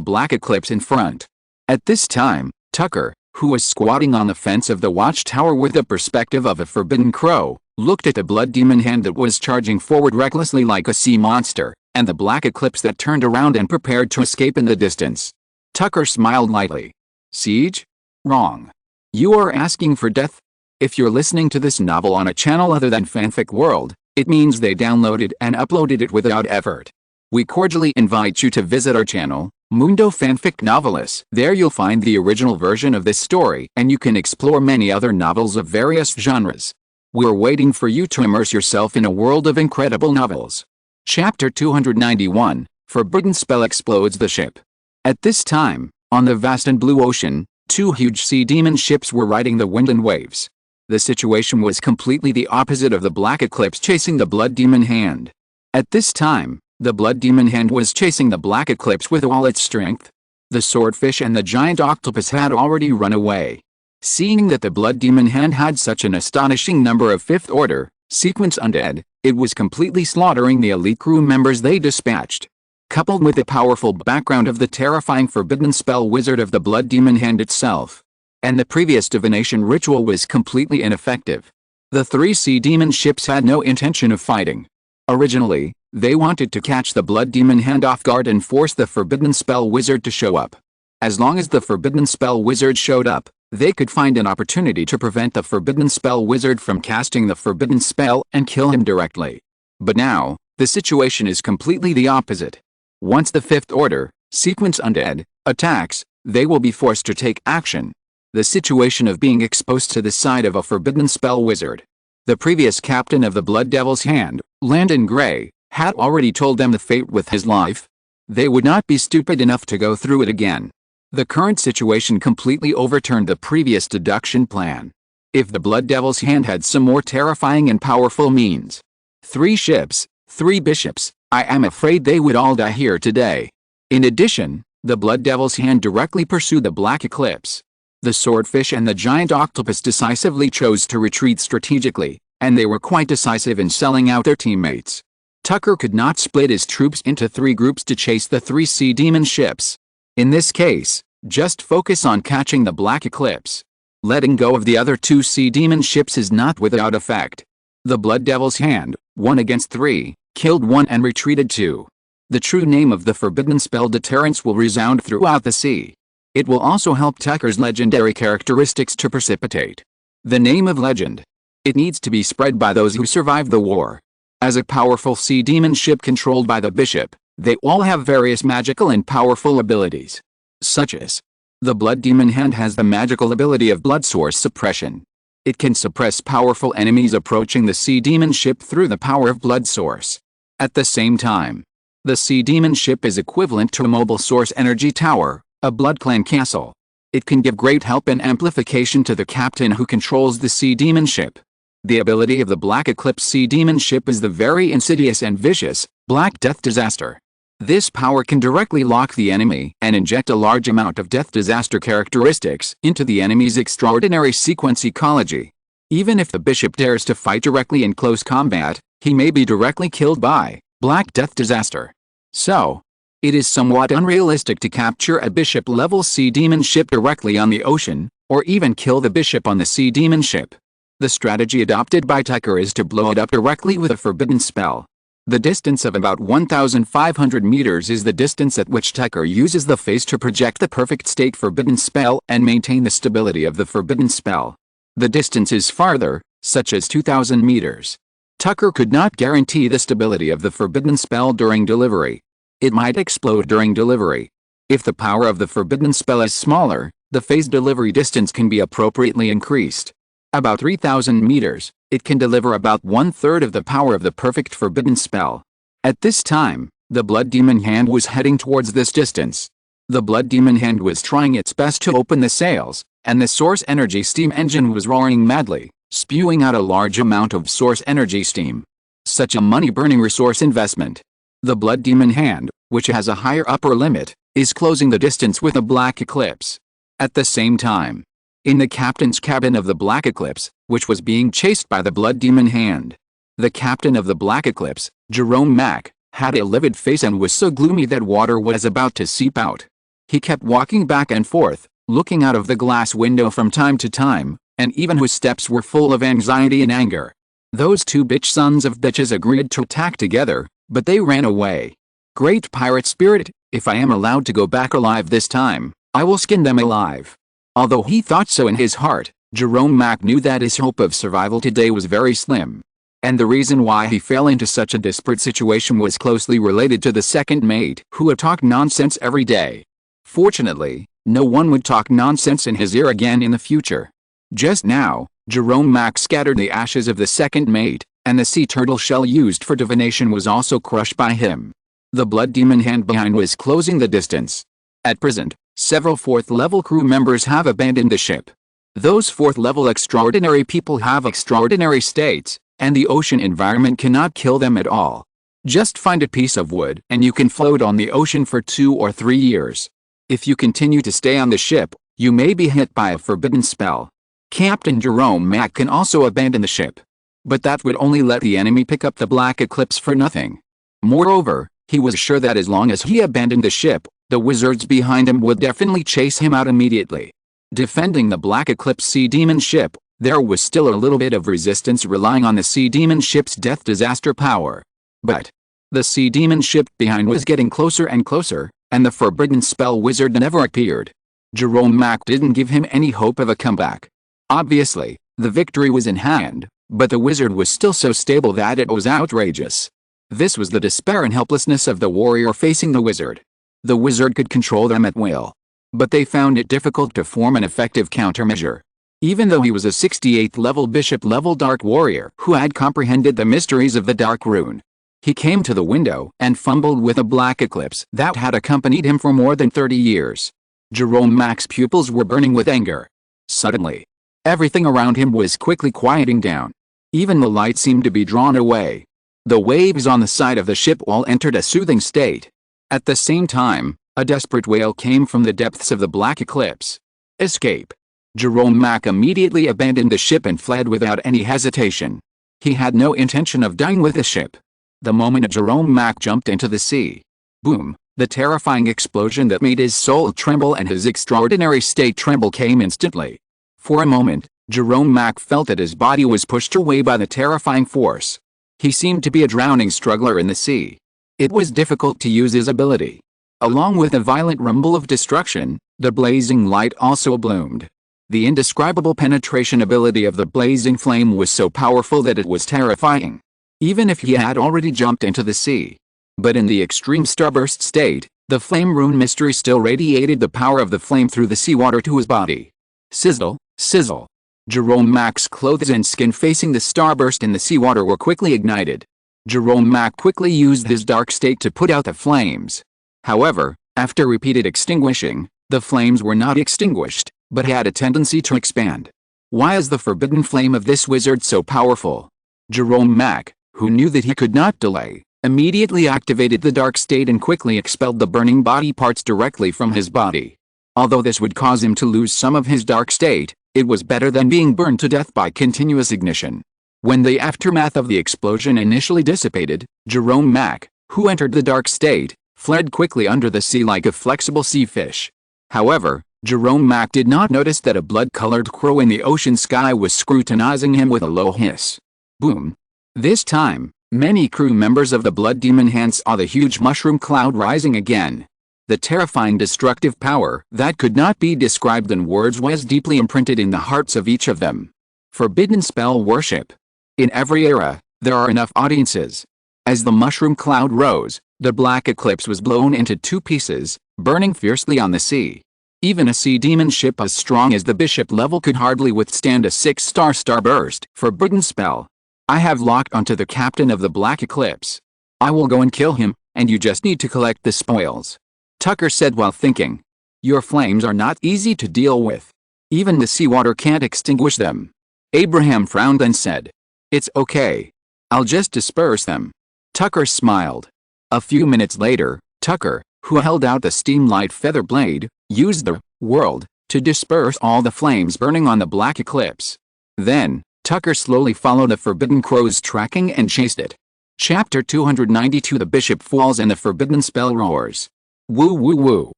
black eclipse in front. At this time, Tucker, who was squatting on the fence of the watchtower with the perspective of a forbidden crow, looked at the blood demon hand that was charging forward recklessly like a sea monster, and the black eclipse that turned around and prepared to escape in the distance. Tucker smiled lightly. Siege? Wrong. You are asking for death? If you're listening to this novel on a channel other than Fanfic World, it means they downloaded and uploaded it without effort. We cordially invite you to visit our channel, Mundo Fanfic Novelists. There you'll find the original version of this story and you can explore many other novels of various genres. We're waiting for you to immerse yourself in a world of incredible novels. Chapter 291, Forbidden Spell explodes the ship. At this time, on the vast and blue ocean, two huge sea demon ships were riding the wind and waves. The situation was completely the opposite of the Black Eclipse chasing the Blood Demon Hand. At this time, the Blood Demon Hand was chasing the Black Eclipse with all its strength. The swordfish and the giant octopus had already run away. Seeing that the Blood Demon Hand had such an astonishing number of fifth order, sequence undead, it was completely slaughtering the elite crew members they dispatched. Coupled with the powerful background of the terrifying forbidden spell wizard of the Blood Demon Hand itself. And the previous divination ritual was completely ineffective. The three sea demon ships had no intention of fighting. Originally, they wanted to catch the Blood Demon Hand off guard and force the forbidden spell wizard to show up. As long as the forbidden spell wizard showed up, they could find an opportunity to prevent the forbidden spell wizard from casting the forbidden spell and kill him directly. But now, the situation is completely the opposite. Once the fifth order, sequence undead, attacks, they will be forced to take action. The situation of being exposed to the side of a forbidden spell wizard. The previous captain of the Blood Devil's Hand, Landon Gray, had already told them the fate with his life. They would not be stupid enough to go through it again. The current situation completely overturned the previous deduction plan. If the Blood Devil's Hand had some more terrifying and powerful means. 3 ships, 3 bishops, I am afraid they would all die here today. In addition, the Blood Devil's Hand directly pursued the Black Eclipse. The swordfish and the giant octopus decisively chose to retreat strategically, and they were quite decisive in selling out their teammates. Tucker could not split his troops into 3 groups to chase the 3 sea demon ships. In this case, just focus on catching the Black Eclipse. Letting go of the other 2 sea demon ships is not without effect. The Blood Devil's Hand, 1 against 3, killed 1 and retreated 2. The true name of the forbidden spell deterrence will resound throughout the sea. It will also help Tucker's legendary characteristics to precipitate. The name of legend. It needs to be spread by those who survived the war. As a powerful sea demon ship controlled by the bishop, they all have various magical and powerful abilities. Such as, the Blood Demon Hand has the magical ability of blood source suppression. It can suppress powerful enemies approaching the sea demon ship through the power of blood source. At the same time, the sea demon ship is equivalent to a mobile source energy tower, a blood clan castle. It can give great help and amplification to the captain who controls the sea demon ship. The ability of the Black Eclipse sea demon ship is the very insidious and vicious, Black Death Disaster. This power can directly lock the enemy and inject a large amount of death disaster characteristics into the enemy's extraordinary sequence ecology. Even if the bishop dares to fight directly in close combat, he may be directly killed by Black Death Disaster. So, it is somewhat unrealistic to capture a bishop-level sea demon ship directly on the ocean, or even kill the bishop on the sea demon ship. The strategy adopted by Tucker is to blow it up directly with a forbidden spell. The distance of about 1,500 meters is the distance at which Tucker uses the phase to project the perfect state forbidden spell and maintain the stability of the forbidden spell. The distance is farther, such as 2,000 meters. Tucker could not guarantee the stability of the forbidden spell during delivery. It might explode during delivery. If the power of the forbidden spell is smaller, the phase delivery distance can be appropriately increased. About 3,000 meters, it can deliver about 1/3 of the power of the perfect forbidden spell. At this time, the Blood Demon Hand was heading towards this distance. The Blood Demon Hand was trying its best to open the sails, and the source energy steam engine was roaring madly, spewing out a large amount of source energy steam. Such a money-burning resource investment. The Blood Demon Hand, which has a higher upper limit, is closing the distance with a Black Eclipse. At the same time, in the captain's cabin of the Black Eclipse, which was being chased by the Blood Demon Hand, the captain of the Black Eclipse, Jerome Mack, had a livid face and was so gloomy that water was about to seep out. He kept walking back and forth, looking out of the glass window from time to time, and even his steps were full of anxiety and anger. Those 2 bitch sons of bitches agreed to attack together, but they ran away. Great pirate spirit, if I am allowed to go back alive this time, I will skin them alive. Although he thought so in his heart, Jerome Mack knew that his hope of survival today was very slim. And the reason why he fell into such a desperate situation was closely related to the second mate who would talk nonsense every day. Fortunately, no one would talk nonsense in his ear again in the future. Just now, Jerome Mack scattered the ashes of the second mate, and the sea turtle shell used for divination was also crushed by him. The blood demon hand behind was closing the distance. At present, several 4th-level crew members have abandoned the ship. Those 4th-level extraordinary people have extraordinary states, and the ocean environment cannot kill them at all. Just find a piece of wood and you can float on the ocean for 2 or 3 years. If you continue to stay on the ship, you may be hit by a forbidden spell. Captain Jerome Mack can also abandon the ship. But that would only let the enemy pick up the Black Eclipse for nothing. Moreover, he was sure that as long as he abandoned the ship, the wizards behind him would definitely chase him out immediately. Defending the Black Eclipse Sea Demon ship, there was still a little bit of resistance relying on the Sea Demon ship's death disaster power. But the Sea Demon ship behind was getting closer and closer, and the forbidden spell wizard never appeared. Jerome Mack didn't give him any hope of a comeback. Obviously, the victory was in hand, but the wizard was still so stable that it was outrageous. This was the despair and helplessness of the warrior facing the wizard. The wizard could control them at will. But they found it difficult to form an effective countermeasure. Even though he was a 68th-level bishop-level dark warrior who had comprehended the mysteries of the dark rune, he came to the window and fumbled with a black eclipse that had accompanied him for more than 30 years. Jerome Mack's pupils were burning with anger. Suddenly, everything around him was quickly quieting down. Even the light seemed to be drawn away. The waves on the side of the ship all entered a soothing state. At the same time, a desperate wail came from the depths of the black eclipse. Escape! Jerome Mack immediately abandoned the ship and fled without any hesitation. He had no intention of dying with the ship. The moment Jerome Mack jumped into the sea, boom, the terrifying explosion that made his soul tremble and his extraordinary state tremble came instantly. For a moment, Jerome Mack felt that his body was pushed away by the terrifying force. He seemed to be a drowning struggler in the sea. It was difficult to use his ability. Along with a violent rumble of destruction, the blazing light also bloomed. The indescribable penetration ability of the blazing flame was so powerful that it was terrifying. Even if he had already jumped into the sea. But in the extreme starburst state, the flame rune mystery still radiated the power of the flame through the seawater to his body. Sizzle, sizzle. Jerome Mack's clothes and skin facing the starburst in the seawater were quickly ignited. Jerome Mack quickly used his dark state to put out the flames. However, after repeated extinguishing, the flames were not extinguished, but had a tendency to expand. Why is the forbidden flame of this wizard so powerful? Jerome Mack, who knew that he could not delay, immediately activated the dark state and quickly expelled the burning body parts directly from his body. Although this would cause him to lose some of his dark state, it was better than being burned to death by continuous ignition. When the aftermath of the explosion initially dissipated, Jerome Mack, who entered the dark state, fled quickly under the sea like a flexible sea fish. However, Jerome Mack did not notice that a blood-colored crow in the ocean sky was scrutinizing him with a low hiss. Boom. This time, many crew members of the Blood Demon Hand saw the huge mushroom cloud rising again. The terrifying destructive power that could not be described in words was deeply imprinted in the hearts of each of them. Forbidden spell worship. In every era, there are enough audiences. As the mushroom cloud rose, the black eclipse was blown into 2 pieces, burning fiercely on the sea. Even a sea demon ship as strong as the bishop level could hardly withstand a 6-star starburst. Forbidden spell. I have locked onto the captain of the Black Eclipse. I will go and kill him, and you just need to collect the spoils. Tucker said while thinking. Your flames are not easy to deal with. Even the seawater can't extinguish them. Abraham frowned and said. It's okay. I'll just disperse them. Tucker smiled. A few minutes later, Tucker, who held out the steam-light feather blade, used the world to disperse all the flames burning on the Black Eclipse. Then, Tucker slowly followed the Forbidden Crow's tracking and chased it. Chapter 292 The Bishop Falls and the Forbidden Spell Roars. Woo woo woo.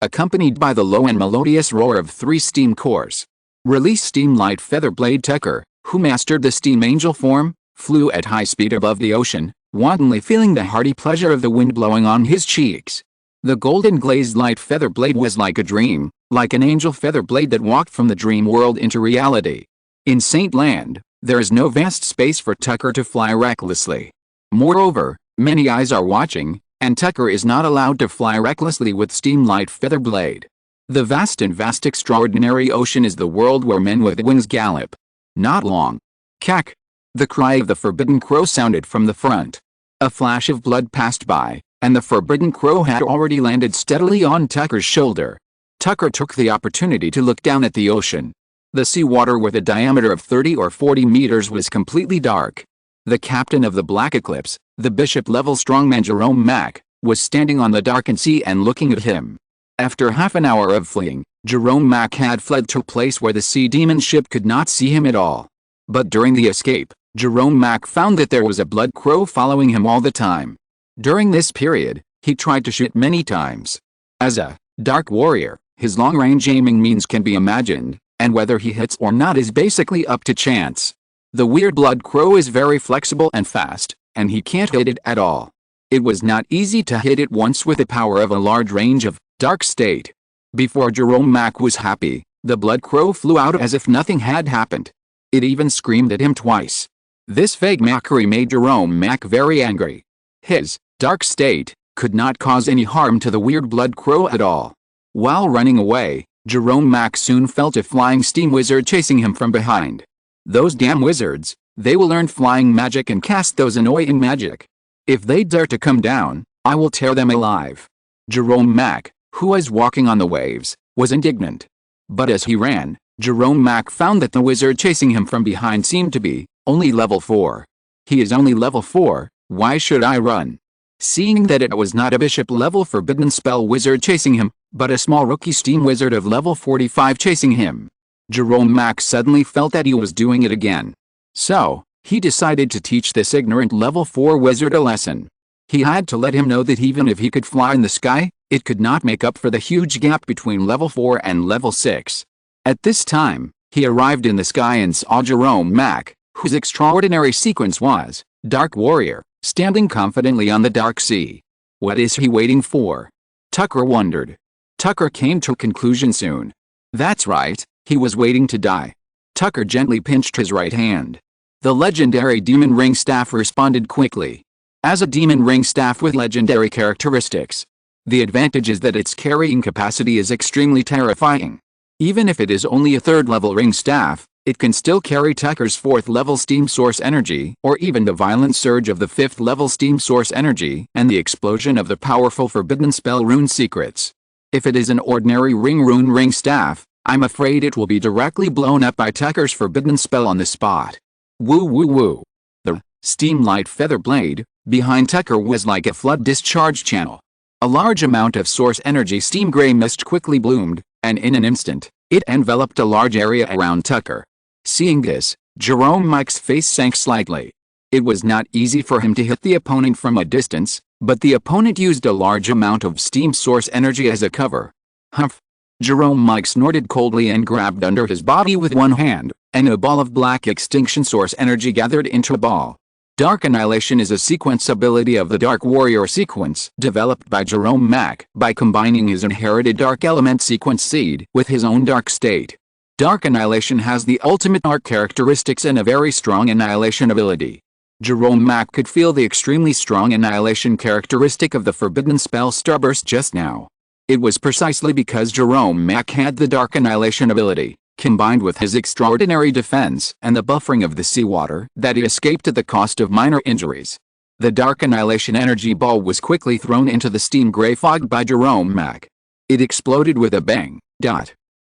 Accompanied by the low and melodious roar of 3 steam cores. Release steam-light feather blade. Tucker, who mastered the steam angel form, flew at high speed above the ocean, wantonly feeling the hearty pleasure of the wind blowing on his cheeks. The golden glazed light feather blade was like a dream, like an angel feather blade that walked from the dream world into reality. In Saint Land, there is no vast space for Tucker to fly recklessly. Moreover, many eyes are watching, and Tucker is not allowed to fly recklessly with steam-light feather blade. The vast extraordinary ocean is the world where men with wings gallop. Not long. Cack. The cry of the forbidden crow sounded from the front. A flash of blood passed by, and the forbidden crow had already landed steadily on Tucker's shoulder. Tucker took the opportunity to look down at the ocean. The seawater with a diameter of 30 or 40 meters was completely dark. The captain of the Black Eclipse, the bishop-level strongman Jerome Mack, was standing on the darkened sea and looking at him. After half an hour of fleeing, Jerome Mack had fled to a place where the sea demon ship could not see him at all. But during the escape, Jerome Mack found that there was a blood crow following him all the time. During this period, he tried to shoot many times. As a dark warrior, his long-range aiming means can be imagined, and whether he hits or not is basically up to chance. The weird blood crow is very flexible and fast, and he can't hit it at all. It was not easy to hit it once with the power of a large range of dark state. Before Jerome Mack was happy, the blood crow flew out as if nothing had happened. It even screamed at him twice. This vague mockery made Jerome Mack very angry. His dark state could not cause any harm to the weird blood crow at all. While running away, Jerome Mack soon felt a flying steam wizard chasing him from behind. Those damn wizards, they will learn flying magic and cast those annoying magic. If they dare to come down, I will tear them alive. Jerome Mack, who was walking on the waves, was indignant. But as he ran, Jerome Mack found that the wizard chasing him from behind seemed to be only level 4. He is only level 4, why should I run? Seeing that it was not a bishop-level forbidden spell wizard chasing him, but a small rookie steam wizard of level 45 chasing him, Jerome Mack suddenly felt that he was doing it again. So, he decided to teach this ignorant level 4 wizard a lesson. He had to let him know that even if he could fly in the sky, it could not make up for the huge gap between level 4 and level 6. At this time, he arrived in the sky and saw Jerome Mack, whose extraordinary sequence was Dark Warrior, standing confidently on the dark sea. What is he waiting for? Tucker wondered. Tucker came to a conclusion soon. That's right, he was waiting to die. Tucker gently pinched his right hand. The legendary demon ring staff responded quickly. As a demon ring staff with legendary characteristics, the advantage is that its carrying capacity is extremely terrifying. Even if it is only a 3rd level ring staff, it can still carry Tucker's 4th level steam source energy, or even the violent surge of the 5th level steam source energy and the explosion of the powerful forbidden spell rune secrets. If it is an ordinary rune ring staff, I'm afraid it will be directly blown up by Tucker's forbidden spell on the spot. Woo woo woo. The steam light feather blade behind Tucker was like a flood discharge channel. A large amount of source energy steam gray mist quickly bloomed, and in an instant, it enveloped a large area around Tucker. Seeing this, Jerome Mack's face sank slightly. It was not easy for him to hit the opponent from a distance, but the opponent used a large amount of steam source energy as a cover. Humph! Jerome Mack snorted coldly and grabbed under his body with one hand, and a ball of black extinction source energy gathered into a ball. Dark Annihilation is a sequence ability of the Dark Warrior sequence developed by Jerome Mack by combining his inherited Dark Element sequence seed with his own Dark State. Dark Annihilation has the ultimate dark characteristics and a very strong annihilation ability. Jerome Mack could feel the extremely strong annihilation characteristic of the forbidden spell Starburst just now. It was precisely because Jerome Mack had the Dark Annihilation ability, combined with his extraordinary defense and the buffering of the seawater, that he escaped at the cost of minor injuries. The Dark Annihilation energy ball was quickly thrown into the steam gray fog by Jerome Mack. It exploded with a bang.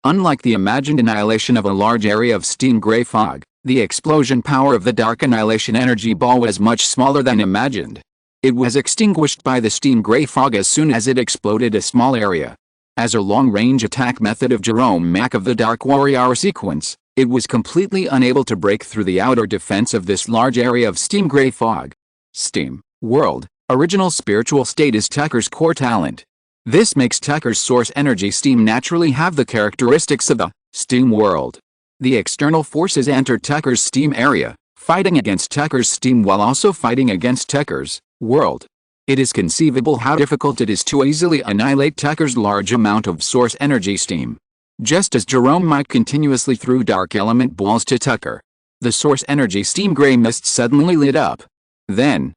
Unlike the imagined annihilation of a large area of steam gray fog, the explosion power of the Dark Annihilation energy ball was much smaller than imagined. It was extinguished by the steam gray fog as soon as it exploded a small area. As a long-range attack method of Jerome Mack of the Dark Warrior sequence, it was completely unable to break through the outer defense of this large area of steam gray fog. Steam World, original spiritual state is Tucker's core talent. This makes Tucker's source energy steam naturally have the characteristics of the steam world. The external forces enter Tucker's steam area, fighting against Tucker's steam while also fighting against Tucker's world. It is conceivable how difficult it is to easily annihilate Tucker's large amount of source energy steam. Just as Jerome Mack continuously threw dark element balls to Tucker, the source energy steam gray mist suddenly lit up. Then,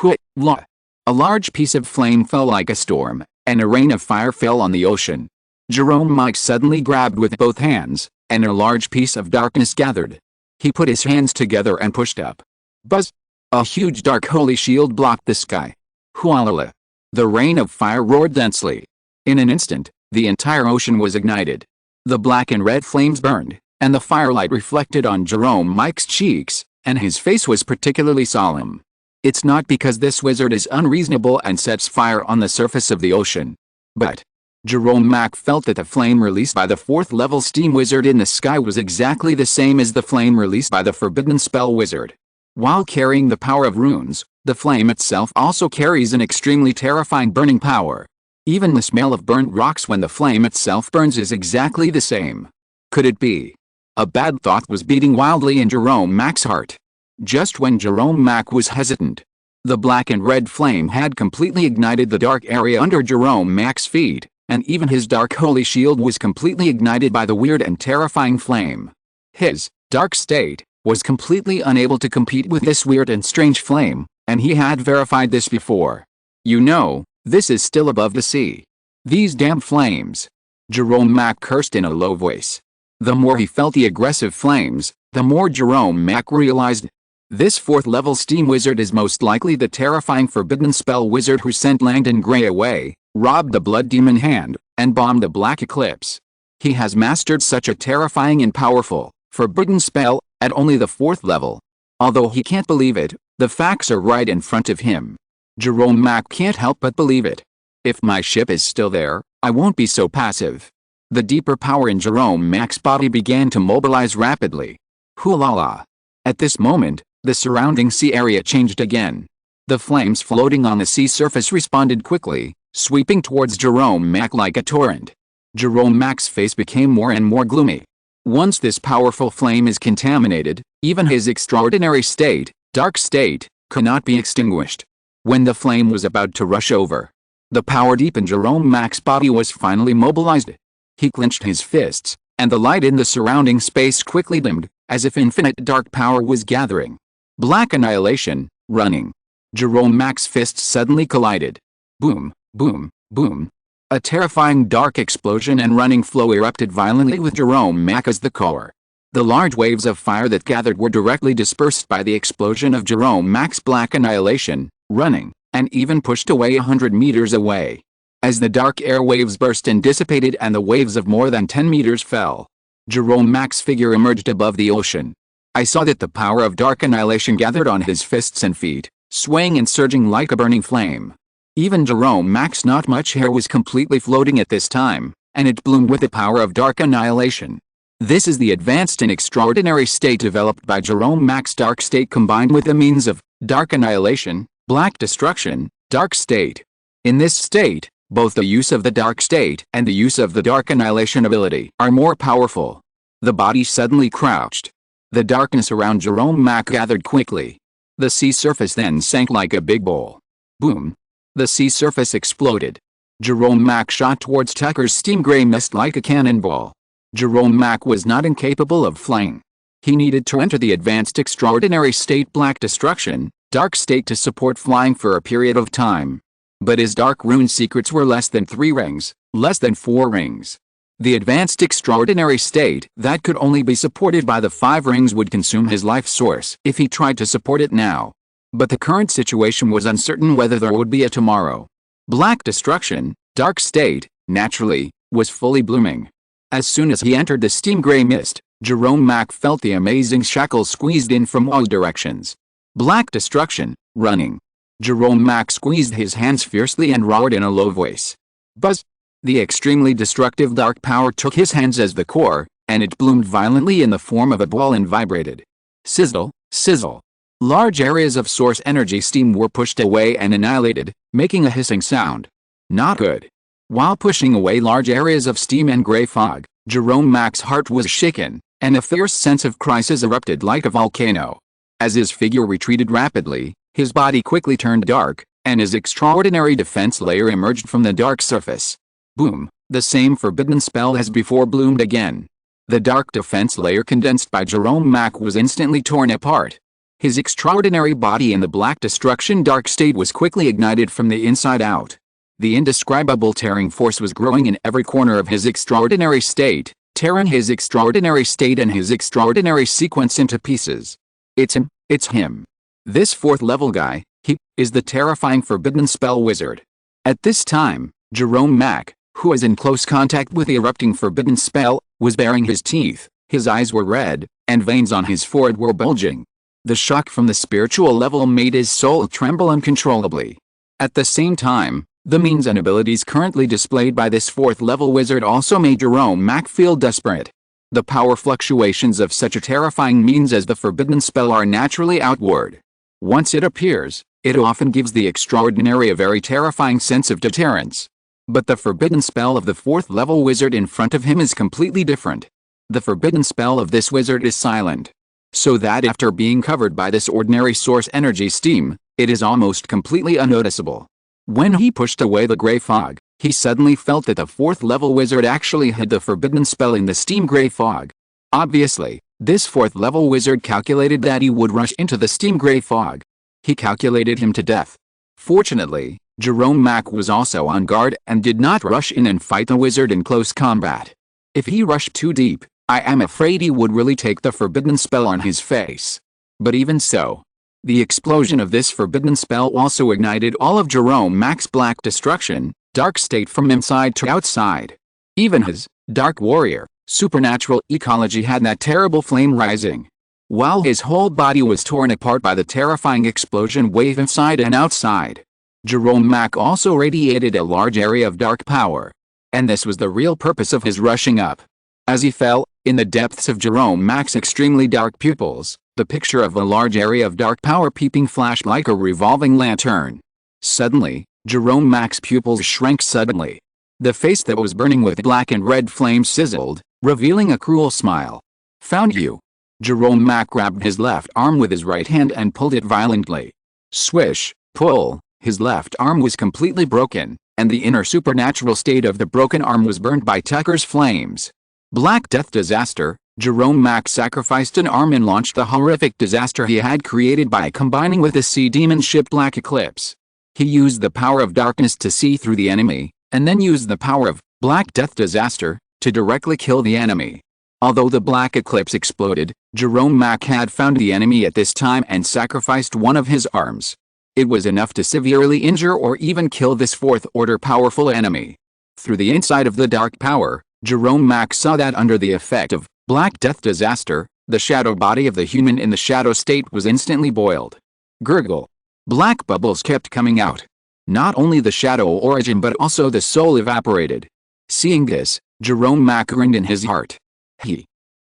a large piece of flame fell like a storm, and a rain of fire fell on the ocean. Jerome Mack suddenly grabbed with both hands, and a large piece of darkness gathered. He put his hands together and pushed up. Buzz! A huge dark holy shield blocked the sky. Hualala! The rain of fire roared densely. In an instant, the entire ocean was ignited. The black and red flames burned, and the firelight reflected on Jerome Mike's cheeks, and his face was particularly solemn. It's not because this wizard is unreasonable and sets fire on the surface of the ocean. But Jerome Mack felt that the flame released by the 4th level steam wizard in the sky was exactly the same as the flame released by the forbidden spell wizard. While carrying the power of runes, the flame itself also carries an extremely terrifying burning power. Even the smell of burnt rocks when the flame itself burns is exactly the same. Could it be? A bad thought was beating wildly in Jerome Mack's heart. Just when Jerome Mack was hesitant, the black and red flame had completely ignited the dark area under Jerome Mack's feet, and even his dark holy shield was completely ignited by the weird and terrifying flame. His dark state was completely unable to compete with this weird and strange flame, and he had verified this before. You know, this is still above the sea. These damn flames! Jerome Mack cursed in a low voice. The more he felt the aggressive flames, the more Jerome Mack realized, this 4th level steam wizard is most likely the terrifying forbidden spell wizard who sent Langdon Gray away, robbed the blood demon hand, and bombed the black eclipse. He has mastered such a terrifying and powerful, forbidden spell, at only the 4th level. Although he can't believe it, the facts are right in front of him. Jerome Mack can't help but believe it. If my ship is still there, I won't be so passive. The deeper power in Jerome Mack's body began to mobilize rapidly. Hoo-la-la! At this moment, the surrounding sea area changed again. The flames floating on the sea surface responded quickly, sweeping towards Jerome Mack like a torrent. Jerome Mack's face became more and more gloomy. Once this powerful flame is contaminated, even his extraordinary state, dark state, cannot be extinguished. When the flame was about to rush over, the power deep in Jerome Mack's body was finally mobilized. He clenched his fists, and the light in the surrounding space quickly dimmed, as if infinite dark power was gathering. Black annihilation, running. Jerome Mack's fists suddenly collided. Boom, boom, boom. A terrifying dark explosion and running flow erupted violently with Jerome Mack as the core. The large waves of fire that gathered were directly dispersed by the explosion of Jerome Mack's black annihilation, running, and even pushed away 100 meters away. As the dark air waves burst and dissipated and the waves of more than 10 meters fell, Jerome Mack's figure emerged above the ocean. I saw that the power of dark annihilation gathered on his fists and feet, swaying and surging like a burning flame. Even Jerome Mack's not much hair was completely floating at this time, and it bloomed with the power of dark annihilation. This is the advanced and extraordinary state developed by Jerome Mack's dark state combined with the means of dark annihilation, black destruction, dark state. In this state, both the use of the dark state and the use of the dark annihilation ability are more powerful. The body suddenly crouched. The darkness around Jerome Mack gathered quickly. The sea surface then sank like a big bowl. Boom. The sea surface exploded. Jerome Mack shot towards Tucker's steam gray mist like a cannonball. Jerome Mack was not incapable of flying. He needed to enter the advanced extraordinary state black destruction, dark state to support flying for a period of time. But his dark rune secrets were less than 3 rings, less than 4 rings. The advanced extraordinary state that could only be supported by the 5 rings would consume his life source if he tried to support it now. But the current situation was uncertain whether there would be a tomorrow. Black destruction, dark state, naturally, was fully blooming. As soon as he entered the steam gray mist, Jerome Mack felt the amazing shackles squeezed in from all directions. Black destruction, running. Jerome Mack squeezed his hands fiercely and roared in a low voice. Buzz! The extremely destructive dark power took his hands as the core, and it bloomed violently in the form of a ball and vibrated. Sizzle, sizzle. Large areas of source energy steam were pushed away and annihilated, making a hissing sound. Not good. While pushing away large areas of steam and gray fog, Jerome Mack's heart was shaken, and a fierce sense of crisis erupted like a volcano. As his figure retreated rapidly, his body quickly turned dark, and his extraordinary defense layer emerged from the dark surface. Boom! The same forbidden spell as before bloomed again. The dark defense layer condensed by Jerome Mack was instantly torn apart. His extraordinary body in the black destruction dark state was quickly ignited from the inside out. The indescribable tearing force was growing in every corner of his extraordinary state, tearing his extraordinary state and his extraordinary sequence into pieces. It's him, it's him. This fourth level guy, he is the terrifying forbidden spell wizard. At this time, Jerome Mack, who was in close contact with the erupting forbidden spell, was baring his teeth, his eyes were red, and veins on his forehead were bulging. The shock from the spiritual level made his soul tremble uncontrollably. At the same time, the means and abilities currently displayed by this fourth level wizard also made Jerome Mack feel desperate. The power fluctuations of such a terrifying means as the forbidden spell are naturally outward. Once it appears, it often gives the extraordinary a very terrifying sense of deterrence. But the forbidden spell of the fourth level wizard in front of him is completely different. The forbidden spell of this wizard is silent, so that after being covered by this ordinary source energy steam, it is almost completely unnoticeable. When he pushed away the gray fog, he suddenly felt that the fourth level wizard actually hid the forbidden spell in the steam gray fog. Obviously, this fourth level wizard calculated that he would rush into the steam gray fog. He calculated him to death. Fortunately, Jerome Mack was also on guard and did not rush in and fight the wizard in close combat. If he rushed too deep, I am afraid he would really take the forbidden spell on his face. But even so, the explosion of this forbidden spell also ignited all of Jerome Mack's black destruction, dark state from inside to outside. Even his dark warrior, supernatural ecology had that terrible flame rising. While his whole body was torn apart by the terrifying explosion wave inside and outside, Jerome Mack also radiated a large area of dark power. And this was the real purpose of his rushing up. As he fell, in the depths of Jerome Mack's extremely dark pupils, the picture of a large area of dark power peeping flashed like a revolving lantern. Suddenly, Jerome Mack's pupils shrank suddenly. The face that was burning with black and red flames sizzled, revealing a cruel smile. "Found you." Jerome Mack grabbed his left arm with his right hand and pulled it violently. Swish, pull, his left arm was completely broken, and the inner supernatural state of the broken arm was burned by Tucker's flames. Black Death Disaster. Jerome Mack sacrificed an arm and launched the horrific disaster he had created by combining with the sea demon ship Black Eclipse. He used the power of darkness to see through the enemy, and then used the power of Black Death Disaster to directly kill the enemy. Although the Black Eclipse exploded, Jerome Mack had found the enemy at this time and sacrificed one of his arms. It was enough to severely injure or even kill this fourth-order powerful enemy. Through the inside of the dark power, Jerome Mack saw that under the effect of Black Death Disaster, the shadow body of the human in the shadow state was instantly boiled. Gurgle. Black bubbles kept coming out. Not only the shadow origin but also the soul evaporated. Seeing this, Jerome Mack grinned in his heart.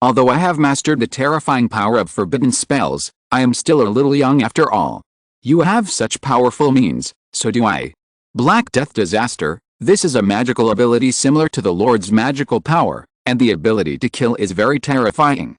Although I have mastered the terrifying power of forbidden spells, I am still a little young after all. You have such powerful means, so do I. Black Death Disaster. This is a magical ability similar to the Lord's magical power, and the ability to kill is very terrifying.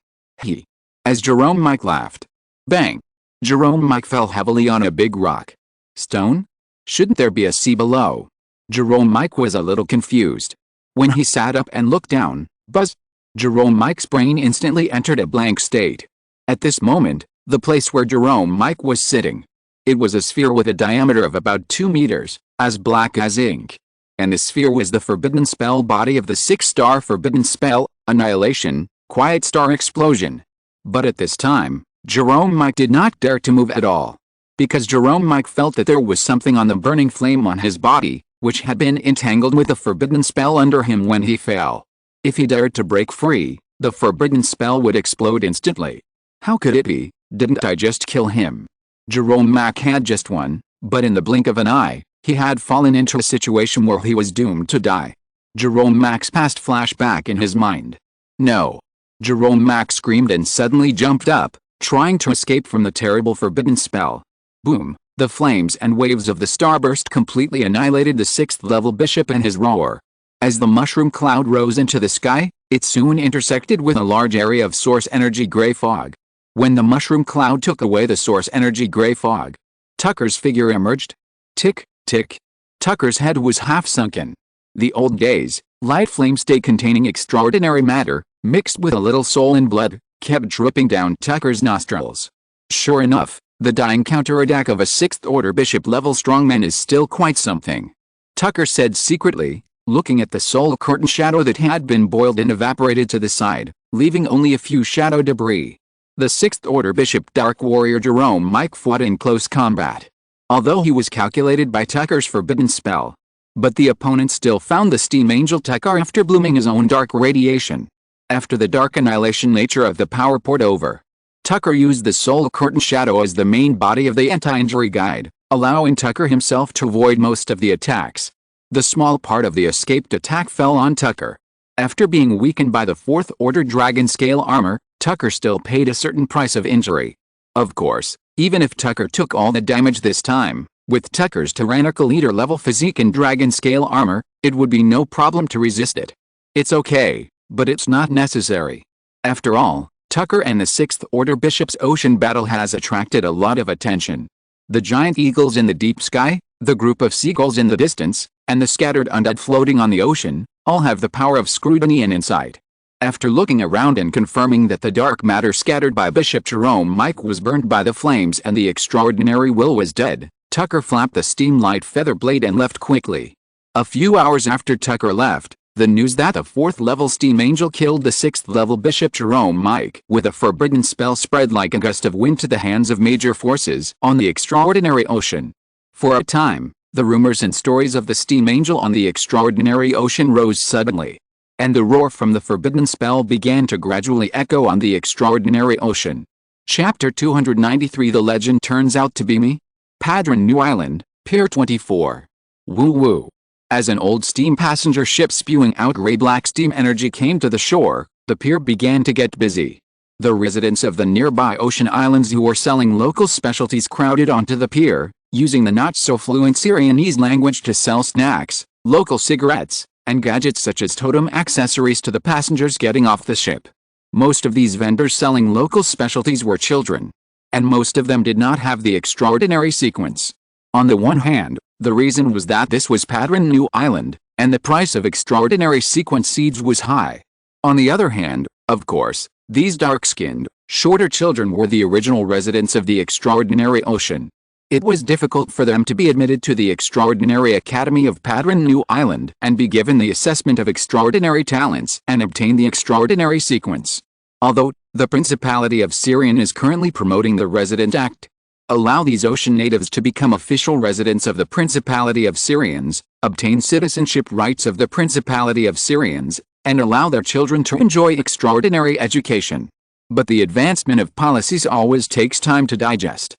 As Jerome Mack laughed. Bang! Jerome Mack fell heavily on a big rock. Stone? Shouldn't there be a sea below? Jerome Mack was a little confused. When he sat up and looked down, buzz! Jerome Mack's brain instantly entered a blank state. At this moment, the place where Jerome Mack was sitting. It was a sphere with a diameter of about 2 meters, as black as ink. And the sphere was the forbidden spell body of the 6-star forbidden spell, Annihilation, Quiet Star Explosion. But at this time, Jerome Mack did not dare to move at all. Because Jerome Mack felt that there was something on the burning flame on his body, which had been entangled with the forbidden spell under him when he fell. If he dared to break free, the forbidden spell would explode instantly. How could it be? Didn't I just kill him? Jerome Mack had just won, but in the blink of an eye, he had fallen into a situation where he was doomed to die. Jerome Mack's past flashed back in his mind. No. Jerome Mack screamed and suddenly jumped up, trying to escape from the terrible forbidden spell. Boom! The flames and waves of the starburst completely annihilated the 6th-level bishop and his roar. As the mushroom cloud rose into the sky, it soon intersected with a large area of source energy gray fog. When the mushroom cloud took away the source energy gray fog, Tucker's figure emerged. Tick, tick. Tucker's head was half sunken. The old gaze, light flame state containing extraordinary matter, mixed with a little soul and blood, kept dripping down Tucker's nostrils. Sure enough, the dying counterattack of a 6th-order bishop-level strongman is still quite something. Tucker said secretly, looking at the soul curtain shadow that had been boiled and evaporated to the side, leaving only a few shadow debris. The 6th Order Bishop Dark Warrior Jerome Mike fought in close combat, although he was calculated by Tucker's forbidden spell. But the opponent still found the Steam Angel Tucker after blooming his own dark radiation. After the dark annihilation nature of the power poured over, Tucker used the Soul Curtain Shadow as the main body of the anti-injury guide, allowing Tucker himself to avoid most of the attacks. The small part of the escaped attack fell on Tucker. After being weakened by the 4th Order Dragon Scale armor, Tucker still paid a certain price of injury. Of course, even if Tucker took all the damage this time, with Tucker's tyrannical leader-level physique and Dragon Scale armor, it would be no problem to resist it. It's okay, but it's not necessary. After all, Tucker and the 6th Order Bishop's ocean battle has attracted a lot of attention. The giant eagles in the deep sky, the group of seagulls in the distance, and the scattered undead floating on the ocean, all have the power of scrutiny and insight. After looking around and confirming that the dark matter scattered by Bishop Jerome Mike was burned by the flames and the extraordinary will was dead, Tucker flapped the steam light feather blade and left quickly. A few hours after Tucker left, the news that the 4th level Steam Angel killed the 6th level Bishop Jerome Mike with a forbidden spell spread like a gust of wind to the hands of major forces on the extraordinary ocean. For a time, the rumors and stories of the Steam Angel on the extraordinary ocean rose suddenly, and the roar from the forbidden spell began to gradually echo on the extraordinary ocean. Chapter 293 The legend turns out to be me? Padron New Island, Pier 24. Woo woo. As an old steam passenger ship spewing out gray-black steam energy came to the shore, the pier began to get busy. The residents of the nearby ocean islands who were selling local specialties crowded onto the pier, using the not-so-fluent Syrianese language to sell snacks, local cigarettes, and gadgets such as totem accessories to the passengers getting off the ship. Most of these vendors selling local specialties were children, and most of them did not have the extraordinary sequence. On the one hand, the reason was that this was Padron New Island, and the price of extraordinary sequence seeds was high. On the other hand, of course, these dark-skinned, shorter children were the original residents of the extraordinary ocean. It was difficult for them to be admitted to the Extraordinary Academy of Padron New Island and be given the assessment of extraordinary talents and obtain the extraordinary sequence. Although, the Principality of Syrian is currently promoting the Resident Act. Allow these ocean natives to become official residents of the Principality of Syrians, obtain citizenship rights of the Principality of Syrians, and allow their children to enjoy extraordinary education. But the advancement of policies always takes time to digest.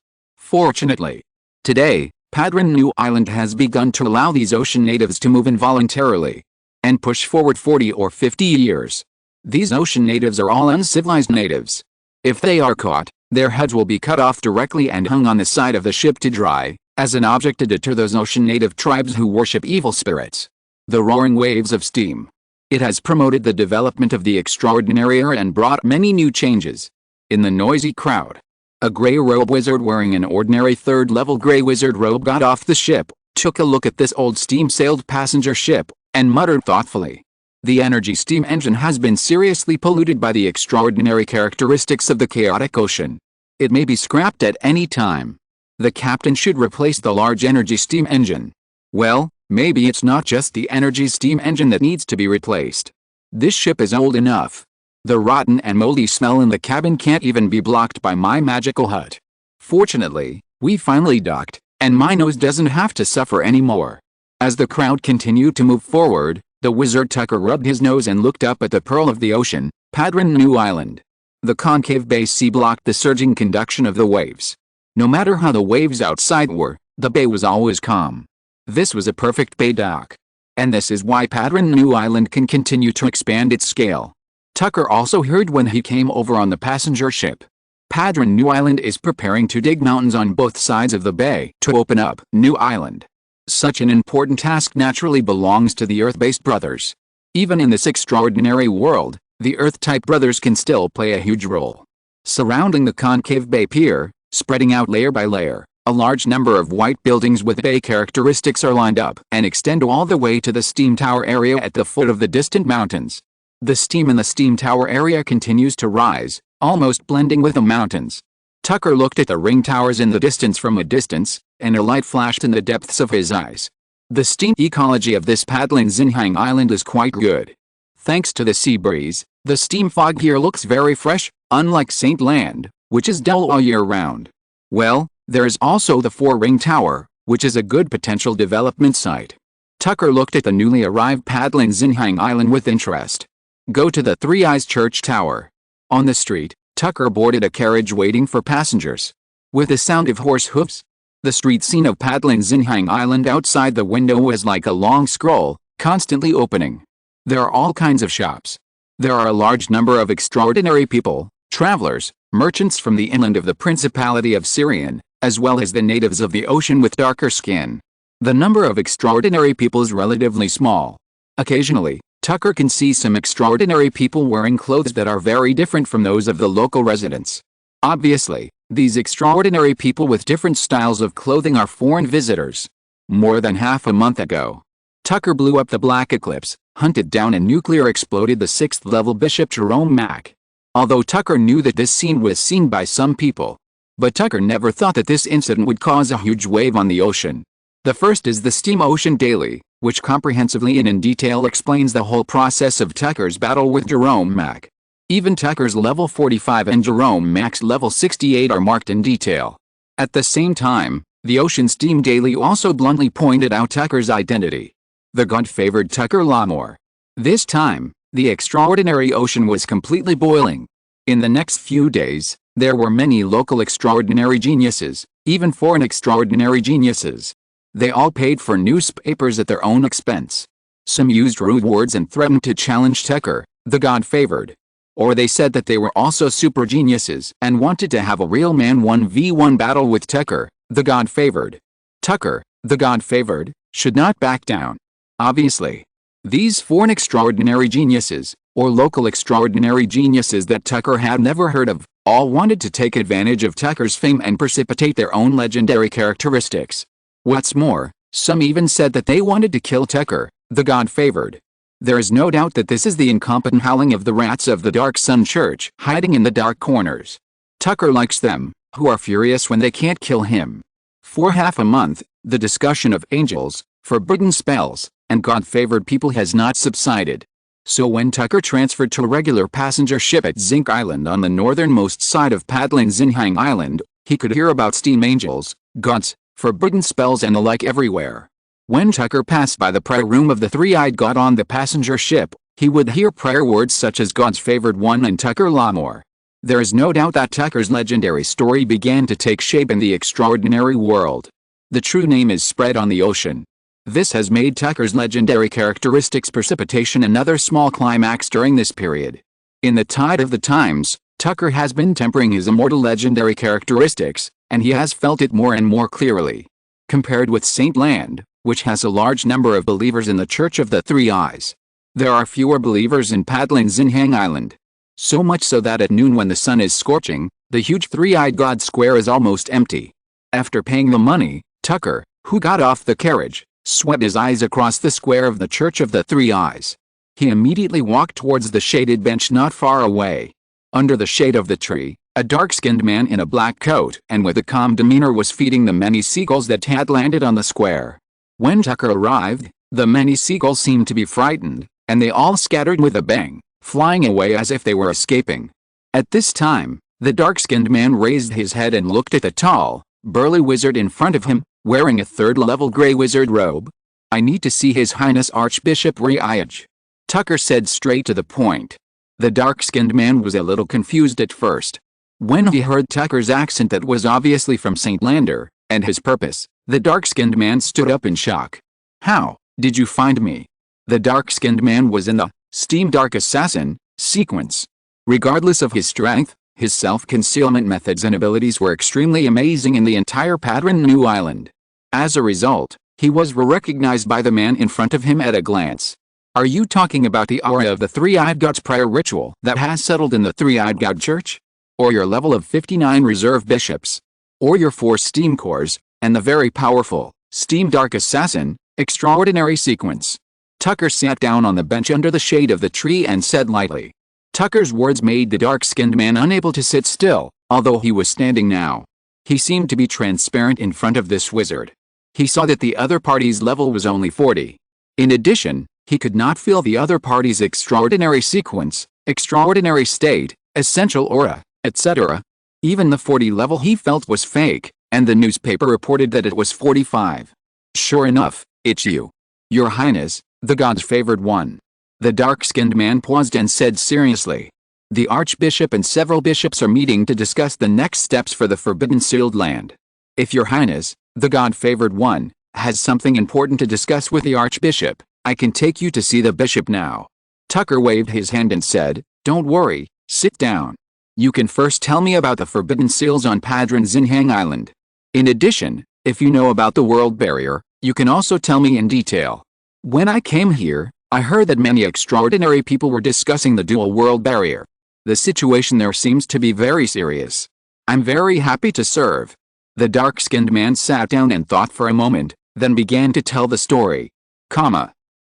Fortunately, today, Padron New Island has begun to allow these ocean natives to move involuntarily and push forward 40 or 50 years. These ocean natives are all uncivilized natives. If they are caught, their heads will be cut off directly and hung on the side of the ship to dry, as an object to deter those ocean native tribes who worship evil spirits. The roaring waves of steam. It has promoted the development of the extraordinary era and brought many new changes. In the noisy crowd, a gray robe wizard wearing an ordinary 3rd level gray wizard robe got off the ship, took a look at this old steam-sailed passenger ship, and muttered thoughtfully. The energy steam engine has been seriously polluted by the extraordinary characteristics of the chaotic ocean. It may be scrapped at any time. The captain should replace the large energy steam engine. Well, maybe it's not just the energy steam engine that needs to be replaced. This ship is old enough. The rotten and moldy smell in the cabin can't even be blocked by my magical hut. Fortunately, we finally docked, and my nose doesn't have to suffer anymore. As the crowd continued to move forward, the wizard Tucker rubbed his nose and looked up at the pearl of the ocean, Padron New Island. The concave bay sea blocked the surging conduction of the waves. No matter how the waves outside were, the bay was always calm. This was a perfect bay dock. And this is why Padron New Island can continue to expand its scale. Tucker also heard when he came over on the passenger ship. Padron New Island is preparing to dig mountains on both sides of the bay to open up New Island. Such an important task naturally belongs to the Earth-based brothers. Even in this extraordinary world, the Earth-type brothers can still play a huge role. Surrounding the concave bay pier, spreading out layer by layer, a large number of white buildings with bay characteristics are lined up and extend all the way to the steam tower area at the foot of the distant mountains. The steam in the steam tower area continues to rise, almost blending with the mountains. Tucker looked at the ring towers in the distance from a distance, and a light flashed in the depths of his eyes. The steam ecology of this Padlin Xinhang Island is quite good. Thanks to the sea breeze, the steam fog here looks very fresh, unlike St. Land, which is dull all year round. Well, there is also the Four-Ring Tower, which is a good potential development site. Tucker looked at the newly arrived paddling Xinhang Island with interest. Go to the Three Eyes Church Tower. On the street, Tucker boarded a carriage waiting for passengers. With the sound of horse hoofs, the street scene of paddling Xinhang Island outside the window was like a long scroll, constantly opening. There are all kinds of shops. There are a large number of extraordinary people, travelers, merchants from the inland of the Principality of Syrian, as well as the natives of the ocean with darker skin. The number of extraordinary people is relatively small. Occasionally, Tucker can see some extraordinary people wearing clothes that are very different from those of the local residents. Obviously, these extraordinary people with different styles of clothing are foreign visitors. More than half a month ago, Tucker blew up the Black Eclipse, hunted down and nuclear exploded the 6th level Bishop Jerome Mack. Although Tucker knew that this scene was seen by some people, but Tucker never thought that this incident would cause a huge wave on the ocean. The first is the Steam Ocean Daily, which comprehensively and in detail explains the whole process of Tucker's battle with Jerome Mack. Even Tucker's level 45 and Jerome Mack's level 68 are marked in detail. At the same time, the Ocean Steam Daily also bluntly pointed out Tucker's identity. The god favored Tucker Lamore. This time, the extraordinary ocean was completely boiling. In the next few days, there were many local extraordinary geniuses, even foreign extraordinary geniuses. They all paid for newspapers at their own expense. Some used rude words and threatened to challenge Tucker, the god favored. Or they said that they were also super geniuses and wanted to have a real man 1v1 battle with Tucker, the god favored. Tucker, the god favored, should not back down. Obviously, these foreign extraordinary geniuses, or local extraordinary geniuses that Tucker had never heard of, all wanted to take advantage of Tucker's fame and precipitate their own legendary characteristics. What's more, some even said that they wanted to kill Tucker, the god favored. There is no doubt that this is the incompetent howling of the rats of the Dark Sun Church hiding in the dark corners. Tucker likes them, who are furious when they can't kill him. For half a month, the discussion of angels, forbidden spells, and God-favored people has not subsided. So when Tucker transferred to a regular passenger ship at Zinc Island on the northernmost side of paddling Xinhang Island, he could hear about steam angels, gods, forbidden spells and the like everywhere. When Tucker passed by the prayer room of the three-eyed god on the passenger ship, he would hear prayer words such as God's favored one and Tucker Lamore. There is no doubt that Tucker's legendary story began to take shape in the extraordinary world. The true name is spread on the ocean. This has made Tucker's legendary characteristics precipitation another small climax during this period. In the tide of the times, Tucker has been tempering his immortal legendary characteristics, and he has felt it more and more clearly. Compared with St. Land, which has a large number of believers in the Church of the Three Eyes, there are fewer believers in paddling Xinhang Island. So much so that at noon when the sun is scorching, the huge three-eyed god square is almost empty. After paying the money, Tucker, who got off the carriage, swept his eyes across the square of the Church of the Three Eyes. He immediately walked towards the shaded bench not far away. Under the shade of the tree, a dark-skinned man in a black coat and with a calm demeanor was feeding the many seagulls that had landed on the square. When Tucker arrived, the many seagulls seemed to be frightened, and they all scattered with a bang, flying away as if they were escaping. At this time, the dark-skinned man raised his head and looked at the tall, burly wizard in front of him, wearing a third-level gray wizard robe. "I need to see His Highness Archbishop Riaj," Tucker said straight to the point. The dark-skinned man was a little confused at first. When he heard Tucker's accent that was obviously from St. Lander, and his purpose, the dark-skinned man stood up in shock. "How did you find me?" The dark-skinned man was in the Steam Dark Assassin sequence. Regardless of his strength, his self-concealment methods and abilities were extremely amazing in the entire Padron New Island. As a result, he was recognized by the man in front of him at a glance. "Are you talking about the aura of the Three-Eyed God's prayer ritual that has settled in the Three-Eyed God Church? Or your level of 59 reserve bishops? Or your 4 steam cores, and the very powerful Steam Dark Assassin extraordinary sequence?" Tucker sat down on the bench under the shade of the tree and said lightly. Tucker's words made the dark-skinned man unable to sit still, although he was standing now. He seemed to be transparent in front of this wizard. He saw that the other party's level was only 40. In addition, he could not feel the other party's extraordinary sequence, extraordinary state, essential aura, etc. Even the 40 level he felt was fake, and the newspaper reported that it was 45. Sure enough, it's you. Your Highness, the God's favored one. The dark-skinned man paused and said seriously. The Archbishop and several bishops are meeting to discuss the next steps for the Forbidden Sealed Land. If your Highness, the God-favored one, has something important to discuss with the Archbishop, I can take you to see the bishop now. Tucker waved his hand and said, Don't worry, sit down. You can first tell me about the Forbidden Seals on Padron Zinhang Island. In addition, if you know about the World Barrier, you can also tell me in detail. When I came here, I heard that many extraordinary people were discussing the dual World Barrier. The situation there seems to be very serious. I'm very happy to serve. The dark-skinned man sat down and thought for a moment, then began to tell the story.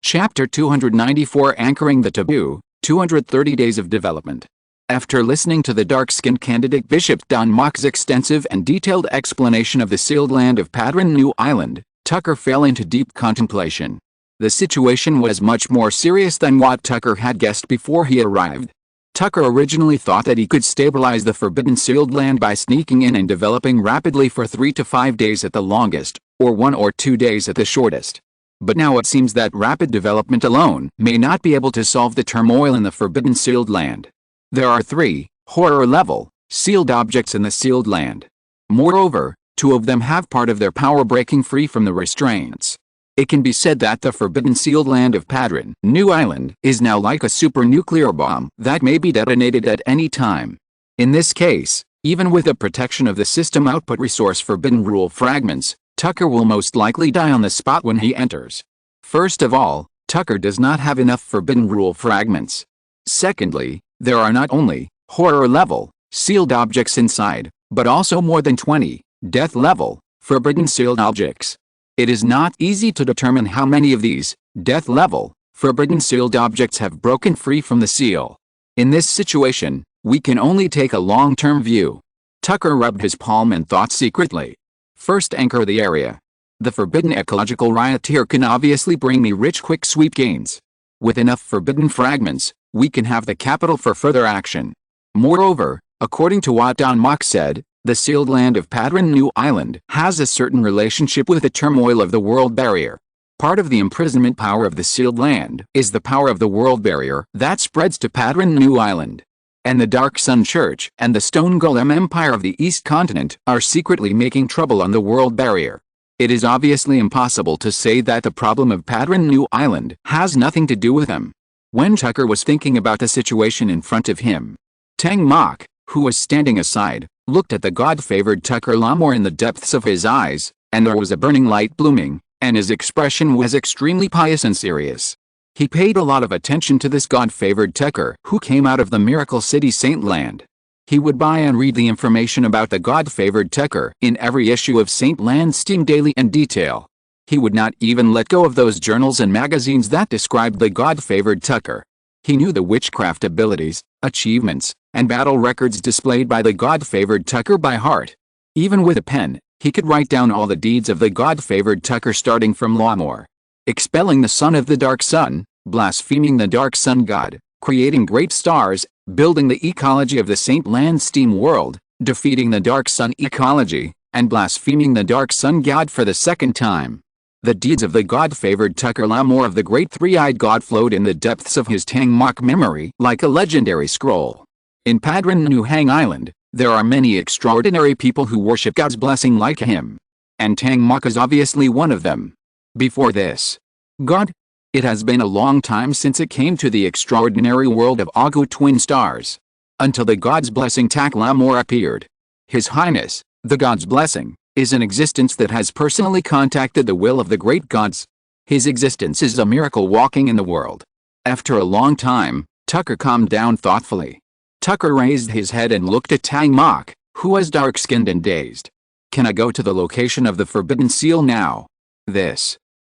Chapter 294 Anchoring the Taboo, 230 Days of Development. After listening to the dark-skinned candidate Bishop Don Mock's extensive and detailed explanation of the sealed land of Padron New Island, Tucker fell into deep contemplation. The situation was much more serious than what Tucker had guessed before he arrived. Tucker originally thought that he could stabilize the Forbidden Sealed Land by sneaking in and developing rapidly for 3 to 5 days at the longest, or 1 or 2 days at the shortest. But now it seems that rapid development alone may not be able to solve the turmoil in the Forbidden Sealed Land. There are 3, horror-level, sealed objects in the sealed land. Moreover, 2 of them have part of their power breaking free from the restraints. It can be said that the Forbidden Sealed Land of Padron New Island is now like a super-nuclear bomb that may be detonated at any time. In this case, even with the protection of the system output resource Forbidden Rule fragments, Tucker will most likely die on the spot when he enters. First of all, Tucker does not have enough Forbidden Rule fragments. Secondly, there are not only horror-level, sealed objects inside, but also more than 20, death-level, forbidden sealed objects. It is not easy to determine how many of these, death-level, forbidden sealed objects have broken free from the seal. In this situation, we can only take a long-term view. Tucker rubbed his palm and thought secretly. First, anchor the area. The forbidden ecological riot here can obviously bring me rich quick sweep gains. With enough forbidden fragments, we can have the capital for further action. Moreover, according to what Don Mock said, the sealed land of Padron New Island has a certain relationship with the turmoil of the World Barrier. Part of the imprisonment power of the sealed land is the power of the World Barrier that spreads to Padron New Island. And the Dark Sun Church and the Stone Golem Empire of the East Continent are secretly making trouble on the World Barrier. It is obviously impossible to say that the problem of Padron New Island has nothing to do with them. When Tucker was thinking about the situation in front of him, Tang Mok, who was standing aside, looked at the God-favored Tucker Lamore in the depths of his eyes, and there was a burning light blooming, and his expression was extremely pious and serious. He paid a lot of attention to this God-favored Tucker who came out of the Miracle City Saint Land. He would buy and read the information about the God-favored Tucker in every issue of Saint Land Steam daily in detail. He would not even let go of those journals and magazines that described the God-favored Tucker. He knew the witchcraft abilities, achievements, and battle records displayed by the God-favored Tucker by heart. Even with a pen, he could write down all the deeds of the God-favored Tucker starting from Lamore. Expelling the son of the dark sun, blaspheming the dark sun god, creating great stars, building the ecology of the Saint Land Steam world, defeating the dark sun ecology, and blaspheming the dark sun god for the second time. The deeds of the God-favored Tucker Lamore of the great three-eyed god flowed in the depths of his Tang Mok memory like a legendary scroll. In Padron New Hang Island, there are many extraordinary people who worship God's blessing like him. And Tang Mok is obviously one of them. Before this God, it has been a long time since it came to the extraordinary world of Agu twin stars. Until the God's blessing Tak Lamore appeared. His Highness, the God's blessing, is an existence that has personally contacted the will of the great gods. His existence is a miracle walking in the world. After a long time, Tucker calmed down thoughtfully. Tucker raised his head and looked at Tang Mok, who was dark-skinned and dazed. Can I go to the location of the Forbidden Seal now?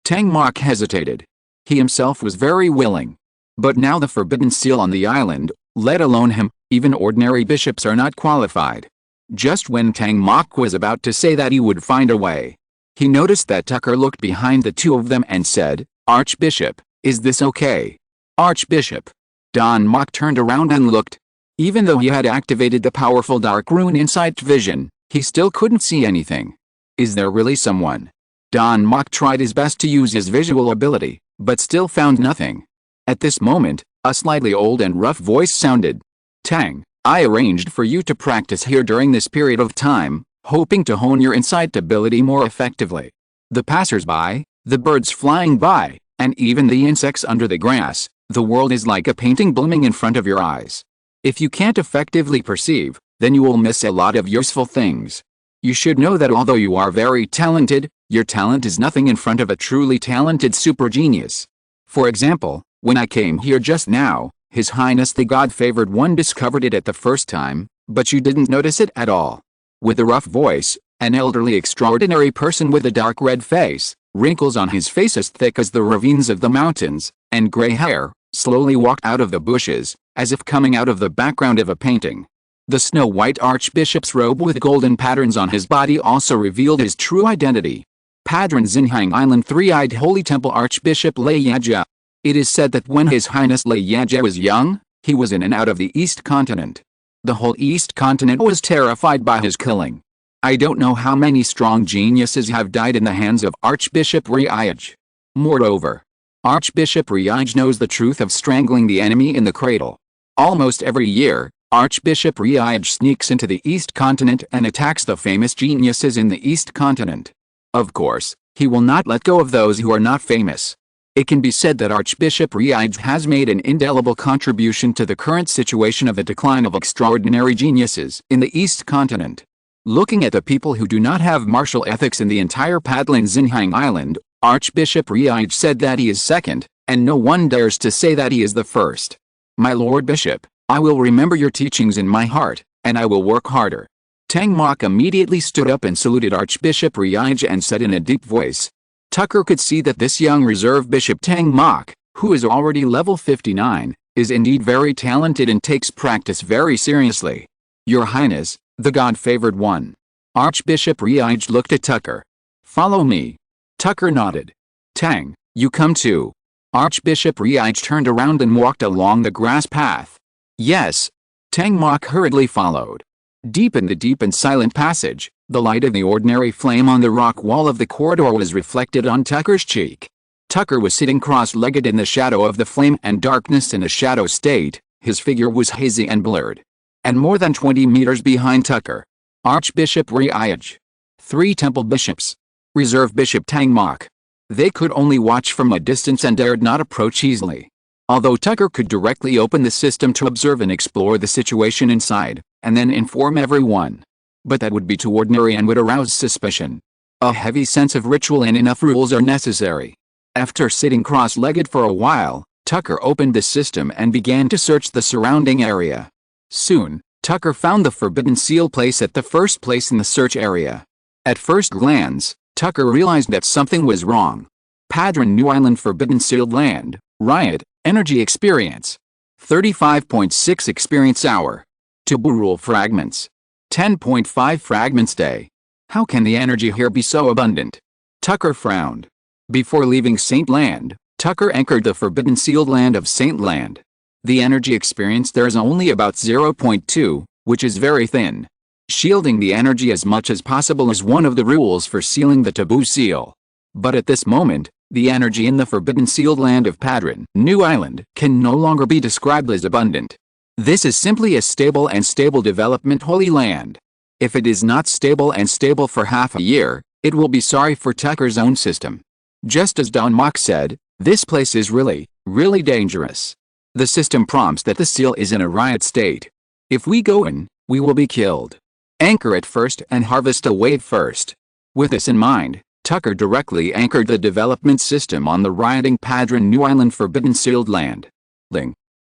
Tang Mok hesitated. He himself was very willing. But now the Forbidden Seal on the island, let alone him, even ordinary bishops are not qualified. Just when Tang Mok was about to say that he would find a way, he noticed that Tucker looked behind the two of them and said, "Archbishop, is this okay?" "Archbishop." Don Mok turned around and looked. Even though he had activated the powerful dark rune insight vision, he still couldn't see anything. Is there really someone? Don Mok tried his best to use his visual ability, but still found nothing. At this moment, a slightly old and rough voice sounded. Tang, I arranged for you to practice here during this period of time, hoping to hone your insight ability more effectively. The passers-by, the birds flying by, and even the insects under the grass, the world is like a painting blooming in front of your eyes. If you can't effectively perceive, then you will miss a lot of useful things. You should know that although you are very talented, your talent is nothing in front of a truly talented super genius. For example, when I came here just now, His Highness the God-favored one discovered it at the first time, but you didn't notice it at all. With a rough voice, an elderly extraordinary person with a dark red face, wrinkles on his face as thick as the ravines of the mountains, and gray hair, slowly walked out of the bushes, as if coming out of the background of a painting. The snow-white archbishop's robe with golden patterns on his body also revealed his true identity. Padron Xinhang Island Three-Eyed Holy Temple Archbishop Lei Yajia. It is said that when His Highness Lei Yajia was young, he was in and out of the East Continent. The whole East Continent was terrified by his killing. I don't know how many strong geniuses have died in the hands of Archbishop Riaj. Moreover, Archbishop Riaj knows the truth of strangling the enemy in the cradle. Almost every year, Archbishop Riaj sneaks into the East Continent and attacks the famous geniuses in the East Continent. Of course, he will not let go of those who are not famous. It can be said that Archbishop Riaj has made an indelible contribution to the current situation of the decline of extraordinary geniuses in the East Continent. Looking at the people who do not have martial ethics in the entire Padlin Xinhang Island, Archbishop Riaj said that he is second, and no one dares to say that he is the first. My Lord Bishop, I will remember your teachings in my heart, and I will work harder. Tang Mok immediately stood up and saluted Archbishop Riaj and said in a deep voice. Tucker could see that this young reserve Bishop Tang Mok, who is already level 59, is indeed very talented and takes practice very seriously. Your Highness, the God-favored one. Archbishop Riaj looked at Tucker. Follow me. Tucker nodded. Tang, you come too. Archbishop Riaj turned around and walked along the grass path. Yes. Tang Mok hurriedly followed. Deep in the deep and silent passage, the light of the ordinary flame on the rock wall of the corridor was reflected on Tucker's cheek. Tucker was sitting cross-legged in the shadow of the flame and darkness in a shadow state. His figure was hazy and blurred. And more than 20 meters behind Tucker, Archbishop Riaj. 3 temple bishops. Reserve Bishop Tang Mok. They could only watch from a distance and dared not approach easily. Although Tucker could directly open the system to observe and explore the situation inside, and then inform everyone. But that would be too ordinary and would arouse suspicion. A heavy sense of ritual and enough rules are necessary. After sitting cross-legged for a while, Tucker opened the system and began to search the surrounding area. Soon, Tucker found the forbidden seal place at the first place in the search area. At first glance, Tucker realized that something was wrong. Padron New Island Forbidden Sealed Land, Riot, Energy Experience. 35.6 Experience Hour. Taboo Rule Fragments. 10.5 Fragments Day. How can the energy here be so abundant? Tucker frowned. Before leaving Saint Land, Tucker anchored the Forbidden Sealed Land of Saint Land. The energy experience there is only about 0.2, which is very thin. Shielding the energy as much as possible is one of the rules for sealing the taboo seal. But at this moment, the energy in the Forbidden Sealed Land of Padron, New Island, can no longer be described as abundant. This is simply a stable and stable development holy land. If it is not stable and stable for half a year, it will be sorry for Tucker's own system. Just as Don Mok said, this place is really, really dangerous. The system prompts that the seal is in a riot state. If we go in, we will be killed. Anchor it first and harvest a wave first. With this in mind, Tucker directly anchored the development system on the rioting Padron New Island Forbidden Sealed Land.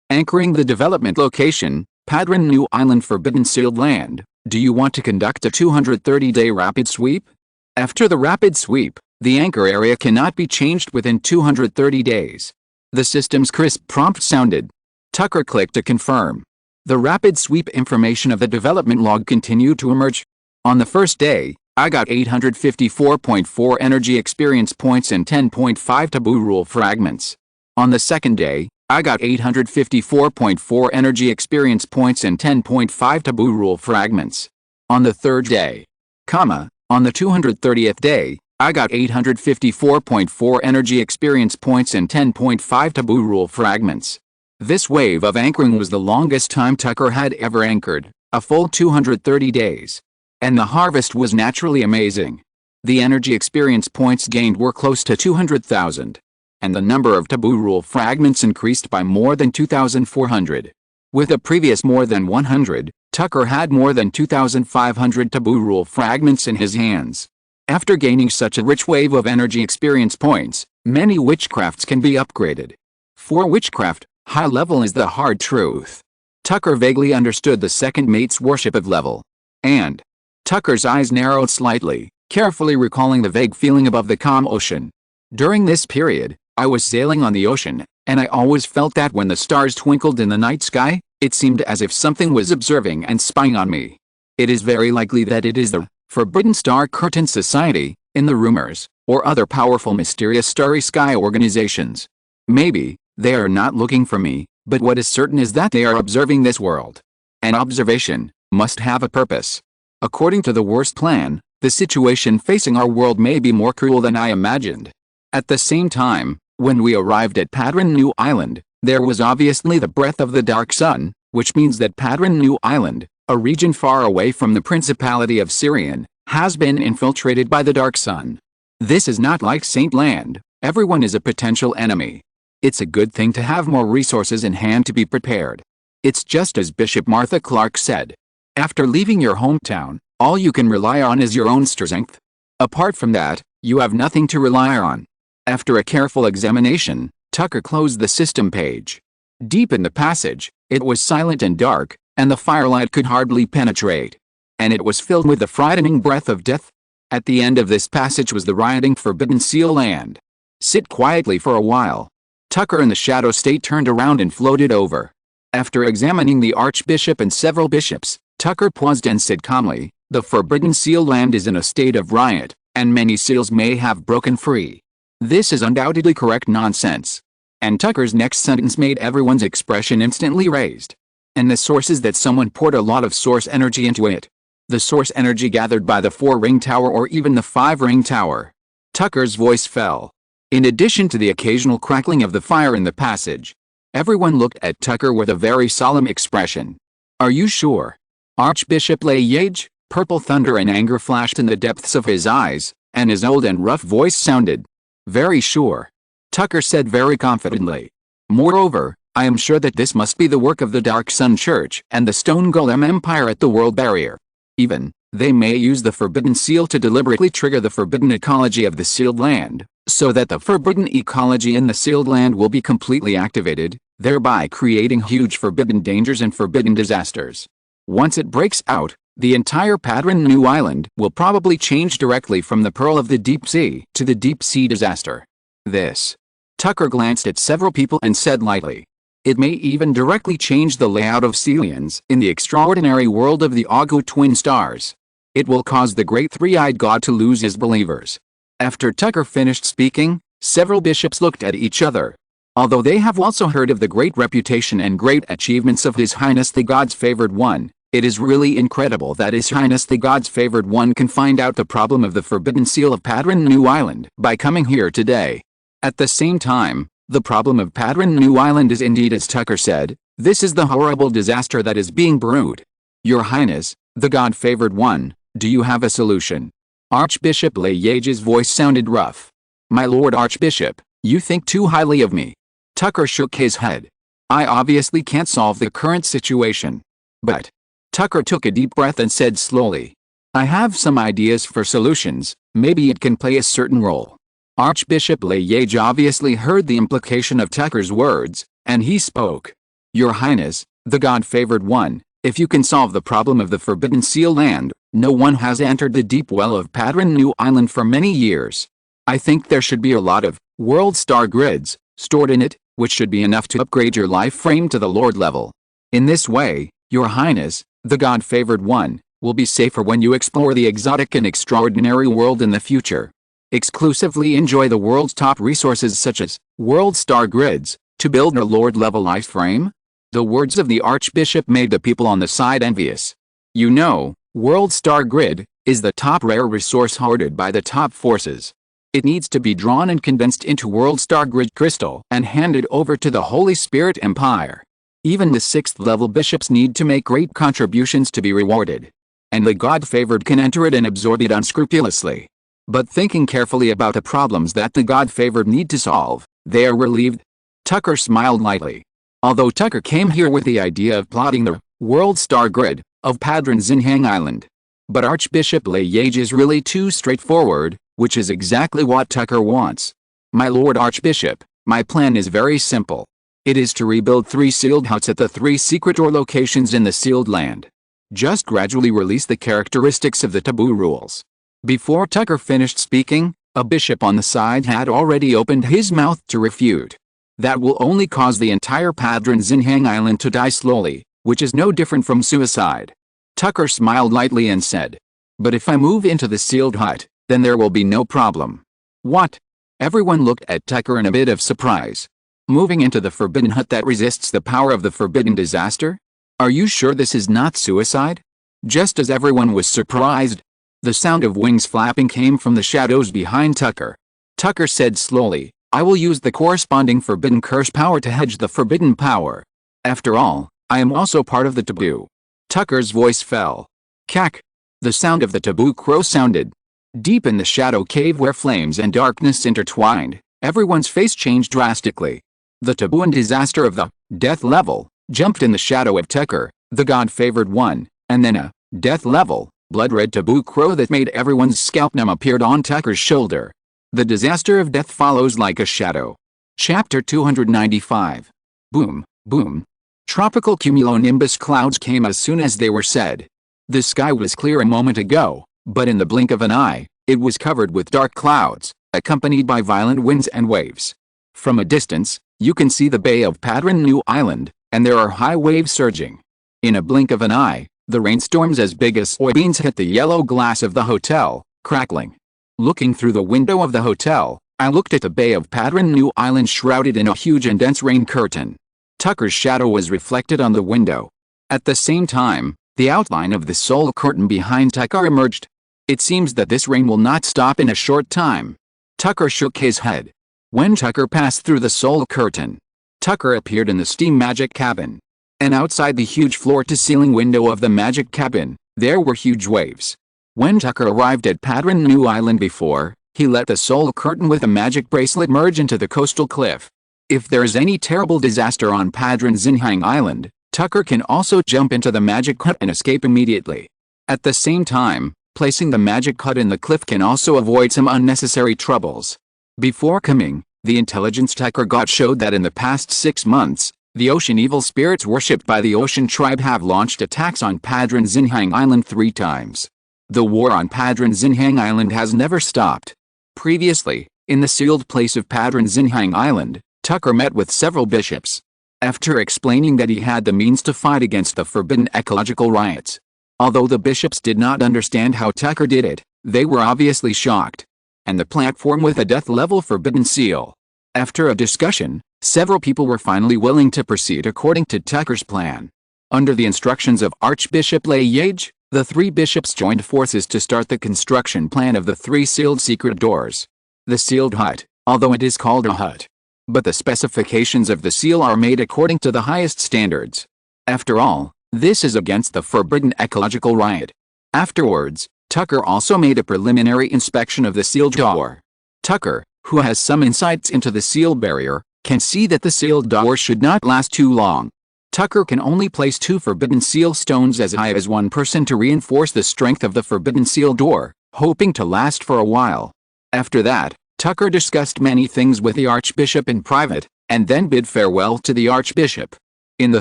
Anchoring the development location, Padron New Island Forbidden Sealed Land. Do you want to conduct a 230-day rapid sweep? After the rapid sweep, the anchor area cannot be changed within 230 days. The system's crisp prompt sounded. Tucker clicked to confirm. The rapid sweep information of the development log continued to emerge. On the first day, I got 854.4 energy experience points and 10.5 taboo rule fragments. On the second day, I got 854.4 energy experience points and 10.5 taboo rule fragments. On the third day, on the 230th day, I got 854.4 energy experience points and 10.5 taboo rule fragments. This wave of anchoring was the longest time Tucker had ever anchored, a full 230 days. And the harvest was naturally amazing. The energy experience points gained were close to 200,000. And the number of taboo rule fragments increased by more than 2,400. With a previous more than 100, Tucker had more than 2,500 taboo rule fragments in his hands. After gaining such a rich wave of energy experience points, many witchcrafts can be upgraded. For witchcraft, high level is the hard truth. Tucker vaguely understood the second mate's worship of level. And Tucker's eyes narrowed slightly, carefully recalling the vague feeling above the calm ocean. During this period, I was sailing on the ocean, and I always felt that when the stars twinkled in the night sky, it seemed as if something was observing and spying on me. It is very likely that it is the Forbidden Star Curtain Society, in the rumors, or other powerful mysterious starry sky organizations. Maybe they are not looking for me, but what is certain is that they are observing this world. An observation must have a purpose. According to the worst plan, the situation facing our world may be more cruel than I imagined. At the same time, when we arrived at Padron New Island, there was obviously the breath of the Dark Sun, which means that Padron New Island, a region far away from the Principality of Syrian, has been infiltrated by the Dark Sun. This is not like Saint Land, everyone is a potential enemy. It's a good thing to have more resources in hand to be prepared. It's just as Bishop Martha Clark said. After leaving your hometown, all you can rely on is your own strength. Apart from that, you have nothing to rely on. After a careful examination, Tucker closed the system page. Deep in the passage, it was silent and dark, and the firelight could hardly penetrate. And it was filled with the frightening breath of death. At the end of this passage was the rioting Forbidden Seal land. Sit quietly for a while. Tucker in the shadow state turned around and floated over. After examining the archbishop and several bishops, Tucker paused and said calmly, "The Forbidden Seal land is in a state of riot, and many seals may have broken free. This is undoubtedly correct nonsense." And Tucker's next sentence made everyone's expression instantly raised. "And the source is that someone poured a lot of source energy into it. The source energy gathered by the 4-ring tower or even the 5-ring tower." Tucker's voice fell. In addition to the occasional crackling of the fire in the passage, everyone looked at Tucker with a very solemn expression. "Are you sure?" Archbishop Layage, purple thunder and anger flashed in the depths of his eyes, and his old and rough voice sounded. "Very sure," Tucker said very confidently. "Moreover, I am sure that this must be the work of the Dark Sun Church and the Stone Golem Empire at the World Barrier. Even, they may use the Forbidden Seal to deliberately trigger the forbidden ecology of the sealed land, so that the forbidden ecology in the sealed land will be completely activated, thereby creating huge forbidden dangers and forbidden disasters. Once it breaks out, the entire Padron New Island will probably change directly from the Pearl of the Deep Sea to the Deep Sea disaster. This." Tucker glanced at several people and said lightly, "It may even directly change the layout of Celians in the extraordinary world of the Augu twin stars. It will cause the great three-eyed god to lose his believers." After Tucker finished speaking, several bishops looked at each other. Although they have also heard of the great reputation and great achievements of His Highness the God's Favored One, it is really incredible that His Highness the God's Favored One can find out the problem of the Forbidden Seal of Padron New Island by coming here today. At the same time, the problem of Padron New Island is indeed as Tucker said, this is the horrible disaster that is being brewed. Your Highness, the God-Favored One, do you have a solution? Archbishop Layage's voice sounded rough. "My Lord Archbishop, you think too highly of me." Tucker shook his head. "I obviously can't solve the current situation. But..." Tucker took a deep breath and said slowly, "I have some ideas for solutions, maybe it can play a certain role." Archbishop Layage obviously heard the implication of Tucker's words, and he spoke. "Your Highness, the God-Favored One, if you can solve the problem of the Forbidden Seal land, no one has entered the deep well of Padron New Island for many years. I think there should be a lot of world star grids stored in it, which should be enough to upgrade your life frame to the Lord level. In this way, Your Highness, the God-Favored One, will be safer when you explore the exotic and extraordinary world in the future. Exclusively enjoy the world's top resources such as world star grids, To build a Lord-level iframe? The words of the Archbishop made the people on the side envious. You know, World Star Grid is the top rare resource hoarded by the top forces. It needs to be drawn and condensed into World Star Grid crystal and handed over to the Holy Spirit Empire. Even the 6th level bishops need to make great contributions to be rewarded. And the God-favored can enter it and absorb it unscrupulously. But thinking carefully about the problems that the God-favored need to solve, they are relieved. Tucker smiled lightly. Although Tucker came here with the idea of plotting the World Star Grid of Padron Zinhang Island. But Archbishop Layage is really too straightforward, which is exactly what Tucker wants. My Lord Archbishop, my plan is very simple. It is to rebuild 3 sealed huts at the 3 secret door locations in the sealed land. Just gradually release the characteristics of the taboo rules. Before Tucker finished speaking, a bishop on the side had already opened his mouth to refute. That will only cause the entire Padron Zinhang Island to die slowly, which is no different from suicide. Tucker smiled lightly and said, but if I move into the sealed hut, then there will be no problem. What? Everyone looked at Tucker in a bit of surprise. Moving into the forbidden hut that resists the power of the forbidden disaster? Are you sure this is not suicide? Just as everyone was surprised, the sound of wings flapping came from the shadows behind Tucker. Tucker said slowly, I will use the corresponding forbidden curse power to hedge the forbidden power. After all, I am also part of the taboo. Tucker's voice fell. Cack. The sound of the taboo crow sounded. Deep in the shadow cave where flames and darkness intertwined, everyone's face changed drastically. The taboo and disaster of the death level jumped in the shadow of Tucker, the God-favored one, and then a death level, blood-red taboo crow that made everyone's scalp numb appeared on Tucker's shoulder. The disaster of death follows like a shadow. Chapter 295. Boom, boom. Tropical cumulonimbus clouds came as soon as they were said. The sky was clear a moment ago, but in the blink of an eye, it was covered with dark clouds, accompanied by violent winds and waves. From a distance, you can see the bay of Padron New Island, and there are high waves surging. In a blink of an eye, the rainstorms as big as soybeans hit the yellow glass of the hotel, crackling. Looking through the window of the hotel, I looked at the bay of Padron New Island shrouded in a huge and dense rain curtain. Tucker's shadow was reflected on the window. At the same time, the outline of the soul curtain behind Tucker emerged. It seems that this rain will not stop in a short time. Tucker shook his head. When Tucker passed through the soul curtain, Tucker appeared in the steam magic cabin. And outside the huge floor-to-ceiling window of the magic cabin, there were huge waves. When Tucker arrived at Padron New Island before, he let the soul curtain with a magic bracelet merge into the coastal cliff. If there is any terrible disaster on Padron Zinhang Island, Tucker can also jump into the magic hut and escape immediately. At the same time, placing the magic hut in the cliff can also avoid some unnecessary troubles. Before coming, the intelligence Tucker got showed that in the past 6 months, the ocean evil spirits worshipped by the ocean tribe have launched attacks on Padron Zinhang Island 3 times. The war on Padron Zinhang Island has never stopped. Previously, in the sealed place of Padron Zinhang Island, Tucker met with several bishops. After explaining that he had the means to fight against the forbidden ecological riots. Although the bishops did not understand how Tucker did it, they were obviously shocked. And the platform with a death-level forbidden seal. After a discussion, several people were finally willing to proceed according to Tucker's plan. Under the instructions of Archbishop Layage, the 3 bishops joined forces to start the construction plan of the 3 sealed secret doors. The sealed hut, although it is called a hut. But the specifications of the seal are made according to the highest standards. After all, this is against the forbidden ecological riot. Afterwards, Tucker also made a preliminary inspection of the sealed door. Tucker, who has some insights into the seal barrier, can see that the sealed door should not last too long. Tucker can only place 2 forbidden seal stones as high as 1 person to reinforce the strength of the forbidden seal door, hoping to last for a while. After that, Tucker discussed many things with the Archbishop in private, and then bid farewell to the Archbishop. In the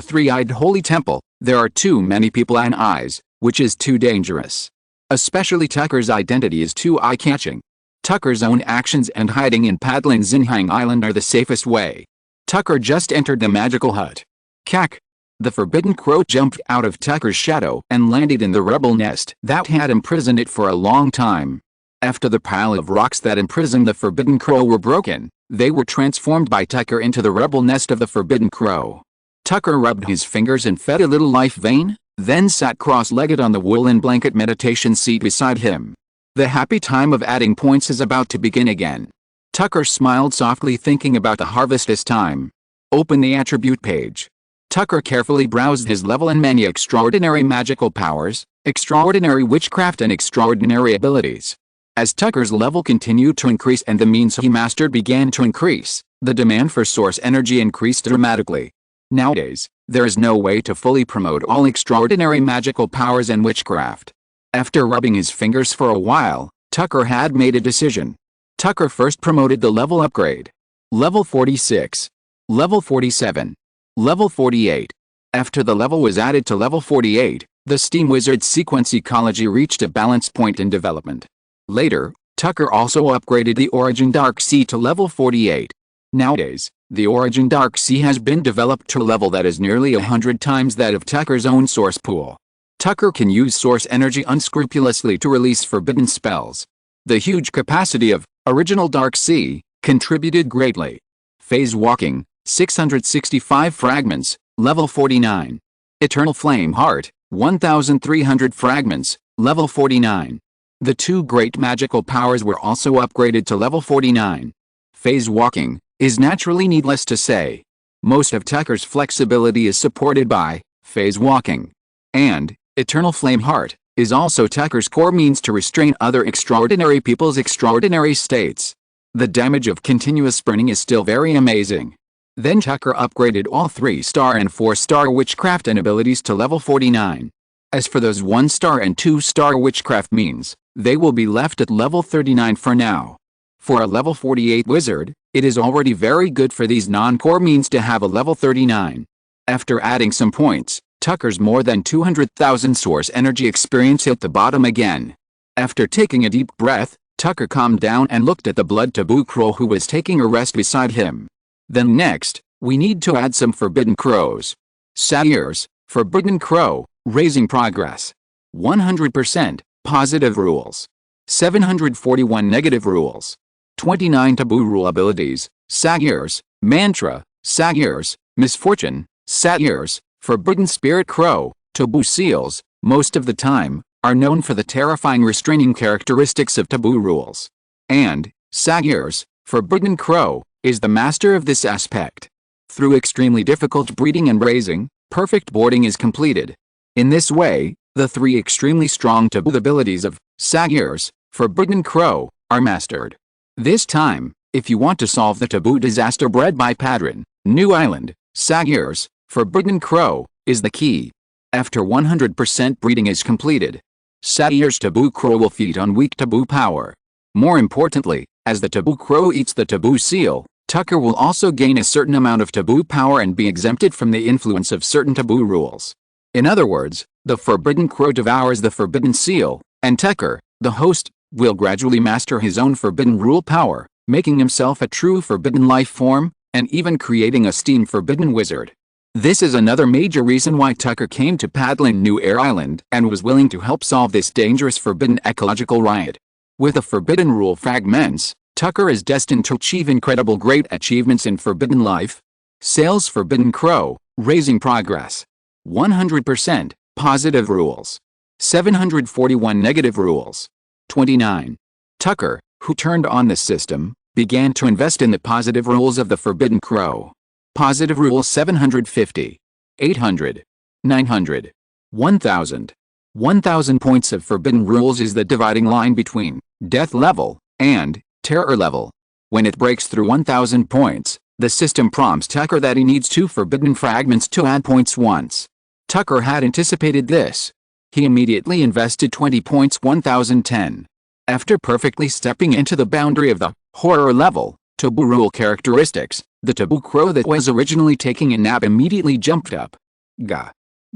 three-eyed holy temple, there are too many people and eyes, which is too dangerous. Especially Tucker's identity is too eye-catching. Tucker's own actions and hiding in Padron Zinhang Island are the safest way. Tucker just entered the magical hut. Cack! The forbidden crow jumped out of Tucker's shadow and landed in the rebel nest that had imprisoned it for a long time. After the pile of rocks that imprisoned the Forbidden Crow were broken, they were transformed by Tucker into the rebel nest of the Forbidden Crow. Tucker rubbed his fingers and fed a little life vein, then sat cross-legged on the woolen blanket meditation seat beside him. The happy time of adding points is about to begin again. Tucker smiled softly, thinking about the harvest this time. Open the attribute page. Tucker carefully browsed his level and many extraordinary magical powers, extraordinary witchcraft and extraordinary abilities. As Tucker's level continued to increase and the means he mastered began to increase, the demand for source energy increased dramatically. Nowadays, there is no way to fully promote all extraordinary magical powers and witchcraft. After rubbing his fingers for a while, Tucker had made a decision. Tucker first promoted the level upgrade. Level 46. Level 47. Level 48. After the level was added to level 48, the Steam Wizard sequence ecology reached a balance point in development. Later, Tucker also upgraded the Origin Dark Sea to level 48. Nowadays, the Origin Dark Sea has been developed to a level that is nearly 100 times that of Tucker's own source pool. Tucker can use source energy unscrupulously to release forbidden spells. The huge capacity of Original Dark Sea contributed greatly. Phase Walking, 665 fragments, level 49. Eternal Flame Heart, 1,300 fragments, level 49. The two great magical powers were also upgraded to level 49. Phase Walking is naturally needless to say. Most of Tucker's flexibility is supported by Phase Walking. And Eternal Flame Heart is also Tucker's core means to restrain other extraordinary people's extraordinary states. The damage of continuous sprinting is still very amazing. Then Tucker upgraded all 3-star and 4-star witchcraft and abilities to level 49. As for those 1-star and 2-star witchcraft means, they will be left at level 39 for now. For a level 48 wizard, it is already very good for these non-core means to have a level 39. After adding some points, Tucker's more than 200,000 source energy experience hit the bottom again. After taking a deep breath, Tucker calmed down and looked at the blood taboo crow who was taking a rest beside him. Then next, we need to add some forbidden crows. Satyrs, Forbidden Crow, raising progress. 100% positive rules. 741 negative rules. 29 taboo rule abilities, Satyrs, Mantra, Satyrs, Misfortune, Satyrs, Forbidden Spirit Crow, taboo seals, most of the time, are known for the terrifying restraining characteristics of taboo rules. And Satyrs, Forbidden Crow, is the master of this aspect. Through extremely difficult breeding and raising, perfect boarding is completed. In this way, the three extremely strong taboo abilities of Satyrs, Forbidden Crow, are mastered. This time, if you want to solve the taboo disaster bred by Padron, New Island, Satyrs, Forbidden Crow, is the key. After 100% breeding is completed, Satyrs taboo crow will feed on weak taboo power. More importantly, as the taboo crow eats the taboo seal, Tucker will also gain a certain amount of taboo power and be exempted from the influence of certain taboo rules. In other words, the Forbidden Crow devours the Forbidden Seal, and Tucker, the host, will gradually master his own forbidden rule power, making himself a true forbidden life form, and even creating a steam forbidden wizard. This is another major reason why Tucker came to Padlin New Air Island and was willing to help solve this dangerous forbidden ecological riot. With the forbidden rule fragments, Tucker is destined to achieve incredible great achievements in forbidden life. Sales Forbidden Crow, raising progress. 100% positive rules. 741 negative rules. 29. Tucker, who turned on the system, began to invest in the positive rules of the Forbidden Crow. Positive rules 750. 800. 900. 1000. 1000 points of forbidden rules is the dividing line between death level and terror level. When it breaks through 1000 points, the system prompts Tucker that he needs 2 forbidden fragments to add points once. Tucker had anticipated this. He immediately invested 20 points 1010. After perfectly stepping into the boundary of the horror level, taboo rule characteristics, the taboo crow that was originally taking a nap immediately jumped up. Gah.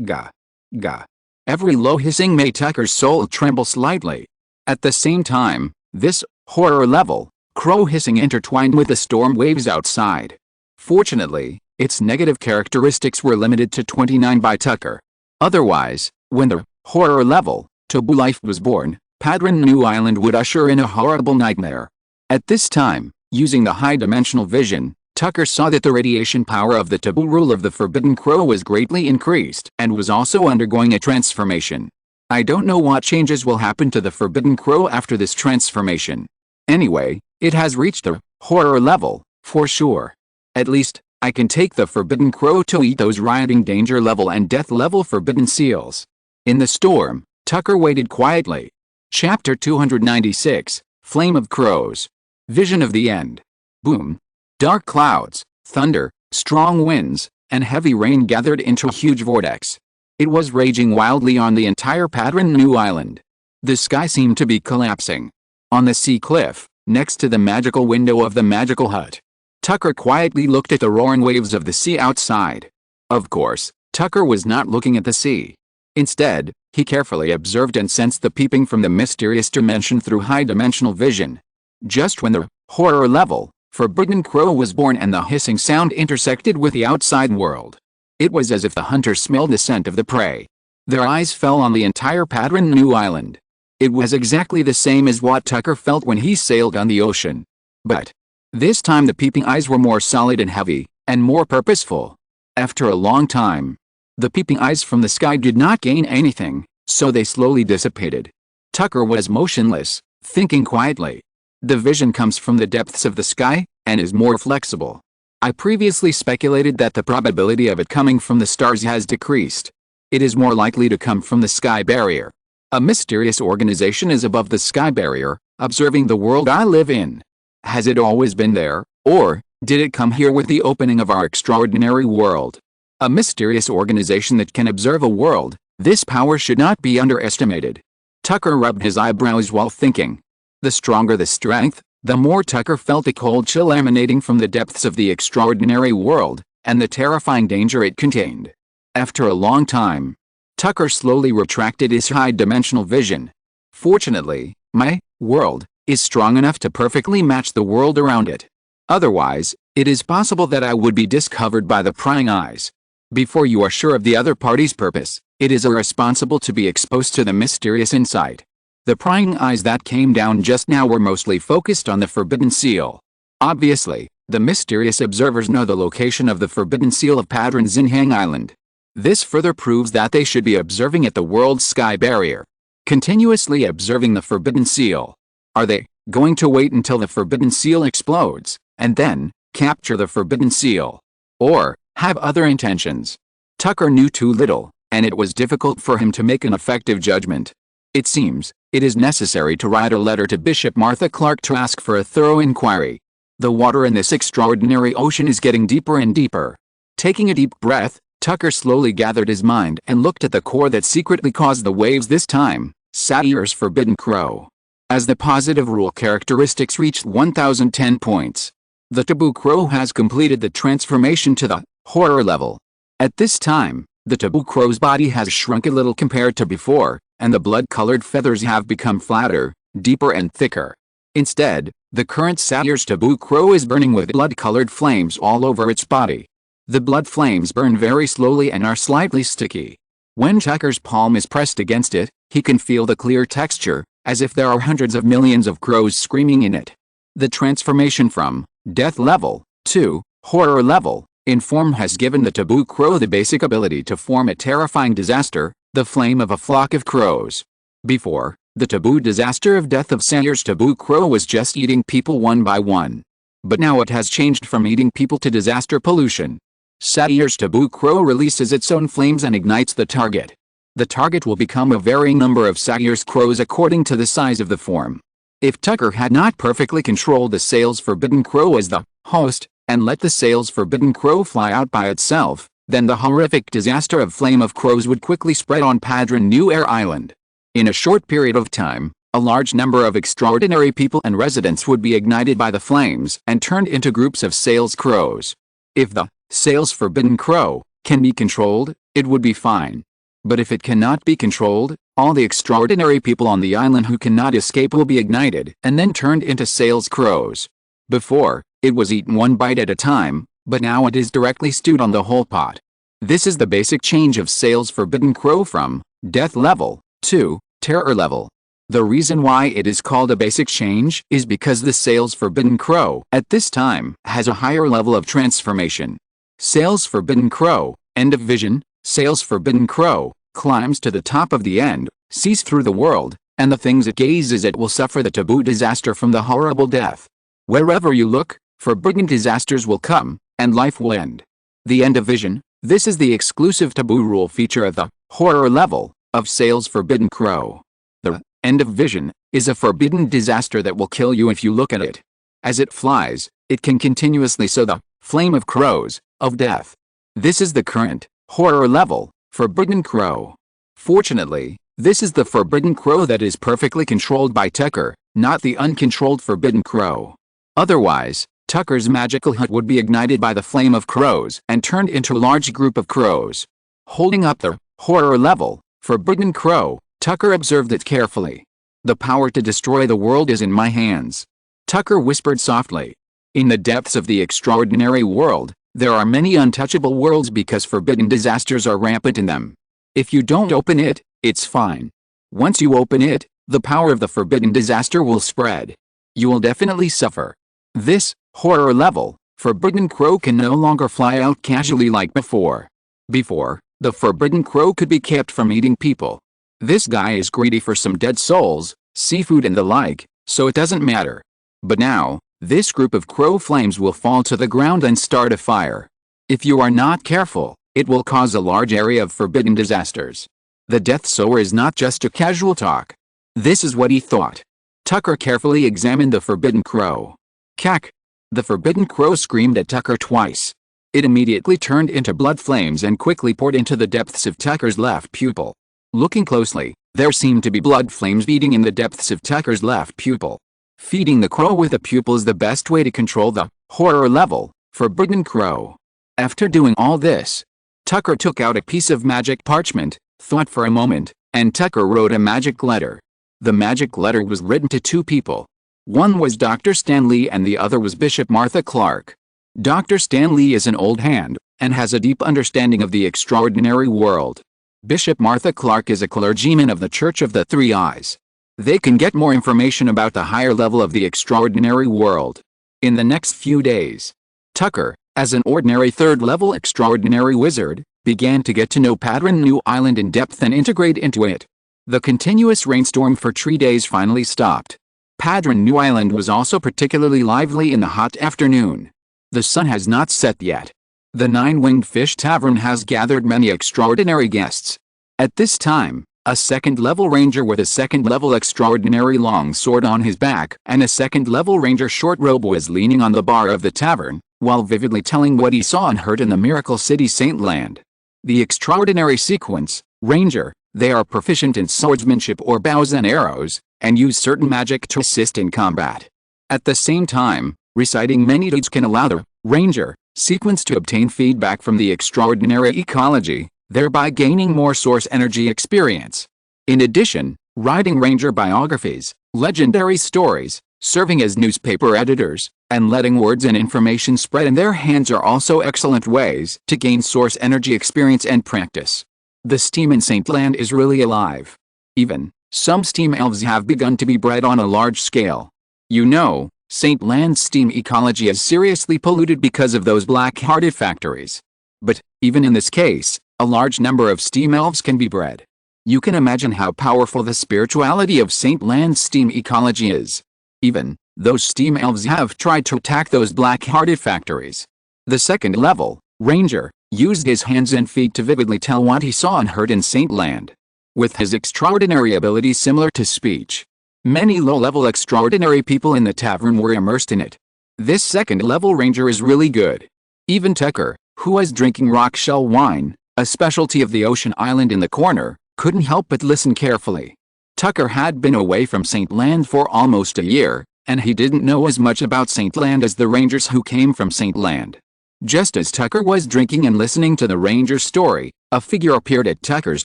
Gah. Gah. Every low hissing made Tucker's soul tremble slightly. At the same time, this horror level crow hissing intertwined with the storm waves outside. Fortunately, its negative characteristics were limited to 29 by Tucker. Otherwise, when the horror level taboo life was born, Padron New Island would usher in a horrible nightmare. At this time, using the high-dimensional vision, Tucker saw that the radiation power of the taboo rule of the Forbidden Crow was greatly increased and was also undergoing a transformation. I don't know what changes will happen to the Forbidden Crow after this transformation. Anyway, it has reached the horror level, for sure. At least, I can take the Forbidden Crow to eat those rioting danger level and death level forbidden seals. In the storm, Tucker waited quietly. Chapter 296, Flame of Crows. Vision of the End. Boom. Dark clouds, thunder, strong winds, and heavy rain gathered into a huge vortex. It was raging wildly on the entire Padron New Island. The sky seemed to be collapsing. On the sea cliff, next to the magical window of the magical hut, Tucker quietly looked at the roaring waves of the sea outside. Of course, Tucker was not looking at the sea. Instead, he carefully observed and sensed the peeping from the mysterious dimension through high-dimensional vision. Just when the horror level Forbidden Crow was born and the hissing sound intersected with the outside world, it was as if the hunters smelled the scent of the prey. Their eyes fell on the entire Padron New Island. It was exactly the same as what Tucker felt when he sailed on the ocean. But this time the peeping eyes were more solid and heavy, and more purposeful. After a long time, the peeping eyes from the sky did not gain anything, so they slowly dissipated. Tucker was motionless, thinking quietly. The vision comes from the depths of the sky, and is more flexible. I previously speculated that the probability of it coming from the stars has decreased. It is more likely to come from the sky barrier. A mysterious organization is above the sky barrier, observing the world I live in. Has it always been there, or did it come here with the opening of our extraordinary world? A mysterious organization that can observe a world, this power should not be underestimated. Tucker rubbed his eyebrows while thinking. The stronger the strength, the more Tucker felt a cold chill emanating from the depths of the extraordinary world, and the terrifying danger it contained. After a long time, Tucker slowly retracted his high-dimensional vision. Fortunately, my world is strong enough to perfectly match the world around it. Otherwise, it is possible that I would be discovered by the prying eyes. Before you are sure of the other party's purpose, it is irresponsible to be exposed to the mysterious insight. The prying eyes that came down just now were mostly focused on the Forbidden Seal. Obviously, the mysterious observers know the location of the Forbidden Seal of Padron Zinhang Island. This further proves that they should be observing at the world's sky barrier. Continuously observing the Forbidden Seal. Are they going to wait until the Forbidden Seal explodes, and then capture the Forbidden Seal? Or have other intentions? Tucker knew too little, and it was difficult for him to make an effective judgment. It seems it is necessary to write a letter to Bishop Martha Clark to ask for a thorough inquiry. The water in this extraordinary ocean is getting deeper and deeper. Taking a deep breath, Tucker slowly gathered his mind and looked at the core that secretly caused the waves this time, Satyr's Forbidden Crow. As the positive rule characteristics reached 1010 points, the taboo crow has completed the transformation to the horror level. At this time, the taboo crow's body has shrunk a little compared to before, and the blood-colored feathers have become flatter, deeper and thicker. Instead, the current Satyr's taboo crow is burning with blood-colored flames all over its body. The blood flames burn very slowly and are slightly sticky. When Tucker's palm is pressed against it, he can feel the clear texture, as if there are hundreds of millions of crows screaming in it. The transformation from death level to horror level in form has given the taboo crow the basic ability to form a terrifying disaster, the flame of a flock of crows. Before, the taboo disaster of death of Satyr's taboo crow was just eating people one by one. But now it has changed from eating people to disaster pollution. Satyr's taboo crow releases its own flames and ignites the target. The target will become a varying number of Satyr's crows according to the size of the form. If Tucker had not perfectly controlled the Satyr's Forbidden Crow as the host, and let the Satyr's Forbidden Crow fly out by itself, then the horrific disaster of Flame of Crows would quickly spread on Padron New Air Island. In a short period of time, a large number of extraordinary people and residents would be ignited by the flames and turned into groups of Satyr's crows. If the Satyr's Forbidden Crow can be controlled, it would be fine. But if it cannot be controlled, all the extraordinary people on the island who cannot escape will be ignited and then turned into Satyr's crows. Before, it was eaten one bite at a time, but now it is directly stewed on the whole pot. This is the basic change of Satyr's Forbidden Crow from death level to terror level. The reason why it is called a basic change is because the Sales Forbidden Crow at this time has a higher level of transformation. Sales Forbidden Crow, end of vision. Sales Forbidden Crow climbs to the top of the end, sees through the world, and the things it gazes at will suffer the taboo disaster from the horrible death. Wherever you look, forbidden disasters will come, and life will end. The end of vision. This is the exclusive taboo rule feature of the horror level of Sales Forbidden Crow. The end of vision is a forbidden disaster that will kill you if you look at it. As it flies, it can continuously sow the flame of crows, of death. This is the current horror level, Forbidden Crow. Fortunately, this is the Forbidden Crow that is perfectly controlled by Tucker, not the uncontrolled Forbidden Crow. Otherwise, Tucker's magical hut would be ignited by the flame of crows and turned into a large group of crows. Holding up the horror level, Forbidden Crow, Tucker observed it carefully. The power to destroy the world is in my hands. Tucker whispered softly. In the depths of the extraordinary world, there are many untouchable worlds because forbidden disasters are rampant in them. If you don't open it, it's fine. Once you open it, the power of the forbidden disaster will spread. You will definitely suffer. This horror level, Forbidden Crow can no longer fly out casually like before. Before, the Forbidden Crow could be kept from eating people. This guy is greedy for some dead souls, seafood and the like, so it doesn't matter. But now, this group of crow flames will fall to the ground and start a fire. If you are not careful, it will cause a large area of forbidden disasters. The death sower is not just a casual talk. This is what he thought. Tucker carefully examined the Forbidden Crow. Cack! The Forbidden Crow screamed at Tucker twice. It immediately turned into blood flames and quickly poured into the depths of Tucker's left pupil. Looking closely, there seemed to be blood flames beating in the depths of Tucker's left pupil. Feeding the crow with a pupil is the best way to control the horror level, Forbidden Crow. After doing all this, Tucker took out a piece of magic parchment, thought for a moment, and Tucker wrote a magic letter. The magic letter was written to two people. One was Dr. Stanley and the other was Bishop Martha Clark. Dr. Stanley is an old hand, and has a deep understanding of the extraordinary world. Bishop Martha Clark is a clergyman of the Church of the Three Eyes. They can get more information about the higher level of the extraordinary world. In the next few days, Tucker, as an ordinary third-level extraordinary wizard, began to get to know Padron New Island in depth and integrate into it. The continuous rainstorm for 3 days finally stopped. Padron New Island was also particularly lively in the hot afternoon. The sun has not set yet. The Nine-Winged Fish Tavern has gathered many extraordinary guests. At this time, a second-level ranger with a second-level extraordinary long sword on his back and a second-level ranger short robe was leaning on the bar of the tavern, while vividly telling what he saw and heard in the Miracle City Saint Land. The extraordinary sequence, Ranger, they are proficient in swordsmanship or bows and arrows, and use certain magic to assist in combat. At the same time, reciting many deeds can allow the Ranger sequence to obtain feedback from the extraordinary ecology, thereby gaining more source energy experience. In addition, writing Ranger biographies, legendary stories, serving as newspaper editors, and letting words and information spread in their hands are also excellent ways to gain source energy experience and practice. The steam in Saint Land is really alive. Even, some steam elves have begun to be bred on a large scale. You know, Saint Land's steam ecology is seriously polluted because of those black-hearted factories. But, even in this case, a large number of steam elves can be bred. You can imagine how powerful the spirituality of Saint Land's steam ecology is. Even, those steam elves have tried to attack those black-hearted factories. The second level, Ranger, used his hands and feet to vividly tell what he saw and heard in Saint Land. With his extraordinary abilities similar to speech, many low-level extraordinary people in the tavern were immersed in it. This second-level Ranger is really good. Even Tucker, who was drinking rock-shell wine, a specialty of the ocean island in the corner, couldn't help but listen carefully. Tucker had been away from Saint Land for almost a year, and he didn't know as much about Saint Land as the Rangers who came from Saint Land. Just as Tucker was drinking and listening to the Ranger's story, a figure appeared at Tucker's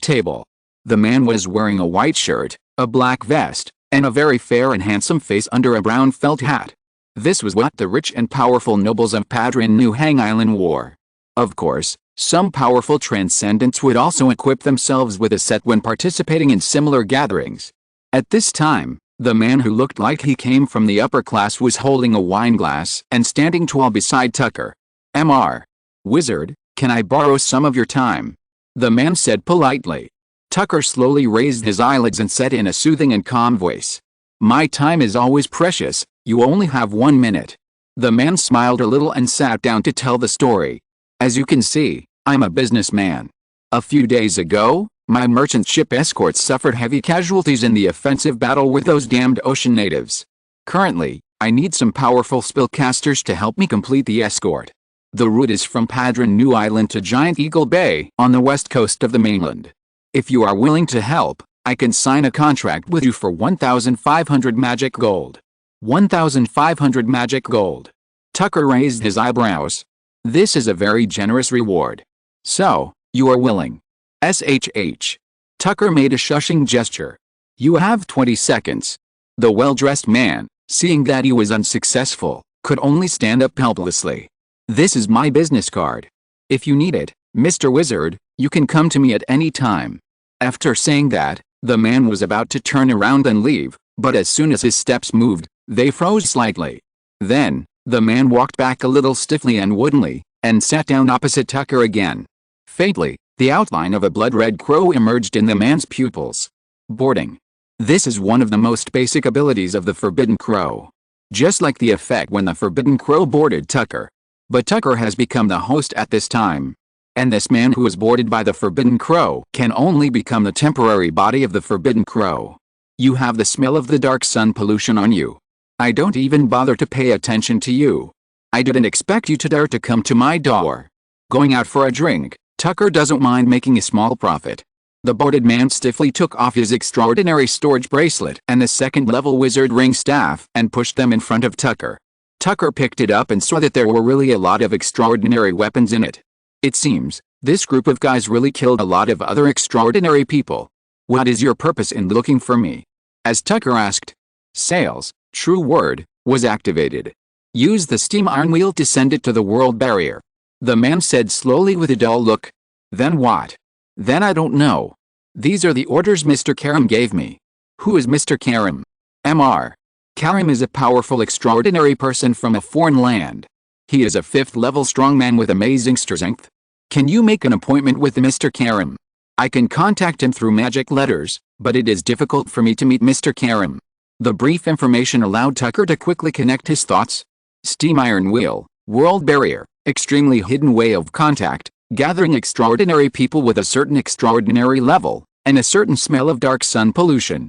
table. The man was wearing a white shirt, a black vest, and a very fair and handsome face under a brown felt hat. This was what the rich and powerful nobles of Padron New Island wore. Of course, some powerful transcendents would also equip themselves with a set when participating in similar gatherings. At this time, the man who looked like he came from the upper class was holding a wine glass and standing tall beside Tucker. "Mr. Wizard, can I borrow some of your time?" the man said politely. Tucker slowly raised his eyelids and said in a soothing and calm voice, "My time is always precious, you only have 1 minute." The man smiled a little and sat down to tell the story. "As you can see, I'm a businessman. A few days ago, my merchant ship escort suffered heavy casualties in the offensive battle with those damned ocean natives. Currently, I need some powerful spellcasters to help me complete the escort. The route is from Padron New Island to Giant Eagle Bay on the west coast of the mainland. If you are willing to help, I can sign a contract with you for 1,500 magic gold." 1,500 magic gold. Tucker raised his eyebrows. "This is a very generous reward. So, you are willing?" "SHH. Tucker made a shushing gesture. "You have 20 seconds. The well-dressed man, seeing that he was unsuccessful, could only stand up helplessly. "This is my business card. If you need it, Mr. Wizard, you can come to me at any time." After saying that, the man was about to turn around and leave, but as soon as his steps moved, they froze slightly. Then, the man walked back a little stiffly and woodenly, and sat down opposite Tucker again. Faintly, the outline of a blood-red crow emerged in the man's pupils. Boarding. This is one of the most basic abilities of the Forbidden Crow. Just like the effect when the Forbidden Crow boarded Tucker. But Tucker has become the host at this time. And this man who is boarded by the Forbidden Crow can only become the temporary body of the Forbidden Crow. You have the smell of the dark sun pollution on you. I don't even bother to pay attention to you. I didn't expect you to dare to come to my door. Going out for a drink, Tucker doesn't mind making a small profit. The boarded man stiffly took off his extraordinary storage bracelet and the second-level wizard ring staff and pushed them in front of Tucker. Tucker picked it up and saw that there were really a lot of extraordinary weapons in it. It seems, this group of guys really killed a lot of other extraordinary people. "What is your purpose in looking for me?" as Tucker asked. Sales, true word, was activated. "Use the steam iron wheel to send it to the world barrier," the man said slowly with a dull look. "Then what?" "Then I don't know. These are the orders Mr. Karam gave me." "Who is Mr. Karam?" "Mr. Karam is a powerful extraordinary person from a foreign land. He is a 5th-level strongman with amazing strength. Can you make an appointment with Mr. Karam?" "I can contact him through magic letters, but it is difficult for me to meet Mr. Karam." The brief information allowed Tucker to quickly connect his thoughts. Steam iron wheel, world barrier, extremely hidden way of contact, gathering extraordinary people with a certain extraordinary level, and a certain smell of dark sun pollution.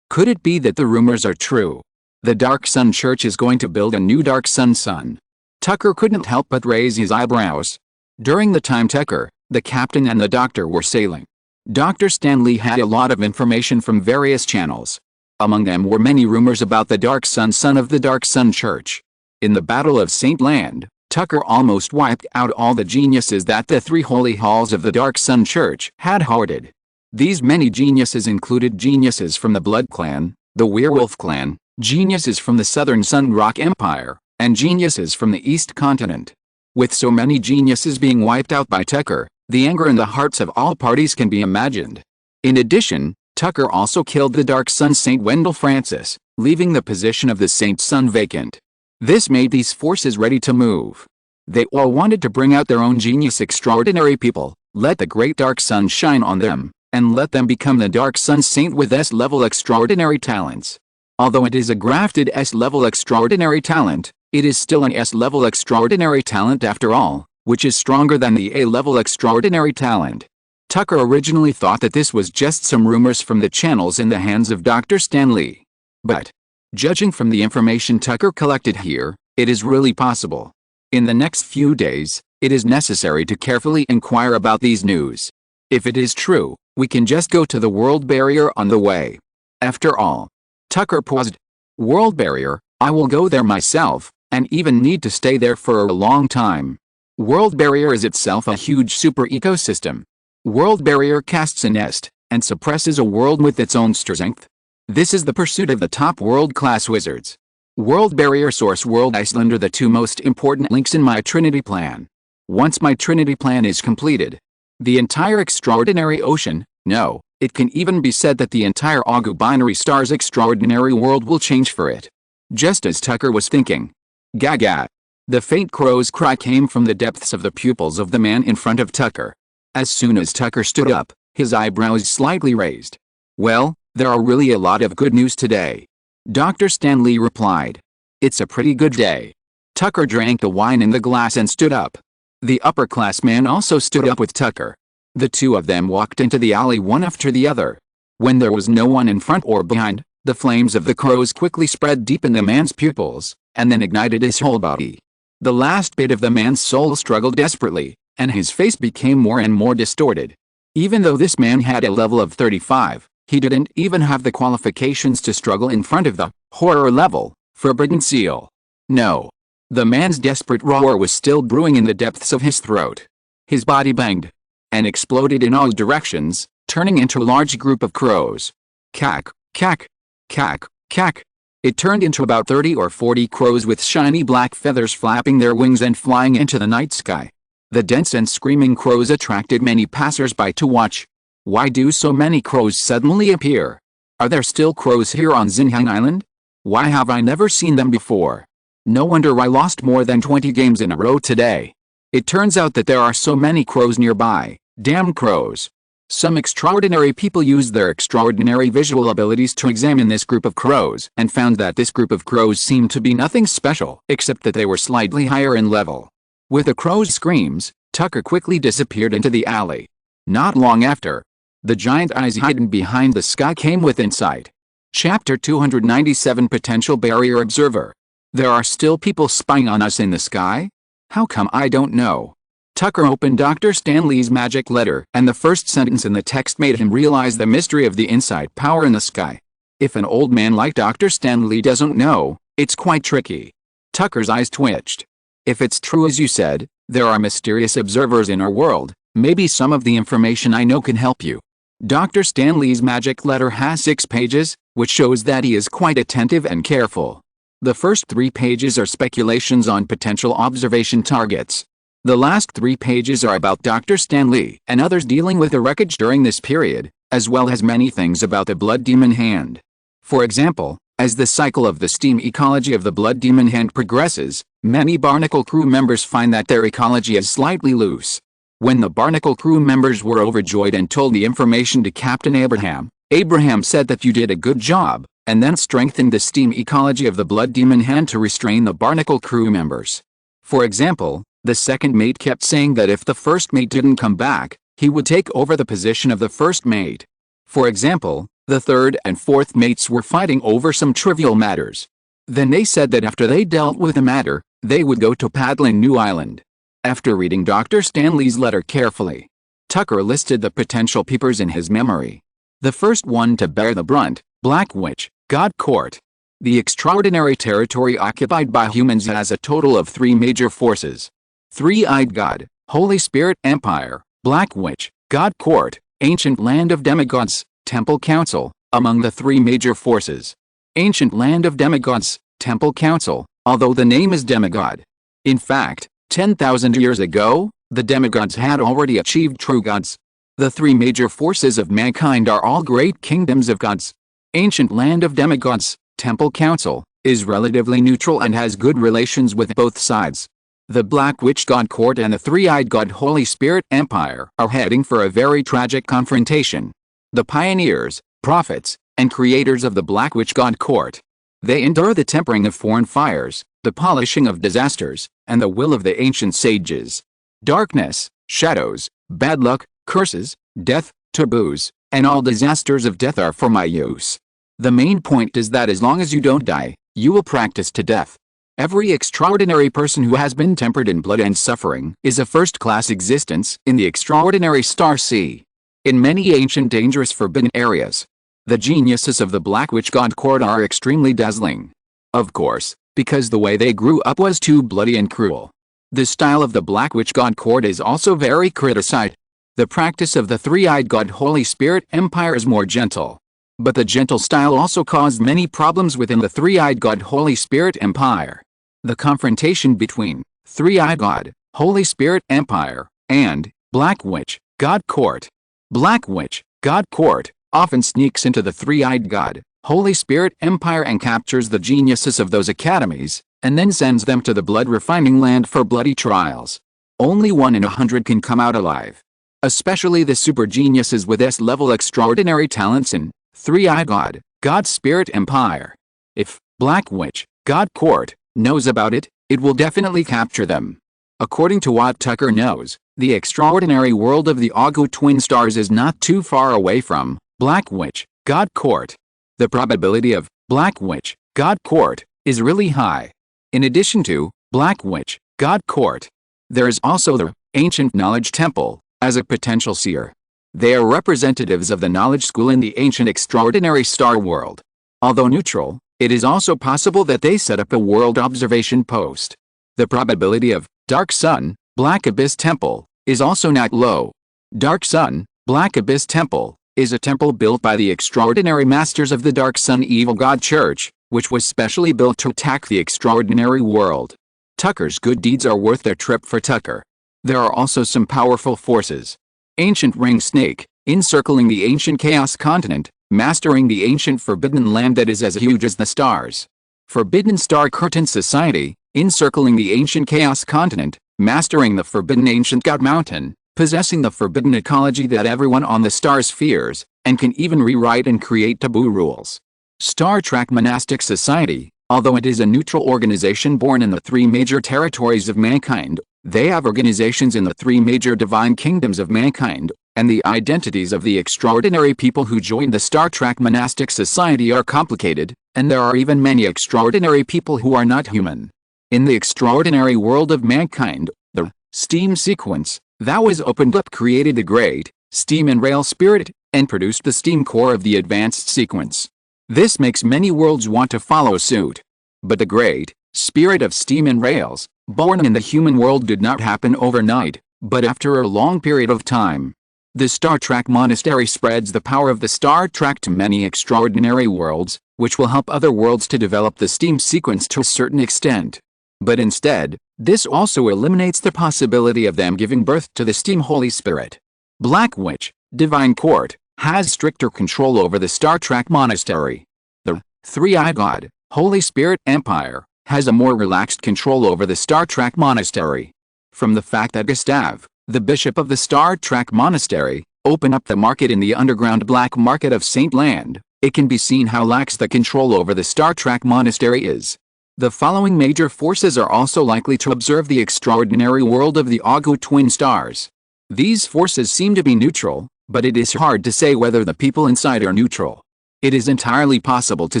Could it be that the rumors are true? The Dark Sun Church is going to build a new Dark Sun. Tucker couldn't help but raise his eyebrows. During the time Tucker, the captain and the doctor were sailing, Dr. Stanley had a lot of information from various channels. Among them were many rumors about the Dark Sun son of the Dark Sun Church. In the Battle of St. Land, Tucker almost wiped out all the geniuses that the 3 holy halls of the Dark Sun Church had hoarded. These many geniuses included geniuses from the Blood Clan, the Werewolf Clan, geniuses from the Southern Sun Rock Empire, and geniuses from the East Continent. With so many geniuses being wiped out by Tucker, the anger in the hearts of all parties can be imagined. In addition, Tucker also killed the Dark Sun Saint Wendell Francis, leaving the position of the Saint Sun vacant. This made these forces ready to move. They all wanted to bring out their own genius extraordinary people, let the great Dark Sun shine on them, and let them become the Dark Sun Saint with S-level extraordinary talents. Although it is a grafted S-level extraordinary talent, it is still an S-level extraordinary talent after all, which is stronger than the A-level extraordinary talent. Tucker originally thought that this was just some rumors from the channels in the hands of Dr. Stanley. But, judging from the information Tucker collected here, it is really possible. In the next few days, it is necessary to carefully inquire about these news. If it is true, we can just go to the world barrier on the way. After all. Tucker paused. World barrier, I will go there myself, and even need to stay there for a long time. World barrier is itself a huge super ecosystem. World barrier casts a nest, and suppresses a world with its own strength. This is the pursuit of the top world-class wizards. World barrier source world Iceland are the 2 most important links in my Trinity plan. Once my Trinity plan is completed, the entire extraordinary ocean, no, It can even be said that the entire Augu binary star's extraordinary world will change for it. Just as Tucker was thinking. Gaga. The faint crow's cry came from the depths of the pupils of the man in front of Tucker. As soon as Tucker stood up, his eyebrows slightly raised. Well, there are really a lot of good news today. Dr. Stanley replied. It's a pretty good day. Tucker drank the wine in the glass and stood up. The upper-class man also stood up with Tucker. The two of them walked into the alley one after the other. When there was no one in front or behind, the flames of the crows quickly spread deep in the man's pupils, and then ignited his whole body. The last bit of the man's soul struggled desperately, and his face became more and more distorted. Even though this man had a level of 35, he didn't even have the qualifications to struggle in front of the horror level forbidden seal. No. The man's desperate roar was still brewing in the depths of his throat. His body banged and exploded in all directions, turning into a large group of crows. Cack, cack, cack, cack. It turned into about 30 or 40 crows with shiny black feathers flapping their wings and flying into the night sky. The dense and screaming crows attracted many passers-by to watch. Why do so many crows suddenly appear? Are there still crows here on Xinjiang Island? Why have I never seen them before? No wonder I lost more than 20 games in a row today. It turns out that there are so many crows nearby. Damn crows. Some extraordinary people used their extraordinary visual abilities to examine this group of crows and found that this group of crows seemed to be nothing special except that they were slightly higher in level. With the crow's screams, Tucker quickly disappeared into the alley. Not long after, the giant eyes hidden behind the sky came within sight. Chapter 297 Potential Barrier Observer. There are still people spying on us in the sky? How come I don't know? Tucker opened Dr. Stanley's magic letter, and the first sentence in the text made him realize the mystery of the inside power in the sky. If an old man like Dr. Stanley doesn't know, it's quite tricky. Tucker's eyes twitched. If it's true as you said, there are mysterious observers in our world, maybe some of the information I know can help you. Dr. Stanley's magic letter has 6 pages, which shows that he is quite attentive and careful. The first 3 pages are speculations on potential observation targets. The last 3 pages are about Dr. Stanley and others dealing with the wreckage during this period, as well as many things about the Blood Demon Hand. For example, as the cycle of the steam ecology of the Blood Demon Hand progresses, many Barnacle crew members find that their ecology is slightly loose. When the Barnacle crew members were overjoyed and told the information to Captain Abraham, Abraham said that you did a good job, and then strengthened the steam ecology of the Blood Demon Hand to restrain the Barnacle crew members. For example, the second mate kept saying that if the first mate didn't come back, he would take over the position of the first mate. For example, the third and fourth mates were fighting over some trivial matters. Then they said that after they dealt with the matter, they would go to Padlin New Island. After reading Dr. Stanley's letter carefully, Tucker listed the potential peepers in his memory. The first one to bear the brunt, Black Witch, God Court. The extraordinary territory occupied by humans has a total of 3 major forces. Three-Eyed God, Holy Spirit Empire, Black Witch, God Court, Ancient Land of Demigods, Temple Council, among the 3 major forces. Ancient Land of Demigods, Temple Council, although the name is demigod. In fact, 10,000 years ago, the demigods had already achieved true gods. The 3 major forces of mankind are all great kingdoms of gods. Ancient Land of Demigods, Temple Council, is relatively neutral and has good relations with both sides. The Black Witch God Court and the Three-Eyed God Holy Spirit Empire are heading for a very tragic confrontation. The pioneers, prophets, and creators of the Black Witch God Court. They endure the tempering of foreign fires, the polishing of disasters, and the will of the ancient sages. Darkness, shadows, bad luck, curses, death, taboos, and all disasters of death are for my use. The main point is that as long as you don't die, you will practice to death. Every extraordinary person who has been tempered in blood and suffering is a first-class existence in the extraordinary star sea. In many ancient dangerous forbidden areas, the geniuses of the Black Witch God Court are extremely dazzling. Of course, because the way they grew up was too bloody and cruel. The style of the Black Witch God Court is also very criticized. The practice of the Three-Eyed God Holy Spirit Empire is more gentle. But the gentle style also caused many problems within the Three-Eyed God Holy Spirit Empire. The confrontation between Three-Eyed God, Holy Spirit Empire, and Black Witch, God Court. Black Witch, God court, often sneaks into the three-eyed God, Holy Spirit Empire and captures the geniuses of those academies, and then sends them to the blood-refining land for bloody trials. Only 1 in 100 can come out alive. Especially the super geniuses with S-level extraordinary talents in Three-Eyed God, God Spirit Empire. If Black Witch, God Court, knows about it, it will definitely capture them. According to what Tucker knows, the extraordinary world of the Augu twin stars is not too far away from Black Witch, God Court. The probability of Black Witch, God Court, is really high. In addition to Black Witch, God Court, there is also the Ancient Knowledge Temple, as a potential seer. They are representatives of the knowledge school in the ancient extraordinary star world. Although neutral, it is also possible that they set up a world observation post. The probability of Dark Sun, Black Abyss Temple, is also not low. Dark Sun, Black Abyss Temple, is a temple built by the extraordinary masters of the Dark Sun Evil God Church, which was specially built to attack the extraordinary world. Tucker's good deeds are worth their trip for Tucker. There are also some powerful forces. Ancient Ring Snake, encircling the ancient Chaos Continent, mastering the ancient Forbidden Land that is as huge as the stars. Forbidden Star Curtain Society, encircling the ancient Chaos Continent, mastering the Forbidden Ancient God Mountain, possessing the forbidden ecology that everyone on the stars fears, and can even rewrite and create taboo rules. Star Trek Monastic Society, although it is a neutral organization born in the 3 major territories of mankind, they have organizations in the 3 major divine kingdoms of mankind, and the identities of the extraordinary people who joined the Star Trek Monastic Society are complicated, and there are even many extraordinary people who are not human. In the extraordinary world of mankind, the steam sequence that was opened up created the great steam and rail spirit, and produced the steam core of the advanced sequence. This makes many worlds want to follow suit. But the great spirit of steam and rails, born in the human world, did not happen overnight, but after a long period of time. The Star Trek Monastery spreads the power of the Star Trek to many extraordinary worlds, which will help other worlds to develop the steam sequence to a certain extent. But instead, this also eliminates the possibility of them giving birth to the steam Holy Spirit. Black Witch, Divine Court, has stricter control over the Star Trek Monastery. The Three-Eyed God, Holy Spirit Empire, has a more relaxed control over the Star Trek Monastery. From the fact that Gustav, the bishop of the Star Trek Monastery, opened up the market in the underground black market of Saint Land, it can be seen how lax the control over the Star Trek Monastery is. The following major forces are also likely to observe the extraordinary world of the Augu twin stars. These forces seem to be neutral, but it is hard to say whether the people inside are neutral. It is entirely possible to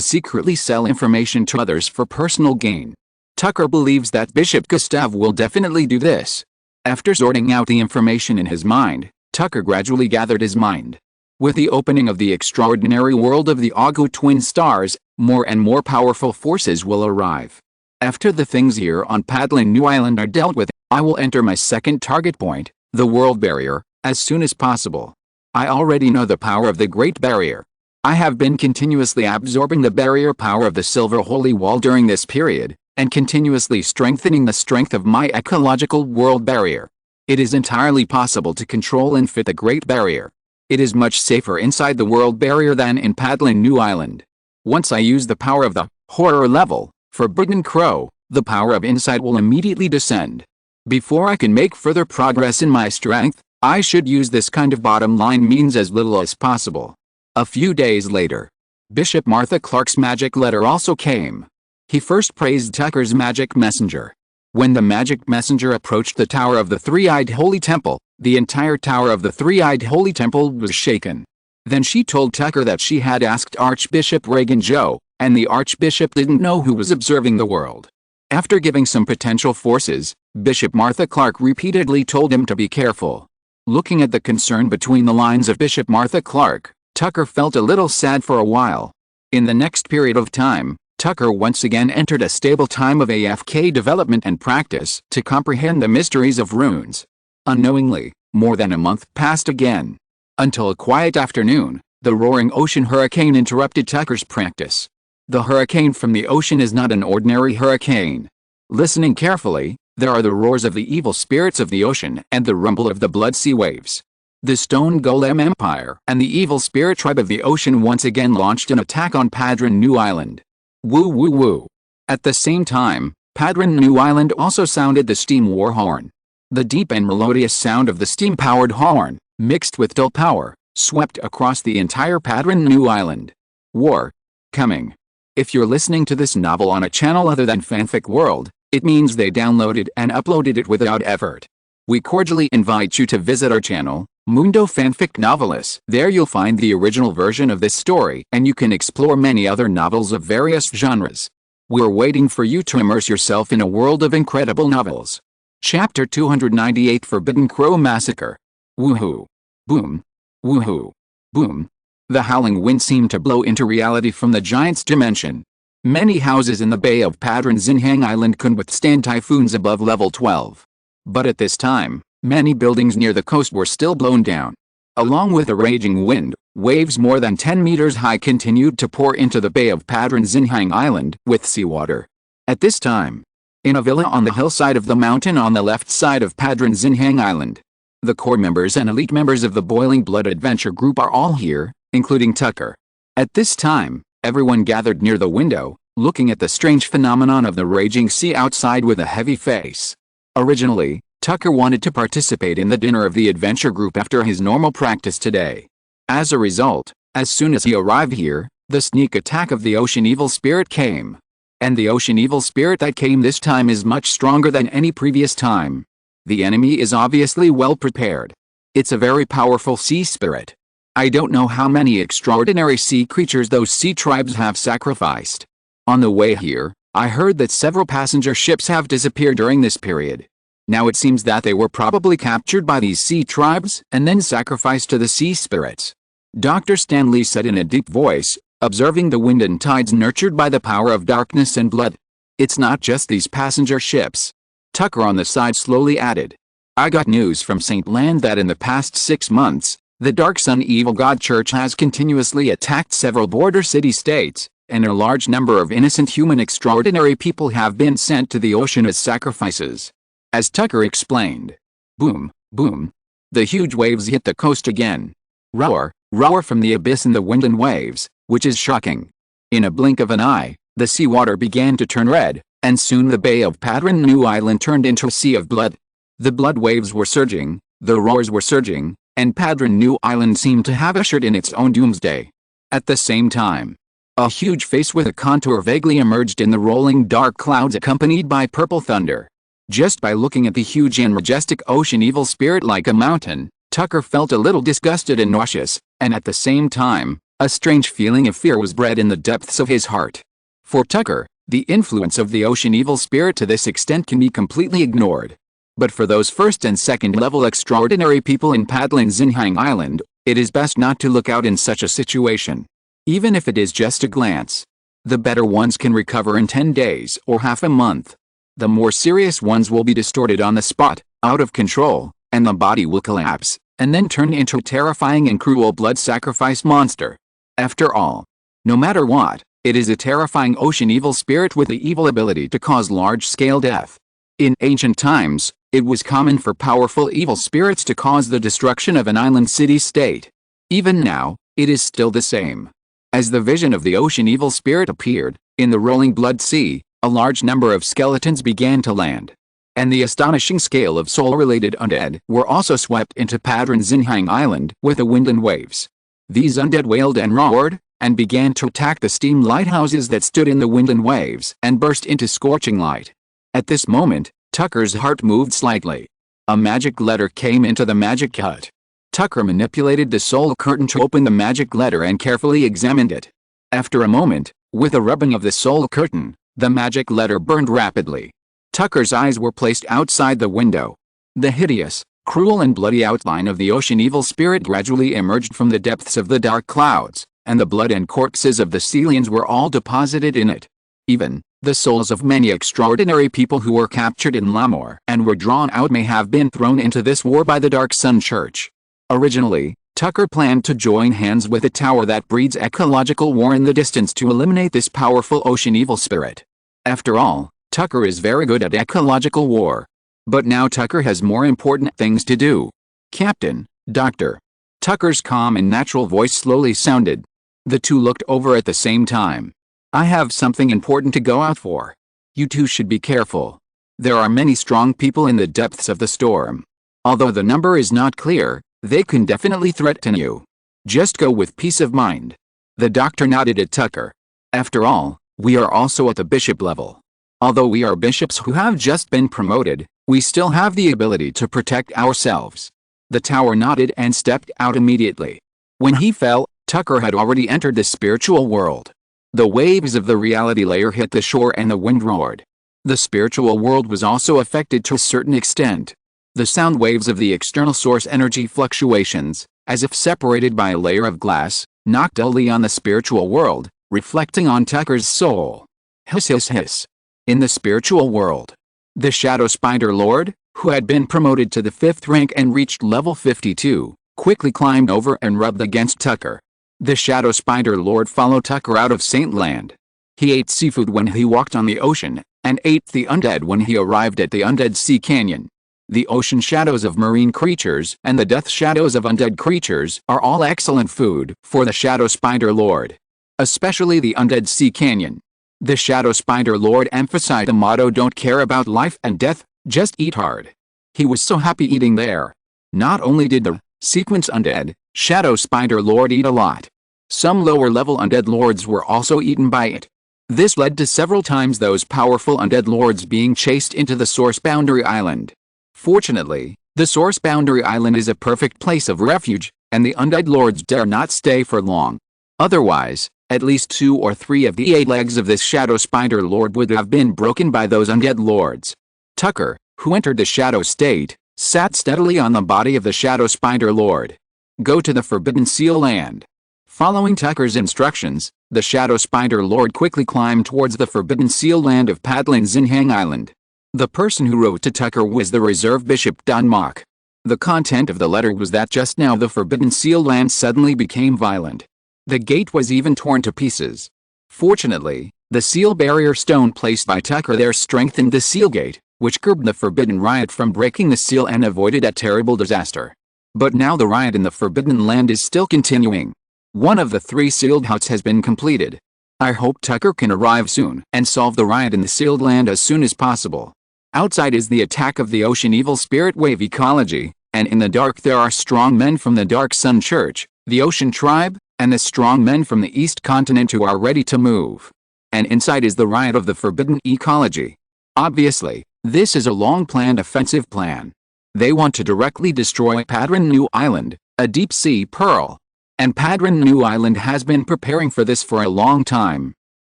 secretly sell information to others for personal gain. Tucker believes that Bishop Gustav will definitely do this. After sorting out the information in his mind, Tucker gradually gathered his mind. With the opening of the extraordinary world of the Augu twin stars, more and more powerful forces will arrive. After the things here on Paddling New Island are dealt with, I will enter my second target point, the world barrier, as soon as possible. I already know the power of the Great Barrier. I have been continuously absorbing the barrier power of the Silver Holy Wall during this period, and continuously strengthening the strength of my ecological world barrier. It is entirely possible to control and fit the Great Barrier. It is much safer inside the world barrier than in Paddling New Island. Once I use the power of the horror level, Forbidden Crow, the power of insight will immediately descend. Before I can make further progress in my strength, I should use this kind of bottom line means as little as possible. A few days later, Bishop Martha Clark's magic letter also came. He first praised Tucker's magic messenger. When the magic messenger approached the Tower of the Three-Eyed Holy Temple, the entire Tower of the Three-Eyed Holy Temple was shaken. Then she told Tucker that she had asked Archbishop Reagan Joe, and the Archbishop didn't know who was observing the world. After giving some potential forces, Bishop Martha Clark repeatedly told him to be careful. Looking at the concern between the lines of Bishop Martha Clark, Tucker felt a little sad for a while. In the next period of time, Tucker once again entered a stable time of AFK development and practice to comprehend the mysteries of runes. Unknowingly, more than a month passed again. Until a quiet afternoon, the roaring ocean hurricane interrupted Tucker's practice. The hurricane from the ocean is not an ordinary hurricane. Listening carefully, there are the roars of the evil spirits of the ocean and the rumble of the blood sea waves. The Stone Golem Empire and the evil spirit tribe of the ocean once again launched an attack on Padron New Island. Woo woo woo. At the same time, Padron New Island also sounded the steam war horn. The deep and melodious sound of the steam-powered horn, mixed with dull power, swept across the entire Padron New Island. War. Coming. If you're listening to this novel on a channel other than Fanfic World, it means they downloaded and uploaded it without effort. We cordially invite you to visit our channel, Mundo Fanfic Novelis. There you'll find the original version of this story and you can explore many other novels of various genres. We're waiting for you to immerse yourself in a world of incredible novels. Chapter 298 Forbidden Crow Massacre. Woohoo. Boom. Woohoo. Boom. The howling wind seemed to blow into reality from the giant's dimension. Many houses in the bay of Padron Zinhang Island couldn't withstand typhoons above level 12. But at this time, many buildings near the coast were still blown down. Along with the raging wind, waves more than 10 meters high continued to pour into the bay of Padron Zinhang Island with seawater. At this time, in a villa on the hillside of the mountain on the left side of Padron Zinhang Island, the core members and elite members of the Boiling Blood Adventure Group are all here, including Tucker. At this time, everyone gathered near the window, looking at the strange phenomenon of the raging sea outside with a heavy face. Originally, Tucker wanted to participate in the dinner of the adventure group after his normal practice today. As a result, as soon as he arrived here, the sneak attack of the Ocean Evil Spirit came. And the Ocean Evil Spirit that came this time is much stronger than any previous time. The enemy is obviously well prepared. It's a very powerful sea spirit. I don't know how many extraordinary sea creatures those sea tribes have sacrificed. On the way here, I heard that several passenger ships have disappeared during this period. Now it seems that they were probably captured by these sea tribes and then sacrificed to the sea spirits. Dr. Stanley said in a deep voice, observing the wind and tides nurtured by the power of darkness and blood. It's not just these passenger ships. Tucker on the side slowly added. I got news from St. Land that in the past 6 months, the Dark Sun Evil God Church has continuously attacked several border city-states, and a large number of innocent human extraordinary people have been sent to the ocean as sacrifices. As Tucker explained. Boom, boom. The huge waves hit the coast again. Roar, roar from the abyss in the wind and waves, which is shocking. In a blink of an eye, the seawater began to turn red, and soon the bay of Padron New Island turned into a sea of blood. The blood waves were surging, the roars were surging, and Padron New Island seemed to have ushered in its own doomsday. At the same time, a huge face with a contour vaguely emerged in the rolling dark clouds accompanied by purple thunder. Just by looking at the huge and majestic ocean evil spirit like a mountain, Tucker felt a little disgusted and nauseous, and at the same time, a strange feeling of fear was bred in the depths of his heart. For Tucker, the influence of the ocean evil spirit to this extent can be completely ignored. But for those first and second level extraordinary people in Padron Zinhang Island, it is best not to look out in such a situation. Even if it is just a glance. The better ones can recover in 10 days or half a month. The more serious ones will be distorted on the spot, out of control, and the body will collapse, and then turn into a terrifying and cruel blood sacrifice monster. After all, no matter what, it is a terrifying ocean evil spirit with the evil ability to cause large-scale death. In ancient times, it was common for powerful evil spirits to cause the destruction of an island city-state. Even now, it is still the same. As the vision of the ocean evil spirit appeared, in the rolling blood sea, a large number of skeletons began to land. And the astonishing scale of soul-related undead were also swept into Padron Zinhang Island with the wind and waves. These undead wailed and roared, and began to attack the steam lighthouses that stood in the wind and waves and burst into scorching light. At this moment, Tucker's heart moved slightly. A magic letter came into the magic hut. Tucker manipulated the soul curtain to open the magic letter and carefully examined it. After a moment, with a rubbing of the soul curtain, the magic letter burned rapidly. Tucker's eyes were placed outside the window. The hideous, cruel and bloody outline of the ocean evil spirit gradually emerged from the depths of the dark clouds, and the blood and corpses of the Celians were all deposited in it. Even, the souls of many extraordinary people who were captured in Lamor and were drawn out may have been thrown into this war by the Dark Sun Church. Originally, Tucker planned to join hands with a tower that breeds ecological war in the distance to eliminate this powerful ocean evil spirit. After all, Tucker is very good at ecological war. But now Tucker has more important things to do. Captain, Doctor. Tucker's calm and natural voice slowly sounded. The two looked over at the same time. I have something important to go out for. You two should be careful. There are many strong people in the depths of the storm. Although the number is not clear, they can definitely threaten you. Just go with peace of mind. The doctor nodded at Tucker. After all, we are also at the bishop level. Although we are bishops who have just been promoted, we still have the ability to protect ourselves. The tower nodded and stepped out immediately. When he fell, Tucker had already entered the spiritual world. The waves of the reality layer hit the shore and the wind roared. The spiritual world was also affected to a certain extent. The sound waves of the external source energy fluctuations, as if separated by a layer of glass, knocked dully on the spiritual world, reflecting on Tucker's soul. Hiss hiss hiss. In the spiritual world, the Shadow Spider Lord, who had been promoted to the 5th rank and reached level 52, quickly climbed over and rubbed against Tucker. The Shadow Spider Lord followed Tucker out of Saint Land. He ate seafood when he walked on the ocean, and ate the undead when he arrived at the Undead Sea Canyon. The ocean shadows of marine creatures and the death shadows of undead creatures are all excellent food for the Shadow Spider Lord. Especially the Undead Sea Canyon. The Shadow Spider Lord emphasized the motto, don't care about life and death, just eat hard. He was so happy eating there. Not only did the sequence undead Shadow Spider Lord eat a lot. Some lower level undead lords were also eaten by it. This led to several times those powerful undead lords being chased into the Source Boundary Island. Fortunately, the Source Boundary Island is a perfect place of refuge, and the undead lords dare not stay for long. Otherwise, at least 2 or 3 of the 8 legs of this Shadow Spider Lord would have been broken by those undead lords. Tucker, who entered the Shadow State, sat steadily on the body of the Shadow Spider Lord. Go to the Forbidden Seal Land. Following Tucker's instructions, the Shadow Spider Lord quickly climbed towards the Forbidden Seal Land of Padlin Zinhang Island. The person who wrote to Tucker was the Reserve Bishop Don Mock. The content of the letter was that just now the Forbidden Seal Land suddenly became violent. The gate was even torn to pieces. Fortunately, the seal barrier stone placed by Tucker there strengthened the seal gate, which curbed the Forbidden Riot from breaking the seal and avoided a terrible disaster. But now the riot in the Forbidden Land is still continuing. One of the 3 sealed huts has been completed. I hope Tucker can arrive soon and solve the riot in the sealed land as soon as possible. Outside is the attack of the ocean evil spirit wave ecology, and in the dark there are strong men from the Dark Sun Church, the Ocean Tribe, and the strong men from the East Continent who are ready to move. And inside is the riot of the forbidden ecology. Obviously, this is a long-planned offensive plan. They want to directly destroy Padron New Island, a deep-sea pearl. And Padron New Island has been preparing for this for a long time.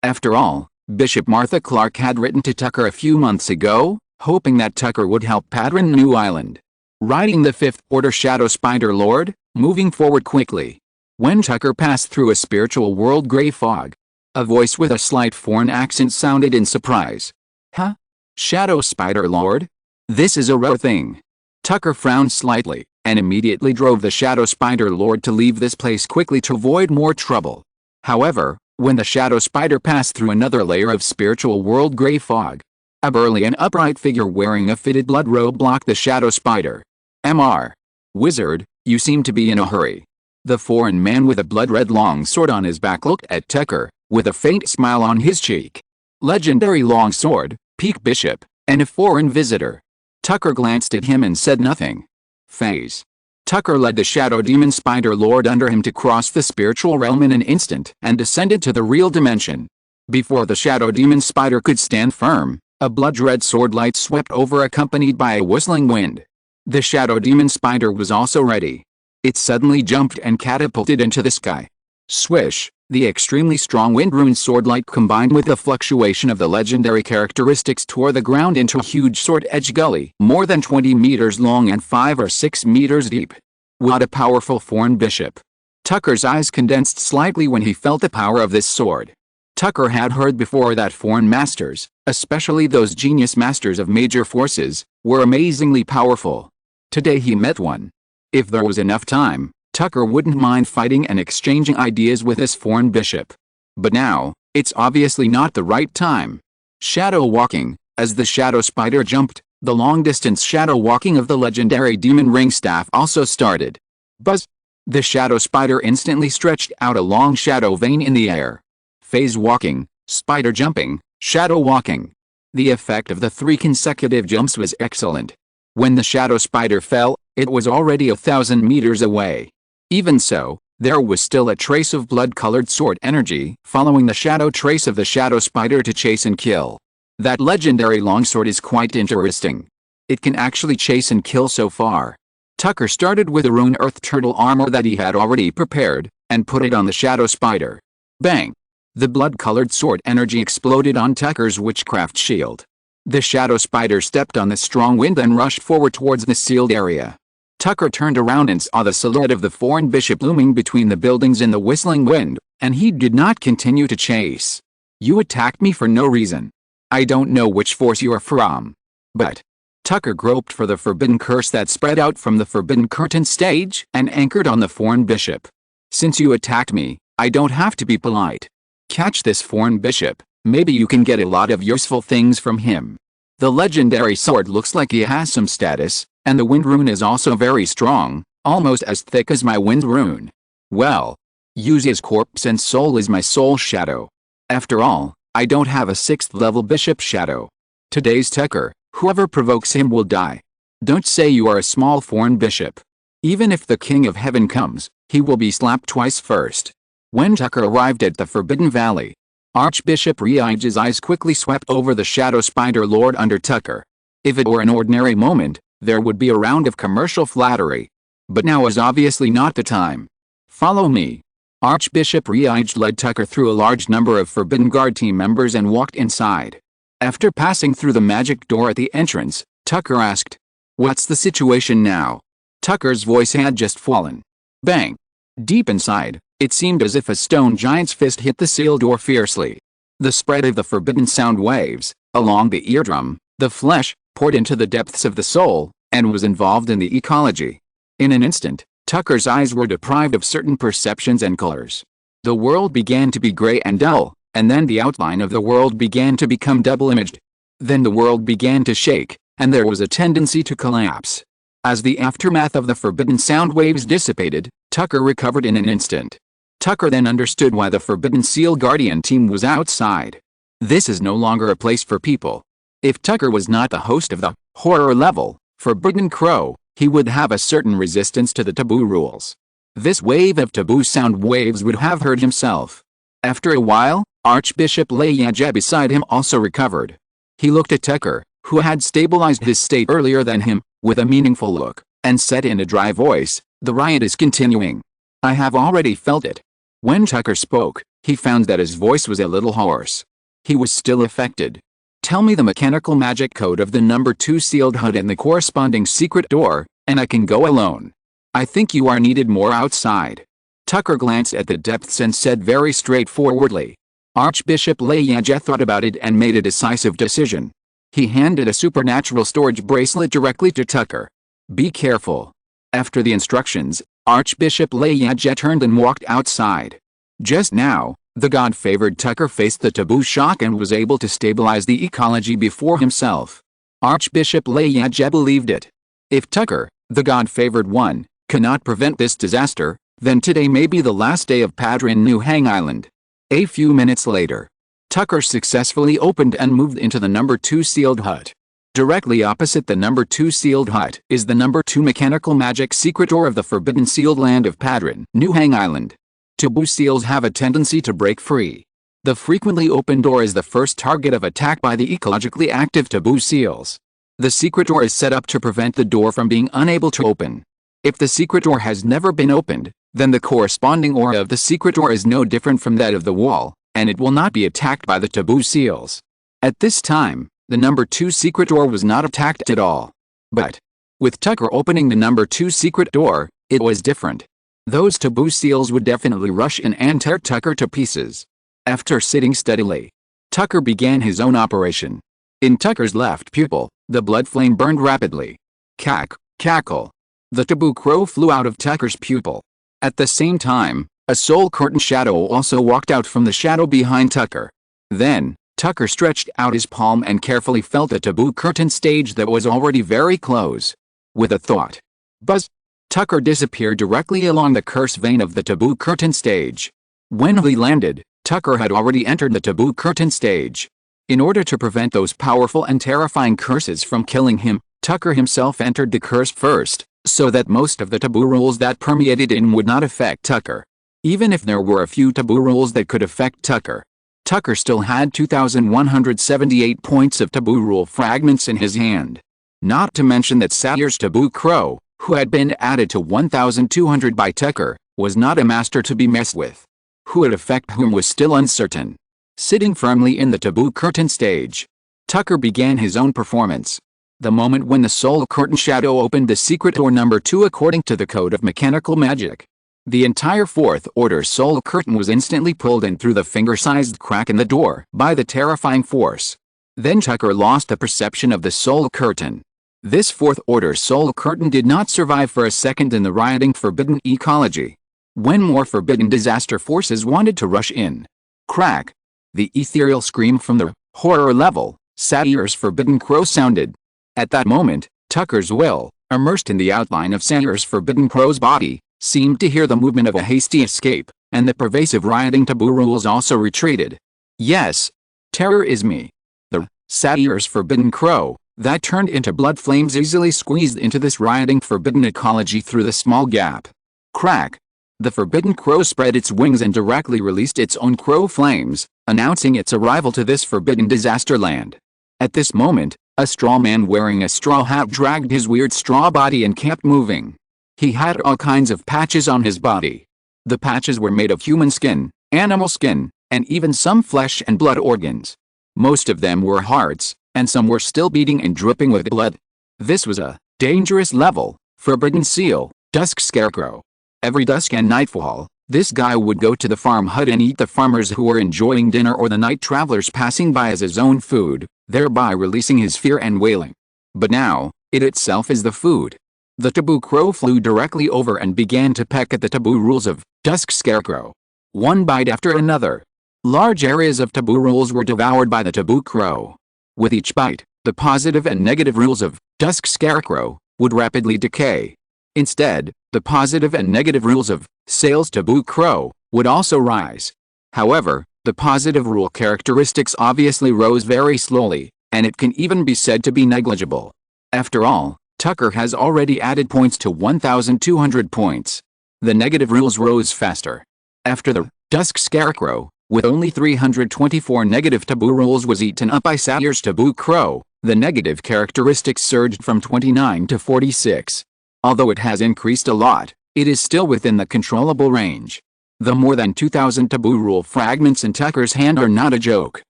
After all, Bishop Martha Clark had written to Tucker a few months ago, hoping that Tucker would help Padron New Island. Riding the 5th Order Shadow Spider Lord, moving forward quickly. When Tucker passed through a spiritual world gray fog, a voice with a slight foreign accent sounded in surprise. Huh? Shadow Spider Lord? This is a rare thing. Tucker frowned slightly, and immediately drove the Shadow Spider Lord to leave this place quickly to avoid more trouble. However, when the Shadow Spider passed through another layer of spiritual world gray fog, a burly and upright figure wearing a fitted blood robe blocked the Shadow Spider. Mr. Wizard, you seem to be in a hurry. The foreign man with a blood-red long sword on his back looked at Tucker, with a faint smile on his cheek. Legendary long sword, peak bishop, and a foreign visitor. Tucker glanced at him and said nothing. Phase. Tucker led the Shadow Demon Spider Lord under him to cross the spiritual realm in an instant and descended to the real dimension. Before the Shadow Demon Spider could stand firm, a blood-red sword light swept over accompanied by a whistling wind. The Shadow Demon Spider was also ready. It suddenly jumped and catapulted into the sky. Swish, the extremely strong wind-ruined sword light combined with the fluctuation of the legendary characteristics tore the ground into a huge sword-edge gully, more than 20 meters long and 5 or 6 meters deep. What a powerful foreign bishop. Tucker's eyes condensed slightly when he felt the power of this sword. Tucker had heard before that foreign masters, especially those genius masters of major forces, were amazingly powerful. Today he met one. If there was enough time, Tucker wouldn't mind fighting and exchanging ideas with this foreign bishop. But now, it's obviously not the right time. Shadow walking. As the Shadow Spider jumped, the long-distance shadow walking of the legendary demon ring staff also started. Buzz! The shadow spider instantly stretched out a long shadow vein in the air. Phase walking, spider jumping, shadow walking. The effect of the 3 consecutive jumps was excellent. When the shadow spider fell, it was already 1,000 meters away. Even so, there was still a trace of blood-colored sword energy following the shadow trace of the shadow spider to chase and kill. That legendary longsword is quite interesting. It can actually chase and kill so far. Tucker started with a rune earth turtle armor that he had already prepared, and put it on the shadow spider. Bang! The blood-colored sword energy exploded on Tucker's witchcraft shield. The shadow spider stepped on the strong wind and rushed forward towards the sealed area. Tucker turned around and saw the silhouette of the foreign bishop looming between the buildings in the whistling wind, and he did not continue to chase. You attacked me for no reason. I don't know which force you are from. But Tucker groped for the forbidden curse that spread out from the forbidden curtain stage and anchored on the foreign bishop. Since you attacked me, I don't have to be polite. Catch this foreign bishop, maybe you can get a lot of useful things from him. The legendary sword looks like he has some status, and the wind rune is also very strong, almost as thick as my wind rune. Well, use his corpse and soul as my soul shadow. After all, I don't have a 6th level bishop shadow. Today's Tucker, whoever provokes him will die. Don't say you are a small foreign bishop. Even if the King of Heaven comes, he will be slapped twice first. When Tucker arrived at the Forbidden Valley, Archbishop Reige's eyes quickly swept over the shadow spider lord under Tucker. If it were an ordinary moment, there would be a round of commercial flattery. But now is obviously not the time. Follow me. Archbishop Reige led Tucker through a large number of Forbidden Guard team members and walked inside. After passing through the magic door at the entrance, Tucker asked, "What's the situation now?" Tucker's voice had just fallen. Bang! Deep inside, it seemed as if a stone giant's fist hit the sealed door fiercely. The spread of the forbidden sound waves, along the eardrum, the flesh, poured into the depths of the soul, and was involved in the ecology. In an instant, Tucker's eyes were deprived of certain perceptions and colors. The world began to be gray and dull, and then the outline of the world began to become double-imaged. Then the world began to shake, and there was a tendency to collapse. As the aftermath of the forbidden sound waves dissipated, Tucker recovered in an instant. Tucker then understood why the Forbidden Seal Guardian team was outside. This is no longer a place for people. If Tucker was not the host of the horror level Forbidden Crow, he would have a certain resistance to the taboo rules. This wave of taboo sound waves would have hurt himself. After a while, Archbishop Leije beside him also recovered. He looked at Tucker, who had stabilized his state earlier than him, with a meaningful look, and said in a dry voice, "The riot is continuing. I have already felt it." When Tucker spoke, he found that his voice was a little hoarse. He was still affected. "Tell me the mechanical magic code of the number 2 sealed hut and the corresponding secret door, and I can go alone. I think you are needed more outside." Tucker glanced at the depths and said very straightforwardly. Archbishop Leije thought about it and made a decisive decision. He handed a supernatural storage bracelet directly to Tucker. "Be careful." After the instructions, Archbishop Leije turned and walked outside. Just now, the God-favored Tucker faced the taboo shock and was able to stabilize the ecology before himself. Archbishop Leije believed it. If Tucker, the God-favored one, cannot prevent this disaster, then today may be the last day of Padrin New Hang Island. A few minutes later, Tucker successfully opened and moved into the number 2 sealed hut. Directly opposite the number 2 sealed hut is the number 2 mechanical magic secret door of the forbidden sealed land of Padrin, New Hang Island. Taboo seals have a tendency to break free. The frequently open door is the first target of attack by the ecologically active taboo seals. The secret door is set up to prevent the door from being unable to open. If the secret door has never been opened, then the corresponding aura of the secret door is no different from that of the wall, and it will not be attacked by the taboo seals. At this time, the number 2 secret door was not attacked at all. But with Tucker opening the number 2 secret door, it was different. Those taboo seals would definitely rush in and tear Tucker to pieces. After sitting steadily, Tucker began his own operation. In Tucker's left pupil, the blood flame burned rapidly. Cackle. The taboo crow flew out of Tucker's pupil. At the same time, a soul curtain shadow also walked out from the shadow behind Tucker. Then, Tucker stretched out his palm and carefully felt the taboo curtain stage that was already very close. With a thought. Buzz! Tucker disappeared directly along the curse vein of the taboo curtain stage. When he landed, Tucker had already entered the taboo curtain stage. In order to prevent those powerful and terrifying curses from killing him, Tucker himself entered the curse first, so that most of the taboo rules that permeated in would not affect Tucker. Even if there were a few taboo rules that could affect Tucker, Tucker still had 2,178 points of taboo rule fragments in his hand. Not to mention that Satyr's taboo crow, who had been added to 1,200 by Tucker, was not a master to be messed with. Who would affect whom was still uncertain. Sitting firmly in the taboo curtain stage, Tucker began his own performance. The moment when the soul curtain shadow opened the secret door number 2 according to the code of mechanical magic, the entire fourth order soul curtain was instantly pulled in through the finger-sized crack in the door by the terrifying force. Then Tucker lost the perception of the soul curtain. This fourth order soul curtain did not survive for a second in the rioting forbidden ecology. When more forbidden disaster forces wanted to rush in, crack! The ethereal scream from the horror level, Satyr's forbidden crow sounded. At that moment, Tucker's will, immersed in the outline of Satyr's forbidden crow's body, seemed to hear the movement of a hasty escape, and the pervasive rioting taboo rules also retreated. Yes, terror is me. The Satyr's forbidden crow, that turned into blood flames easily squeezed into this rioting forbidden ecology through the small gap. Crack! The forbidden crow spread its wings and directly released its own crow flames, announcing its arrival to this forbidden disaster land. At this moment, a straw man wearing a straw hat dragged his weird straw body and kept moving. He had all kinds of patches on his body. The patches were made of human skin, animal skin, and even some flesh and blood organs. Most of them were hearts, and some were still beating and dripping with blood. This was a dangerous level, forbidden seal, dusk scarecrow. Every dusk and nightfall, this guy would go to the farm hut and eat the farmers who were enjoying dinner or the night travelers passing by as his own food, thereby releasing his fear and wailing. But now, it itself is the food. The taboo crow flew directly over and began to peck at the taboo rules of dusk scarecrow. One bite after another. Large areas of taboo rules were devoured by the taboo crow. With each bite, the positive and negative rules of dusk scarecrow would rapidly decay. Instead, the positive and negative rules of Sale's taboo crow would also rise. However, the positive rule characteristics obviously rose very slowly, and it can even be said to be negligible. After all, Tucker has already added points to 1,200 points. The negative rules rose faster. After the dusk scarecrow, with only 324 negative taboo rules was eaten up by Satyr's taboo crow, the negative characteristics surged from 29 to 46. Although it has increased a lot, it is still within the controllable range. The more than 2,000 taboo rule fragments in Tucker's hand are not a joke.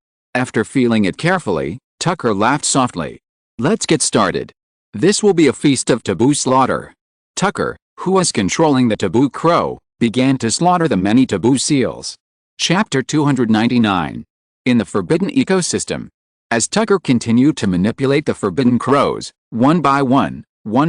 After feeling it carefully, Tucker laughed softly. Let's get started. This will be a feast of taboo slaughter. Tucker, who was controlling the taboo crow, began to slaughter the many taboo seals. Chapter 299. In the Forbidden Ecosystem. As Tucker continued to manipulate the forbidden crows, one by one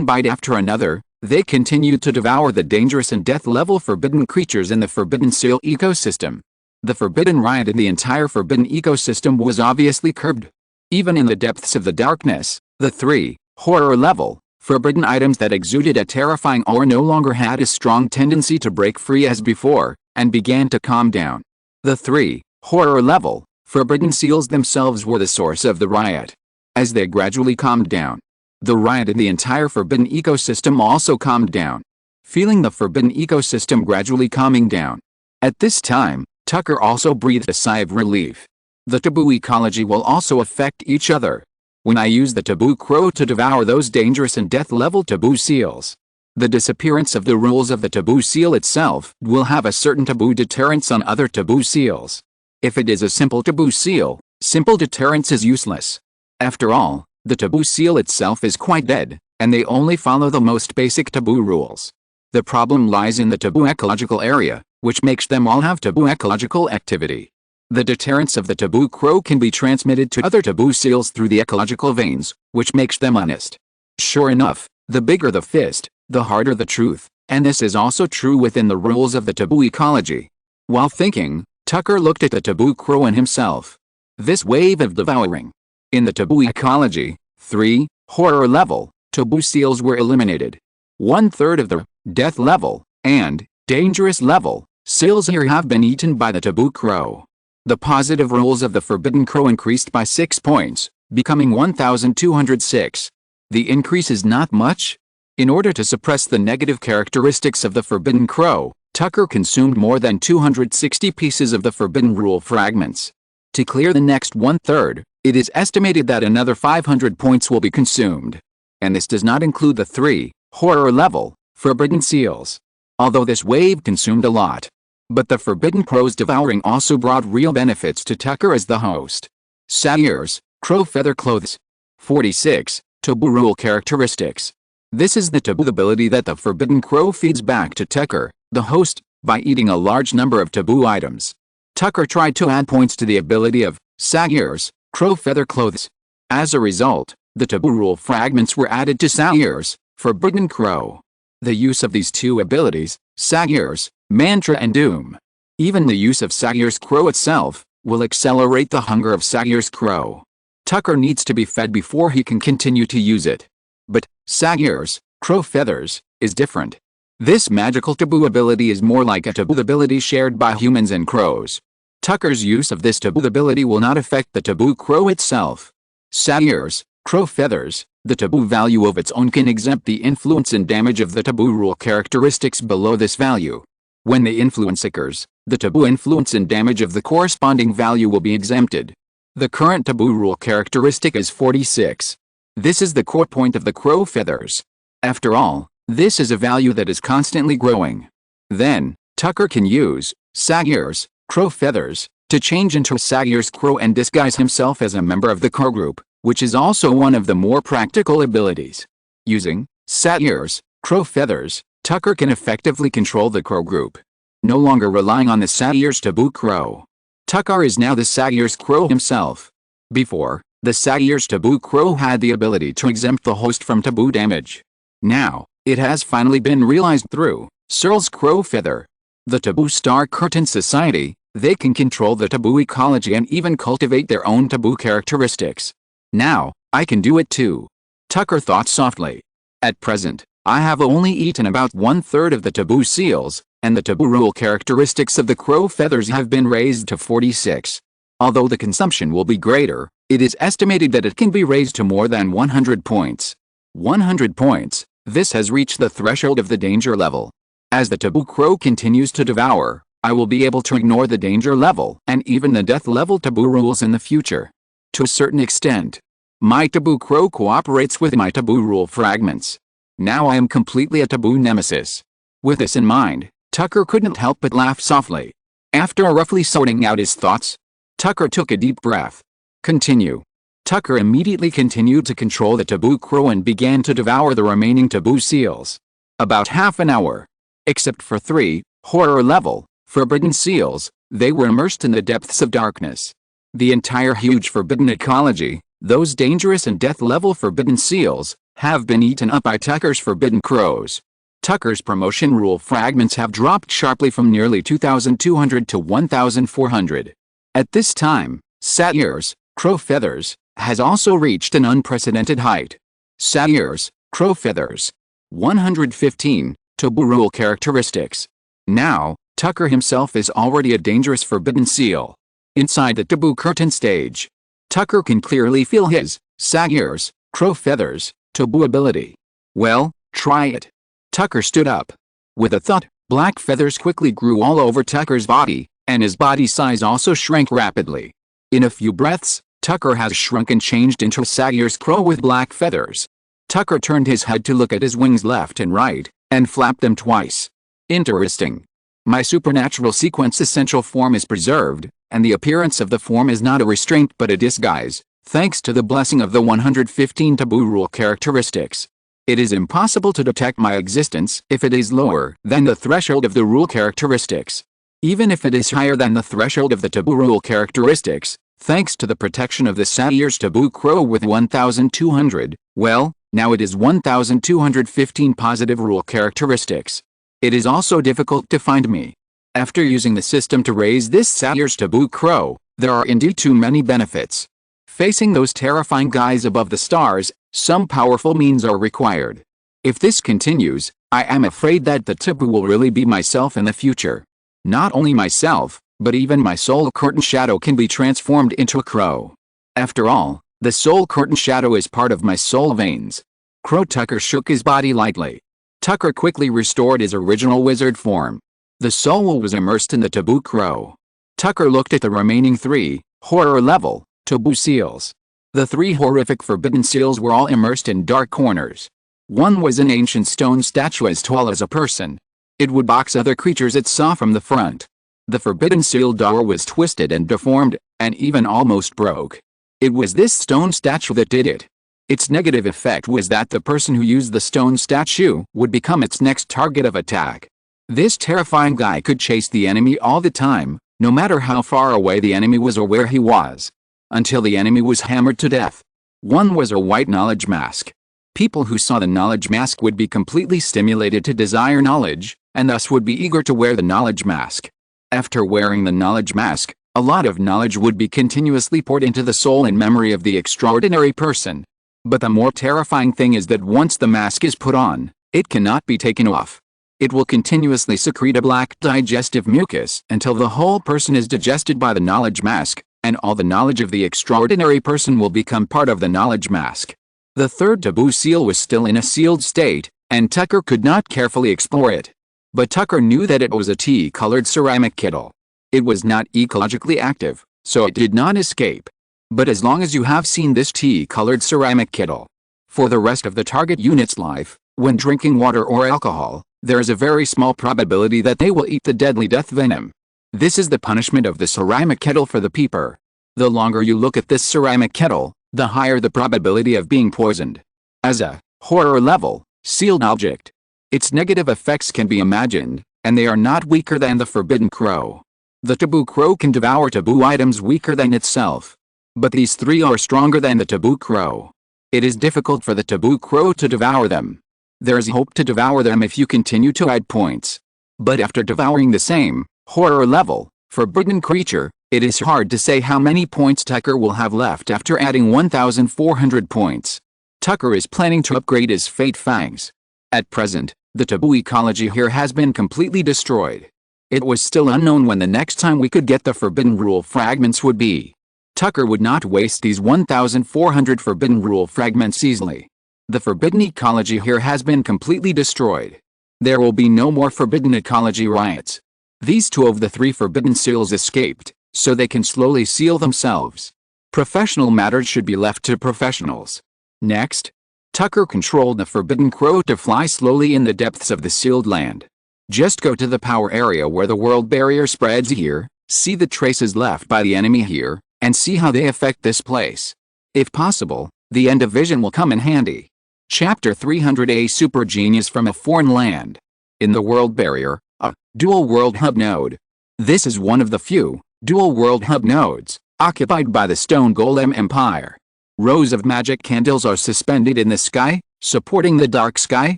bite after another, they continued to devour the dangerous and death-level forbidden creatures in the forbidden seal ecosystem. The forbidden riot in the entire forbidden ecosystem was obviously curbed. Even in the depths of the darkness, the 3 horror level forbidden items that exuded a terrifying aura no longer had a strong tendency to break free as before, and began to calm down. The 3 horror level forbidden seals themselves were the source of the riot. As they gradually calmed down, the riot in the entire forbidden ecosystem also calmed down. Feeling the forbidden ecosystem gradually calming down, at this time, Tucker also breathed a sigh of relief. The taboo ecology will also affect each other. When I use the taboo crow to devour those dangerous and death-level taboo seals, the disappearance of the rules of the taboo seal itself will have a certain taboo deterrence on other taboo seals. If it is a simple taboo seal, simple deterrence is useless. After all, the taboo seal itself is quite dead, and they only follow the most basic taboo rules. The problem lies in the taboo ecological area, which makes them all have taboo ecological activity. The deterrence of the taboo crow can be transmitted to other taboo seals through the ecological veins, which makes them honest. Sure enough, the bigger the fist, the harder the truth, and this is also true within the rules of the taboo ecology. While thinking, Tucker looked at the taboo crow and himself. This wave of devouring. In the taboo ecology, 3 horror level taboo seals were eliminated. 1/3 of the death level, and dangerous level, seals here have been eaten by the taboo crow. The positive rules of the forbidden crow increased by 6 points, becoming 1,206. The increase is not much. In order to suppress the negative characteristics of the forbidden crow, Tucker consumed more than 260 pieces of the forbidden rule fragments. To clear the next 1/3, it is estimated that another 500 points will be consumed. And this does not include the 3 horror level forbidden seals. Although this wave consumed a lot. But the forbidden crow's devouring also brought real benefits to Tucker as the host. Satyrs, crow feather clothes. 46. Taboo rule characteristics. This is the taboo ability that the forbidden crow feeds back to Tucker, the host, by eating a large number of taboo items. Tucker tried to add points to the ability of Satyrs, crow feather clothes. As a result, the taboo rule fragments were added to Satyrs, forbidden crow. The use of these two abilities, Satyrs, mantra and doom. Even the use of Satyrs crow itself, will accelerate the hunger of Satyrs crow. Tucker needs to be fed before he can continue to use it. But, Satyrs, crow feathers, is different. This magical taboo ability is more like a taboo ability shared by humans and crows. Tucker's use of this taboo ability will not affect the taboo crow itself. Satyrs, crow feathers, the taboo value of its own can exempt the influence and damage of the taboo rule characteristics below this value. When the influence occurs, the taboo influence and damage of the corresponding value will be exempted. The current taboo rule characteristic is 46. This is the core point of the crow feathers. After all, this is a value that is constantly growing. Then, Tucker can use Satyrs, crow feathers, to change into a Satyrs crow and disguise himself as a member of the crow group, which is also one of the more practical abilities. Using Satyrs, crow feathers, Tucker can effectively control the crow group. No longer relying on the Satyrs taboo crow. Tucker is now the Satyrs crow himself. Before, the Satyrs taboo crow had the ability to exempt the host from taboo damage. Now, it has finally been realized through Searle's crow feather. The taboo star curtain society, they can control the taboo ecology and even cultivate their own taboo characteristics. Now, I can do it too. Tucker thought softly. At present, I have only eaten about 1/3 of the taboo seals, and the taboo rule characteristics of the crow feathers have been raised to 46. Although the consumption will be greater, it is estimated that it can be raised to more than 100 points. 100 points, this has reached the threshold of the danger level. As the taboo crow continues to devour, I will be able to ignore the danger level and even the death level taboo rules in the future. To a certain extent, my taboo crow cooperates with my taboo rule fragments. Now I am completely a taboo nemesis. With this in mind, Tucker couldn't help but laugh softly. After roughly sorting out his thoughts, Tucker took a deep breath. Continue. Tucker immediately continued to control the taboo crow and began to devour the remaining taboo seals. About half an hour. Except for 3 horror level forbidden seals, they were immersed in the depths of darkness. The entire huge forbidden ecology, those dangerous and death level forbidden seals, have been eaten up by Tucker's forbidden crows. Tucker's promotion rule fragments have dropped sharply from nearly 2,200 to 1,400. At this time, Satyrs, crow feathers, has also reached an unprecedented height. Satyrs, crow feathers. 115, taboo rule characteristics. Now, Tucker himself is already a dangerous forbidden seal. Inside the taboo curtain stage, Tucker can clearly feel his Satyrs, crow feathers, taboo ability. Well, try it. Tucker stood up. With a thud, black feathers quickly grew all over Tucker's body, and his body size also shrank rapidly. In a few breaths, Tucker has shrunk and changed into a Satyrs crow with black feathers. Tucker turned his head to look at his wings left and right, and flapped them twice. Interesting. My supernatural sequence essential form is preserved, and the appearance of the form is not a restraint but a disguise, thanks to the blessing of the 115 taboo rule characteristics. It is impossible to detect my existence if it is lower than the threshold of the rule characteristics. Even if it is higher than the threshold of the taboo rule characteristics, thanks to the protection of the Satyrs taboo crow with 1,200, well, now it is 1,215 positive rule characteristics. It is also difficult to find me. After using the system to raise this Satyrs taboo crow, there are indeed too many benefits. Facing those terrifying guys above the stars, some powerful means are required. If this continues, I am afraid that the taboo will really be myself in the future. Not only myself, but even my soul curtain shadow can be transformed into a crow. After all, the soul curtain shadow is part of my soul veins. Crow Tucker shook his body lightly. Tucker quickly restored his original wizard form. The soul was immersed in the taboo crow. Tucker looked at the remaining 3, horror level, taboo seals. The 3 horrific forbidden seals were all immersed in dark corners. One was an ancient stone statue as tall as a person. It would box other creatures it saw from the front. The forbidden seal door was twisted and deformed, and even almost broke. It was this stone statue that did it. Its negative effect was that the person who used the stone statue would become its next target of attack. This terrifying guy could chase the enemy all the time, no matter how far away the enemy was or where he was, until the enemy was hammered to death. One was a white knowledge mask. People who saw the knowledge mask would be completely stimulated to desire knowledge, and thus would be eager to wear the knowledge mask. After wearing the knowledge mask, a lot of knowledge would be continuously poured into the soul and memory of the extraordinary person. But the more terrifying thing is that once the mask is put on, it cannot be taken off. It will continuously secrete a black digestive mucus until the whole person is digested by the knowledge mask, and all the knowledge of the extraordinary person will become part of the knowledge mask. The 3rd taboo seal was still in a sealed state, and Tucker could not carefully explore it. But Tucker knew that it was a tea-colored ceramic kettle. It was not ecologically active, so it did not escape. But as long as you have seen this tea-colored ceramic kettle, for the rest of the target unit's life, when drinking water or alcohol, there is a very small probability that they will eat the deadly death venom. This is the punishment of the ceramic kettle for the peeper. The longer you look at this ceramic kettle, the higher the probability of being poisoned. As a horror level, sealed object, its negative effects can be imagined, and they are not weaker than the forbidden crow. The taboo crow can devour taboo items weaker than itself. But these 3 are stronger than the taboo crow. It is difficult for the taboo crow to devour them. There is hope to devour them if you continue to add points. But after devouring the same, horror level, forbidden creature, it is hard to say how many points Tucker will have left after adding 1,400 points. Tucker is planning to upgrade his fate fangs. At present, the taboo ecology here has been completely destroyed. It was still unknown when the next time we could get the forbidden rule fragments would be. Tucker would not waste these 1,400 forbidden rule fragments easily. The forbidden ecology here has been completely destroyed. There will be no more forbidden ecology riots. These 2 of the 3 forbidden seals escaped, so they can slowly seal themselves. Professional matters should be left to professionals. Next, Tucker controlled the forbidden crow to fly slowly in the depths of the sealed land. Just go to the power area where the world barrier spreads here, see the traces left by the enemy here, and see how they affect this place. If possible, the end of vision will come in handy. Chapter 300, a super genius from a foreign land. In the world barrier, a dual world hub node. This is one of the few dual world hub nodes occupied by the Stone Golem Empire. Rows of magic candles are suspended in the sky, supporting the dark sky,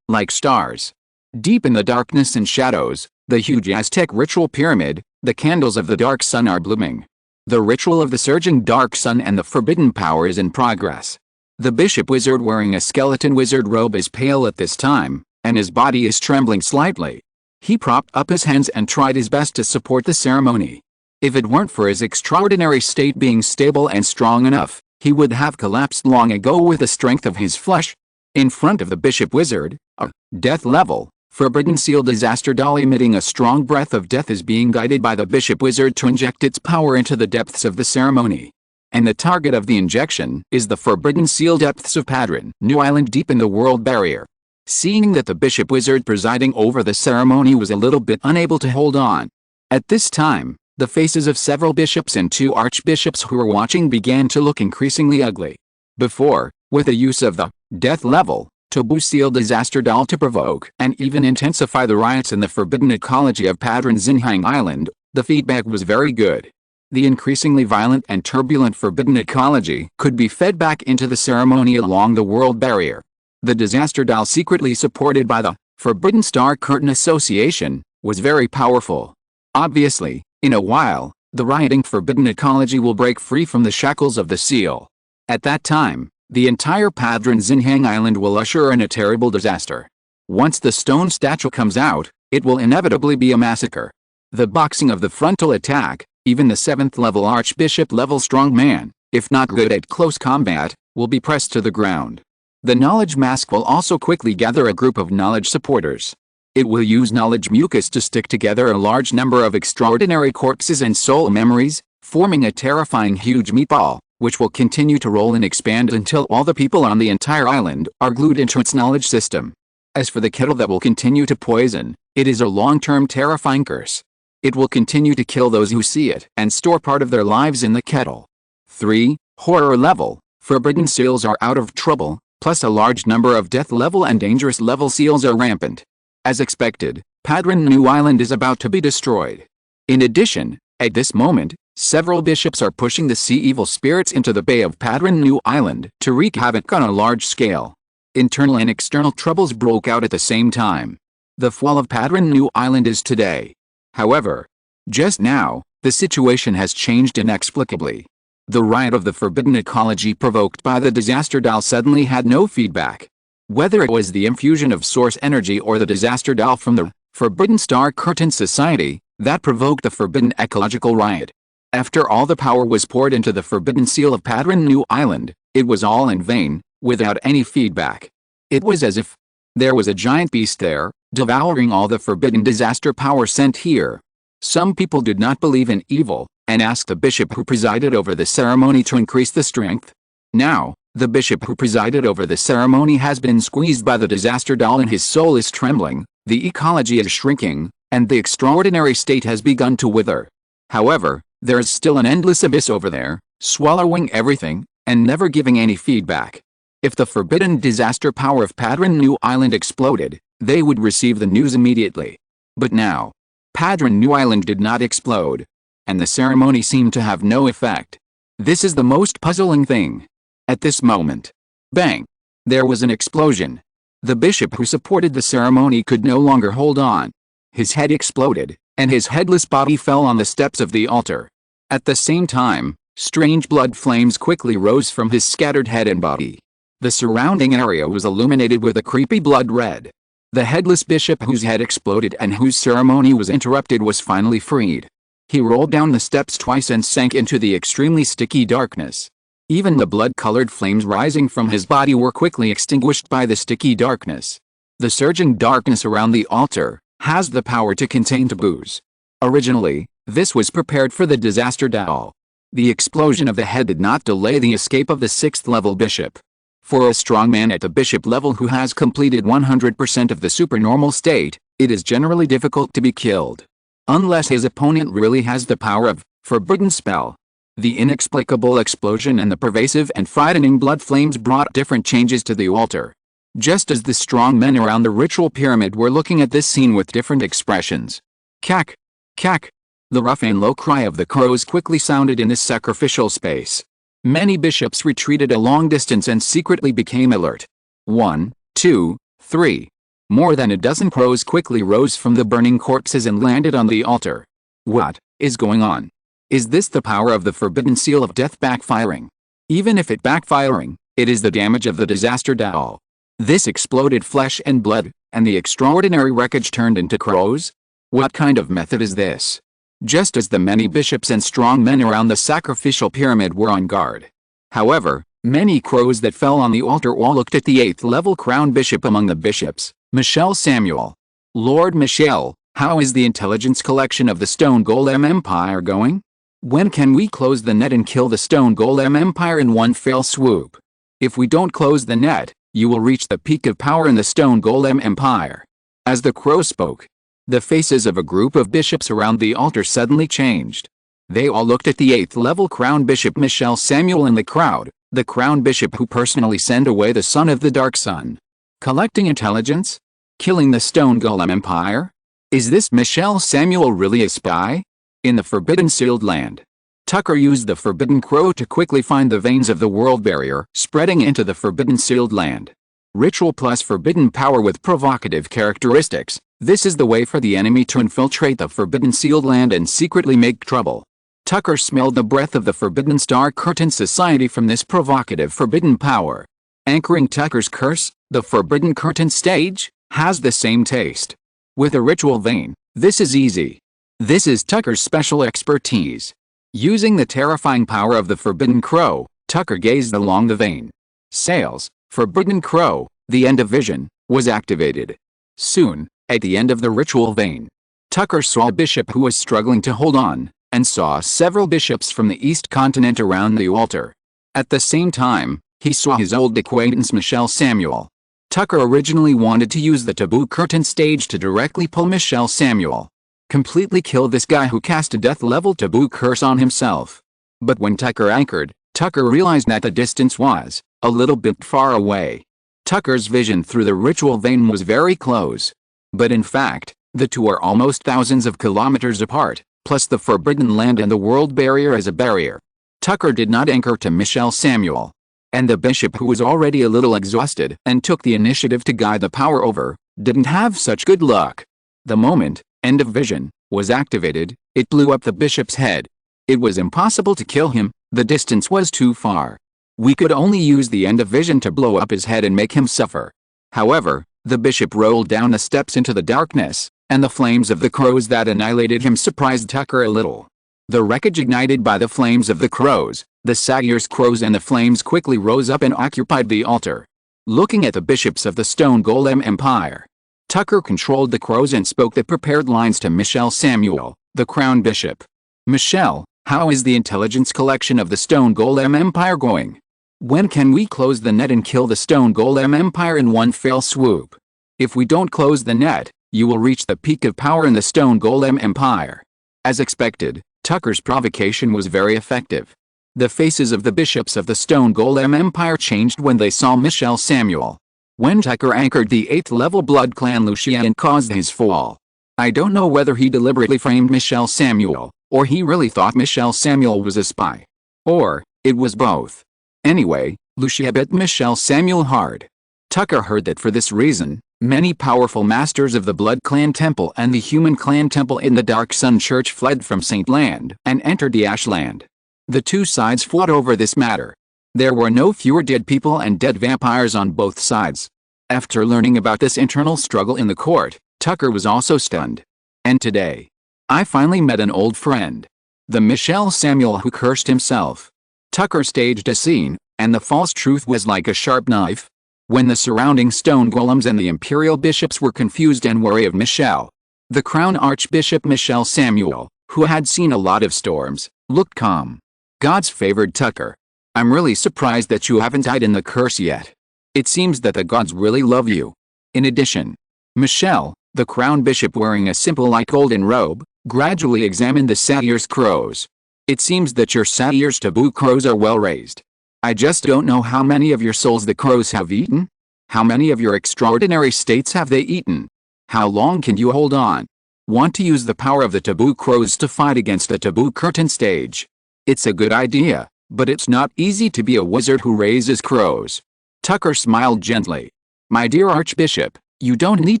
like stars. Deep in the darkness and shadows, the huge Aztec ritual pyramid, the candles of the dark sun are blooming. The ritual of the surging dark sun and the forbidden power is in progress. The bishop wizard wearing a skeleton wizard robe is pale at this time, and his body is trembling slightly. He propped up his hands and tried his best to support the ceremony. If it weren't for his extraordinary state being stable and strong enough, he would have collapsed long ago with the strength of his flesh. In front of the bishop wizard, a death level, forbidden seal disaster doll emitting a strong breath of death is being guided by the bishop wizard to inject its power into the depths of the ceremony. And the target of the injection is the forbidden seal depths of Padron, New Island deep in the world barrier. Seeing that the bishop wizard presiding over the ceremony was a little bit unable to hold on. At this time, the faces of several bishops and 2 archbishops who were watching began to look increasingly ugly. Before, with the use of the death level, taboo seal disaster doll to provoke and even intensify the riots in the forbidden ecology of Padron Zinhang Island, the feedback was very good. The increasingly violent and turbulent forbidden ecology could be fed back into the ceremony along the world barrier. The disaster doll, secretly supported by the Forbidden Star Curtain Association, was very powerful. Obviously, in a while, the rioting forbidden ecology will break free from the shackles of the seal. At that time, The entire Padron Zinhang Island will usher in a terrible disaster. Once the stone statue comes out, it will inevitably be a massacre. The boxing of the frontal attack, even the 7th level Archbishop level strong man, if not good at close combat, will be pressed to the ground. The knowledge mask will also quickly gather a group of knowledge supporters. It will use knowledge mucus to stick together a large number of extraordinary corpses and soul memories, forming a terrifying huge meatball, which will continue to roll and expand until all the people on the entire island are glued into its knowledge system. As for the kettle that will continue to poison, it is a long-term terrifying curse. It will continue to kill those who see it and store part of their lives in the kettle. 3. Horror level. Forbidden seals are out of trouble, plus a large number of death level and dangerous level seals are rampant. As expected, Padron New Island is about to be destroyed. In addition, at this moment, several bishops are pushing the sea evil spirits into the bay of Padron New Island to wreak havoc on a large scale. Internal and external troubles broke out at the same time. The fall of Padron New Island is today. However, just now, the situation has changed inexplicably. The riot of the forbidden ecology provoked by the disaster doll suddenly had no feedback. Whether it was the infusion of source energy or the disaster doll from the Forbidden Star Curtain Society that provoked the forbidden ecological riot. After all the power was poured into the forbidden seal of Padron New Island, it was all in vain, without any feedback. It was as if there was a giant beast there, devouring all the forbidden disaster power sent here. Some people did not believe in evil, and asked the bishop who presided over the ceremony to increase the strength. Now, the bishop who presided over the ceremony has been squeezed by the disaster doll and his soul is trembling, the ecology is shrinking, and the extraordinary state has begun to wither. However, there is still an endless abyss over there, swallowing everything, and never giving any feedback. If the forbidden disaster power of Padron New Island exploded, they would receive the news immediately. But now, Padron New Island did not explode, and the ceremony seemed to have no effect. This is the most puzzling thing. At this moment, bang! There was an explosion. The bishop who supported the ceremony could no longer hold on. His head exploded, and his headless body fell on the steps of the altar. At the same time, strange blood flames quickly rose from his scattered head and body. The surrounding area was illuminated with a creepy blood red. The headless bishop whose head exploded and whose ceremony was interrupted was finally freed. He rolled down the steps twice and sank into the extremely sticky darkness. Even the blood-colored flames rising from his body were quickly extinguished by the sticky darkness. The surging darkness around the altar has the power to contain taboos. Originally, this was prepared for the disaster doll. The explosion of the head did not delay the escape of the 6th-level bishop. For a strong man at the bishop level who has completed 100% of the supernormal state, it is generally difficult to be killed. Unless his opponent really has the power of forbidden spell. The inexplicable explosion and the pervasive and frightening blood flames brought different changes to the altar. Just as the strong men around the ritual pyramid were looking at this scene with different expressions. Cack! Cack! The rough and low cry of the crows quickly sounded in this sacrificial space. Many bishops retreated a long distance and secretly became alert. 1, 2, 3. More than a dozen crows quickly rose from the burning corpses and landed on the altar. What is going on? Is this the power of the forbidden seal of death backfiring? Even if it backfiring, it is the damage of the disaster doll. This exploded flesh and blood, and the extraordinary wreckage turned into crows? What kind of method is this? Just as the many bishops and strong men around the sacrificial pyramid were on guard. However, many crows that fell on the altar all looked at the 8th-level crown bishop among the bishops, Michel Samuel. Lord Michel, how is the intelligence collection of the Stone Golem Empire going? When can we close the net and kill the Stone Golem Empire in one fell swoop? If we don't close the net, you will reach the peak of power in the Stone Golem Empire. As the crow spoke, the faces of a group of bishops around the altar suddenly changed. They all looked at the 8th-level crown bishop Michel Samuel in the crowd, the crown bishop who personally sent away the son of the Dark Sun. Collecting intelligence? Killing the Stone Golem Empire? Is this Michel Samuel really a spy? In the Forbidden Sealed Land, Tucker used the Forbidden Crow to quickly find the veins of the world barrier spreading into the Forbidden Sealed Land. Ritual plus forbidden power with provocative characteristics. This is the way for the enemy to infiltrate the Forbidden Sealed Land and secretly make trouble. Tucker smelled the breath of the Forbidden Star Curtain Society from this provocative forbidden power. Anchoring Tucker's curse, the Forbidden Curtain stage, has the same taste. With a ritual vein, this is easy. This is Tucker's special expertise. Using the terrifying power of the Forbidden Crow, Tucker gazed along the vein. Sails, Forbidden Crow, the end of vision, was activated. Soon, at the end of the ritual vein, Tucker saw a bishop who was struggling to hold on, and saw several bishops from the East Continent around the altar. At the same time, he saw his old acquaintance Michelle Samuel. Tucker originally wanted to use the taboo curtain stage to directly pull Michelle Samuel. Completely kill this guy who cast a death-level taboo curse on himself. But when Tucker anchored, Tucker realized that the distance was a little bit far away. Tucker's vision through the ritual vein was very close. But in fact, the two are almost thousands of kilometers apart, plus the forbidden land and the world barrier as a barrier. Tucker did not anchor to Michelle Samuel. And the bishop, who was already a little exhausted and took the initiative to guide the power over, didn't have such good luck. The moment end of vision was activated, it blew up the bishop's head. It was impossible to kill him, the distance was too far. We could only use the end of vision to blow up his head and make him suffer. However, the bishop rolled down the steps into the darkness, and the flames of the crows that annihilated him surprised Tucker a little. The wreckage ignited by the flames of the crows, the Sagir's crows, and the flames quickly rose up and occupied the altar. Looking at the bishops of the Stone Golem Empire, Tucker controlled the crows and spoke the prepared lines to Michelle Samuel, the crown bishop. Michelle, how is the intelligence collection of the Stone Golem Empire going? When can we close the net and kill the Stone Golem Empire in one fell swoop? If we don't close the net, you will reach the peak of power in the Stone Golem Empire. As expected, Tucker's provocation was very effective. The faces of the bishops of the Stone Golem Empire changed when they saw Michelle Samuel. When Tucker anchored the 8th level Blood Clan Lucian and caused his fall. I don't know whether he deliberately framed Michelle Samuel, or he really thought Michelle Samuel was a spy. Or, it was both. Anyway, Lucia bit Michelle Samuel hard. Tucker heard that for this reason, many powerful masters of the Blood Clan Temple and the Human Clan Temple in the Dark Sun Church fled from Saint Land and entered the Ashland. The two sides fought over this matter. There were no fewer dead people and dead vampires on both sides. After learning about this internal struggle in the court, Tucker was also stunned. And today, I finally met an old friend. The Michelle Samuel who cursed himself. Tucker staged a scene, and the false truth was like a sharp knife. When the surrounding stone golems and the imperial bishops were confused and wary of Michelle, the crown archbishop Michelle Samuel, who had seen a lot of storms, looked calm. Gods favored Tucker. I'm really surprised that you haven't died in the curse yet. It seems that the gods really love you. In addition, Michelle, the crown bishop wearing a simple light golden robe, gradually examined the Satyr's crows. It seems that your Satyr's taboo crows are well raised. I just don't know how many of your souls the crows have eaten. How many of your extraordinary states have they eaten? How long can you hold on? Want to use the power of the taboo crows to fight against the taboo curtain stage? It's a good idea, but it's not easy to be a wizard who raises crows. Tucker smiled gently. My dear Archbishop, you don't need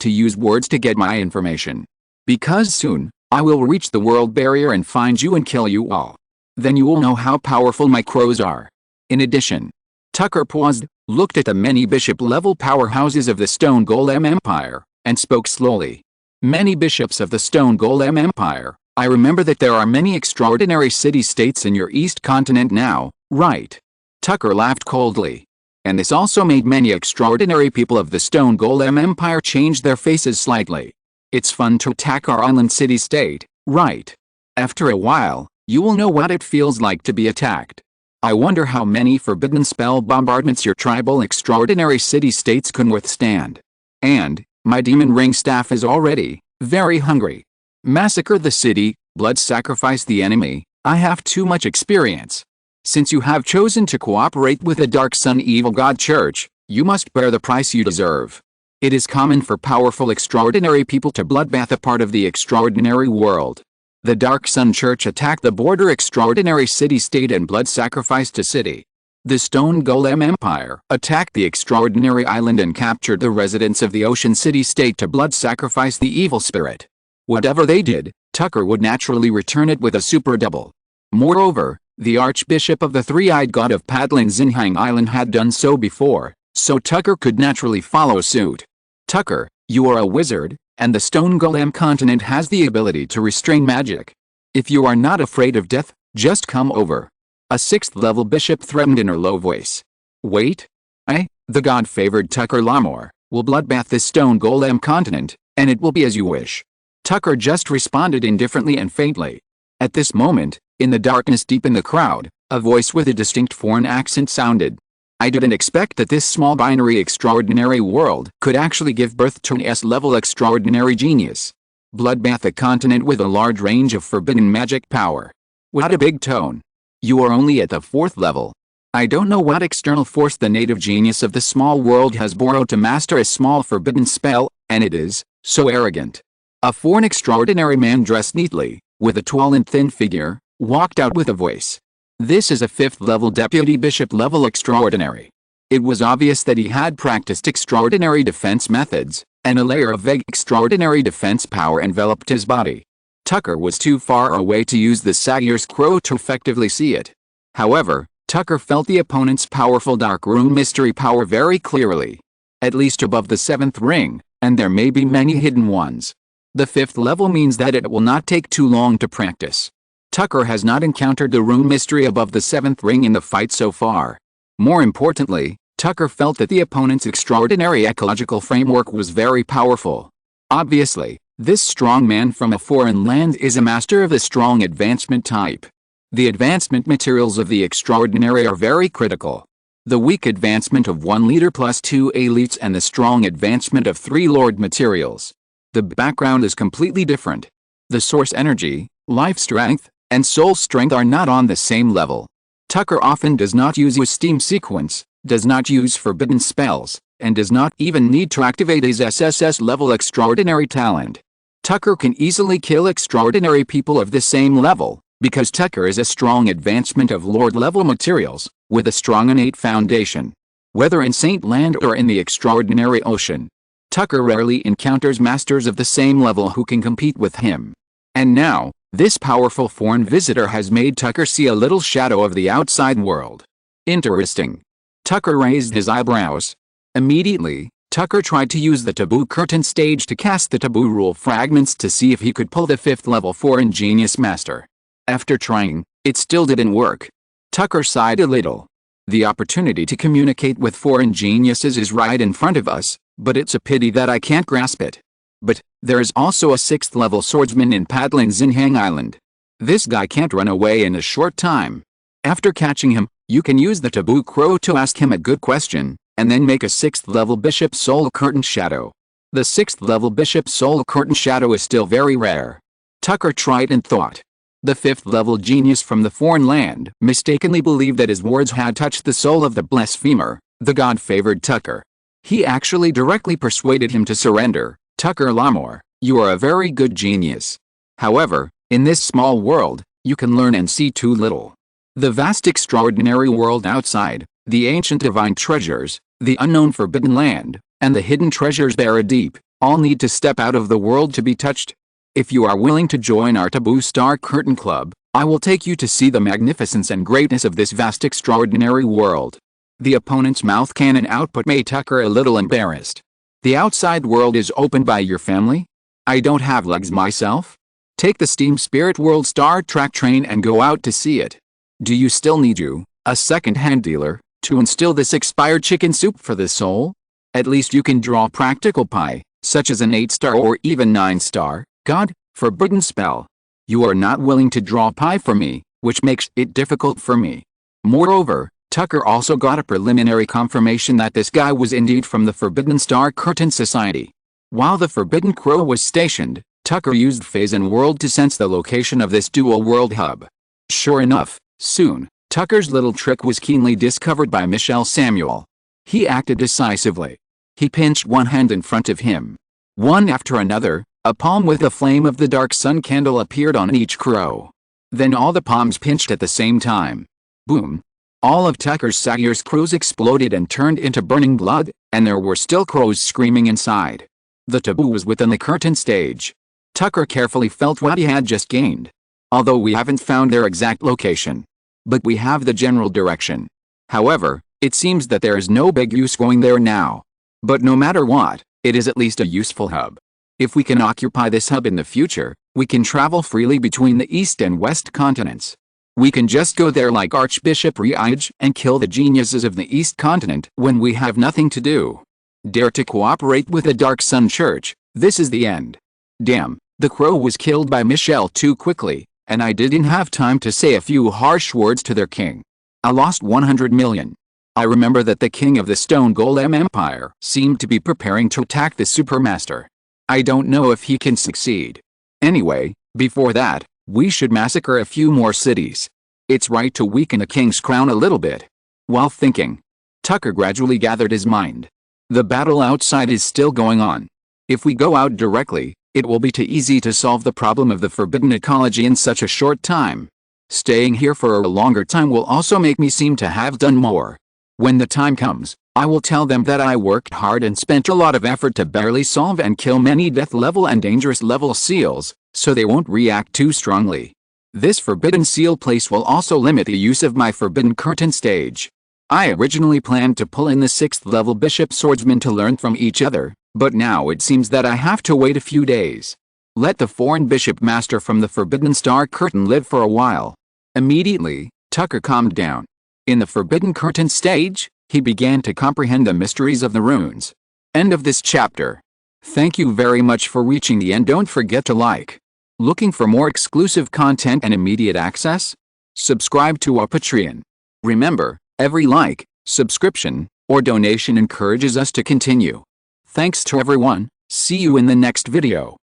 to use words to get my information. Because soon, I will reach the world barrier and find you and kill you all. Then you will know how powerful my crows are. In addition, Tucker paused, looked at the many bishop-level powerhouses of the Stone Golem Empire, and spoke slowly. Many bishops of the Stone Golem Empire, I remember that there are many extraordinary city-states in your East Continent now, right? Tucker laughed coldly. And this also made many extraordinary people of the Stone Golem Empire change their faces slightly. It's fun to attack our island city-state, right? After a while, you will know what it feels like to be attacked. I wonder how many forbidden spell bombardments your tribal extraordinary city-states can withstand. And, my demon ring staff is already very hungry. Massacre the city, blood sacrifice the enemy, I have too much experience. Since you have chosen to cooperate with the Dark Sun Evil God Church, you must bear the price you deserve. It is common for powerful extraordinary people to bloodbath a part of the extraordinary world. The Dark Sun Church attacked the border extraordinary city-state and blood sacrificed a city. The Stone Golem Empire attacked the extraordinary island and captured the residents of the ocean city-state to blood sacrifice the evil spirit. Whatever they did, Tucker would naturally return it with a super double. Moreover, the Archbishop of the Three-Eyed God of Paddling Xinhang Island had done so before, so Tucker could naturally follow suit. Tucker, you are a wizard, and the Stone Golem continent has the ability to restrain magic. If you are not afraid of death, just come over. A 6th level bishop threatened in her low voice. Wait. The god favored Tucker Lamore, will bloodbath this Stone Golem continent, and it will be as you wish. Tucker just responded indifferently and faintly. At this moment, in the darkness deep in the crowd, a voice with a distinct foreign accent sounded. I didn't expect that this small binary extraordinary world could actually give birth to an S-level extraordinary genius. Bloodbath a continent with a large range of forbidden magic power. What a big tone. You are only at the 4th level. I don't know what external force the native genius of the small world has borrowed to master a small forbidden spell, and it is so arrogant. A foreign extraordinary man dressed neatly, with a tall and thin figure, walked out with a voice. This is a 5th level deputy bishop level extraordinary. It was obvious that he had practiced extraordinary defense methods, and a layer of vague extraordinary defense power enveloped his body. Tucker was too far away to use the Sagir's Crow to effectively see it. However, Tucker felt the opponent's powerful dark room mystery power very clearly. At least above the 7th ring, and there may be many hidden ones. The 5th level means that it will not take too long to practice. Tucker has not encountered the room mystery above the 7th ring in the fight so far. More importantly, Tucker felt that the opponent's extraordinary ecological framework was very powerful. Obviously, this strong man from a foreign land is a master of the strong advancement type. The advancement materials of the extraordinary are very critical. The weak advancement of 1 leader plus 2 elites and the strong advancement of 3 lord materials. The background is completely different. The source energy, life strength, and soul strength are not on the same level. Tucker often does not use his steam sequence, does not use forbidden spells, and does not even need to activate his SSS level extraordinary talent. Tucker can easily kill extraordinary people of the same level, because Tucker is a strong advancement of lord level materials, with a strong innate foundation. Whether in Saint Land or in the extraordinary ocean, Tucker rarely encounters masters of the same level who can compete with him. And now, this powerful foreign visitor has made Tucker see a little shadow of the outside world. Interesting. Tucker raised his eyebrows. Immediately, Tucker tried to use the taboo curtain stage to cast the taboo rule fragments to see if he could pull the 5th level foreign genius master. After trying, it still didn't work. Tucker sighed a little. The opportunity to communicate with foreign geniuses is right in front of us, but it's a pity that I can't grasp it. But there is also a 6th level swordsman in Paddling Xinhang Island. This guy can't run away in a short time. After catching him, you can use the taboo crow to ask him a good question, and then make a 6th level bishop soul curtain shadow. The 6th level bishop soul curtain shadow is still very rare. Tucker tried and thought. The 5th level genius from the foreign land mistakenly believed that his words had touched the soul of the blasphemer. The god favored Tucker. He actually directly persuaded him to surrender. Tucker Lamore, you are a very good genius. However, in this small world, you can learn and see too little. The vast extraordinary world outside, the ancient divine treasures, the unknown forbidden land, and the hidden treasures buried deep, all need to step out of the world to be touched. If you are willing to join our Taboo Star Curtain Club, I will take you to see the magnificence and greatness of this vast extraordinary world. The opponent's mouth cannon output made Tucker a little embarrassed. The outside world is opened by your family? I don't have legs myself? Take the Steam Spirit World Star Trek train and go out to see it. Do you still need a second-hand dealer, to instill this expired chicken soup for the soul? At least you can draw practical pie, such as an 8-star or even 9-star, god, forbidden spell. You are not willing to draw pie for me, which makes it difficult for me. Moreover, Tucker also got a preliminary confirmation that this guy was indeed from the Forbidden Star Curtain Society. While the Forbidden Crow was stationed, Tucker used Phase and World to sense the location of this dual world hub. Sure enough, soon, Tucker's little trick was keenly discovered by Michelle Samuel. He acted decisively. He pinched one hand in front of him. One after another, a palm with the flame of the dark sun candle appeared on each crow. Then all the palms pinched at the same time. Boom. All of Tucker's Sagir's crows exploded and turned into burning blood, and there were still crows screaming inside. The taboo was within the curtain stage. Tucker carefully felt what he had just gained. although we haven't found their exact location. But we have the general direction. However, it seems that there is no big use going there now. But no matter what, it is at least a useful hub. If we can occupy this hub in the future, we can travel freely between the east and west continents. We can just go there like Archbishop Riage and kill the geniuses of the east continent when we have nothing to do. Dare to cooperate with the Dark Sun Church, this is the end. Damn, the crow was killed by Michelle too quickly, and I didn't have time to say a few harsh words to their king. I lost 100 million. I remember that the king of the Stone Golem Empire seemed to be preparing to attack the Supermaster. I don't know if he can succeed. Anyway, before that, we should massacre a few more cities. It's right to weaken the king's crown a little bit. While thinking, Tucker gradually gathered his mind. The battle outside is still going on. If we go out directly, it will be too easy to solve the problem of the forbidden ecology in such a short time. Staying here for a longer time will also make me seem to have done more. When the time comes, I will tell them that I worked hard and spent a lot of effort to barely solve and kill many death level and dangerous level seals, so they won't react too strongly. This forbidden seal place will also limit the use of my forbidden curtain stage. I originally planned to pull in the 6th level bishop swordsmen to learn from each other, but now it seems that I have to wait a few days. Let the foreign bishop master from the forbidden star curtain live for a while. Immediately, Tucker calmed down. In the forbidden curtain stage, he began to comprehend the mysteries of the runes. End of this chapter. Thank you very much for reaching the end. Don't forget to like. Looking for more exclusive content and immediate access? Subscribe to our Patreon. Remember, every like, subscription, or donation encourages us to continue. Thanks to everyone. See you in the next video.